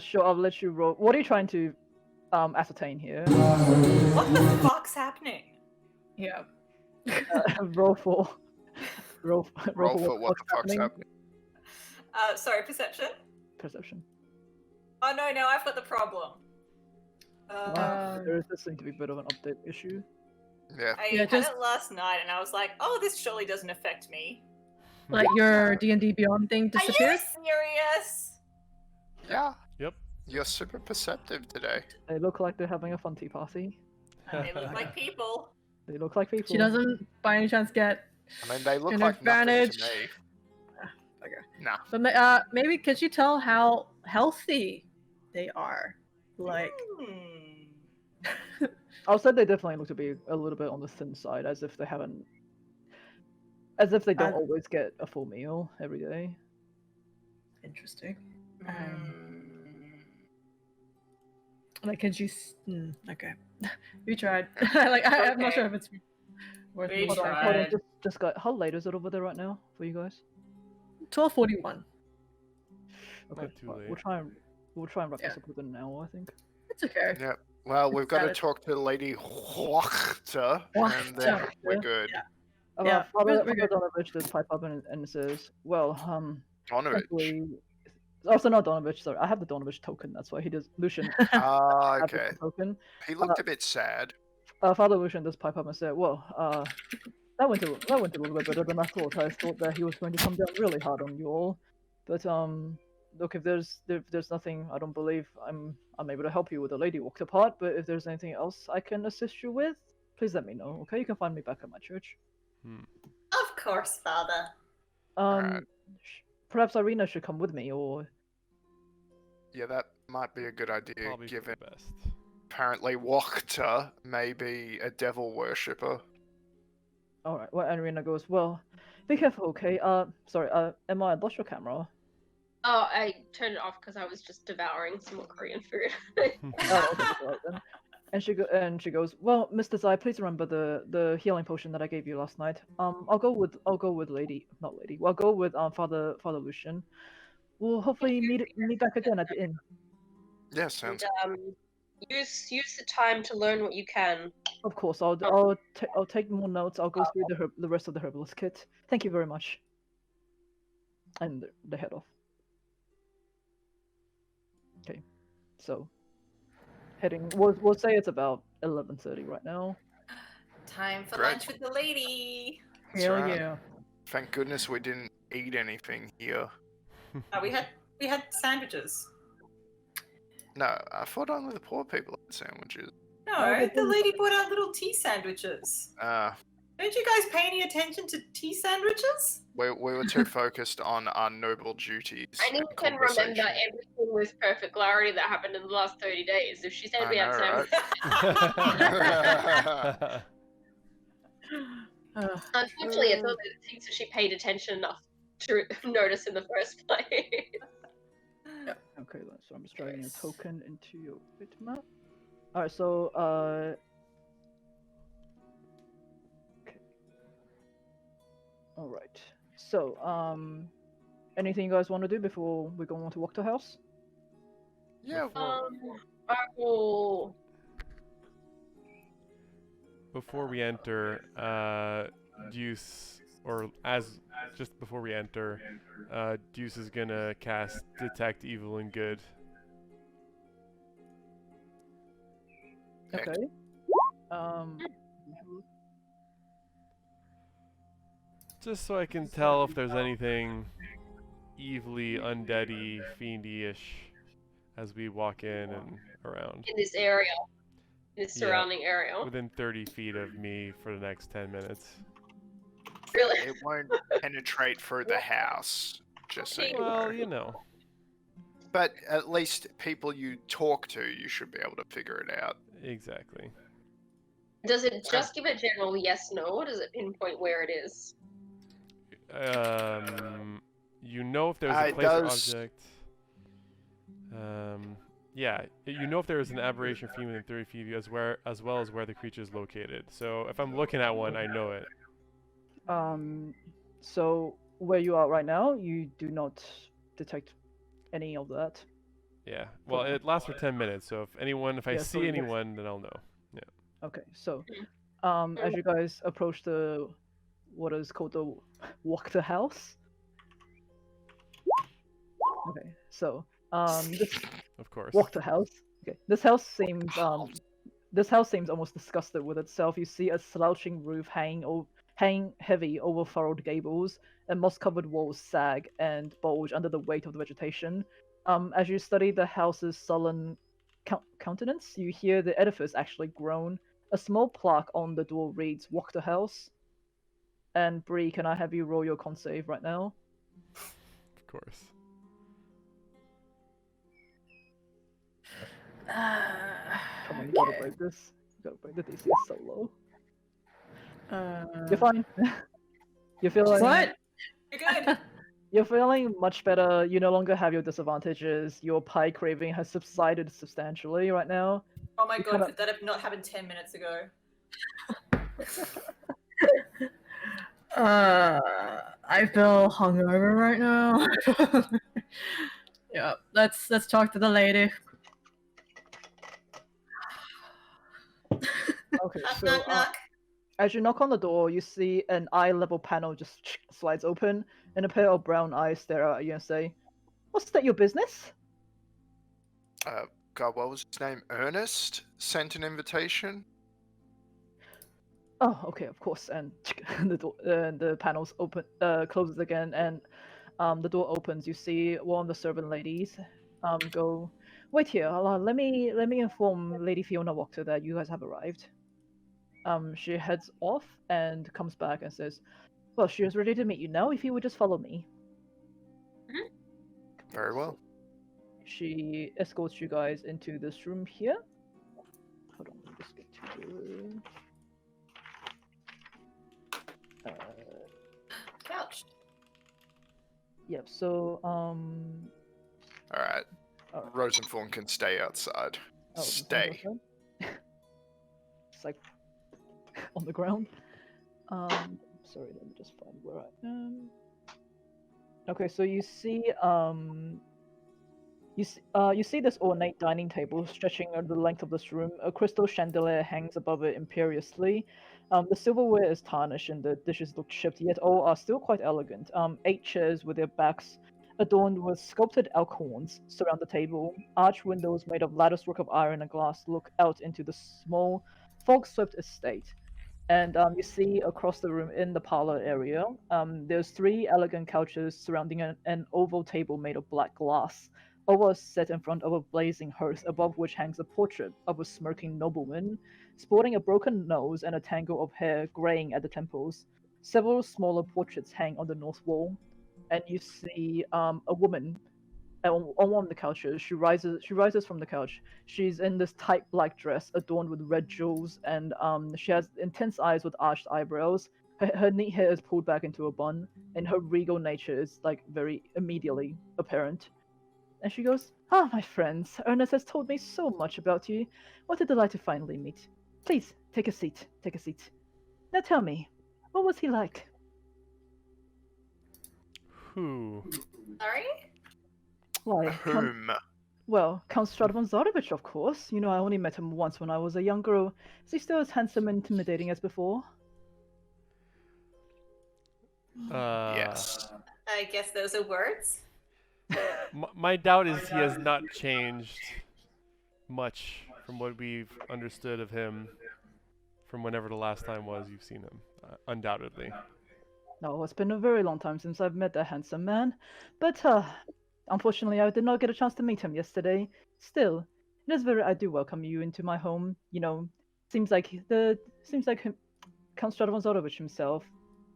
Speaker 1: Sure, I'll let you roll. What are you trying to ascertain here?
Speaker 6: What the fuck's happening?
Speaker 4: Yeah.
Speaker 1: Roll for
Speaker 5: Roll for what the fuck's
Speaker 1: happening.
Speaker 5: happening.
Speaker 7: Sorry, perception.
Speaker 1: Perception.
Speaker 7: Oh no, now I've got the problem.
Speaker 1: There does seem to be a bit of an update issue.
Speaker 5: Yeah.
Speaker 7: I
Speaker 4: Yeah,
Speaker 7: had
Speaker 4: just-
Speaker 7: it last night, and I was like, "Oh, this surely doesn't affect me."
Speaker 4: Like your D&D Beyond thing disappeared?
Speaker 7: Are you serious?
Speaker 5: Yeah.
Speaker 3: Yep.
Speaker 5: You're super perceptive today.
Speaker 1: They look like they're having a fun tea party.
Speaker 7: They look like people.
Speaker 1: They look like people.
Speaker 4: She doesn't, by any chance, get
Speaker 5: I mean, they look
Speaker 4: an
Speaker 5: like nothing
Speaker 4: advantage.
Speaker 5: to me.
Speaker 4: Okay.
Speaker 5: Nah.
Speaker 4: But maybe could you tell how healthy they are? Like,
Speaker 1: I'll say they definitely look to be a little bit on the thin side, as if they don't always get a full meal every day.
Speaker 4: interesting. Like, could you? Okay, you tried. Like, I'm not
Speaker 7: Okay.
Speaker 4: sure if it's worth
Speaker 7: We
Speaker 4: me
Speaker 1: Hold on,
Speaker 7: tried.
Speaker 1: hold on, just got. How late is it over there right now for you guys?
Speaker 4: 12:41.
Speaker 1: Okay,
Speaker 3: Not too
Speaker 1: right,
Speaker 3: late.
Speaker 1: we'll try and wrap
Speaker 4: Yeah.
Speaker 1: this up within an hour, I think.
Speaker 4: It's okay.
Speaker 5: Yeah. Well, we've got to
Speaker 4: Got it.
Speaker 5: talk to Lady Wachter, and then
Speaker 4: Wachter.
Speaker 5: we're good.
Speaker 4: Yeah.
Speaker 1: Yeah, Father
Speaker 4: we're good.
Speaker 1: Donovich does pipe up and says, "Well,
Speaker 5: Donovich.
Speaker 1: thankfully, also not Donovich. Sorry, I have the Donovich token. That's why he does. Lucian
Speaker 5: Ah,
Speaker 1: has the
Speaker 5: okay.
Speaker 1: token.
Speaker 5: He looked a bit sad.
Speaker 1: Father Lucian does pipe up and say, "Well, that went a little bit better than I thought. I thought that he was going to come down really hard on you all, but look, if there's nothing, I don't believe I'm able to help you with the Lady Walked Apart. But if there's anything else I can assist you with, please let me know. Okay, you can find me back at my church.
Speaker 6: Of course, Father.
Speaker 5: Alright.
Speaker 1: Perhaps Irina should come with me, or
Speaker 5: Yeah, that might be a good idea,
Speaker 3: Probably for
Speaker 5: given
Speaker 3: the best.
Speaker 5: apparently Wachter may be a devil worshipper.
Speaker 1: all right. Well, Irina goes, well, be careful, okay? Sorry. Emma, I lost your camera.
Speaker 2: Oh, I turned it off because I was just devouring some more Korean food.
Speaker 1: Oh, okay, that's all right then. And she goes, well, Mr. Zai, please remember the healing potion that I gave you last night. I'll go with I'll go with Father Lucian. We'll hopefully meet back again at the inn.
Speaker 5: Yeah, sounds.
Speaker 2: And, use the time to learn what you can.
Speaker 1: Of course, I'll take more notes. I'll go through the rest of the herbalist kit. Thank you very much. And they head off. Okay, so heading. We'll say it's about 11:30 right now.
Speaker 6: Time for
Speaker 5: Great.
Speaker 6: lunch with the lady.
Speaker 5: That's
Speaker 4: Hell
Speaker 5: right.
Speaker 4: yeah.
Speaker 5: Thank goodness we didn't eat anything here.
Speaker 7: We had sandwiches.
Speaker 5: No, I thought only the poor people had sandwiches.
Speaker 7: No,
Speaker 1: but
Speaker 7: the
Speaker 1: then-
Speaker 7: lady brought out little tea sandwiches. Don't you guys pay any attention to tea sandwiches?
Speaker 5: We were too focused on our noble duties.
Speaker 2: I need
Speaker 5: and
Speaker 2: to remember
Speaker 5: conversation.
Speaker 2: everything with perfect clarity that happened in the last 30 days. If she said
Speaker 5: I
Speaker 2: we had
Speaker 5: know,
Speaker 2: sandwiches,
Speaker 4: Ugh.
Speaker 2: unfortunately, it's all the things that she paid attention enough to notice in the first place.
Speaker 1: Okay, so I'm just dragging a token into your bitmap. Alright, so okay. Alright. So, anything you guys want to do before we go on to Wachterhouse?
Speaker 5: Yeah,
Speaker 2: I will.
Speaker 3: Before we enter, Deuce, or just before we enter, Deuce is gonna cast Detect Evil and Good.
Speaker 1: Okay.
Speaker 3: Just so I can tell if there's anything evilly, undeady, fiendy-ish as we walk in and around.
Speaker 2: In this area, in this
Speaker 3: Yeah.
Speaker 2: surrounding area.
Speaker 3: Within 30 feet of me for the next 10 minutes.
Speaker 2: Really?
Speaker 5: it won't penetrate through the house. Just saying.
Speaker 3: Well, you know.
Speaker 5: But at least people you talk to, you should be able to figure it out.
Speaker 3: Exactly.
Speaker 2: Does it just give a general yes, no, or does it pinpoint where it is?
Speaker 3: You know if there's a
Speaker 5: It
Speaker 3: place or
Speaker 5: does-
Speaker 3: object. Yeah, you know if there is an aberration fiend within 30 feet of you, as well as where the creature is located. So if I'm looking at one, I know it.
Speaker 1: So where you are right now, you do not detect any of that.
Speaker 3: Yeah. Well, it lasts for 10 minutes, so if I
Speaker 1: Yeah, so
Speaker 3: see
Speaker 1: yes.
Speaker 3: anyone, then I'll know.
Speaker 1: Okay, so As you guys approach the what is called the Wachterhouse. Okay, so this
Speaker 3: Of course.
Speaker 1: Wachterhouse. Okay, this house seems almost disgusted with itself. You see a slouching roof hanging heavy over furrowed gables, and moss-covered walls sag and bulge under the weight of the vegetation. As you study the house's sullen countenance, you hear the edifice actually groan. A small plaque on the door reads Wachterhouse. And Bree, can I have you roll your con save right now?
Speaker 3: Of course.
Speaker 1: Come on, you gotta break this. You gotta break the DC is so low. You're fine. You're feeling
Speaker 7: What? You're good.
Speaker 1: You're feeling much better. You no longer have your disadvantages. Your pie craving has subsided substantially right now.
Speaker 7: Oh my
Speaker 1: You
Speaker 7: god,
Speaker 1: kinda-
Speaker 7: could that have not happened 10 minutes ago?
Speaker 4: I feel hungover right now. Yeah, let's talk to the lady.
Speaker 1: Okay,
Speaker 6: Knock,
Speaker 1: so
Speaker 6: knock, knock.
Speaker 1: as you knock on the door, you see an eye-level panel just slides open, and a pair of brown eyes stare out at you and say, "What's that your business?"
Speaker 5: God, what was his name? Ernest sent an invitation.
Speaker 1: Oh, okay, of course. And the panels closes again, and the door opens. You see one of the servant ladies go, "Wait here. Let me inform Lady Fiona Wachter that you guys have arrived." She heads off and comes back and says, "Well, she is ready to meet you now. If you would just follow me."
Speaker 5: Very well.
Speaker 1: She escorts you guys into this room here. Hold on, let me just get to the
Speaker 7: Couch.
Speaker 1: Yep. So
Speaker 5: All right.
Speaker 1: Alright.
Speaker 5: Rosenthorn can stay outside.
Speaker 1: Oh,
Speaker 5: Stay.
Speaker 1: It's like on the ground. Sorry, let me just find where I am. Okay, so you see you see this ornate dining table stretching over the length of this room. A crystal chandelier hangs above it imperiously. The silverware is tarnished and the dishes look chipped, yet all are still quite elegant. 8 chairs with their backs adorned with sculpted elk horns surround the table. Arch windows made of latticework of iron and glass look out into the small, fog-swept estate. And you see across the room in the parlor area, there's 3 elegant couches surrounding an oval table made of black glass. All are set in front of a blazing hearth, above which hangs a portrait of a smirking nobleman, sporting a broken nose and a tangle of hair graying at the temples. Several smaller portraits hang on the north wall, and you see a woman on one of the couches. She rises from the couch. She's in this tight black dress adorned with red jewels, and she has intense eyes with arched eyebrows. Her neat hair is pulled back into a bun, and her regal nature is like very immediately apparent. And she goes, "Ah, my friends, Ernest has told me so much about you. What a delight to finally meet. Please, take a seat, take a seat. Now tell me, what was he like?"
Speaker 3: Who?
Speaker 6: Sorry?
Speaker 1: Why,
Speaker 5: Whom?
Speaker 1: Count Strahd von Zarovich, of course. You know, I only met him once when I was a young girl. Is he still as handsome and intimidating as before?
Speaker 5: Yes.
Speaker 6: I guess those are words.
Speaker 3: My doubt is he has not changed much from what we've understood of him from whenever the last time was you've seen him. Undoubtedly.
Speaker 1: No, it's been a very long time since I've met that handsome man. But, unfortunately, I did not get a chance to meet him yesterday. Still, I do welcome you into my home. You know, seems like Count Strahd von Zarovich himself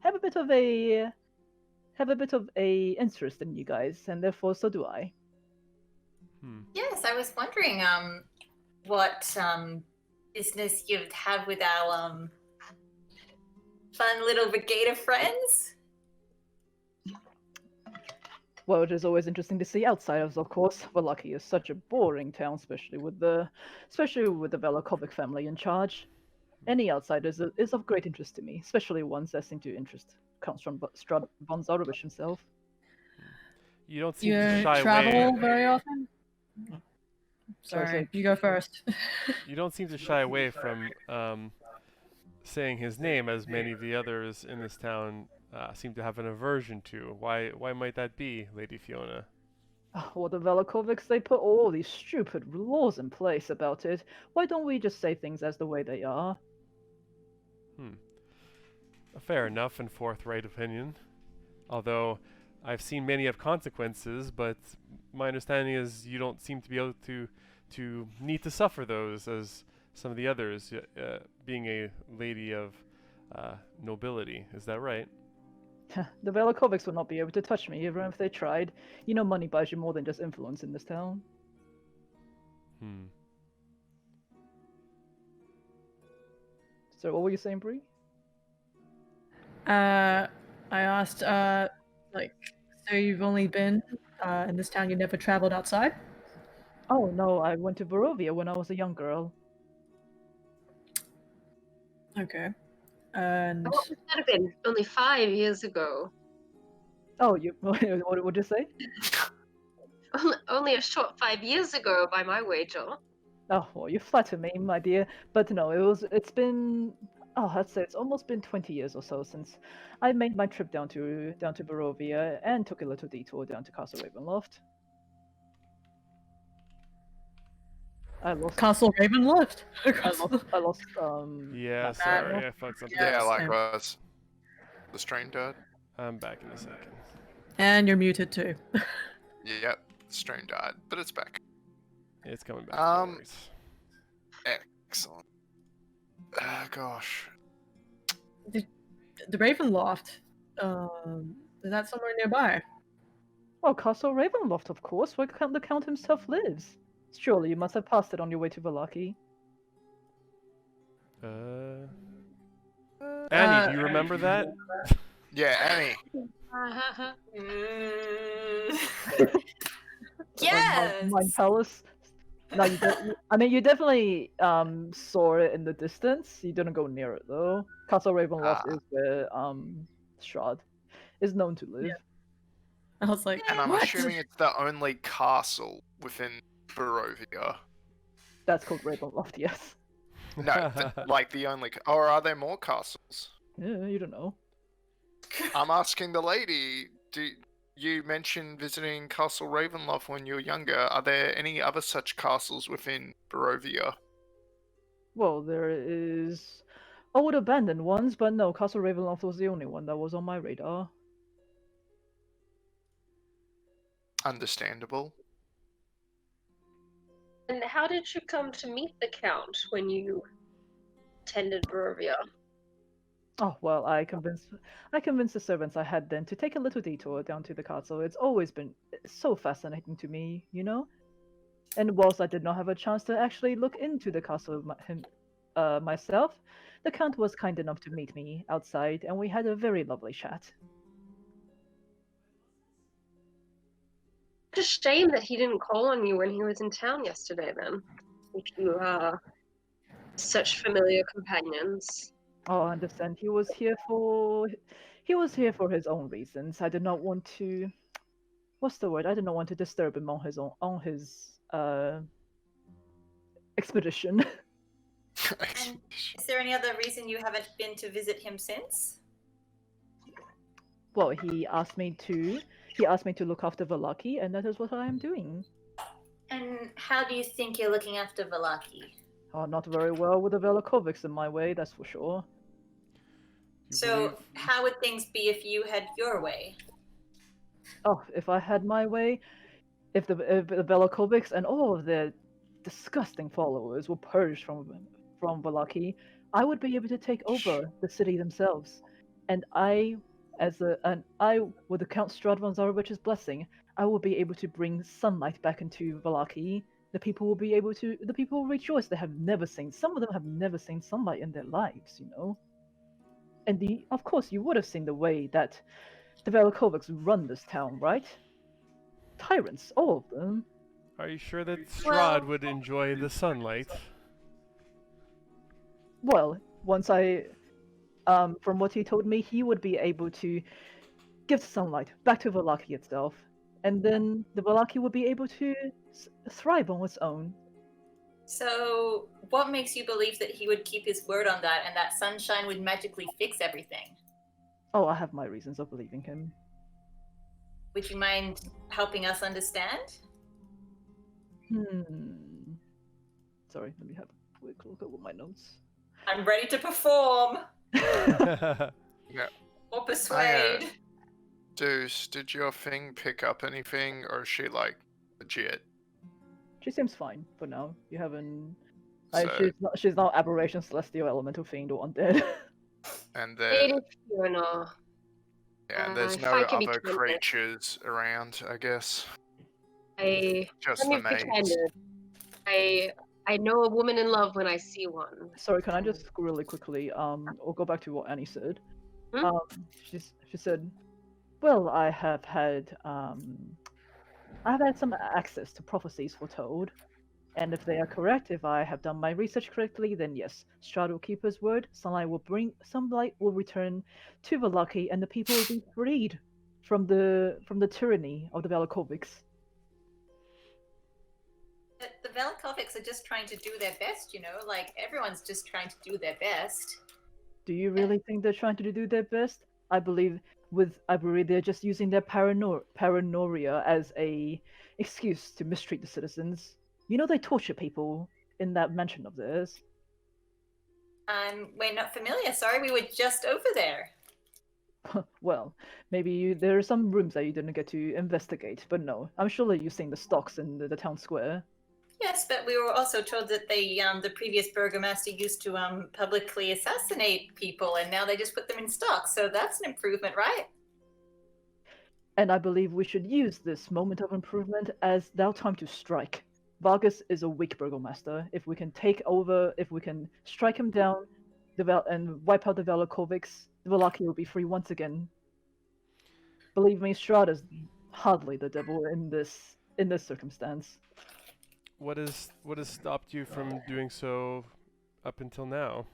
Speaker 1: have a bit of a interest in you guys, and therefore so do I.
Speaker 6: Yes, I was wondering what business you'd have with our fun little regatta friends.
Speaker 1: Well, it is always interesting to see outsiders, of course. Wallachia is such a boring town, especially with the Velakovic family in charge. Any outsiders is of great interest to me, especially ones that seem to interest Count Strahd von Zarovich himself.
Speaker 3: You don't seem
Speaker 4: You
Speaker 3: to shy
Speaker 4: travel
Speaker 3: away.
Speaker 4: very often?
Speaker 1: Sorry,
Speaker 4: Sorry, you go first.
Speaker 3: You don't seem to shy away from saying his name, as many of the others in this town seem to have an aversion to. Why might that be, Lady Fiona?
Speaker 1: Well, the Velikovic's, they put all these stupid laws in place about it. Why don't we just say things as the way they are?
Speaker 3: A fair enough and forthright opinion. Although I've seen many have consequences, but my understanding is you don't seem to be able to need to suffer those as some of the others, being a lady of nobility. Is that right?
Speaker 1: The Velikovic's would not be able to touch me, even if they tried. You know money buys you more than just influence in this town. So what were you saying, Bree?
Speaker 4: I asked, so you've only been in this town, you never traveled outside?
Speaker 1: Oh no, I went to Barovia when I was a young girl.
Speaker 4: Okay. And
Speaker 2: What would that have been? Only 5 years ago.
Speaker 1: Oh, you what would you say?
Speaker 2: Only a short 5 years ago, by my wager.
Speaker 1: Oh, well, you flatter me, my dear. But no, it's been, I'd say it's almost been 20 years or so since I made my trip down to Barovia and took a little detour down to Castle Ravenloft. I lost
Speaker 4: Castle Ravenloft?
Speaker 1: I lost
Speaker 3: Yeah,
Speaker 1: my
Speaker 3: sorry,
Speaker 1: partner.
Speaker 3: I fucked something
Speaker 5: Yeah,
Speaker 3: up.
Speaker 5: likewise. The strain died.
Speaker 3: I'm back in a second.
Speaker 4: And you're muted too.
Speaker 5: Yep, the strain died, but it's back.
Speaker 3: It's coming back. No worries.
Speaker 5: Excellent. Gosh.
Speaker 4: The Ravenloft, is that somewhere nearby?
Speaker 1: Oh, Castle Ravenloft, of course, where the Count himself lives. Surely you must have passed it on your way to Vallaki.
Speaker 3: Annie, do you remember that?
Speaker 5: Yeah, Annie.
Speaker 6: Yes.
Speaker 1: Mine Palace. No, you don't. I mean, you definitely saw it in the distance. You didn't go near it though. Castle Ravenloft is where Strahd is known to live.
Speaker 4: Yeah. I was like,
Speaker 5: And I'm
Speaker 4: what?
Speaker 5: assuming it's the only castle within Barovia.
Speaker 1: That's called Ravenloft, yes.
Speaker 5: No, like the only. Or are there more castles?
Speaker 1: Yeah, you don't know.
Speaker 5: I'm asking the lady. You mentioned visiting Castle Ravenloft when you were younger. Are there any other such castles within Barovia?
Speaker 1: Well, there is old abandoned ones, but no, Castle Ravenloft was the only one that was on my radar.
Speaker 5: Understandable.
Speaker 2: And how did you come to meet the Count when you attended Barovia?
Speaker 1: Oh well, I convinced the servants I had then to take a little detour down to the castle. It's always been so fascinating to me, you know. And whilst I did not have a chance to actually look into the castle myself, the Count was kind enough to meet me outside, and we had a very lovely chat.
Speaker 2: It's a shame that he didn't call on you when he was in town yesterday, then. If you are such familiar companions.
Speaker 1: Oh, I understand. He was here for his own reasons. I did not want to. What's the word? I did not want to disturb him on his expedition.
Speaker 6: And is there any other reason you haven't been to visit him since?
Speaker 1: Well, he asked me to look after Vallaki, and that is what I am doing.
Speaker 6: And how do you think you're looking after Vallaki?
Speaker 1: Oh, not very well with the Velikovic's in my way, that's for sure.
Speaker 6: So, how would things be if you had your way?
Speaker 1: Oh, if I had my way, if the Velikovic's and all of their disgusting followers were purged from Vallaki, I would be able to take over the city themselves. And with the Count Strahd von Zarovich's blessing, I will be able to bring sunlight back into Vallaki. The people will rejoice. Some of them have never seen sunlight in their lives, you know. And of course, you would have seen the way that the Velikovic's run this town, right? Tyrants, all of them.
Speaker 3: Are you sure that Strahd would enjoy the sunlight?
Speaker 1: Well, from what he told me, he would be able to give sunlight back to Vallaki itself, and then the Vallaki would be able to thrive on its own.
Speaker 6: So, what makes you believe that he would keep his word on that and that sunshine would magically fix everything?
Speaker 1: Oh, I have my reasons of believing him.
Speaker 6: Would you mind helping us understand?
Speaker 1: Sorry, let me have a quick look at my notes.
Speaker 6: I'm ready to perform.
Speaker 5: Yeah.
Speaker 6: Or persuade.
Speaker 5: Deuce, did your thing pick up anything, or is she like legit?
Speaker 1: She seems fine for now. You haven't.
Speaker 5: So,
Speaker 1: She's not aberration, celestial, elemental fiend, or undead.
Speaker 5: and
Speaker 2: Lady
Speaker 5: there,
Speaker 2: Fiona.
Speaker 5: there's
Speaker 2: if
Speaker 5: no
Speaker 2: I can be
Speaker 5: other
Speaker 2: candid,
Speaker 5: creatures around, I guess. Just
Speaker 2: let me
Speaker 5: the
Speaker 2: be
Speaker 5: maids.
Speaker 2: candid. I know a woman in love when I see one.
Speaker 1: Sorry, can I just really quickly or go back to what Annie said?
Speaker 2: Hmm?
Speaker 1: She said, well, I have had some access to prophecies foretold, and if they are correct, if I have done my research correctly, then yes, Strahd will keep his word. Sunlight will return to Vallaki, and the people will be freed from the tyranny of the Valakovics.
Speaker 6: The Velikovics are just trying to do their best, you know? Like, everyone's just trying to do their best.
Speaker 1: Do you really think they're trying to do their best? I believe they're just using their paranoia as a excuse to mistreat the citizens. You know they torture people in that mansion of theirs.
Speaker 6: We're not familiar. Sorry, we were just over there.
Speaker 1: Well, maybe there are some rooms that you didn't get to investigate, but no, I'm sure that you've seen the stocks in the town square.
Speaker 6: Yes, but we were also told that the previous burgomaster used to publicly assassinate people, and now they just put them in stock. So that's an improvement, right?
Speaker 1: And I believe we should use this moment of improvement as now time to strike. Vargas is a weak burgomaster. If we can take over, if we can strike him down, and wipe out the Valakovics, the Vallaki will be free once again. Believe me, Strahd is hardly the devil in this circumstance.
Speaker 3: What has stopped you from doing so up until now?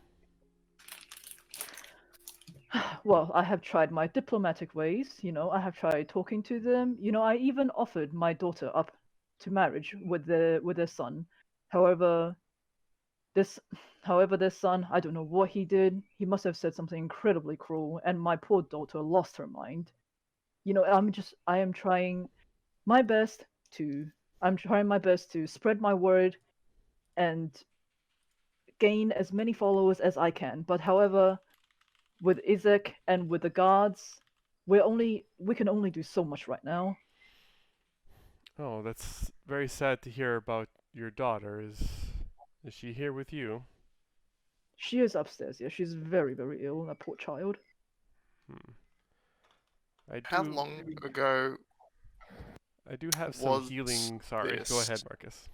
Speaker 1: Well, I have tried my diplomatic ways, I have tried talking to them. I even offered my daughter up to marriage with their son. However, their son, I don't know what he did. He must have said something incredibly cruel, and my poor daughter lost her mind. I'm trying my best to spread my word and gain as many followers as I can. But however, with Izek and with the guards, we can only do so much right now.
Speaker 3: Oh, that's very sad to hear about your daughter. Is she here with you?
Speaker 1: She is upstairs, yeah. She's very, very ill, that poor child.
Speaker 5: How long ago
Speaker 3: I do have some healing. Sorry, go ahead, Marcus.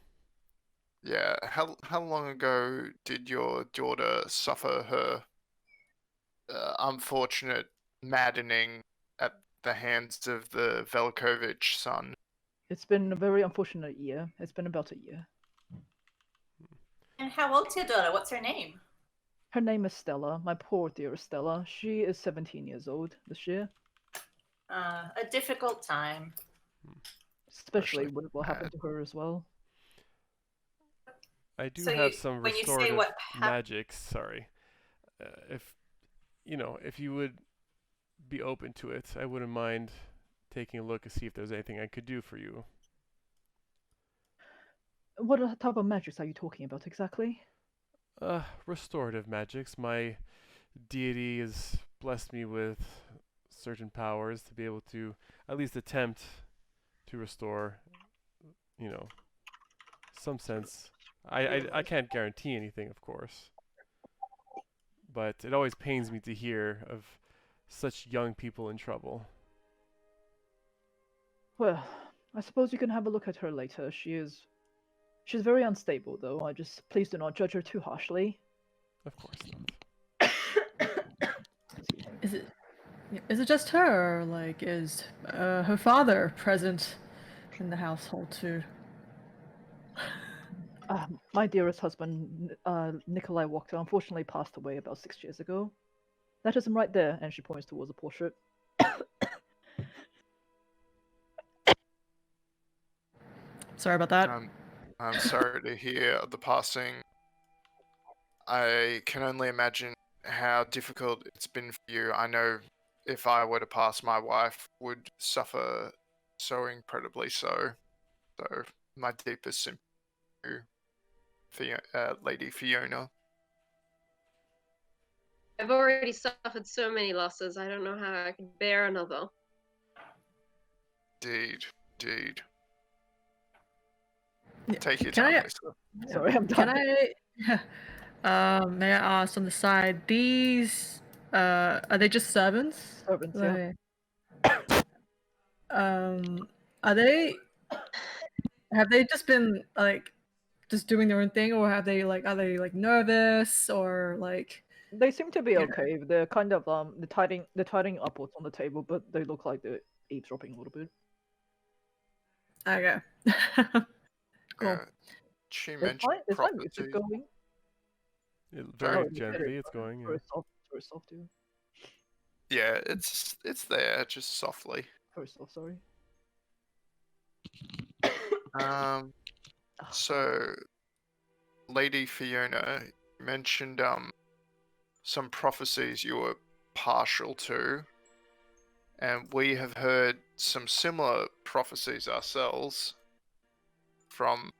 Speaker 5: Yeah, how long ago did your daughter suffer her unfortunate maddening at the hands of the Velkovich son?
Speaker 1: It's been a very unfortunate year. It's been about a year.
Speaker 6: And how old's your daughter? What's her name?
Speaker 1: Her name is Stella. My poor dear Stella. She is 17 years old this year.
Speaker 6: A difficult time.
Speaker 1: Especially with what happened to her as well.
Speaker 3: I do have some restorative magic. Sorry, if you would be open to it, I wouldn't mind taking a look and see if there's anything I could do for you.
Speaker 1: What type of magics are you talking about exactly?
Speaker 3: Restorative magics. My deity has blessed me with certain powers to be able to at least attempt to restore, some sense. I can't guarantee anything, of course, but it always pains me to hear of such young people in trouble.
Speaker 1: Well, I suppose you can have a look at her later. She's very unstable, though. Please do not judge her too harshly.
Speaker 3: Of course not.
Speaker 4: Is it just her, or is her father present in the household too?
Speaker 1: My dearest husband, Nikolai Wachter, unfortunately passed away about 6 years ago. That is him right there, and she points towards a portrait.
Speaker 4: Sorry about that.
Speaker 5: I'm sorry to hear of the passing. I can only imagine how difficult it's been for you. I know if I were to pass, my wife would suffer so incredibly so. So my deepest sympathy for Lady Fiona.
Speaker 2: I've already suffered so many losses, I don't know how I can bear another.
Speaker 5: Indeed.
Speaker 4: Yeah.
Speaker 5: Take your
Speaker 4: Can
Speaker 5: time,
Speaker 4: I-
Speaker 5: Lisa.
Speaker 1: Sorry, I'm
Speaker 4: Can
Speaker 1: done.
Speaker 4: may I ask on the side, these are they just servants?
Speaker 1: Servants, yeah.
Speaker 4: Are they have they just been like just doing their own thing, or are they like nervous or like
Speaker 1: They seem to be
Speaker 4: Yeah.
Speaker 1: okay. They're kind of they're tidying up what's on the table, but they look like they're eavesdropping a little bit.
Speaker 4: okay. Cool.
Speaker 5: She
Speaker 1: There's
Speaker 5: mentioned
Speaker 1: my music
Speaker 5: property.
Speaker 1: going.
Speaker 3: Very
Speaker 1: Oh,
Speaker 3: gently, it's going. Yeah.
Speaker 1: Very soft too.
Speaker 5: Yeah, it's there, just softly.
Speaker 1: Very soft, sorry.
Speaker 5: So Lady Fiona, you mentioned some prophecies you were partial to, and we have heard some similar prophecies ourselves from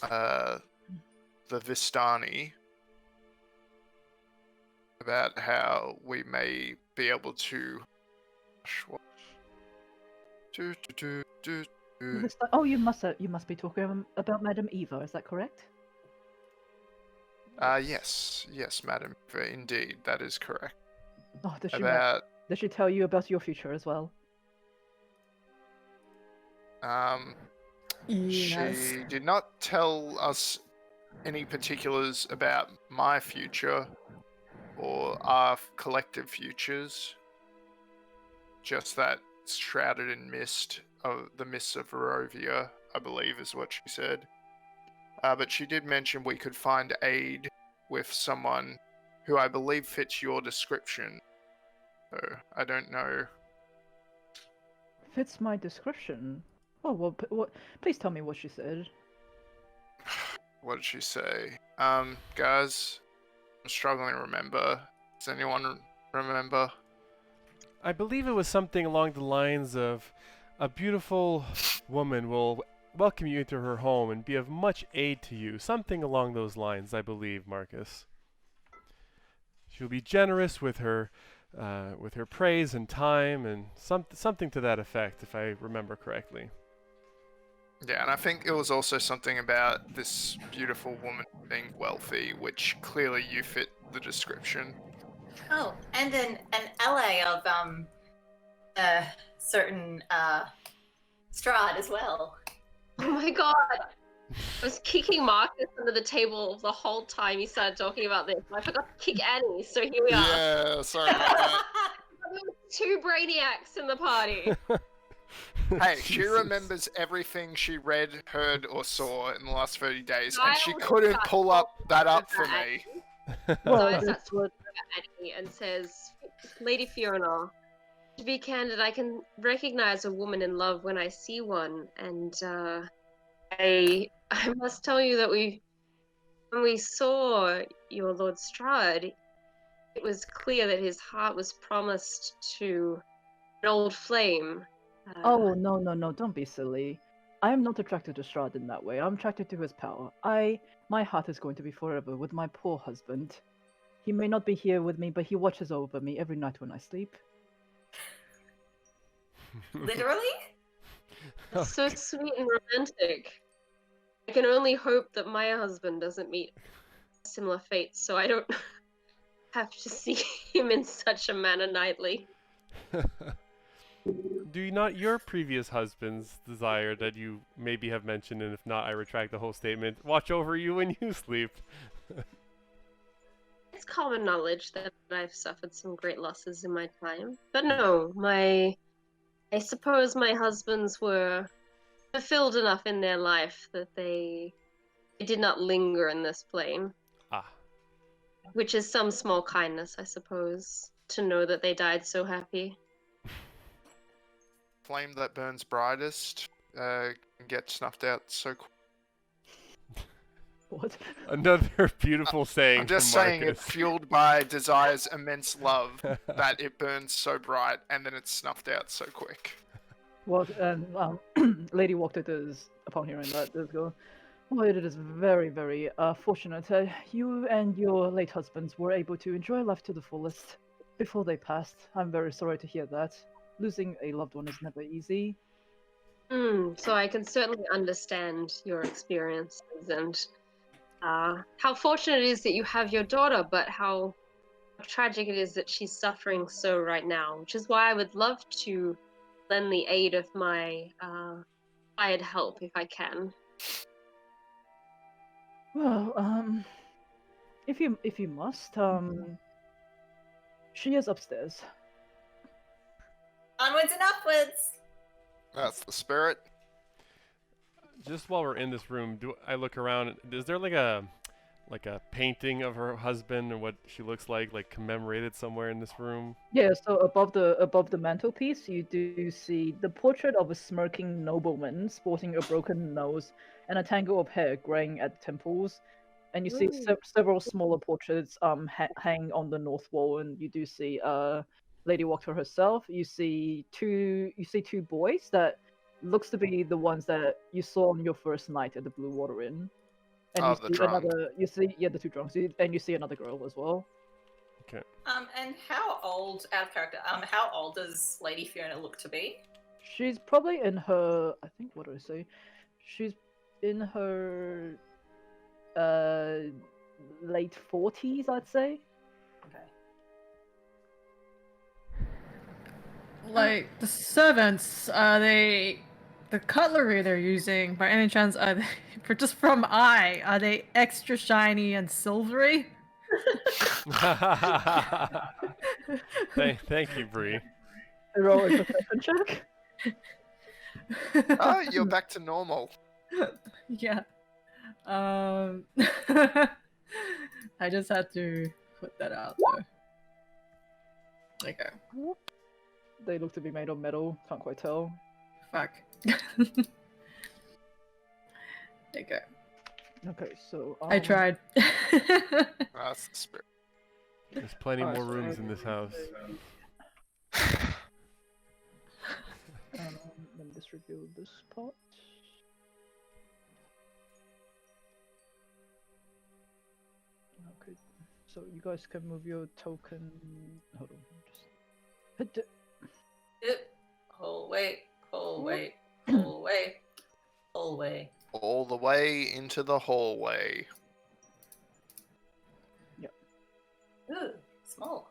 Speaker 5: the Vistani about how we may be able to.
Speaker 1: Oh, you must be talking about Madame Eva. Is that correct?
Speaker 5: Yes, Madam. Indeed, that is correct.
Speaker 1: Oh, does she tell you about your future as well?
Speaker 4: Yes.
Speaker 5: She did not tell us any particulars about my future or our collective futures. Just that shrouded in mist, of the mists of Barovia, I believe is what she said. But she did mention we could find aid with someone who I believe fits your description. So I don't know.
Speaker 1: Fits my description. Oh well, please tell me what she said.
Speaker 5: What did she say? Guys, I'm struggling to remember. Does anyone remember?
Speaker 3: I believe it was something along the lines of, a beautiful woman will welcome you into her home and be of much aid to you. Something along those lines, I believe, Marcus. She'll be generous with her praise and time, and something to that effect, if I remember correctly.
Speaker 5: Yeah, and I think it was also something about this beautiful woman being wealthy, which clearly you fit the description.
Speaker 6: Oh, and an ally of certain Strahd as well.
Speaker 2: Oh my god! I was kicking Marcus under the table the whole time you started talking about this. I forgot to kick Annie, so here we are.
Speaker 5: Yeah, sorry about that.
Speaker 2: There were 2 brainiacs in the party.
Speaker 5: Hey, she
Speaker 3: Jesus.
Speaker 5: remembers everything she read, heard, or saw in the last 30 days, and she
Speaker 2: Giles
Speaker 5: couldn't
Speaker 2: starts
Speaker 5: pull up that
Speaker 2: talking
Speaker 5: up for
Speaker 2: about
Speaker 5: me.
Speaker 1: Well,
Speaker 2: Giles starts talking about Annie and says, Lady Fiona, to be candid, I can recognize a woman in love when I see one, and I must tell you that when we saw your Lord Strahd, it was clear that his heart was promised to an old flame.
Speaker 1: Oh no! Don't be silly. I am not attracted to Strahd in that way. I'm attracted to his power. My heart is going to be forever with my poor husband. He may not be here with me, but he watches over me every night when I sleep.
Speaker 6: Literally?
Speaker 2: It's so sweet and romantic. I can only hope that my husband doesn't meet a similar fate, so I don't have to see him in such a manner nightly.
Speaker 3: Do you not your previous husband's desire that you maybe have mentioned, and if not, I retract the whole statement, watch over you when you sleep?
Speaker 2: It's common knowledge that I've suffered some great losses in my time. But no, I suppose my husbands were fulfilled enough in their life that they did not linger in this plane.
Speaker 3: Ah.
Speaker 2: Which is some small kindness, I suppose, to know that they died so happy.
Speaker 5: Flame that burns brightest can get snuffed out so quick.
Speaker 1: What?
Speaker 3: Another beautiful saying.
Speaker 5: I'm just
Speaker 3: from
Speaker 5: saying it
Speaker 3: Marcus.
Speaker 5: fueled by Desire's immense love that it burns so bright and then it's snuffed out so quick.
Speaker 1: What? And Lady Wachterhouse is, upon hearing that, does go. Well, it is very, very fortunate. You and your late husbands were able to enjoy life to the fullest before they passed. I'm very sorry to hear that. Losing a loved one is never easy.
Speaker 2: So I can certainly understand your experiences and how fortunate it is that you have your daughter, but how tragic it is that she's suffering so right now, which is why I would love to lend the aid of my hired help if I can.
Speaker 1: Well, if you must, she is upstairs.
Speaker 6: Onwards and upwards.
Speaker 5: That's the spirit.
Speaker 3: Just while we're in this room, do I look around? Is there like a painting of her husband and what she looks like commemorated somewhere in this room?
Speaker 1: Yeah, so above the mantelpiece, you do see the portrait of a smirking nobleman sporting a broken nose and a tangle of hair graying at the temples. And you see several smaller portraits hang on the north wall, and you do see Lady Wachterhouse herself. You see two boys that looks to be the ones that you saw on your first night at the Bluewater Inn. And
Speaker 5: Oh,
Speaker 1: you
Speaker 5: the
Speaker 1: see
Speaker 5: drunk.
Speaker 1: the two drunks, and you see another girl as well.
Speaker 3: Okay.
Speaker 7: And how old, out of character, how old does Lady Fiona look to be?
Speaker 1: She's probably in her, I think, what do I say? She's in her late 40s, I'd say.
Speaker 7: Okay.
Speaker 4: Like the servants, are they the cutlery they're using by any chance? Are they for just from eye? Are they extra shiny and silvery?
Speaker 3: Thank you, Bree.
Speaker 1: Roll a perception check.
Speaker 5: Oh, you're back to normal.
Speaker 4: Yeah. I just had to put that out there. Okay.
Speaker 1: They look to be made of metal. Can't quite tell.
Speaker 4: Fuck. Okay.
Speaker 1: Okay, so
Speaker 4: I tried.
Speaker 5: That's the spirit.
Speaker 3: There's plenty
Speaker 1: Alright,
Speaker 3: more
Speaker 1: so
Speaker 3: rooms in this house.
Speaker 1: Let me just review this part. Okay, so you guys can move your token. Hold on, just.
Speaker 7: Hallway. Hallway.
Speaker 5: All the way into the hallway.
Speaker 7: Ooh, small.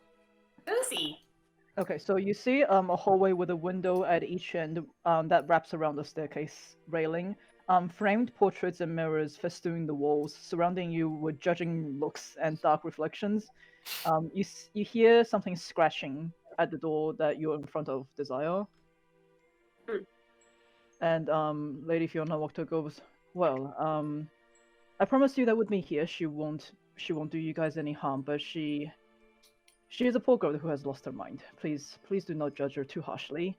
Speaker 7: Cozy.
Speaker 1: Okay, so you see a hallway with a window at each end that wraps around the staircase railing. Framed portraits and mirrors festoon the walls, surrounding you with judging looks and dark reflections. You hear something scratching at the door that you're in front of, Desire. And Lady Fiona Wachterhouse goes, "Well, I promise you that with me here, she won't do you guys any harm, but she is a poor girl who has lost her mind. Please do not judge her too harshly."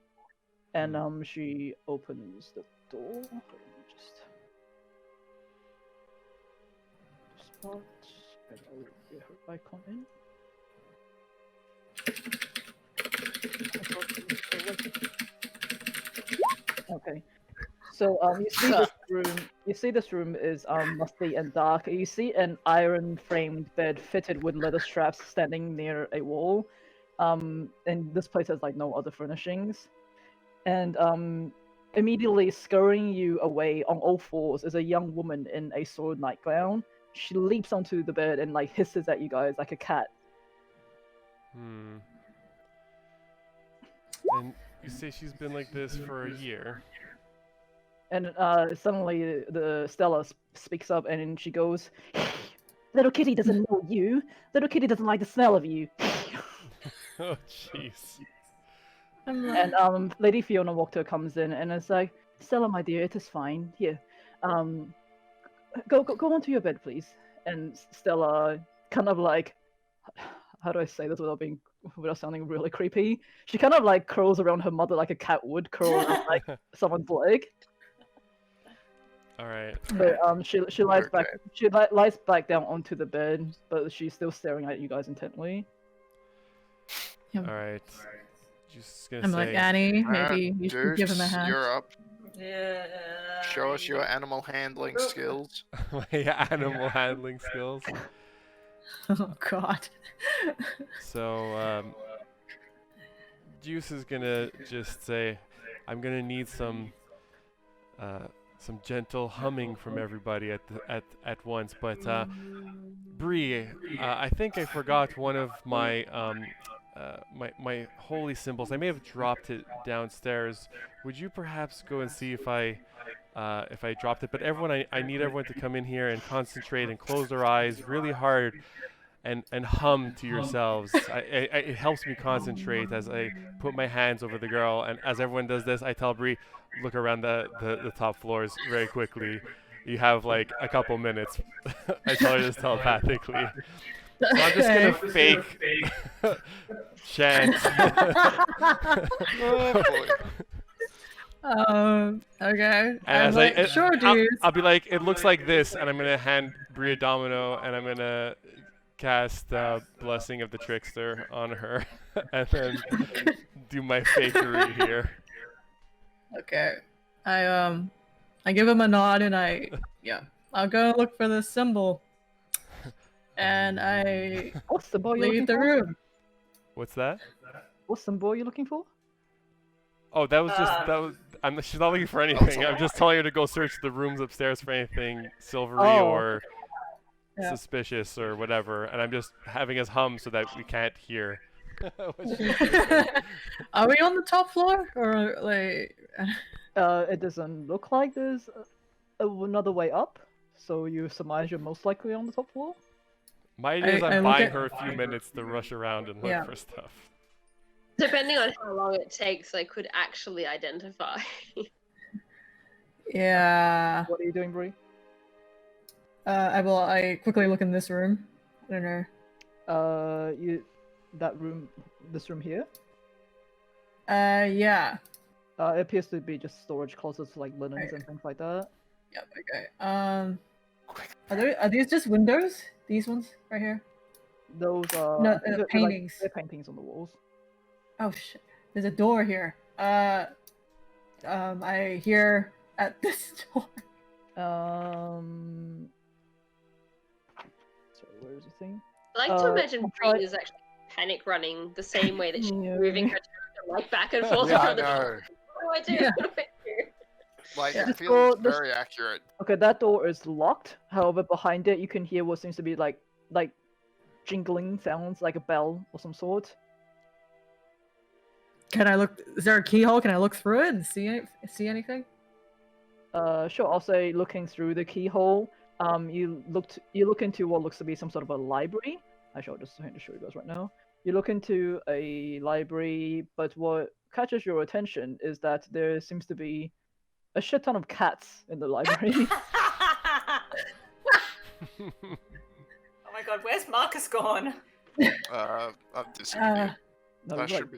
Speaker 1: And she opens the door. Let me just spot and I'll get her icon in. Okay. So you see this room. You see this room is musty and dark. You see an iron-framed bed fitted with leather straps standing near a wall. And this place has like no other furnishings. And immediately scurrying you away on all fours is a young woman in a soiled nightgown. She leaps onto the bed and like hisses at you guys like a cat.
Speaker 3: And you say she's been like this for a year.
Speaker 1: And suddenly the Stella speaks up and she goes, "Little kitty doesn't know you. Little kitty doesn't like the smell of you."
Speaker 3: Oh, jeez.
Speaker 1: And Lady Fiona Wachterhouse comes in and is like, "Stella, my dear, it is fine. Here, go onto your bed, please." And Stella kind of like, how do I say this without sounding really creepy? She kind of like curls around her mother like a cat would curl around like someone's leg.
Speaker 3: All right.
Speaker 1: But she lies
Speaker 5: Okay.
Speaker 1: back. Lies back down onto the bed, but she's still staring at you guys intently.
Speaker 3: All right. Just gonna
Speaker 4: I'm
Speaker 3: say.
Speaker 4: like, Annie, maybe you should give him a
Speaker 5: Deuce,
Speaker 4: hand.
Speaker 5: you're up.
Speaker 7: Yeah.
Speaker 5: Show us your animal handling skills.
Speaker 3: My animal handling skills.
Speaker 4: Oh God.
Speaker 3: So, Juice is gonna just say, "I'm gonna need some gentle humming from everybody at once." But Bree, I think I forgot one of my my holy symbols. I may have dropped it downstairs. Would you perhaps go and see if I dropped it? But everyone, I need everyone to come in here and concentrate and close their eyes really hard. And hum to yourselves. It helps me concentrate as I put my hands over the girl. And as everyone does this, I tell Bree, look around the top floors very quickly. You have like a couple minutes. I tell her this telepathically. So I'm just gonna fake chant.
Speaker 5: Oh boy.
Speaker 4: Okay.
Speaker 3: And as
Speaker 4: like, sure, dude.
Speaker 3: I'll be like, it looks like this, and I'm gonna hand Bree a domino, and I'm gonna cast Blessing of the Trickster on her, and then do my fakery here.
Speaker 4: Okay. I give him a nod and I'll go look for the symbol. And I
Speaker 1: What's the boy you're looking
Speaker 4: leave the
Speaker 1: for?
Speaker 4: room.
Speaker 3: What's that?
Speaker 1: What's the boy you're looking for?
Speaker 3: Oh, that was just she's not looking for anything. I'm just telling her to go search the rooms upstairs for anything silvery or
Speaker 4: Yeah.
Speaker 3: suspicious or whatever, and I'm just having us hum so that we can't hear.
Speaker 4: Are we on the top floor or like?
Speaker 1: It doesn't look like there's another way up, so you surmise you're most likely on the top floor.
Speaker 3: My idea is
Speaker 4: I
Speaker 3: I'm
Speaker 4: look
Speaker 3: buying
Speaker 4: at-
Speaker 3: her a few minutes to rush around and look
Speaker 4: Yeah.
Speaker 3: for stuff.
Speaker 2: Depending on how long it takes, I could actually identify.
Speaker 4: Yeah.
Speaker 1: What are you doing, Bree?
Speaker 4: I quickly look in this room. I don't know.
Speaker 1: This room here.
Speaker 4: Yeah.
Speaker 1: It appears to be just storage closets like linens and things like that.
Speaker 4: Yep. Okay. Are these just windows? These ones right here?
Speaker 1: Those are
Speaker 4: No,
Speaker 1: I think they're
Speaker 4: paintings.
Speaker 1: they're paintings on the walls.
Speaker 4: Oh shit! There's a door here. I hear at this door.
Speaker 1: Sorry, where is the thing?
Speaker 2: I like to imagine
Speaker 1: I'll try-
Speaker 2: Bree is actually panic running the same way that she's
Speaker 1: Yeah.
Speaker 2: moving her character like back and forth
Speaker 5: Yeah, I
Speaker 2: around the
Speaker 5: know.
Speaker 2: door. What do I do?
Speaker 4: Yeah.
Speaker 2: What do I do?
Speaker 5: Like,
Speaker 4: Yeah.
Speaker 5: it
Speaker 1: Just
Speaker 5: feels
Speaker 1: go- this-
Speaker 5: very accurate.
Speaker 1: Okay, that door is locked. However, behind it, you can hear what seems to be like jingling sounds, like a bell or some sort.
Speaker 4: Can I look? Is there a keyhole? Can I look through it and see anything?
Speaker 1: Sure. I'll say looking through the keyhole. You look into what looks to be some sort of a library. Actually, I'll just show you guys right now. You look into a library, but what catches your attention is that there seems to be a shit ton of cats in the library.
Speaker 7: Oh my god, where's Marcus gone?
Speaker 5: I've disappeared.
Speaker 1: No,
Speaker 5: That
Speaker 1: like,
Speaker 5: should be.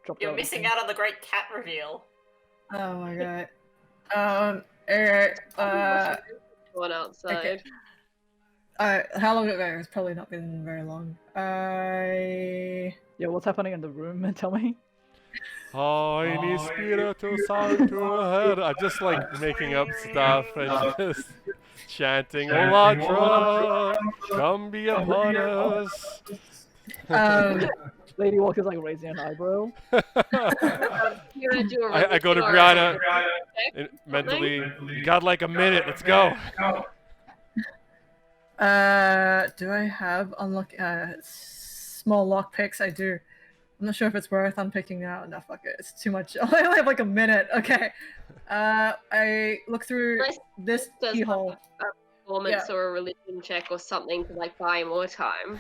Speaker 1: dropped
Speaker 7: You're
Speaker 1: out.
Speaker 7: missing out on the great cat reveal.
Speaker 4: Oh my god. Alright.
Speaker 2: One outside.
Speaker 4: How long ago? It's probably not been very long.
Speaker 1: Yeah, what's happening in the room? Tell me.
Speaker 3: Holy Spiritu Sancto. I'm just like making up stuff and just chanting, Olatra, come be upon us.
Speaker 1: Lady Walk is like raising an eyebrow.
Speaker 2: You're gonna do a
Speaker 3: I go to
Speaker 2: regular
Speaker 3: Brianna
Speaker 2: check?
Speaker 3: and mentally, you got like a minute, let's go.
Speaker 4: Do I have small lockpicks? I do. I'm not sure if it's worth unpicking now. No, fuck it. It's too much. I only have like a minute. Okay. I look through
Speaker 2: Nice.
Speaker 4: this
Speaker 2: Does
Speaker 4: keyhole.
Speaker 2: Performance or a religion check or something to like buy more time.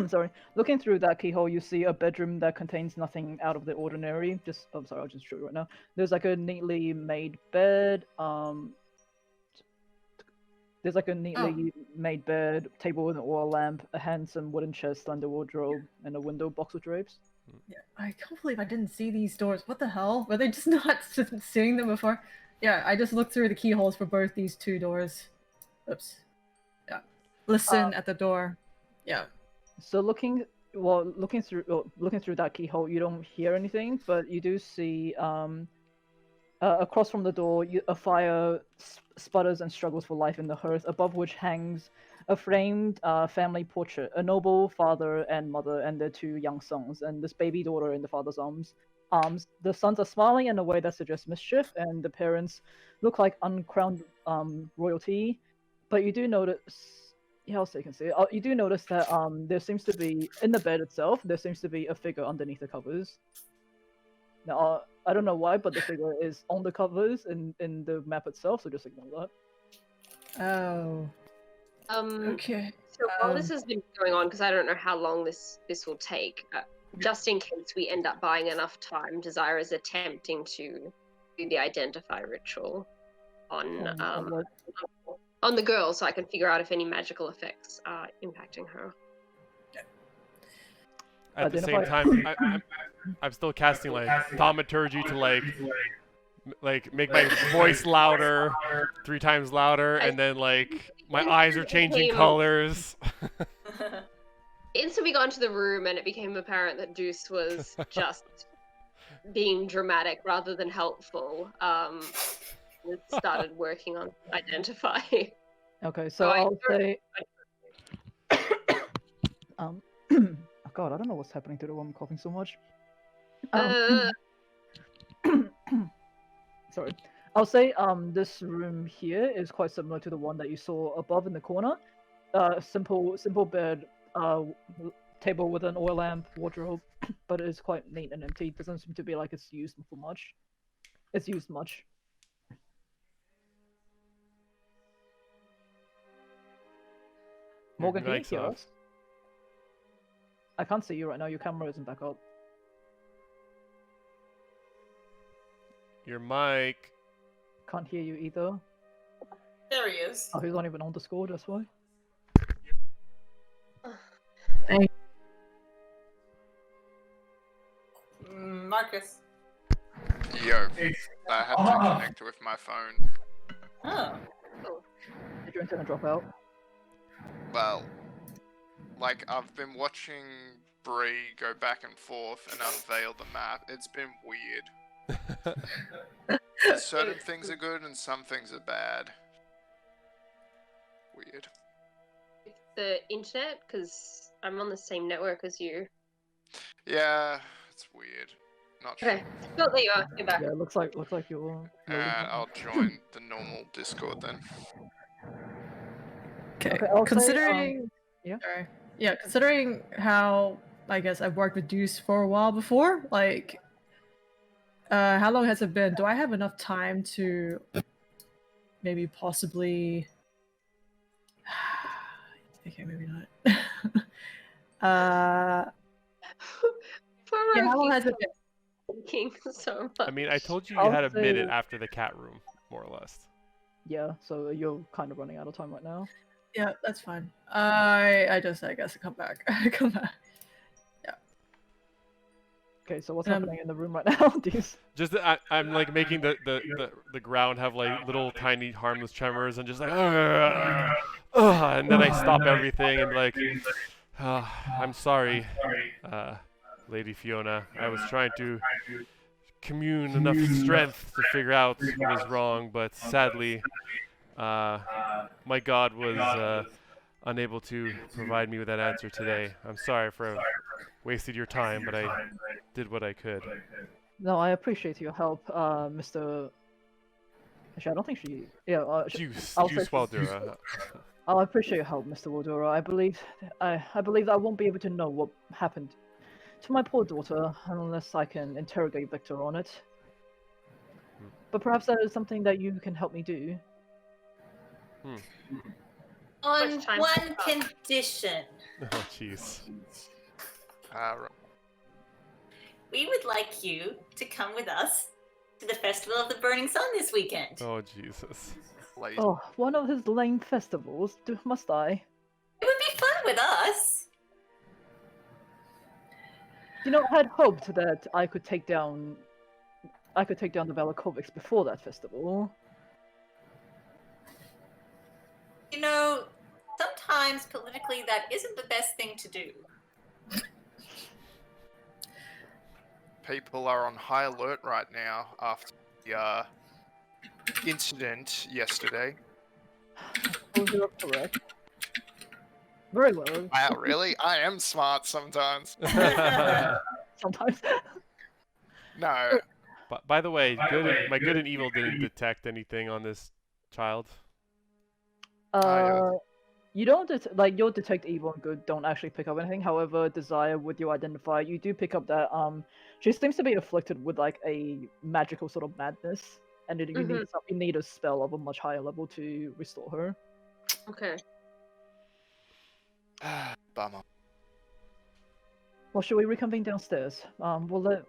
Speaker 1: Sorry. Looking through that keyhole, you see a bedroom that contains nothing out of the ordinary. I'm sorry, I'll just show you right now. There's like a neatly made bed. There's like a neatly made bed, table with an oil lamp, a handsome wooden chest under wardrobe, and a window box with drapes.
Speaker 4: Yeah, I can't believe I didn't see these doors. What the hell? Were they just not seeing them before? Yeah, I just looked through the keyholes for both these two doors. Oops. Yeah. Listen at the door. Yeah.
Speaker 1: So looking through that keyhole, you don't hear anything, but you do see across from the door, a fire sputters and struggles for life in the hearth, above which hangs a framed family portrait, a noble father and mother and their two young sons, and this baby daughter in the father's arms. The sons are smiling in a way that suggests mischief, and the parents look like uncrowned royalty. But you do notice, yeah, I'll say you can see it. You do notice that there seems to be in the bed itself. There seems to be a figure underneath the covers. Now, I don't know why, but the figure is on the covers in the map itself, so just ignore that.
Speaker 4: Oh. Okay.
Speaker 2: So while this has been going on, because I don't know how long this will take, just in case we end up buying enough time, Desire is attempting to do the identify ritual on the girl, so I can figure out if any magical effects are impacting her.
Speaker 3: At the same time, I'm still casting like thaumaturgy to like make my voice louder, 3 times louder, and then like my eyes are changing colors.
Speaker 2: Instantly we got into the room and it became apparent that Deuce was just being dramatic rather than helpful. We started working on identify.
Speaker 1: Okay, so I'll say oh god, I don't know what's happening to the one coughing so much. Sorry. I'll say this room here is quite similar to the one that you saw above in the corner. Simple bed, table with an oil lamp, wardrobe, but it is quite neat and empty. It doesn't seem to be like it's used for much. It's used much. Morgan, can you hear us? I can't see you right now. Your camera isn't back up.
Speaker 3: Your mic.
Speaker 1: Can't hear you either.
Speaker 7: There he is.
Speaker 1: Oh, he's not even on Discord, that's why.
Speaker 7: Marcus.
Speaker 5: Yo, I had to connect with my phone.
Speaker 7: Oh.
Speaker 1: Did your internet drop out?
Speaker 5: Well, like, I've been watching Bree go back and forth and unveil the map. It's been weird. Certain things are good and some things are bad. Weird.
Speaker 2: The internet, because I'm on the same network as you.
Speaker 5: Yeah, it's weird. Not sure.
Speaker 2: Okay. Oh, there you are. You're back.
Speaker 1: Yeah, it looks like you're.
Speaker 5: I'll join the normal Discord then.
Speaker 4: Okay.
Speaker 1: I'll
Speaker 4: Considering,
Speaker 1: yeah.
Speaker 4: Sorry. Yeah, considering how I guess I've worked with Deuce for a while before, like, how long has it been? Do I have enough time to maybe possibly? Okay, maybe not. Yeah, how long has it been?
Speaker 2: Thinking so much.
Speaker 3: I mean, I told you you had a minute after the cat room, more or less.
Speaker 1: Yeah, so you're kind of running out of time right now.
Speaker 4: Yeah, that's fine. I guess come back. Come back. Yeah.
Speaker 1: Okay, so what's happening in the room right now?
Speaker 3: Just I'm like making the ground have like little tiny harmless tremors and just like and then I stop everything and like I'm sorry, Lady Fiona. I was trying to commune enough strength to figure out what was wrong, but sadly, my god was unable to provide me with that answer today. I'm sorry for wasted your time, but I did what I could.
Speaker 1: No, I appreciate your help, Mr. Actually, I don't think she. Yeah,
Speaker 3: Juice Waldura.
Speaker 1: I appreciate your help, Mr. Waldura. I believe I won't be able to know what happened to my poor daughter unless I can interrogate Victor on it. But perhaps that is something that you can help me do.
Speaker 6: On one condition.
Speaker 3: Oh, jeez.
Speaker 6: We would like you to come with us to the Festival of the Burning Sun this weekend.
Speaker 3: Oh, Jesus.
Speaker 1: Oh, one of his lame festivals. Must I?
Speaker 6: It would be fun with us.
Speaker 1: You know, I had hoped that I could take down I could take down the Valakovics before that festival.
Speaker 6: You know, sometimes politically that isn't the best thing to do.
Speaker 5: People are on high alert right now after the incident yesterday.
Speaker 1: Oh, you're correct. Very well.
Speaker 5: Wow, really? I am smart sometimes.
Speaker 1: Sometimes.
Speaker 5: No.
Speaker 3: By the way, my good and evil didn't detect anything on this child.
Speaker 1: You don't like your detect evil and good don't actually pick up anything. However, desire with your identifier, you do pick up that she seems to be afflicted with like a magical sort of madness, and you need a spell of a much higher level to restore her.
Speaker 2: Okay.
Speaker 5: Bummer.
Speaker 1: Well, should we reconvene downstairs? We'll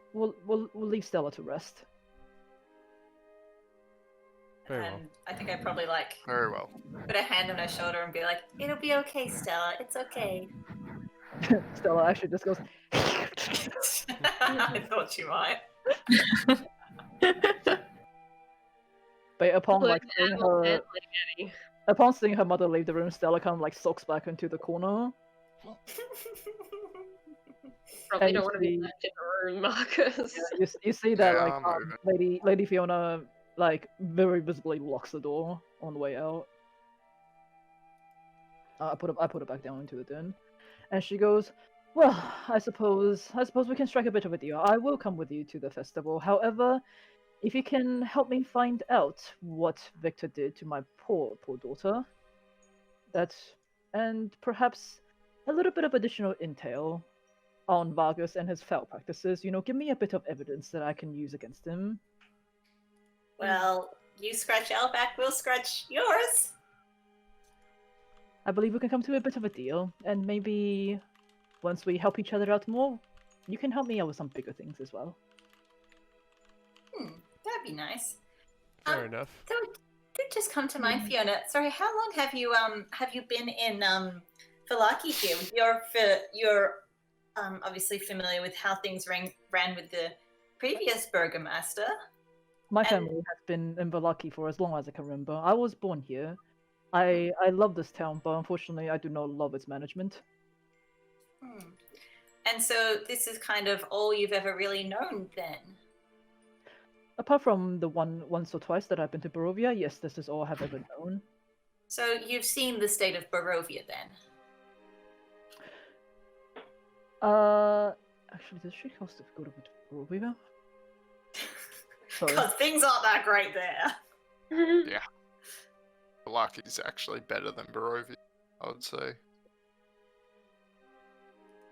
Speaker 1: leave Stella to rest.
Speaker 3: Very well.
Speaker 6: And I think I'd probably like
Speaker 5: Very well.
Speaker 6: put a hand on her shoulder and be like, "It'll be okay, Stella. It's okay."
Speaker 1: Stella actually just goes.
Speaker 6: I thought you might.
Speaker 1: But upon
Speaker 2: Look,
Speaker 1: seeing
Speaker 2: Apple
Speaker 1: her,
Speaker 2: and Annie.
Speaker 1: upon seeing her mother leave the room, Stella kind of like sulks back into the corner.
Speaker 2: Probably
Speaker 1: And
Speaker 2: don't
Speaker 1: you
Speaker 2: want to be
Speaker 1: see-
Speaker 2: left in a room, Marcus.
Speaker 1: You see that
Speaker 5: Yeah,
Speaker 1: like
Speaker 5: I'm moving.
Speaker 1: Lady Fiona like very visibly locks the door on the way out. I put it back down into the den, and she goes, "Well, I suppose we can strike a bit of a deal. I will come with you to the festival. However, if you can help me find out what Victor did to my poor daughter, and perhaps a little bit of additional intel on Vargas and his foul practices, give me a bit of evidence that I can use against him."
Speaker 6: Well, you scratch our back, we'll scratch yours.
Speaker 1: I believe we can come to a bit of a deal, and maybe once we help each other out more, you can help me out with some bigger things as well.
Speaker 6: That'd be nice.
Speaker 3: Fair enough.
Speaker 6: So it did just come to mind, Fiona. Sorry, how long have you been in Vallaki here? You're obviously familiar with how things ran with the previous burgomaster.
Speaker 1: My family has been in Vallaki for as long as I can remember. I was born here. I love this town, but unfortunately I do not love its management.
Speaker 6: And so this is kind of all you've ever really known then?
Speaker 1: Apart from the once or twice that I've been to Barovia, yes, this is all I have ever known.
Speaker 6: So you've seen the state of Barovia then?
Speaker 1: Actually, does she cost to go to Barovia? Sorry.
Speaker 6: Because things aren't that great there.
Speaker 5: Yeah. Valaki's actually better than Barovia, I would say.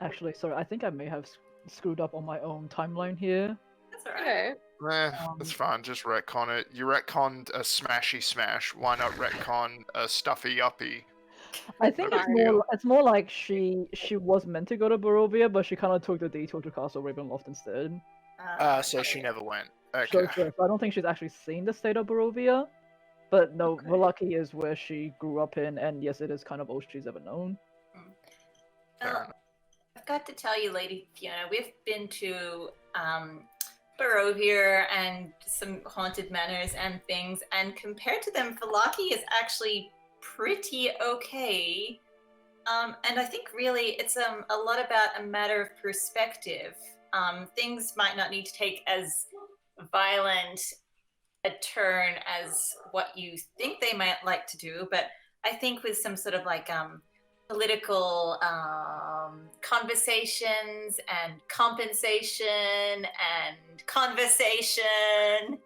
Speaker 1: Actually, sorry, I think I may have screwed up on my own timeline here.
Speaker 6: That's alright.
Speaker 2: Okay.
Speaker 5: That's fine, just retcon it. You retconned a smashy smash, why not retcon a stuffy uppy?
Speaker 1: I think it's more like she was meant to go to Barovia, but she kind of took the detour to Castle Ravenloft instead.
Speaker 5: So she never went. Okay.
Speaker 1: So I don't think she's actually seen the state of Barovia. But no, Vallaki is where she grew up in, and yes, it is kind of all she's ever known.
Speaker 5: Fair
Speaker 6: Well,
Speaker 5: enough.
Speaker 6: I've got to tell you, Lady Fiona, we've been to Barovia and some haunted manors and things, and compared to them, Vallaki is actually pretty okay. And I think really it's a lot about a matter of perspective. Things might not need to take as violent a turn as what you think they might like to do, but I think with some sort of like political conversations and compensation and conversation,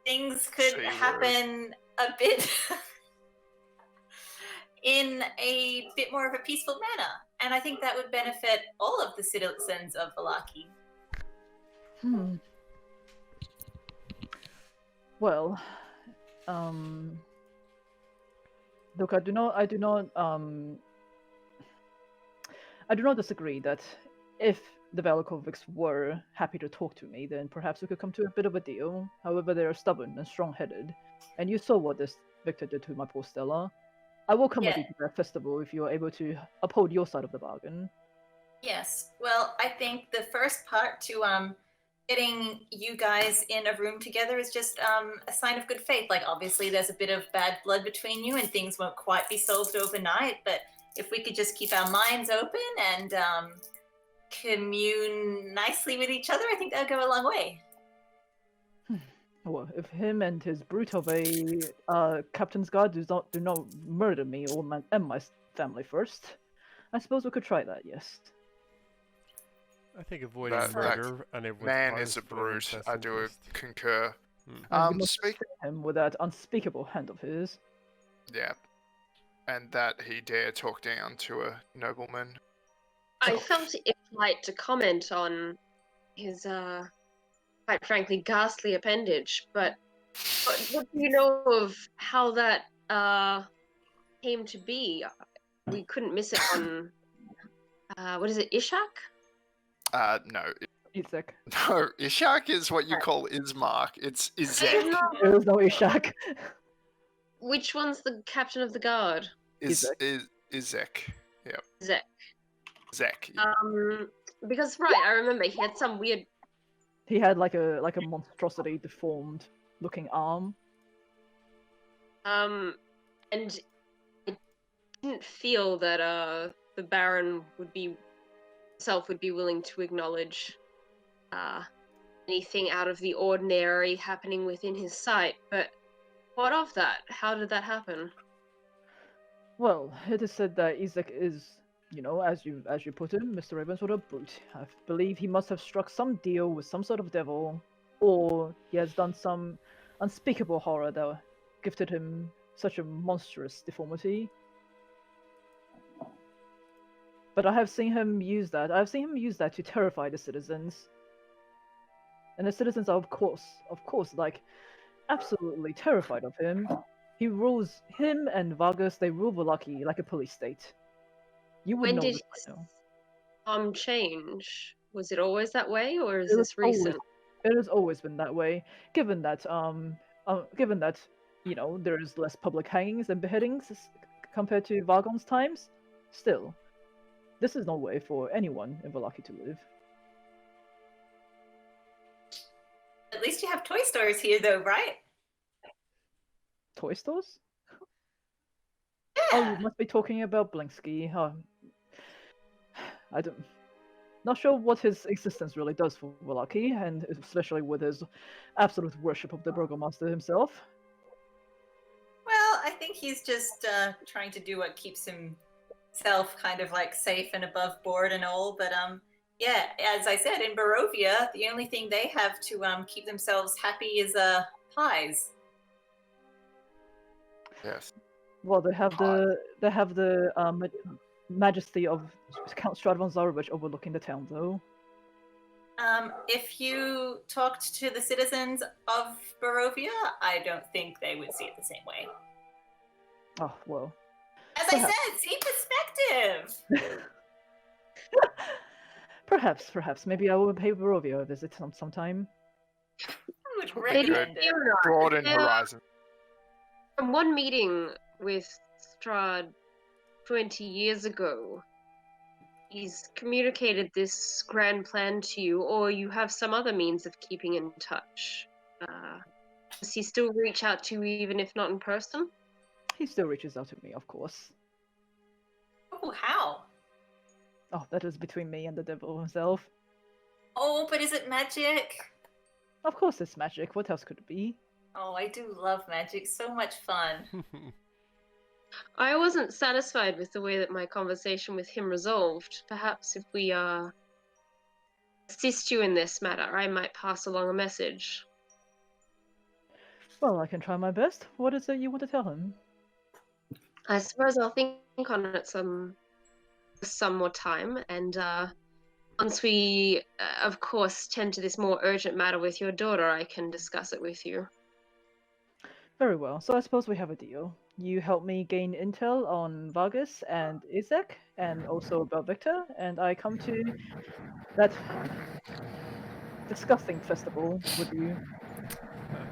Speaker 6: things could
Speaker 5: C word.
Speaker 6: happen a bit in a bit more of a peaceful manner, and I think that would benefit all of the citizens of Vallaki.
Speaker 1: Well, look, I do not disagree that if the Valakovics were happy to talk to me, then perhaps we could come to a bit of a deal. However, they are stubborn and strong-headed, and you saw what this Victor did to my poor Stella. I will come with you to that festival if you are able to uphold your side of the bargain.
Speaker 6: Yes. Well, I think the first part to getting you guys in a room together is just a sign of good faith. Like, obviously, there's a bit of bad blood between you, and things won't quite be solved overnight. But if we could just keep our minds open and commune nicely with each other, I think that'll go a long way.
Speaker 1: Well, if him and his brute of a captain's guard do not murder me or and my family first, I suppose we could try that. Yes.
Speaker 3: I think avoiding
Speaker 5: That
Speaker 3: murder and everyone's
Speaker 5: man
Speaker 3: cause
Speaker 5: is a
Speaker 3: for their
Speaker 5: brute.
Speaker 3: best
Speaker 5: I do
Speaker 3: interest.
Speaker 5: concur.
Speaker 1: And you must
Speaker 5: Speak.
Speaker 1: slay him with that unspeakable hand of his.
Speaker 5: Yeah, and that he dare talk down to a nobleman.
Speaker 2: I felt impolite to comment on his, quite frankly, ghastly appendage, but what do you know of how that came to be? We couldn't miss it on, what is it, Ishak?
Speaker 5: No.
Speaker 1: Isaac.
Speaker 5: No, Ishak is what you call Ismark. It's Izek.
Speaker 1: There is no Ishak.
Speaker 2: Which one's the captain of the guard?
Speaker 5: Izek. Yeah.
Speaker 2: Zek.
Speaker 5: Zek.
Speaker 2: Because I remember he had some weird.
Speaker 1: He had like a monstrosity, deformed looking arm.
Speaker 2: And I didn't feel that the Baron would be willing to acknowledge anything out of the ordinary happening within his sight. But what of that? How did that happen?
Speaker 1: Well, it is said that Isaac is, as you put him, Mr. Ravenswood, a brute. I believe he must have struck some deal with some sort of devil, or he has done some unspeakable horror that gifted him such a monstrous deformity. But I have seen him use that. I have seen him use that to terrify the citizens. And the citizens are, of course, like, absolutely terrified of him. Him and Vargas, they rule Wallachia like a police state. You would
Speaker 2: When
Speaker 1: know
Speaker 2: did
Speaker 1: this by now.
Speaker 2: change? Was it always that way, or is this recent?
Speaker 1: It has always been that way. Given that there is less public hangings and beheadings compared to Vargon's times, still, this is no way for anyone in Wallachia to live.
Speaker 6: At least you have toy stores here, though, right?
Speaker 1: Toy stores?
Speaker 6: Yeah.
Speaker 1: Oh, you must be talking about Blinsky. Not sure what his existence really does for Wallachia, and especially with his absolute worship of the Burgomaster himself.
Speaker 6: Well, I think he's just trying to do what keeps himself kind of like safe and above board and all. But yeah, as I said, in Barovia, the only thing they have to keep themselves happy is pies.
Speaker 5: Yes.
Speaker 1: Well, they have the majesty of Count Strahd von Zarovich overlooking the town, though.
Speaker 6: If you talked to the citizens of Barovia, I don't think they would see it the same way.
Speaker 1: Oh, well.
Speaker 6: As I said, see perspective!
Speaker 1: Perhaps. Maybe I will pay Barovia a visit sometime.
Speaker 6: I would recommend it.
Speaker 5: Broaden horizon.
Speaker 2: From one meeting with Strahd 20 years ago, he's communicated this grand plan to you, or you have some other means of keeping in touch. Does he still reach out to you, even if not in person?
Speaker 1: He still reaches out to me, of course.
Speaker 6: Oh, how?
Speaker 1: Oh, that is between me and the devil himself.
Speaker 6: Oh, but is it magic?
Speaker 1: Of course it's magic. What else could it be?
Speaker 6: Oh, I do love magic. So much fun.
Speaker 2: I wasn't satisfied with the way that my conversation with him resolved. Perhaps if we assist you in this matter, I might pass along a message.
Speaker 1: Well, I can try my best. What is it you want to tell him?
Speaker 2: I suppose I'll think on it some more time, and once we, of course, tend to this more urgent matter with your daughter, I can discuss it with you.
Speaker 1: Very well. So I suppose we have a deal. You help me gain intel on Vargas and Isaac, and also about Victor, and I come to that disgusting festival with you.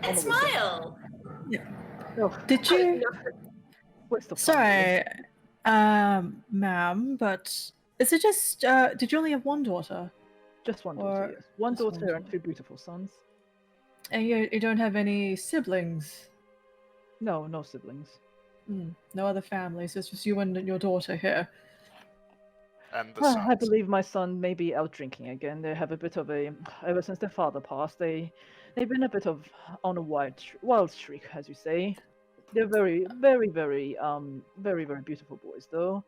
Speaker 6: And smile!
Speaker 1: Oh,
Speaker 4: Did you?
Speaker 1: waste of time.
Speaker 4: Sorry, ma'am, but is it just? Did you only have one daughter?
Speaker 1: Just one
Speaker 4: Or
Speaker 1: daughter, yes. One
Speaker 4: just one
Speaker 1: daughter and
Speaker 4: daughter.
Speaker 1: 2 beautiful sons.
Speaker 4: And you don't have any siblings?
Speaker 1: No, no siblings.
Speaker 4: No other families. It's just you and your daughter here.
Speaker 5: And the
Speaker 1: I
Speaker 5: sons.
Speaker 1: believe my son may be out drinking again. They have a bit of a. Ever since their father passed, they've been a bit of on a wild streak, as you say. They're very, very, very, very, very beautiful boys, though.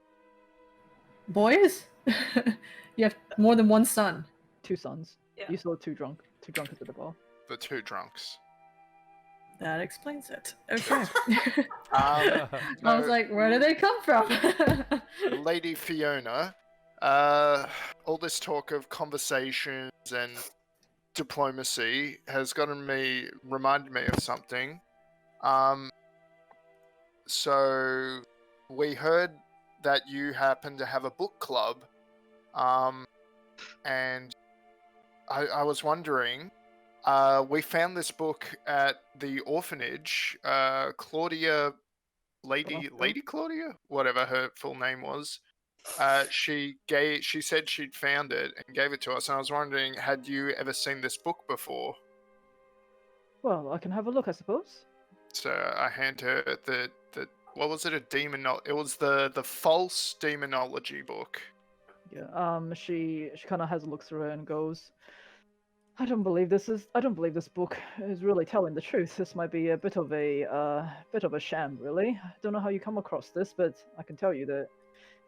Speaker 4: Boys? You have more than one son.
Speaker 1: 2 sons.
Speaker 7: Yeah.
Speaker 1: You saw two drunkards at the bar.
Speaker 5: The 2 drunks.
Speaker 4: That explains it. Okay.
Speaker 5: Um,
Speaker 4: I was like, where did they come from?
Speaker 5: Lady Fiona, all this talk of conversations and diplomacy has reminded me of something. So we heard that you happen to have a book club, and I was wondering, we found this book at the orphanage. Claudia, Lady Claudia, whatever her full name was. She said she'd found it and gave it to us. And I was wondering, had you ever seen this book before?
Speaker 1: Well, I can have a look, I suppose.
Speaker 5: So I hand her the what was it? It was the false demonology book.
Speaker 1: Yeah. She kind of has a look through it and goes, I don't believe this book is really telling the truth. This might be a bit of a sham, really. I don't know how you come across this, but I can tell you that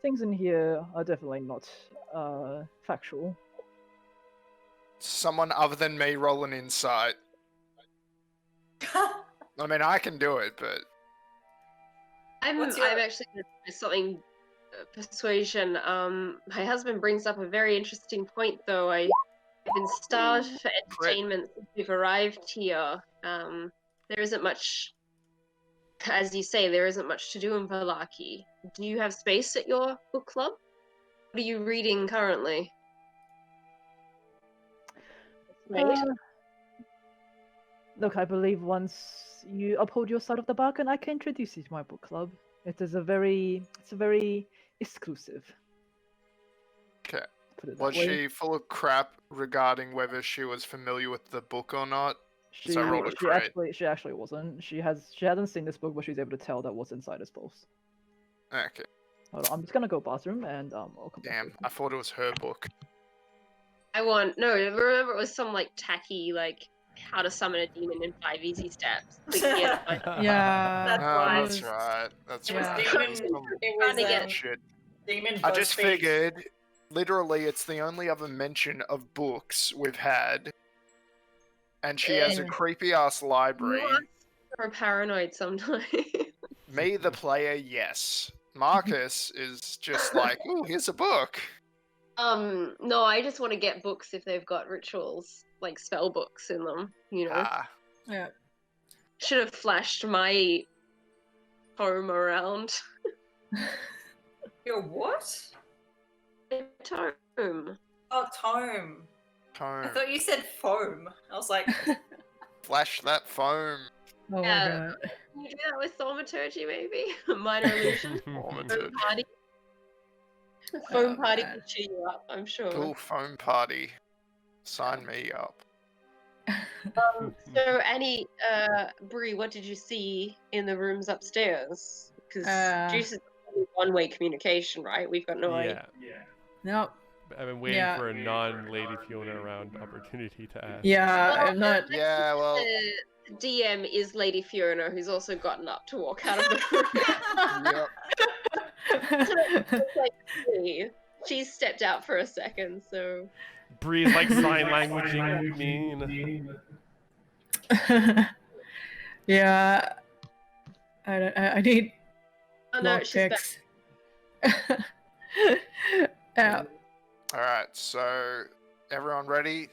Speaker 1: things in here are definitely not factual.
Speaker 5: Someone other than me roll an insight. I mean, I can do it, but
Speaker 2: I'm
Speaker 7: What's your-
Speaker 2: actually going to try something persuasion. My husband brings up a very interesting point, though. I've been starved for entertainment since we've arrived here. There isn't much, as you say, there isn't much to do in Valaki. Do you have space at your book club? What are you reading currently? Right.
Speaker 1: Look, I believe once you uphold your side of the bargain, I can introduce you to my book club. It's a very exclusive.
Speaker 5: okay.
Speaker 1: Put it that
Speaker 5: Was
Speaker 1: way.
Speaker 5: she full of crap regarding whether she was familiar with the book or not?
Speaker 1: She,
Speaker 5: So I rolled a crit.
Speaker 1: she actually wasn't. She hasn't seen this book, but she's able to tell that what's inside is false.
Speaker 5: Okay.
Speaker 1: Hold on, I'm just gonna go bathroom and I'll come back.
Speaker 5: Damn, I thought it was her book.
Speaker 2: Remember it was some like tacky how to summon a demon in 5 easy steps.
Speaker 4: Yeah.
Speaker 7: That's why.
Speaker 5: That's right. That's
Speaker 7: It was
Speaker 5: right.
Speaker 7: demon.
Speaker 5: That's some
Speaker 7: It was
Speaker 2: Trying to get-
Speaker 5: shit.
Speaker 7: demon.
Speaker 5: I just
Speaker 7: BuzzFeed.
Speaker 5: figured, literally, it's the only other mention of books we've had. And she has a
Speaker 2: Yeah.
Speaker 5: creepy ass library.
Speaker 2: Or paranoid sometimes.
Speaker 5: Me, the player, yes. Marcus is just like, ooh, here's a book.
Speaker 2: No, I just want to get books if they've got rituals, like spell books in them,
Speaker 5: Ah,
Speaker 4: Yeah.
Speaker 2: Should have flashed my home around.
Speaker 7: Your what?
Speaker 2: Tome.
Speaker 7: Oh, tome. I
Speaker 5: tome.
Speaker 7: thought you said foam. I was like,
Speaker 5: Flash that foam.
Speaker 4: Oh
Speaker 2: Yeah.
Speaker 4: my god.
Speaker 2: Can you do that with thaumaturgy, maybe? Minor illusion. Foam party. Foam
Speaker 4: Oh,
Speaker 2: party
Speaker 4: man.
Speaker 2: will cheer you up, I'm sure.
Speaker 5: Cool foam party. Sign me up.
Speaker 2: So, Annie, Bree, what did you see in the rooms upstairs? Because Juice is only one-way communication, right? We've got no idea.
Speaker 3: Yeah.
Speaker 4: No.
Speaker 3: I've been waiting
Speaker 4: Yeah.
Speaker 3: for a non-Lady Fiona around opportunity to ask.
Speaker 4: Yeah,
Speaker 2: Well,
Speaker 4: I'm not.
Speaker 5: Yeah, well,
Speaker 2: The DM is Lady Fiona, who's also gotten up to walk out of the room.
Speaker 5: yep.
Speaker 2: She's stepped out for a second, so
Speaker 3: Bree's like sign languaging me.
Speaker 4: Yeah. I need
Speaker 2: oh no,
Speaker 4: lock
Speaker 2: she's back.
Speaker 4: picks. Yeah.
Speaker 5: Alright, so everyone ready?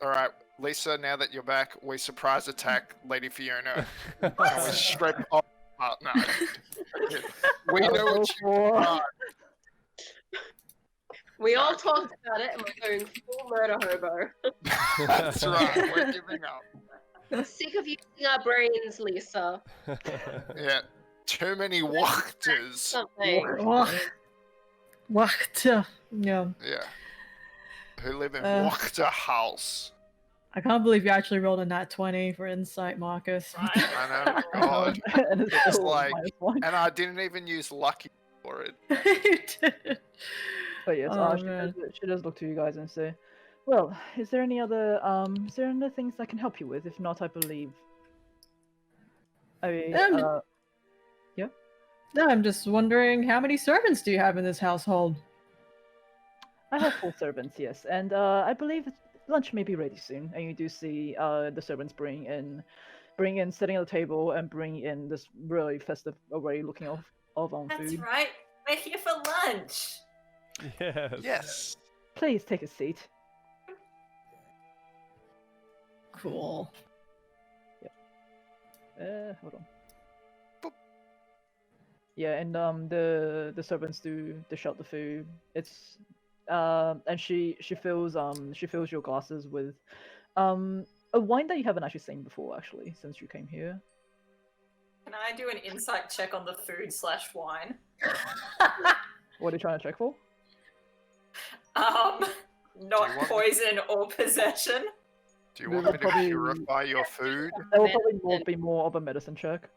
Speaker 5: Alright, Lisa, now that you're back, we surprise attack Lady Fiona. And we strip off. No. We know what you want.
Speaker 2: We all talked about it, and we're going full murder hobo.
Speaker 5: That's right, we're giving up.
Speaker 2: I'm sick of using our brains, Lisa.
Speaker 5: Yeah, too many Wachters.
Speaker 2: Something.
Speaker 4: Wachter. Yeah.
Speaker 5: Yeah. who live in
Speaker 4: Uh.
Speaker 5: Wachterhouse.
Speaker 4: I can't believe you actually rolled a nat 20 for insight, Marcus.
Speaker 5: I know, God.
Speaker 1: And it's
Speaker 5: It's
Speaker 1: still
Speaker 5: like-
Speaker 1: -1.
Speaker 5: And I didn't even use lucky for it.
Speaker 1: But yes,
Speaker 4: Oh,
Speaker 1: she,
Speaker 4: man.
Speaker 1: she does look to you guys and say, "Well, is there any other things I can help you with? If not, I believe."
Speaker 4: No, I'm just wondering, how many servants do you have in this household?
Speaker 1: I have 4 servants, yes, and I believe lunch may be ready soon. And you do see the servants bring in, sitting at the table and bring in this really festive array looking of on
Speaker 7: That's
Speaker 1: food.
Speaker 7: right. We're here for lunch.
Speaker 3: Yes.
Speaker 5: Yes.
Speaker 1: Please take a seat.
Speaker 4: Cool.
Speaker 1: Hold on.
Speaker 5: Boop.
Speaker 1: Yeah, and the servants do dish out the food. It's and she fills your glasses with a wine that you haven't actually seen before, actually, since you came here.
Speaker 7: Can I do an insight check on the food/wine?
Speaker 1: What are you trying to check for?
Speaker 7: Not
Speaker 5: want me-
Speaker 7: poison or possession.
Speaker 5: Do you
Speaker 1: We
Speaker 5: want
Speaker 1: will
Speaker 5: me to
Speaker 1: probably-
Speaker 5: purify your food?
Speaker 1: That will probably be more of a medicine check.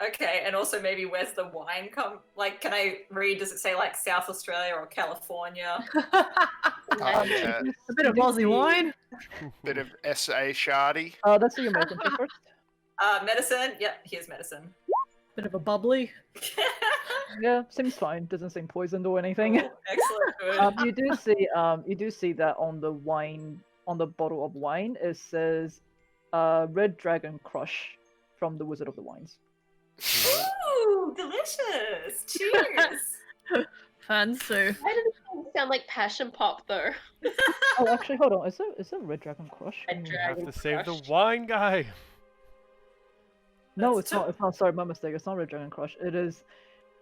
Speaker 7: Okay, and also maybe where's the wine come? Like, can I read? Does it say like South Australia or California?
Speaker 5: Yeah,
Speaker 4: A bit of Aussie wine.
Speaker 5: bit of SA shardy.
Speaker 1: That's your medicine check first.
Speaker 7: Medicine. Yep, here's medicine.
Speaker 4: Bit of a bubbly.
Speaker 1: Yeah, seems fine. Doesn't seem poisoned or anything.
Speaker 7: Cool. Excellent. Good.
Speaker 1: You do see that on the wine, on the bottle of wine, it says Red Dragon Crush from the Wizard of the Wines.
Speaker 7: Ooh, delicious! Cheers.
Speaker 4: Fancy.
Speaker 2: Why does it sound like passion pop though?
Speaker 1: Oh, actually, hold on. Is it Red Dragon Crush?
Speaker 2: Red
Speaker 1: Mm.
Speaker 3: You have
Speaker 2: Dragon
Speaker 3: to save the
Speaker 2: Crush.
Speaker 3: wine guy.
Speaker 1: No,
Speaker 7: That's
Speaker 1: it's not. It's not. Sorry, my mistake. It's not Red Dragon Crush. It is,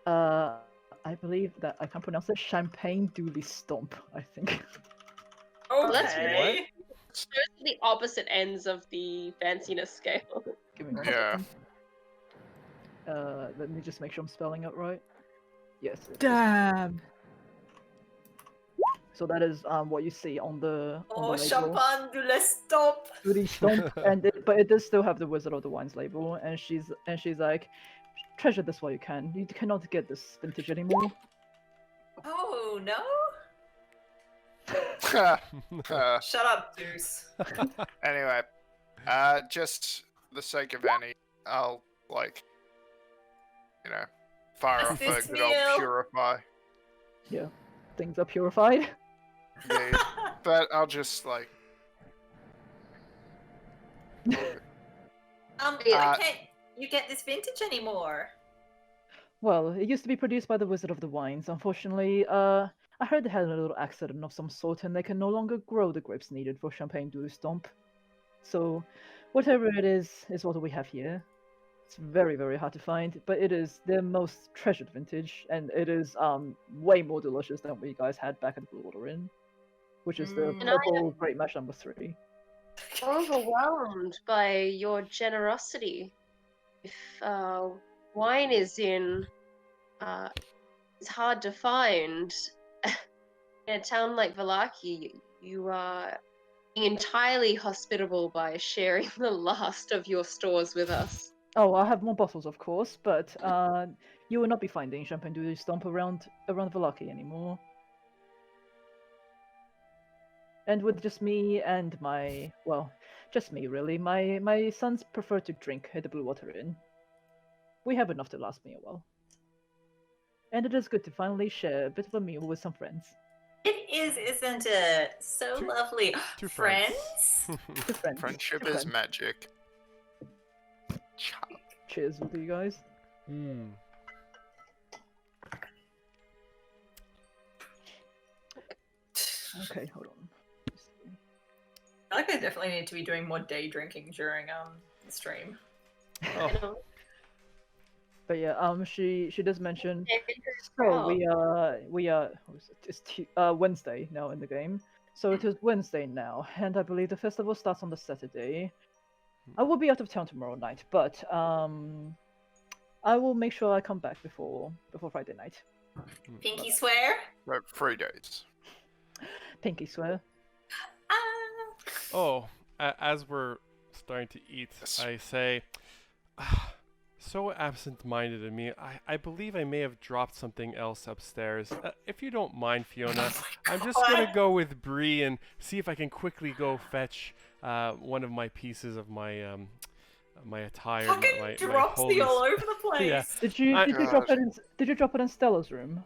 Speaker 1: I believe that I can't pronounce it. Champagne Dooley Stomp, I think.
Speaker 2: that's
Speaker 7: Okay.
Speaker 2: Those are the opposite ends of the fanciness scale.
Speaker 1: Give me one
Speaker 5: Yeah.
Speaker 1: second. Let me just make sure I'm spelling it right. Yes. it is.
Speaker 4: Damn.
Speaker 1: So that is what you see on the
Speaker 7: Oh,
Speaker 1: label.
Speaker 7: champagne de l'estop.
Speaker 1: Dooley Stomp, but it does still have the Wizard of the Wines label, and she's like, treasure this while you can. You cannot get this vintage anymore.
Speaker 7: Oh no!
Speaker 5: Uh,
Speaker 7: Shut up, Deuce.
Speaker 5: anyway, just for the sake of Annie, I'll fire off a
Speaker 7: Assist
Speaker 5: good
Speaker 7: me,
Speaker 5: old
Speaker 7: El.
Speaker 5: purify.
Speaker 1: Yeah, things are purified.
Speaker 5: Yeah, but I'll just
Speaker 2: Yeah.
Speaker 7: Why can't you get this vintage anymore?
Speaker 1: Well, it used to be produced by the Wizard of the Wines. Unfortunately, I heard they had a little accident of some sort, and they can no longer grow the grapes needed for Champagne Dooley Stomp. So, whatever it is what we have here. It's very, very hard to find, but it is the most treasured vintage, and it is way more delicious than what you guys had back at the Bluewater Inn, which is the
Speaker 7: Mm.
Speaker 2: And I
Speaker 1: purple grape mash number 3.
Speaker 2: Overwhelmed by your generosity. If wine is it's hard to find in a town like Vallaki, you are being entirely hospitable by sharing the last of your stores with us.
Speaker 1: Oh, I have more bottles, of course, but you will not be finding Champagne Dooley Stomp around Vallaki anymore. And with just me and just me really, my sons prefer to drink at the Bluewater Inn. We have enough to last me a while. And it is good to finally share a bit of a meal with some friends.
Speaker 7: It is, isn't it? So
Speaker 3: Two-
Speaker 7: lovely.
Speaker 3: two
Speaker 7: Friends?
Speaker 1: Good friends.
Speaker 5: Friendship
Speaker 1: good
Speaker 5: is
Speaker 1: friends.
Speaker 5: magic.
Speaker 1: Cheers with you guys.
Speaker 3: Hmm.
Speaker 1: Okay, hold on.
Speaker 7: I think I definitely need to be doing more day drinking during the stream.
Speaker 3: Oh,
Speaker 1: But yeah, she does mention. So
Speaker 2: Oh.
Speaker 1: we are what is it? It's Wednesday now in the game. So it is Wednesday now, and I believe the festival starts on the Saturday. I will be out of town tomorrow night, but I will make sure I come back before Friday night.
Speaker 7: Pinky swear?
Speaker 5: But 3 days.
Speaker 1: Pinky swear.
Speaker 3: Oh, as we're starting to eat,
Speaker 5: Yes.
Speaker 3: I say, so absent-minded of me. I believe I may have dropped something else upstairs. If you don't mind, Fiona, I'm just gonna go with Bree and see if I can quickly go fetch one of my pieces of my my attire,
Speaker 7: Fucking
Speaker 3: my
Speaker 7: drops
Speaker 3: holy
Speaker 7: me all over the place.
Speaker 3: Yeah.
Speaker 1: Did you
Speaker 3: I-
Speaker 1: did you drop
Speaker 5: God.
Speaker 1: it in Did you drop it in Stella's room?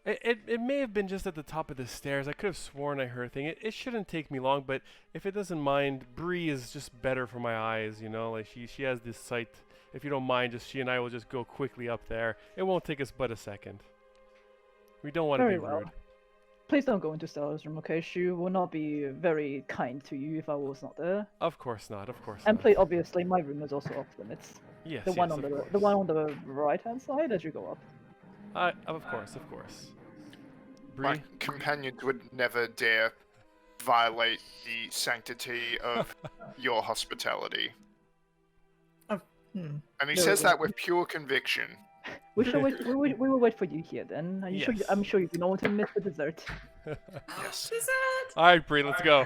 Speaker 3: It may have been just at the top of the stairs. I could have sworn I heard a thing. It shouldn't take me long, but if it doesn't mind, Bree is just better for my eyes, you know? Like, she has this sight. If you don't mind, just she and I will just go quickly up there. It won't take us but a second. We don't want to
Speaker 1: Very
Speaker 3: be
Speaker 1: well.
Speaker 3: rude.
Speaker 1: Please don't go into Stella's room, okay? She will not be very kind to you if I was not there.
Speaker 3: Of course not, of course
Speaker 1: And
Speaker 3: not.
Speaker 1: please, obviously, my room is also off limits.
Speaker 3: Yes,
Speaker 1: The one
Speaker 3: yes,
Speaker 1: on
Speaker 3: of
Speaker 1: the
Speaker 3: course.
Speaker 1: on the right-hand side as you go up.
Speaker 3: Of course, of course. Bree?
Speaker 5: My companions would never dare violate the sanctity of your hospitality.
Speaker 4: Hmm.
Speaker 5: And he
Speaker 1: No,
Speaker 5: says
Speaker 1: no.
Speaker 5: that with pure conviction.
Speaker 1: We shall wait. We will wait for you here then. Are you sure?
Speaker 3: Yes.
Speaker 1: I'm sure you don't want to miss the dessert.
Speaker 5: Yes.
Speaker 7: Dessert.
Speaker 3: Alright, Bree, let's go.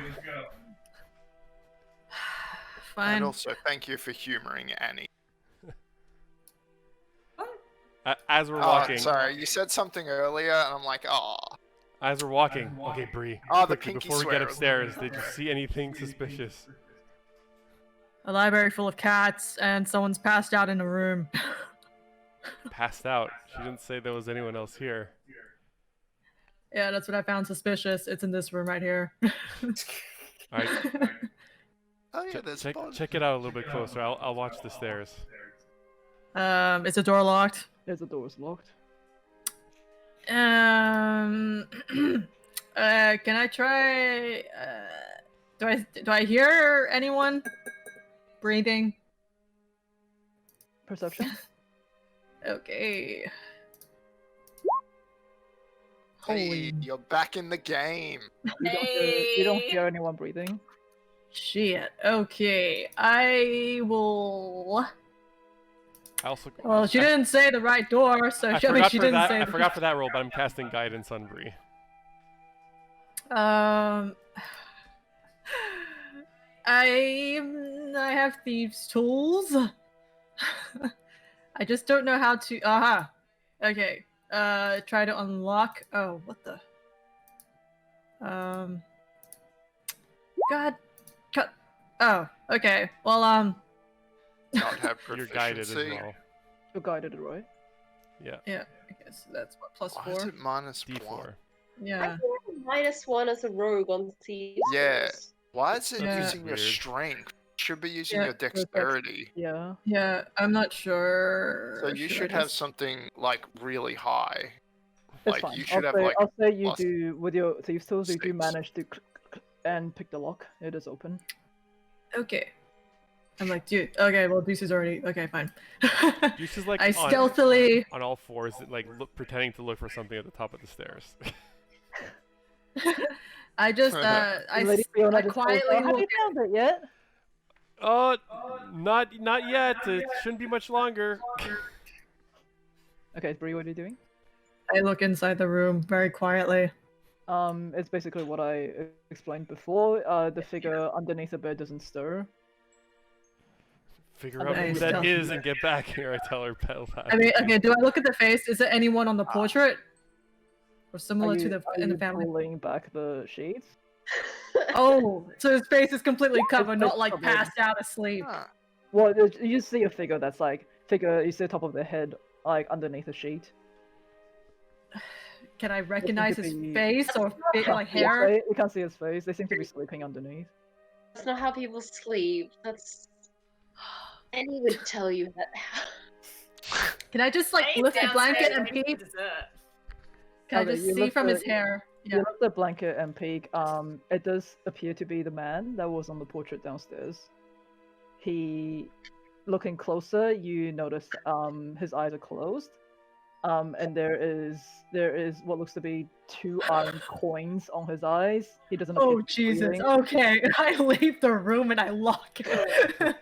Speaker 4: Fine.
Speaker 5: And also, thank you for humoring Annie.
Speaker 3: As we're
Speaker 5: Oh,
Speaker 3: walking,
Speaker 5: sorry, you said something earlier, and I'm like, oh.
Speaker 3: as we're walking. Okay, Bree.
Speaker 5: Oh, the
Speaker 3: quickly,
Speaker 5: pinky
Speaker 3: before we get
Speaker 5: swear.
Speaker 3: upstairs, did you see anything suspicious?
Speaker 4: A library full of cats, and someone's passed out in a room.
Speaker 3: Passed out. She didn't say there was anyone else here.
Speaker 4: Yeah, that's what I found suspicious. It's in this room right here.
Speaker 3: Alright,
Speaker 5: Oh yeah, there's
Speaker 3: check it out a little bit closer. I'll watch the stairs.
Speaker 4: Is the door locked?
Speaker 1: There's the door's locked.
Speaker 4: Can I try? Do I hear anyone breathing?
Speaker 1: Perception.
Speaker 4: Okay.
Speaker 5: Hey,
Speaker 4: Holy
Speaker 5: you're back in the game.
Speaker 1: You don't hear anyone breathing.
Speaker 4: shit. Okay, I will.
Speaker 3: I also.
Speaker 4: Well, she didn't say the right door, so
Speaker 3: I
Speaker 4: she
Speaker 3: forgot for
Speaker 4: didn't
Speaker 3: that.
Speaker 4: say.
Speaker 3: I forgot for that roll, but I'm casting guidance on Bree.
Speaker 4: I have thieves' tools. I just don't know how to. Aha. Okay. Try to unlock. Oh, what the? God. Cut. Oh, okay. Well,
Speaker 5: Not have
Speaker 3: You're guided as
Speaker 5: proficiency.
Speaker 3: well.
Speaker 1: You're guided, right?
Speaker 3: Yeah.
Speaker 4: yeah. I guess that's what plus
Speaker 5: Why is
Speaker 4: 4.
Speaker 5: it minus
Speaker 3: D4.
Speaker 5: 1?
Speaker 4: Yeah.
Speaker 2: -1 as a rogue on thieves.
Speaker 5: Yeah.
Speaker 2: Tools.
Speaker 5: Why is it
Speaker 4: Yeah.
Speaker 5: using your
Speaker 3: Weird.
Speaker 5: strength? Should be using
Speaker 4: Yeah,
Speaker 5: your dexterity.
Speaker 1: Yeah.
Speaker 4: Yeah. I'm not sure.
Speaker 5: So you should
Speaker 4: I
Speaker 5: have
Speaker 4: just-
Speaker 5: something like really high.
Speaker 1: That's
Speaker 5: Like,
Speaker 1: fine.
Speaker 5: you should have,
Speaker 1: say,
Speaker 5: like,
Speaker 1: I'll say you
Speaker 5: plus
Speaker 1: do with your thieves tools. You do
Speaker 5: 6.
Speaker 1: manage to and pick the lock. It is open.
Speaker 4: Okay. I'm like, dude. Okay. Well, Deuce is already. Okay, fine.
Speaker 3: Deuce is like
Speaker 4: I
Speaker 3: on,
Speaker 4: stealthily.
Speaker 3: on all fours, like pretending to look for something at the top of the stairs.
Speaker 4: I just.
Speaker 1: Lady Fiona
Speaker 4: I
Speaker 1: just goes,
Speaker 4: quietly
Speaker 1: "Oh, have
Speaker 4: look.
Speaker 1: you found it yet?"
Speaker 3: Not yet. It shouldn't be much longer.
Speaker 1: Okay, Bree, what are you doing?
Speaker 4: I look inside the room very quietly.
Speaker 1: It's basically what I explained before. The figure underneath the bed doesn't stir.
Speaker 3: Figure out who
Speaker 4: Nice.
Speaker 3: that is and get back here. I tell her, pedal back.
Speaker 4: I mean, okay. Do I look at the face? Is there anyone on the portrait, or similar
Speaker 1: Are
Speaker 4: to
Speaker 1: you,
Speaker 4: the
Speaker 1: are
Speaker 4: in the
Speaker 1: you
Speaker 4: family?
Speaker 1: pulling back the sheets?
Speaker 4: Oh, so his face is completely covered, not like
Speaker 1: covered.
Speaker 4: passed out asleep.
Speaker 5: Huh.
Speaker 1: Well, you see a figure that's like you see the top of their head like underneath a sheet.
Speaker 4: Can I recognize
Speaker 1: to
Speaker 4: his
Speaker 1: be-
Speaker 4: face or
Speaker 1: You can't
Speaker 4: like
Speaker 1: see his
Speaker 4: hair?
Speaker 1: face- You can't see his face. They seem to be sleeping underneath.
Speaker 2: That's not how people sleep. That's. Annie would tell you that.
Speaker 4: Can I just like
Speaker 7: I ain't
Speaker 4: lift the blanket
Speaker 7: downstairs
Speaker 4: and
Speaker 7: waiting
Speaker 4: peek?
Speaker 7: for dessert.
Speaker 4: Can I
Speaker 1: Okay,
Speaker 4: just
Speaker 1: you
Speaker 4: see
Speaker 1: lift
Speaker 4: from
Speaker 1: the-
Speaker 4: his hair?
Speaker 1: You
Speaker 4: Yeah.
Speaker 1: lift the blanket and peek. It does appear to be the man that was on the portrait downstairs. He, looking closer, you notice his eyes are closed. And there is what looks to be 2 iron coins on his eyes. He doesn't appear
Speaker 4: Oh
Speaker 1: to be
Speaker 4: Jesus!
Speaker 1: breathing.
Speaker 4: Okay, I leave the room and I lock it.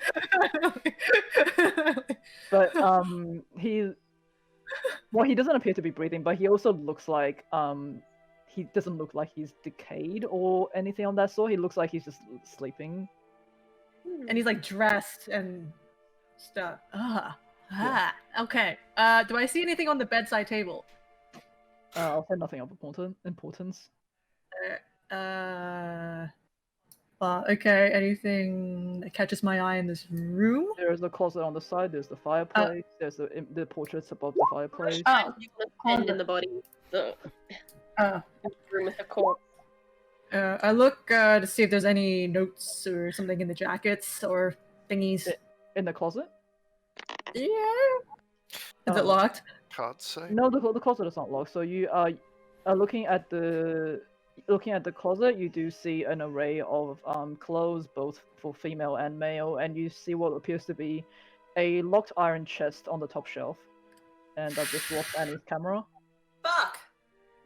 Speaker 1: But he doesn't appear to be breathing, but he also looks like he doesn't look like he's decayed or anything of that sort. He looks like he's just sleeping.
Speaker 4: And he's like dressed and stuff. Okay. Do I see anything on the bedside table?
Speaker 1: I'll say nothing of importance.
Speaker 4: Okay. Anything that catches my eye in this room?
Speaker 1: There's a closet on the side. There's the fireplace. There's the portraits above the fireplace.
Speaker 4: Oh,
Speaker 2: You want to pen in the body. The room with the corpse.
Speaker 4: I look to see if there's any notes or something in the jackets or thingies.
Speaker 1: In the closet?
Speaker 4: Yeah. Is it locked?
Speaker 5: Can't say.
Speaker 1: No, the closet is not locked. So you are looking at the closet. You do see an array of clothes, both for female and male, and you see what appears to be a locked iron chest on the top shelf. And I've just lost Annie's camera,
Speaker 7: Fuck.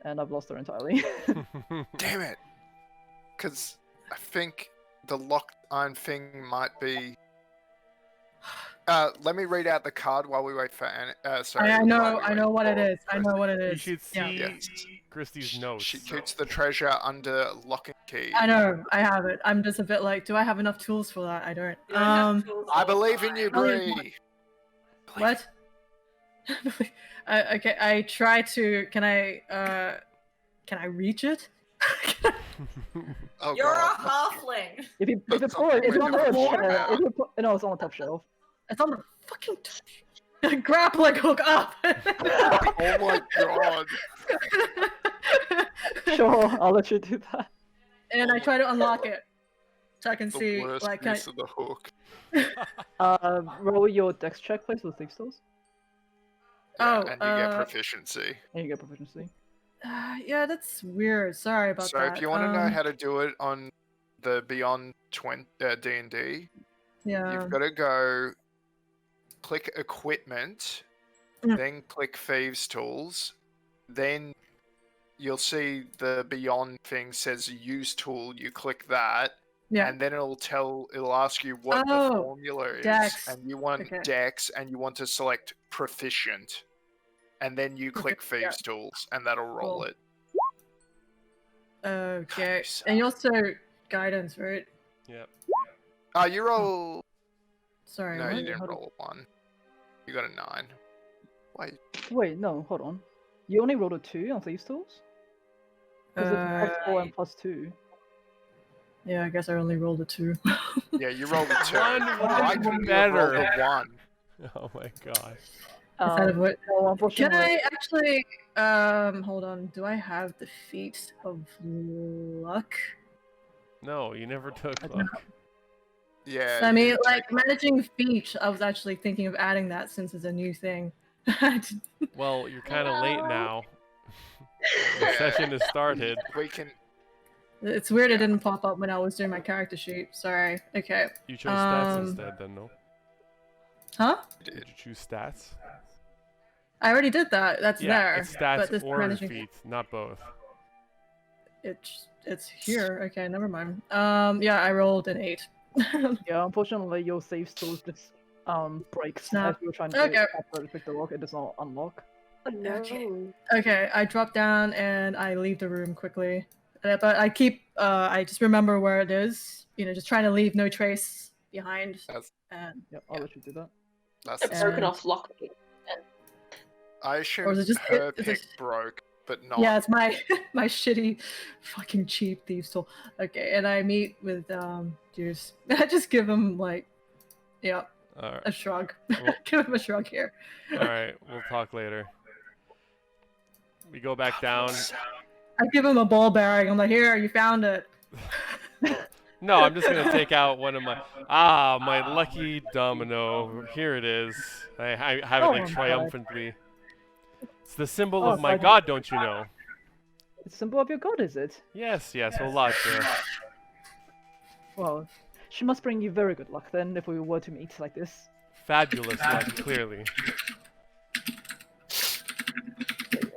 Speaker 1: and I've lost her entirely.
Speaker 5: Damn it! Because I think the locked iron thing might be. Let me read out the card while we wait for Annie. Sorry.
Speaker 4: I
Speaker 5: while
Speaker 4: know
Speaker 5: we wait
Speaker 4: what it
Speaker 5: for
Speaker 4: is. I know what it
Speaker 3: You
Speaker 4: is.
Speaker 3: should see
Speaker 4: Yeah.
Speaker 5: Yes.
Speaker 3: Christie's notes.
Speaker 5: She keeps the treasure under lock and key.
Speaker 4: I know, I have it. I'm just a bit like, do I have enough tools for that? I don't.
Speaker 7: You don't have tools
Speaker 5: I
Speaker 7: all the
Speaker 5: believe in
Speaker 7: time.
Speaker 5: you, Bree.
Speaker 4: What? Okay, I try to. Can I reach it?
Speaker 5: Oh,
Speaker 7: You're
Speaker 5: God.
Speaker 7: a halfling.
Speaker 1: if you
Speaker 5: That's
Speaker 1: pull it, it's
Speaker 5: something
Speaker 1: on
Speaker 5: we
Speaker 1: the
Speaker 5: never
Speaker 1: chair.
Speaker 5: thought
Speaker 1: If you put, no, it's on the top shelf.
Speaker 4: It's on the fucking grappling hook up.
Speaker 5: Oh my God.
Speaker 1: Sure, I'll let you do that.
Speaker 4: And I try to unlock it, so I can
Speaker 5: The
Speaker 4: see.
Speaker 5: worst
Speaker 4: Like,
Speaker 5: use of the hook.
Speaker 1: Roll your dex check, please, with Thief Tools,
Speaker 4: Oh,
Speaker 5: and you get proficiency.
Speaker 1: and you get proficiency.
Speaker 4: yeah, that's weird. Sorry about
Speaker 5: So
Speaker 4: that.
Speaker 5: if you want to know how to do it on the Beyond D&D,
Speaker 4: yeah,
Speaker 5: you've got to go click Equipment,
Speaker 4: Mm.
Speaker 5: then click Thieves Tools, then you'll see the Beyond thing says Use Tool. You click that,
Speaker 4: yeah,
Speaker 5: and then it'll ask you what the
Speaker 4: Oh,
Speaker 5: formula is,
Speaker 4: Dex.
Speaker 5: and you want
Speaker 4: Okay.
Speaker 5: Dex, and you want to select Proficient, and then you click
Speaker 4: Proficient, yeah.
Speaker 5: Thieves Tools, and that'll roll
Speaker 4: Cool.
Speaker 5: it.
Speaker 4: Okay,
Speaker 5: you suck.
Speaker 4: and you also guidance, right?
Speaker 3: Yep.
Speaker 5: You roll.
Speaker 4: Sorry.
Speaker 5: No,
Speaker 4: what?
Speaker 5: you didn't
Speaker 1: Hold on.
Speaker 5: roll a 1. You got a 9. Wait.
Speaker 1: Wait, no, hold on. You only rolled a 2 on Thieves Tools? Because it's +4 and +2.
Speaker 4: Yeah, I guess I only rolled a 2.
Speaker 5: Yeah, you rolled a 2.
Speaker 3: One would
Speaker 5: Why
Speaker 3: have been
Speaker 5: couldn't you have rolled
Speaker 3: better.
Speaker 5: a 1?
Speaker 3: Oh my god.
Speaker 4: Instead of what?
Speaker 1: Well,
Speaker 4: Can
Speaker 1: unfortunately,
Speaker 4: I actually? Hold on. Do I have the feat of luck?
Speaker 3: No, you never took
Speaker 4: I don't
Speaker 3: luck.
Speaker 5: Yeah.
Speaker 4: I
Speaker 5: you
Speaker 4: mean,
Speaker 5: didn't
Speaker 4: like
Speaker 5: take luck.
Speaker 4: managing feat. I was actually thinking of adding that since it's a new thing.
Speaker 3: Well, you're kind of late now. The
Speaker 5: Yeah.
Speaker 3: session has started.
Speaker 5: We can.
Speaker 4: It's weird it didn't pop up when I was doing my character sheet. Sorry. Okay.
Speaker 3: You chose stats
Speaker 4: Um,
Speaker 3: instead, then, no?
Speaker 4: Huh?
Speaker 3: Did you choose stats?
Speaker 4: I already did that. That's
Speaker 3: Yeah,
Speaker 4: there.
Speaker 3: it's stats
Speaker 4: but this
Speaker 3: or
Speaker 4: managing
Speaker 3: feats, not both.
Speaker 4: it's here. Okay, never mind. Yeah, I rolled an 8.
Speaker 1: yeah, unfortunately, your Thieves Tools just breaks
Speaker 4: Snap.
Speaker 1: as you're trying to
Speaker 4: Okay.
Speaker 1: pick the lock. It does not unlock.
Speaker 2: Oh, no.
Speaker 4: Okay, I drop down and I leave the room quickly. But I keep, I just remember where it is. You know, just trying to leave no trace behind.
Speaker 5: That's-
Speaker 4: And
Speaker 1: Yep, I'll let you do that.
Speaker 5: That's.
Speaker 2: A broken
Speaker 4: And-
Speaker 2: off lock.
Speaker 5: I
Speaker 4: Or
Speaker 5: assume
Speaker 4: is it just-
Speaker 5: her
Speaker 4: is it-
Speaker 5: pick broke, but not.
Speaker 4: yeah, it's my my shitty, fucking cheap thieves tool. Okay, and I meet with Juice. I just give him like, yeah,
Speaker 3: Alright,
Speaker 4: a shrug.
Speaker 3: Well-
Speaker 4: Give him a shrug here.
Speaker 3: alright, we'll talk later. We go back down.
Speaker 4: I give him a ball bearing. I'm like, here, you found it.
Speaker 3: No, I'm just gonna take out one of my my lucky domino. Here it is. I have it
Speaker 1: Oh
Speaker 3: like
Speaker 1: my God.
Speaker 3: triumphantly. It's the symbol
Speaker 1: Oh,
Speaker 3: of my
Speaker 1: so-
Speaker 3: god, don't you know?
Speaker 1: It's symbol of your god, is it?
Speaker 3: Yes, Olaf.
Speaker 1: Well, she must bring you very good luck then, if we were to meet like this.
Speaker 3: Fabulous luck, clearly.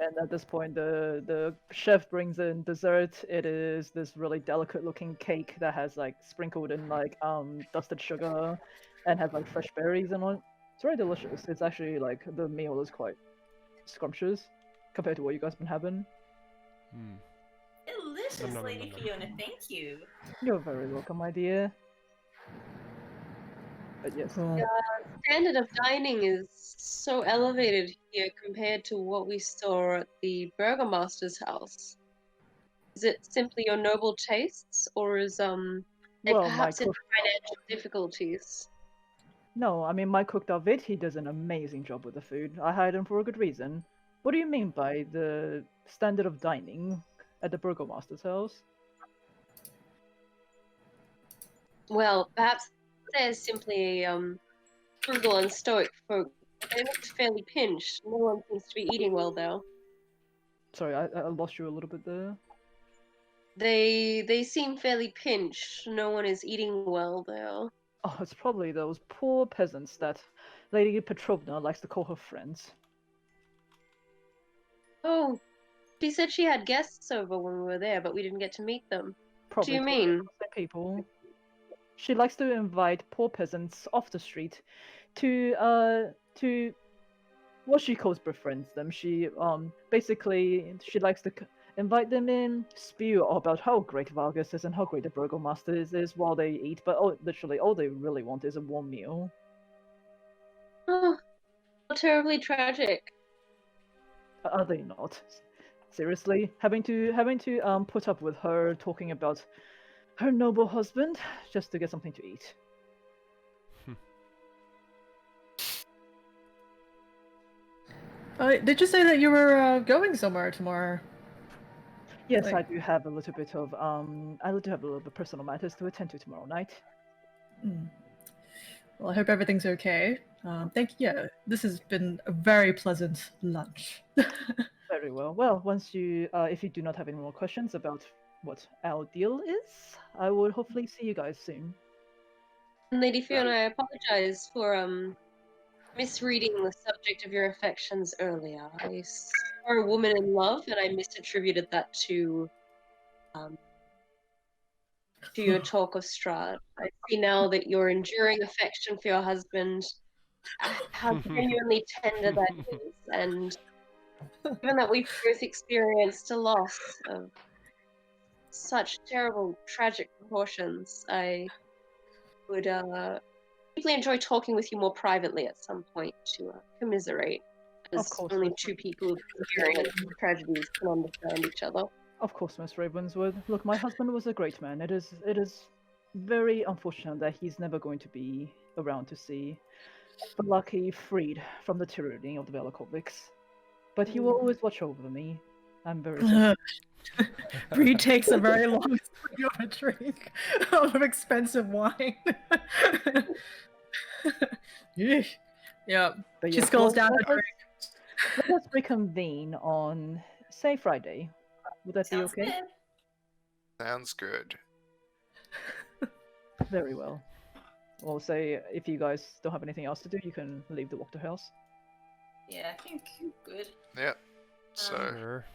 Speaker 1: And at this point, the chef brings in dessert. It is this really delicate-looking cake that has like sprinkled in like dusted sugar, and has like fresh berries in it. It's very delicious. It's actually like the meal is quite scrumptious compared to what you guys been having.
Speaker 3: Hmm.
Speaker 6: delicious,
Speaker 3: no,
Speaker 6: Lady
Speaker 3: no.
Speaker 6: Fiona. Thank you.
Speaker 1: You're very welcome, my dear. But yes.
Speaker 2: Standard of dining is so elevated here compared to what we saw at the Burgomaster's house. Is it simply your noble tastes, or is
Speaker 1: Well,
Speaker 2: perhaps
Speaker 1: my
Speaker 2: it's financial difficulties?
Speaker 1: No, I mean, my cook David, he does an amazing job with the food. I hired him for a good reason. What do you mean by the standard of dining at the Burgomaster's house?
Speaker 2: Well, perhaps they're simply frugal and stoic folk. They look fairly pinched. No one seems to be eating well, though.
Speaker 1: Sorry, I lost you a little bit there.
Speaker 2: They seem fairly pinched. No one is eating well, though.
Speaker 1: Oh, it's probably those poor peasants that Lady Petrovna likes to call her friends.
Speaker 2: Oh, she said she had guests over when we were there, but we didn't get to meet them.
Speaker 1: Probably
Speaker 2: What do you mean?
Speaker 1: the same people. She likes to invite poor peasants off the street to what she calls befriends them. She basically she likes to invite them in, spew about how great Vargas is and how great the Burgomaster is while they eat, but literally all they really want is a warm meal.
Speaker 2: Oh, how terribly tragic.
Speaker 1: Are they not? Seriously, having to put up with her talking about her noble husband just to get something to eat.
Speaker 4: Did you say that you were going somewhere tomorrow?
Speaker 1: Yes,
Speaker 4: Like-
Speaker 1: I do have a little bit of personal matters to attend to tomorrow night.
Speaker 4: Hmm. Well, I hope everything's okay. Thank you. Yeah, this has been a very pleasant lunch.
Speaker 1: Very well. Well, once you, if you do not have any more questions about what our deal is, I will hopefully see you guys soon.
Speaker 2: Lady Fiona, I apologize for misreading the subject of your affections earlier. I saw a woman in love, and I misattributed that to your talk of Strahd. I see now that your enduring affection for your husband, how genuinely tender that is, and given that we've both experienced a loss of such terrible, tragic proportions, I would deeply enjoy talking with you more privately at some point to commiserate, as
Speaker 1: course,
Speaker 2: only
Speaker 1: that's
Speaker 2: two people who've experienced tragedies can understand each other.
Speaker 1: Of course, Miss Ravenswood. Look, my husband was a great man. It is very unfortunate that he's never going to be around to see Balaki freed from the tyranny of the Velakovics. But he will always watch over me. I'm very sorry.
Speaker 4: Bree takes a very long swig of a drink of expensive wine. Yeesh. Yeah,
Speaker 1: But
Speaker 4: she
Speaker 1: yes,
Speaker 4: scrolls
Speaker 1: well,
Speaker 4: down
Speaker 1: let
Speaker 4: her
Speaker 1: us-
Speaker 4: drink.
Speaker 1: Let us reconvene on, say, Friday. Would that
Speaker 6: Sounds
Speaker 1: be okay?
Speaker 6: good.
Speaker 5: Sounds good.
Speaker 1: Very well. Well, say, if you guys don't have anything else to do, you can leave the Wachterhouse.
Speaker 6: Yeah, I think good.
Speaker 5: Yep. So,
Speaker 3: Sure.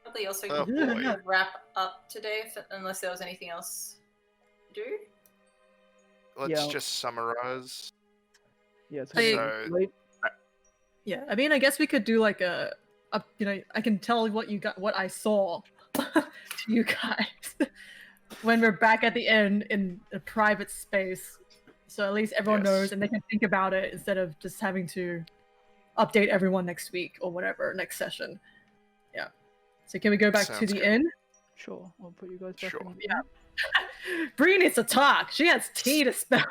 Speaker 6: Probably also
Speaker 5: oh
Speaker 4: Yeah.
Speaker 5: boy.
Speaker 6: could wrap up today, unless there was anything else to do.
Speaker 5: Let's
Speaker 1: Yeah.
Speaker 5: just summarize.
Speaker 1: Yeah, it's
Speaker 4: Hey-
Speaker 1: gonna be late.
Speaker 4: Yeah, I mean, I guess we could do like a I can tell what I saw to you guys when we're back at the inn in a private space, so at least everyone
Speaker 5: Yes.
Speaker 4: knows and they can think about it instead of just having to update everyone next week or whatever next session. Yeah. So can we go back to
Speaker 5: Sounds
Speaker 4: the
Speaker 5: good.
Speaker 4: inn?
Speaker 1: Sure, I'll put you guys back
Speaker 5: Sure.
Speaker 1: in.
Speaker 4: Yeah. Bree needs to talk. She has tea to spill.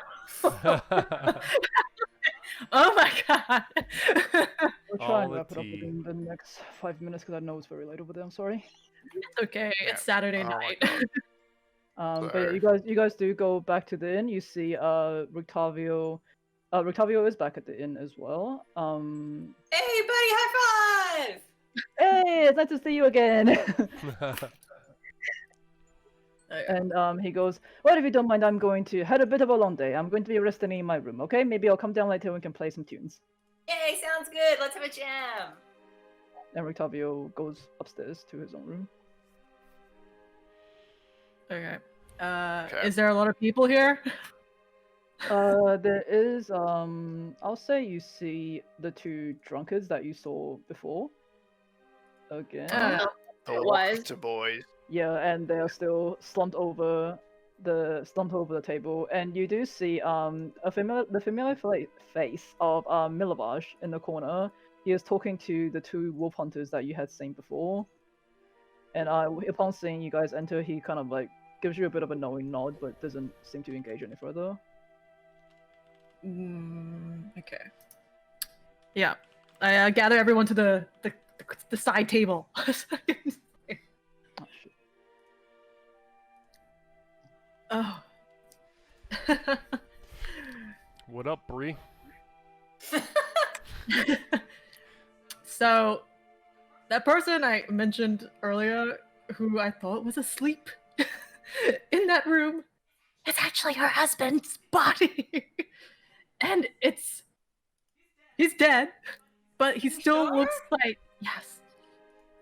Speaker 4: Oh my god.
Speaker 1: We'll try
Speaker 3: All
Speaker 1: and
Speaker 3: the
Speaker 1: wrap it up
Speaker 3: tea.
Speaker 1: within the next 5 minutes because I know it's very late over there. I'm sorry.
Speaker 4: It's okay.
Speaker 5: Yeah,
Speaker 4: It's Saturday
Speaker 5: I'll
Speaker 4: night.
Speaker 5: work
Speaker 1: But yeah, you guys do go back to the inn. You see Rictavio. Rictavio is back at the inn as well.
Speaker 6: Hey, buddy, high five!
Speaker 1: Hey, it's nice to see you again.
Speaker 4: Okay.
Speaker 1: And he goes, well, if you don't mind, I'm going to had a bit of a long day. I'm going to be resting in my room, okay? Maybe I'll come down later and we can play some tunes.
Speaker 6: Yay, sounds good. Let's have a jam.
Speaker 1: And Rictavio goes upstairs to his own room.
Speaker 4: Okay.
Speaker 5: Okay.
Speaker 4: Is there a lot of people here?
Speaker 1: There is, I'll say you see the two drunkards that you saw before. Again.
Speaker 4: Uh,
Speaker 5: The
Speaker 2: It was.
Speaker 5: Wachter boys.
Speaker 1: Yeah, and they are still slumped over the table, and you do see the familiar face of Milavage in the corner. He is talking to the two wolf hunters that you had seen before. And upon seeing you guys enter, he kind of like gives you a bit of a knowing nod, but doesn't seem to engage any further.
Speaker 4: Okay. Yeah, I gather everyone to the side table.
Speaker 1: Oh, shit.
Speaker 4: Oh.
Speaker 3: What up, Bree?
Speaker 4: So, that person I mentioned earlier, who I thought was asleep in that room, it's actually her husband's body. And he's dead, but he still
Speaker 7: sure?
Speaker 4: looks like, yes.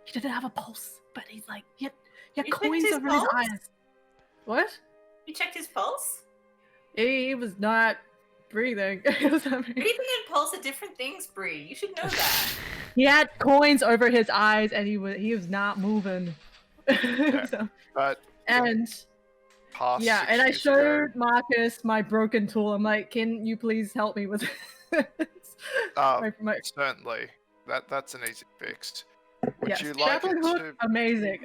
Speaker 4: He didn't have a pulse, but he's like, he had
Speaker 7: You checked
Speaker 4: coins
Speaker 7: his
Speaker 4: over his
Speaker 7: pulse?
Speaker 4: eyes. What?
Speaker 7: You checked his pulse?
Speaker 4: He was not breathing. It was
Speaker 7: Breathing and pulse are different things, Bree. You should know that.
Speaker 4: He had coins over his eyes, and he was not moving. So,
Speaker 5: But
Speaker 4: and
Speaker 5: past
Speaker 4: yeah,
Speaker 5: 6
Speaker 4: and I
Speaker 5: years ago,
Speaker 4: showed Marcus my broken tool. I'm like, can you please help me with this? my,
Speaker 5: certainly that's an easy fix. Would
Speaker 4: yes,
Speaker 5: you like
Speaker 4: grappling
Speaker 5: it
Speaker 4: hook,
Speaker 5: to?
Speaker 4: amazing.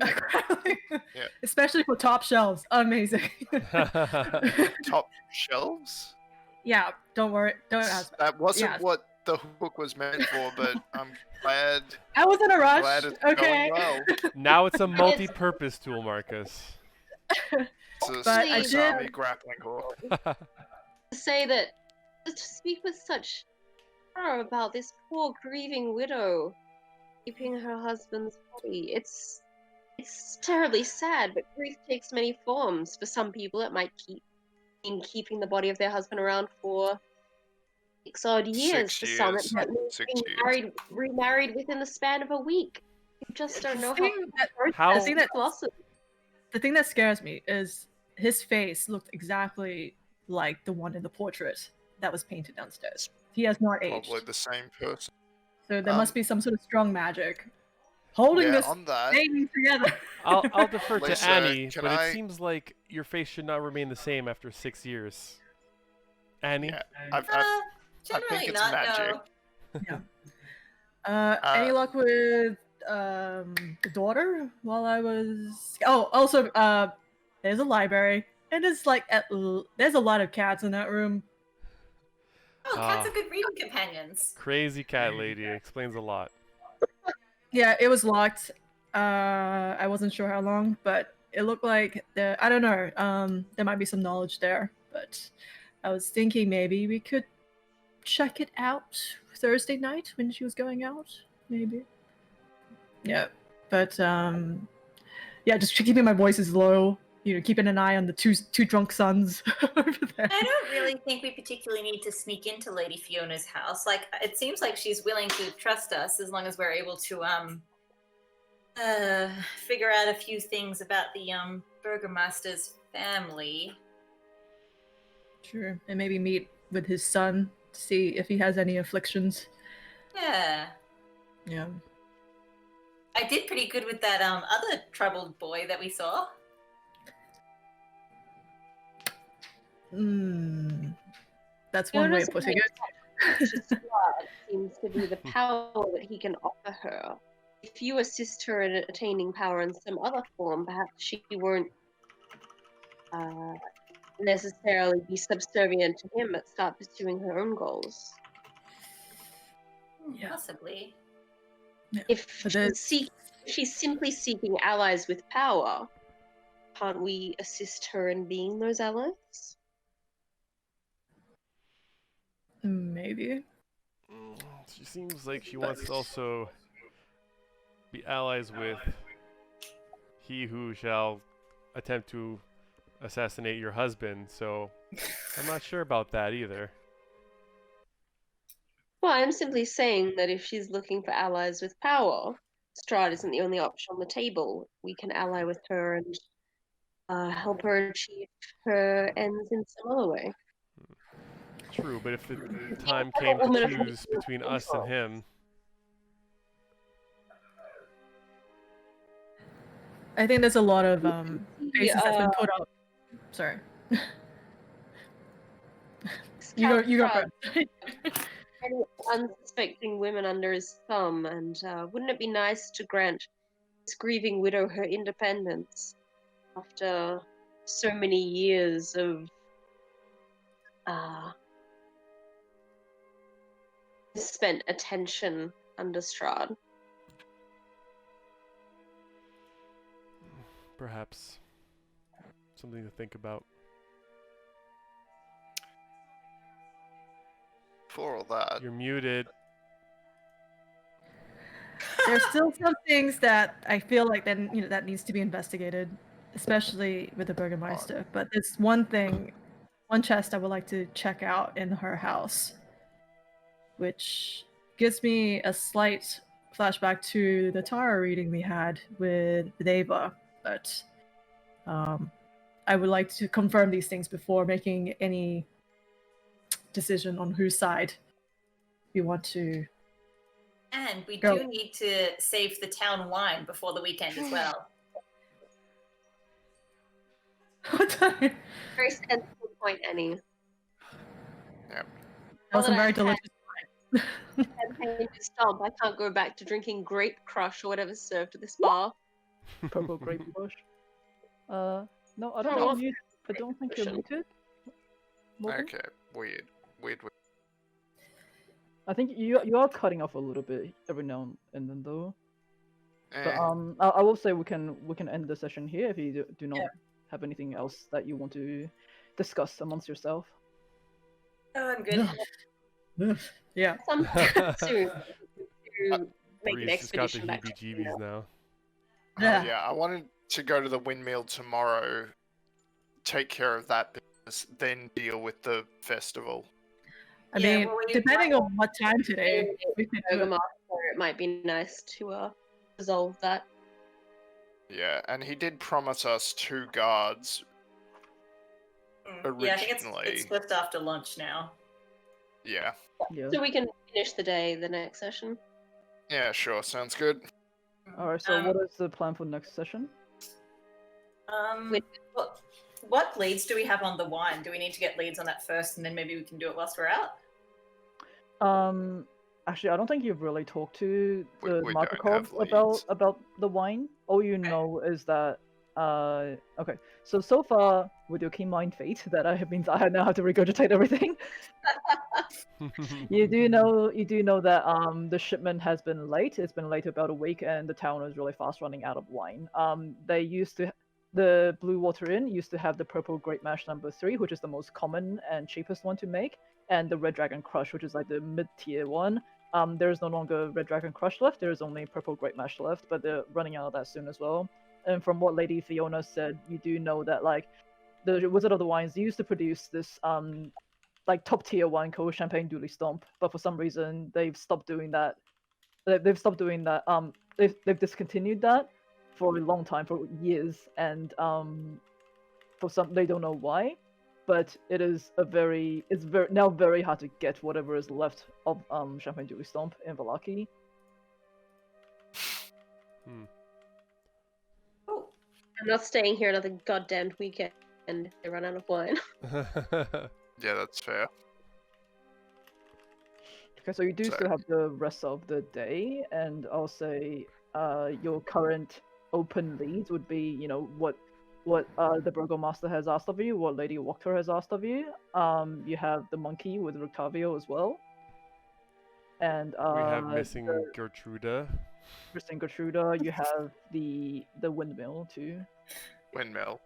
Speaker 5: Yeah.
Speaker 4: Especially for top shelves, amazing.
Speaker 5: Top shelves?
Speaker 4: Yeah, don't worry, don't ask.
Speaker 5: That wasn't
Speaker 4: Yes.
Speaker 5: what the hook was meant for, but I'm glad.
Speaker 4: I was in a rush.
Speaker 5: Glad it's
Speaker 4: Okay.
Speaker 5: going well.
Speaker 3: Now it's a multi-purpose tool, Marcus.
Speaker 5: It's a
Speaker 4: But I
Speaker 5: Swiss
Speaker 4: did-
Speaker 5: Army grappling hook.
Speaker 2: To say that to speak with such horror about this poor grieving widow keeping her husband's body. It's terribly sad, but grief takes many forms. For some people, it might mean keeping the body of their husband around for 6 odd years.
Speaker 5: 6
Speaker 2: For some, it
Speaker 5: years.
Speaker 2: might mean
Speaker 5: 6
Speaker 2: being
Speaker 5: years.
Speaker 2: remarried within the span of a week. You just don't know
Speaker 3: How-
Speaker 2: the process blossoms.
Speaker 4: The thing that scares me is his face looked exactly like the one in the portrait that was painted downstairs. He has not aged.
Speaker 5: Probably the same person.
Speaker 4: So there must be some sort of strong magic holding
Speaker 5: Yeah,
Speaker 4: this
Speaker 5: on that.
Speaker 4: thing together.
Speaker 3: I'll defer to
Speaker 5: Lisa,
Speaker 3: Annie,
Speaker 5: can
Speaker 3: but
Speaker 5: I-
Speaker 3: it seems like your face should not remain the same after 6 years. Annie?
Speaker 5: Yeah, I
Speaker 7: Generally
Speaker 5: it's
Speaker 7: not,
Speaker 5: magic.
Speaker 7: no.
Speaker 4: Any luck with the daughter while I was? Oh, also there's a library and it's like there's a lot of cats in that room.
Speaker 7: Oh, cats are good reading companions.
Speaker 3: Crazy cat lady explains a lot.
Speaker 4: Yeah, it was locked. I wasn't sure how long, but it looked like I don't know. There might be some knowledge there, but I was thinking maybe we could check it out Thursday night when she was going out, maybe. Yeah, but yeah, just keeping my voices low. You know, keeping an eye on the two drunk sons over there.
Speaker 6: I don't really think we particularly need to sneak into Lady Fiona's house. Like, it seems like she's willing to trust us as long as we're able to figure out a few things about the Burgomaster's family.
Speaker 4: Sure, and maybe meet with his son to see if he has any afflictions.
Speaker 6: Yeah.
Speaker 4: Yeah.
Speaker 6: I did pretty good with that other troubled boy that we saw.
Speaker 4: That's one way of putting it.
Speaker 2: Strahd seems to be the power that he can offer her. If you assist her in attaining power in some other form, perhaps she won't necessarily be subservient to him, but start pursuing her own goals.
Speaker 4: Yeah.
Speaker 6: Possibly.
Speaker 4: Yeah.
Speaker 2: If
Speaker 4: But there's-
Speaker 2: she's simply seeking allies with power, can't we assist her in being those allies?
Speaker 4: Maybe.
Speaker 3: She seems like she wants to also be allies with he who shall attempt to assassinate your husband, so I'm not sure about that either.
Speaker 2: Well, I'm simply saying that if she's looking for allies with power, Strahd isn't the only option on the table. We can ally with her and help her achieve her ends in some other way.
Speaker 3: True, but if the time came to choose between us and him,
Speaker 4: I think there's a lot of faces that's been
Speaker 2: Yeah.
Speaker 4: put up. Sorry.
Speaker 2: Count
Speaker 4: You go
Speaker 2: Strahd
Speaker 4: first.
Speaker 2: any unsuspecting women under his thumb, and wouldn't it be nice to grant this grieving widow her independence after so many years of spent attention under Strahd?
Speaker 3: Perhaps something to think about.
Speaker 5: For all that,
Speaker 3: You're muted.
Speaker 4: There's still some things that I feel like that needs to be investigated, especially with the Burgermeister. But there's one chest I would like to check out in her house, which gives me a slight flashback to the tarot reading we had with Ava. But I would like to confirm these things before making any decision on whose side we want to.
Speaker 7: And we
Speaker 4: Go.
Speaker 7: do need to save the town wine before the weekend as well.
Speaker 2: Very sensible point, Annie.
Speaker 5: Yep.
Speaker 4: That was some very
Speaker 2: Now that
Speaker 4: delicious wine.
Speaker 2: Champagne to stomp, I can't go back to drinking grape crush or whatever's served at this bar.
Speaker 1: Purple grape bush. No, I don't
Speaker 2: Oh,
Speaker 1: think you. I don't think you're
Speaker 2: Ocean.
Speaker 1: muted. Morgan?
Speaker 5: okay, weird.
Speaker 1: I think you are cutting off a little bit every now and then though. But
Speaker 5: Eh,
Speaker 1: I will say we can end the session here if you do not
Speaker 4: Yeah.
Speaker 1: have anything else that you want to discuss amongst yourself.
Speaker 7: Oh, I'm good.
Speaker 4: Yeah.
Speaker 2: Sometime soon to make an
Speaker 3: Breeze just got the
Speaker 2: expedition back to
Speaker 3: heebie-jeebies now.
Speaker 5: yeah, I wanted to go to the windmill tomorrow, take care of that business, then deal with the festival.
Speaker 4: I
Speaker 7: Yeah,
Speaker 4: mean,
Speaker 7: well, we-
Speaker 4: depending on what time today, we could do it.
Speaker 2: Burgomaster. It might be nice to resolve that.
Speaker 5: Yeah, and he did promise us 2 guards.
Speaker 7: Yeah, I think it's
Speaker 5: Originally.
Speaker 7: just after lunch now.
Speaker 5: Yeah.
Speaker 1: Yeah.
Speaker 2: So we can finish the day the next session.
Speaker 5: Yeah, sure, sounds good.
Speaker 1: Alright, so what is the plan for next session?
Speaker 2: Wait.
Speaker 7: What leads do we have on the wine? Do we need to get leads on that first, and then maybe we can do it whilst we're out?
Speaker 1: Actually, I don't think you've really talked to the
Speaker 5: We don't
Speaker 1: Markov
Speaker 5: have leads.
Speaker 1: about the wine. All you know is that okay. So far with your keen mind fate, that means I now have to regurgitate everything. You do know that the shipment has been late. It's been late about a week, and the town is really fast running out of wine. The Bluewater Inn used to have the purple grape mash number 3, which is the most common and cheapest one to make, and the Red Dragon Crush, which is like the mid-tier one. There is no longer Red Dragon Crush left. There is only purple grape mash left, but they're running out of that soon as well. And from what Lady Fiona said, you do know that like the Wizard of the Wines used to produce this like top tier wine called Champagne Dooley Stomp, but for some reason they've stopped doing that. They've stopped doing that. They've discontinued that for a long time, for years, and for some they don't know why, but it's now very hard to get whatever is left of Champagne Dooley Stomp in Vallaki.
Speaker 7: Oh,
Speaker 2: I'm not staying here another goddamn weekend if they run out of wine.
Speaker 5: Yeah, that's fair.
Speaker 1: Okay, so you do
Speaker 5: So-
Speaker 1: still have the rest of the day, and I'll say your current open leads would be, you know, what the Burgomaster has asked of you, what Lady Wachterhouse has asked of you. You have the monkey with Rictavio as well. And
Speaker 3: We have missing Gertruda.
Speaker 1: Missing Gertruda, you have the windmill too.
Speaker 5: Windmill.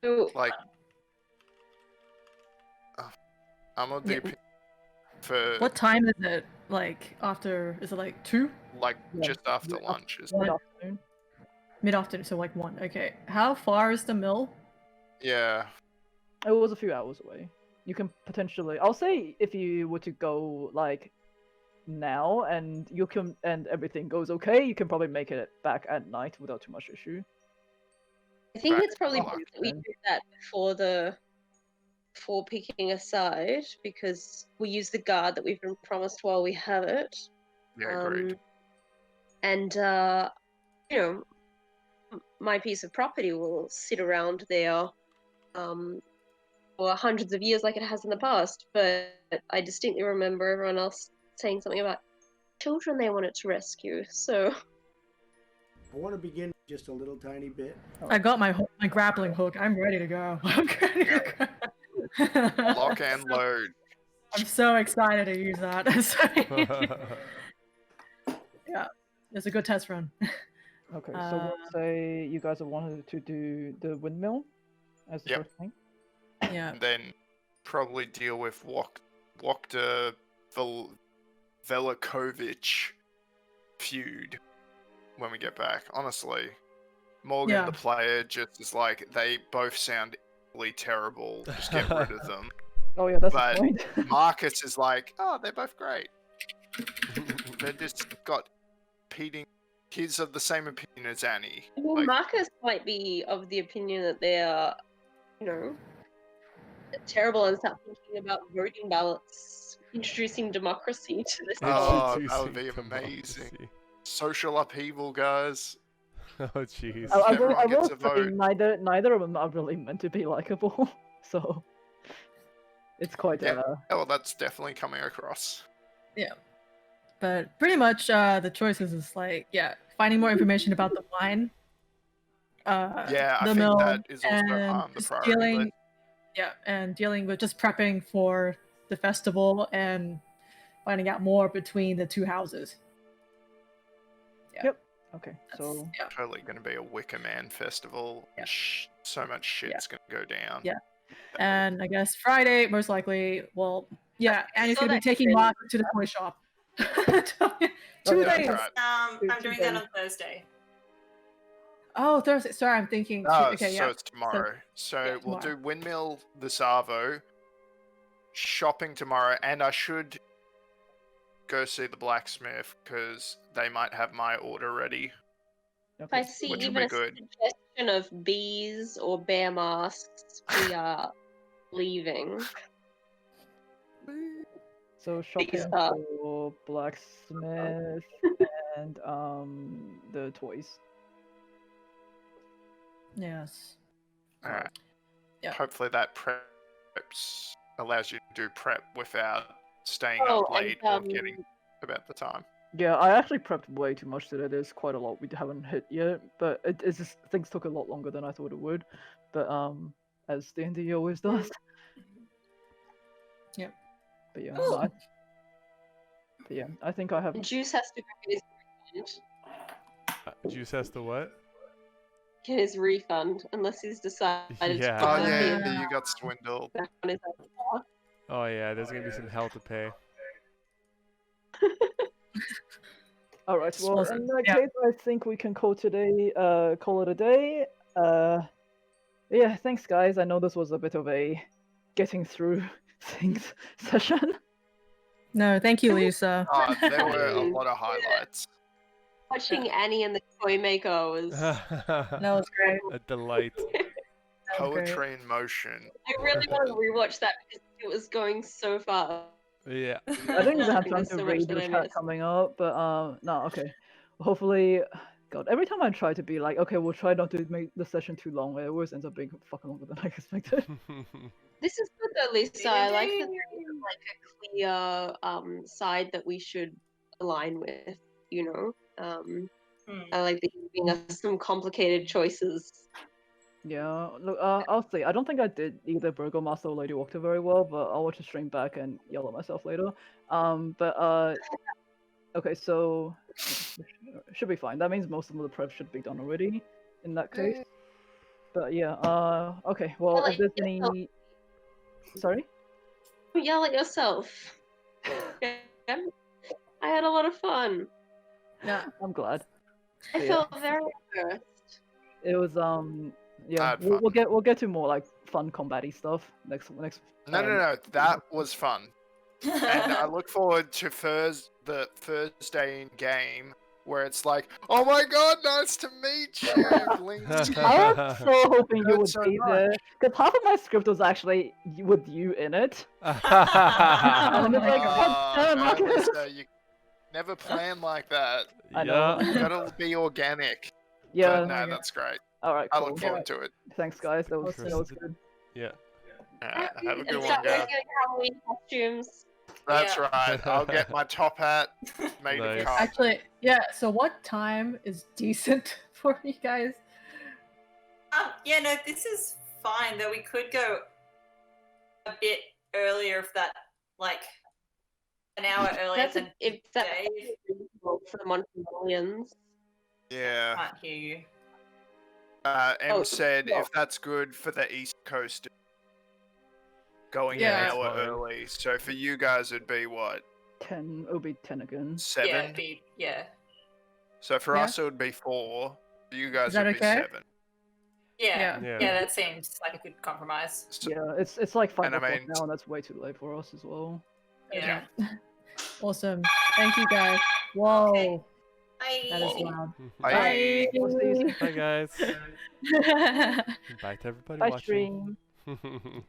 Speaker 2: So,
Speaker 5: Like, I'm of the
Speaker 4: Yeah.
Speaker 5: opinion for
Speaker 4: What time is it? Like after? Is it like 2?
Speaker 5: like
Speaker 1: Yeah.
Speaker 5: just after
Speaker 1: Yeah.
Speaker 5: lunch, is
Speaker 4: What?
Speaker 1: Mid-afternoon.
Speaker 4: Mid-afternoon, so like 1. Okay. How far is the mill?
Speaker 5: Yeah.
Speaker 1: It was a few hours away. You can potentially, I'll say, if you were to go like now and everything goes okay, you can probably make it back at night without too much issue.
Speaker 2: I think
Speaker 5: Back
Speaker 2: it's probably
Speaker 5: to
Speaker 2: best
Speaker 5: lunch
Speaker 2: that we
Speaker 1: then.
Speaker 2: do that before picking a side, because we use the guard that we've been promised while we have it.
Speaker 5: Yeah, agreed.
Speaker 2: and my piece of property will sit around there for hundreds of years like it has in the past. But I distinctly remember everyone else saying something about children they wanted to rescue. So
Speaker 8: I want to begin just a little tiny bit.
Speaker 4: I got my grappling hook. I'm ready to go. I'm ready to go.
Speaker 5: Lock and load.
Speaker 4: I'm so excited to use that. Yeah, it's a good test run.
Speaker 1: Okay, so we'll say you guys have wanted to do the windmill as the
Speaker 5: Yep.
Speaker 1: first thing.
Speaker 4: Yeah.
Speaker 5: And then probably deal with Wachterhouse Velikovich feud when we get back. Honestly, Morgan
Speaker 4: Yeah.
Speaker 5: the player just is like, they both sound equally terrible. Just get rid of them.
Speaker 1: Oh yeah, that's
Speaker 5: But
Speaker 1: the point.
Speaker 5: Marcus is like, oh, they're both great. They just got he's of the same opinion as Annie.
Speaker 2: I mean,
Speaker 5: Like-
Speaker 2: Marcus might be of the opinion that they're, terrible and start thinking about voting ballots, introducing democracy to this
Speaker 5: Oh,
Speaker 2: whole.
Speaker 5: that would be amazing. Social upheaval, guys.
Speaker 3: Oh jeez.
Speaker 1: I
Speaker 5: Everyone
Speaker 1: will
Speaker 5: gets a
Speaker 1: say
Speaker 5: vote.
Speaker 1: neither of them are really meant to be likable, so it's quite
Speaker 5: Yeah. Oh, well, that's definitely coming across.
Speaker 4: But pretty much the choices is like, finding more information about the wine.
Speaker 5: Yeah, I
Speaker 4: the
Speaker 5: think
Speaker 4: mill,
Speaker 5: that is also
Speaker 4: and
Speaker 5: on the
Speaker 4: just
Speaker 5: priority
Speaker 4: dealing,
Speaker 5: list.
Speaker 4: and dealing with just prepping for the festival and finding out more between the two houses.
Speaker 1: okay.
Speaker 4: That's-
Speaker 1: So
Speaker 4: yeah.
Speaker 5: Totally going to be a Wicker Man festival.
Speaker 4: Yeah.
Speaker 5: So much shit's going to go down.
Speaker 4: Yeah. And I guess Friday, most likely, Annie's
Speaker 2: saw
Speaker 4: gonna be
Speaker 2: that
Speaker 4: taking
Speaker 2: trend.
Speaker 4: Mark to the toy shop. 2
Speaker 1: yeah,
Speaker 4: days.
Speaker 5: right.
Speaker 7: I'm doing that on Thursday.
Speaker 4: Oh, Thursday. Sorry, I'm thinking.
Speaker 5: Oh,
Speaker 4: Okay,
Speaker 5: so
Speaker 4: yeah.
Speaker 5: it's tomorrow. So
Speaker 4: yeah,
Speaker 5: we'll
Speaker 4: tomorrow.
Speaker 5: do Windmill this Arvo, shopping tomorrow, and I should go see the blacksmith because they might have my order ready.
Speaker 2: If I
Speaker 1: okay.
Speaker 2: see
Speaker 5: Which will
Speaker 2: even
Speaker 5: be
Speaker 2: a
Speaker 5: good.
Speaker 2: suggestion of bees or bear masks, we are leaving.
Speaker 1: So shopping
Speaker 2: Because, uh,
Speaker 1: for blacksmith and the toys.
Speaker 4: Yes.
Speaker 5: Alright.
Speaker 4: Yeah.
Speaker 5: Hopefully that preps allows you to do prep without staying
Speaker 2: Oh,
Speaker 5: up late
Speaker 2: and,
Speaker 5: or getting about the time.
Speaker 1: Yeah, I actually prepped way too much today. There's quite a lot we haven't hit yet, but it's just things took a lot longer than I thought it would. But as D&D always does.
Speaker 4: Yep.
Speaker 1: But yeah,
Speaker 6: Ooh.
Speaker 1: I think I have.
Speaker 2: And Juice has to get his refund.
Speaker 3: Juice has to what?
Speaker 2: Get his refund unless he's decided
Speaker 3: Yeah.
Speaker 2: to
Speaker 5: Oh
Speaker 2: put
Speaker 5: yeah,
Speaker 2: the
Speaker 5: you got swindled.
Speaker 2: back on his own.
Speaker 3: Oh yeah, there's gonna be some hell to pay.
Speaker 1: All right. Well,
Speaker 4: Small
Speaker 1: in that
Speaker 4: yeah.
Speaker 1: case, I think we can call today. Call it a day. Yeah. Thanks, guys. I know this was a bit of a getting through things session.
Speaker 4: No, thank you, Lisa.
Speaker 5: Oh, there were a lot of highlights.
Speaker 2: Watching Annie and the toy maker was.
Speaker 4: That was great.
Speaker 3: A delight.
Speaker 4: That was great.
Speaker 5: Poetry in motion.
Speaker 2: I really want to rewatch that because it was going so far.
Speaker 3: Yeah.
Speaker 1: I didn't even have time
Speaker 2: There's
Speaker 1: to
Speaker 2: so much
Speaker 1: read
Speaker 2: that
Speaker 1: the
Speaker 2: I
Speaker 1: chat
Speaker 2: missed.
Speaker 1: coming up, but no, okay. Hopefully, God, every time I try to be like, okay, we'll try not to make the session too long, it always ends up being fucking longer than I expected.
Speaker 2: This is good though, Lisa. I like that there's like a clear side that we should align with. I like that you're giving us some complicated choices.
Speaker 1: Yeah, look, I'll say, I don't think I did either Burgomaster or Lady Walker very well, but I'll watch the stream back and yell at myself later. Okay, so should be fine. That means most of the prep should be done already in that case. But yeah, okay, well,
Speaker 2: Yell
Speaker 1: if
Speaker 2: at
Speaker 1: there's
Speaker 2: yourself.
Speaker 1: any... Sorry?
Speaker 2: Yell at yourself. Yeah. I had a lot of fun.
Speaker 1: Yeah, I'm glad.
Speaker 2: I
Speaker 1: Yeah.
Speaker 2: felt very embarrassed.
Speaker 1: It was, yeah,
Speaker 5: had
Speaker 1: we'll
Speaker 5: fun.
Speaker 1: get to more, like, fun combat-y stuff next
Speaker 5: No, that was fun. And I look forward to the Thursday in game where it's like, oh my god, nice to meet you, Blinsky.
Speaker 1: I was so hoping you
Speaker 5: Heard
Speaker 1: would
Speaker 5: so
Speaker 1: be
Speaker 5: much.
Speaker 1: there, because half of my script was actually with you in it.
Speaker 3: Yeah.
Speaker 1: And it's like, God damn,
Speaker 5: no,
Speaker 1: Marcus.
Speaker 5: Lisa, Never plan like that.
Speaker 1: I know.
Speaker 3: Yeah.
Speaker 5: Gotta be organic.
Speaker 1: Yeah.
Speaker 5: But no, that's great.
Speaker 1: All right.
Speaker 5: I
Speaker 1: Cool.
Speaker 5: look forward to it.
Speaker 1: Thanks, guys. That was
Speaker 4: Awesome.
Speaker 1: good.
Speaker 3: Yeah.
Speaker 5: Have a
Speaker 2: And
Speaker 5: good one,
Speaker 2: start
Speaker 5: guys.
Speaker 2: working on Halloween costumes.
Speaker 5: That's
Speaker 7: Yeah.
Speaker 5: right. I'll get my top hat made
Speaker 3: Nice.
Speaker 5: of card.
Speaker 4: Actually, yeah. So what time is decent for you guys?
Speaker 7: Yeah, no, this is fine. Though we could go a bit earlier if that, like, an hour earlier than
Speaker 2: If that's
Speaker 7: Dave.
Speaker 2: reasonable for the Montrealians.
Speaker 5: Yeah.
Speaker 7: Can't hear you.
Speaker 5: M said
Speaker 2: well-
Speaker 5: if that's good for the East Coast, going
Speaker 4: Yeah.
Speaker 5: an
Speaker 3: That's
Speaker 5: hour
Speaker 3: fine.
Speaker 5: early. So for you guys, it'd be what,
Speaker 1: 10. It'll be 10 again.
Speaker 5: 7?
Speaker 7: Yeah, yeah.
Speaker 5: So for
Speaker 4: Yeah.
Speaker 5: us, it would be 4. For you guys,
Speaker 4: Is that
Speaker 5: it'd be
Speaker 4: okay?
Speaker 5: 7.
Speaker 7: Yeah.
Speaker 3: Yeah.
Speaker 7: Yeah, that seems like a good compromise.
Speaker 5: So,
Speaker 1: Yeah, it's like 5
Speaker 5: And I
Speaker 1: o'clock
Speaker 5: mean-
Speaker 1: now, and that's way too late for us as well.
Speaker 7: Yeah.
Speaker 4: Awesome. Thank you, guys. Whoa.
Speaker 7: Okay.
Speaker 4: That is
Speaker 5: Whoa.
Speaker 4: loud.
Speaker 5: I,
Speaker 1: We'll see you
Speaker 3: Bye, guys. Bye to everybody
Speaker 1: Bye,
Speaker 3: watching.
Speaker 1: stream.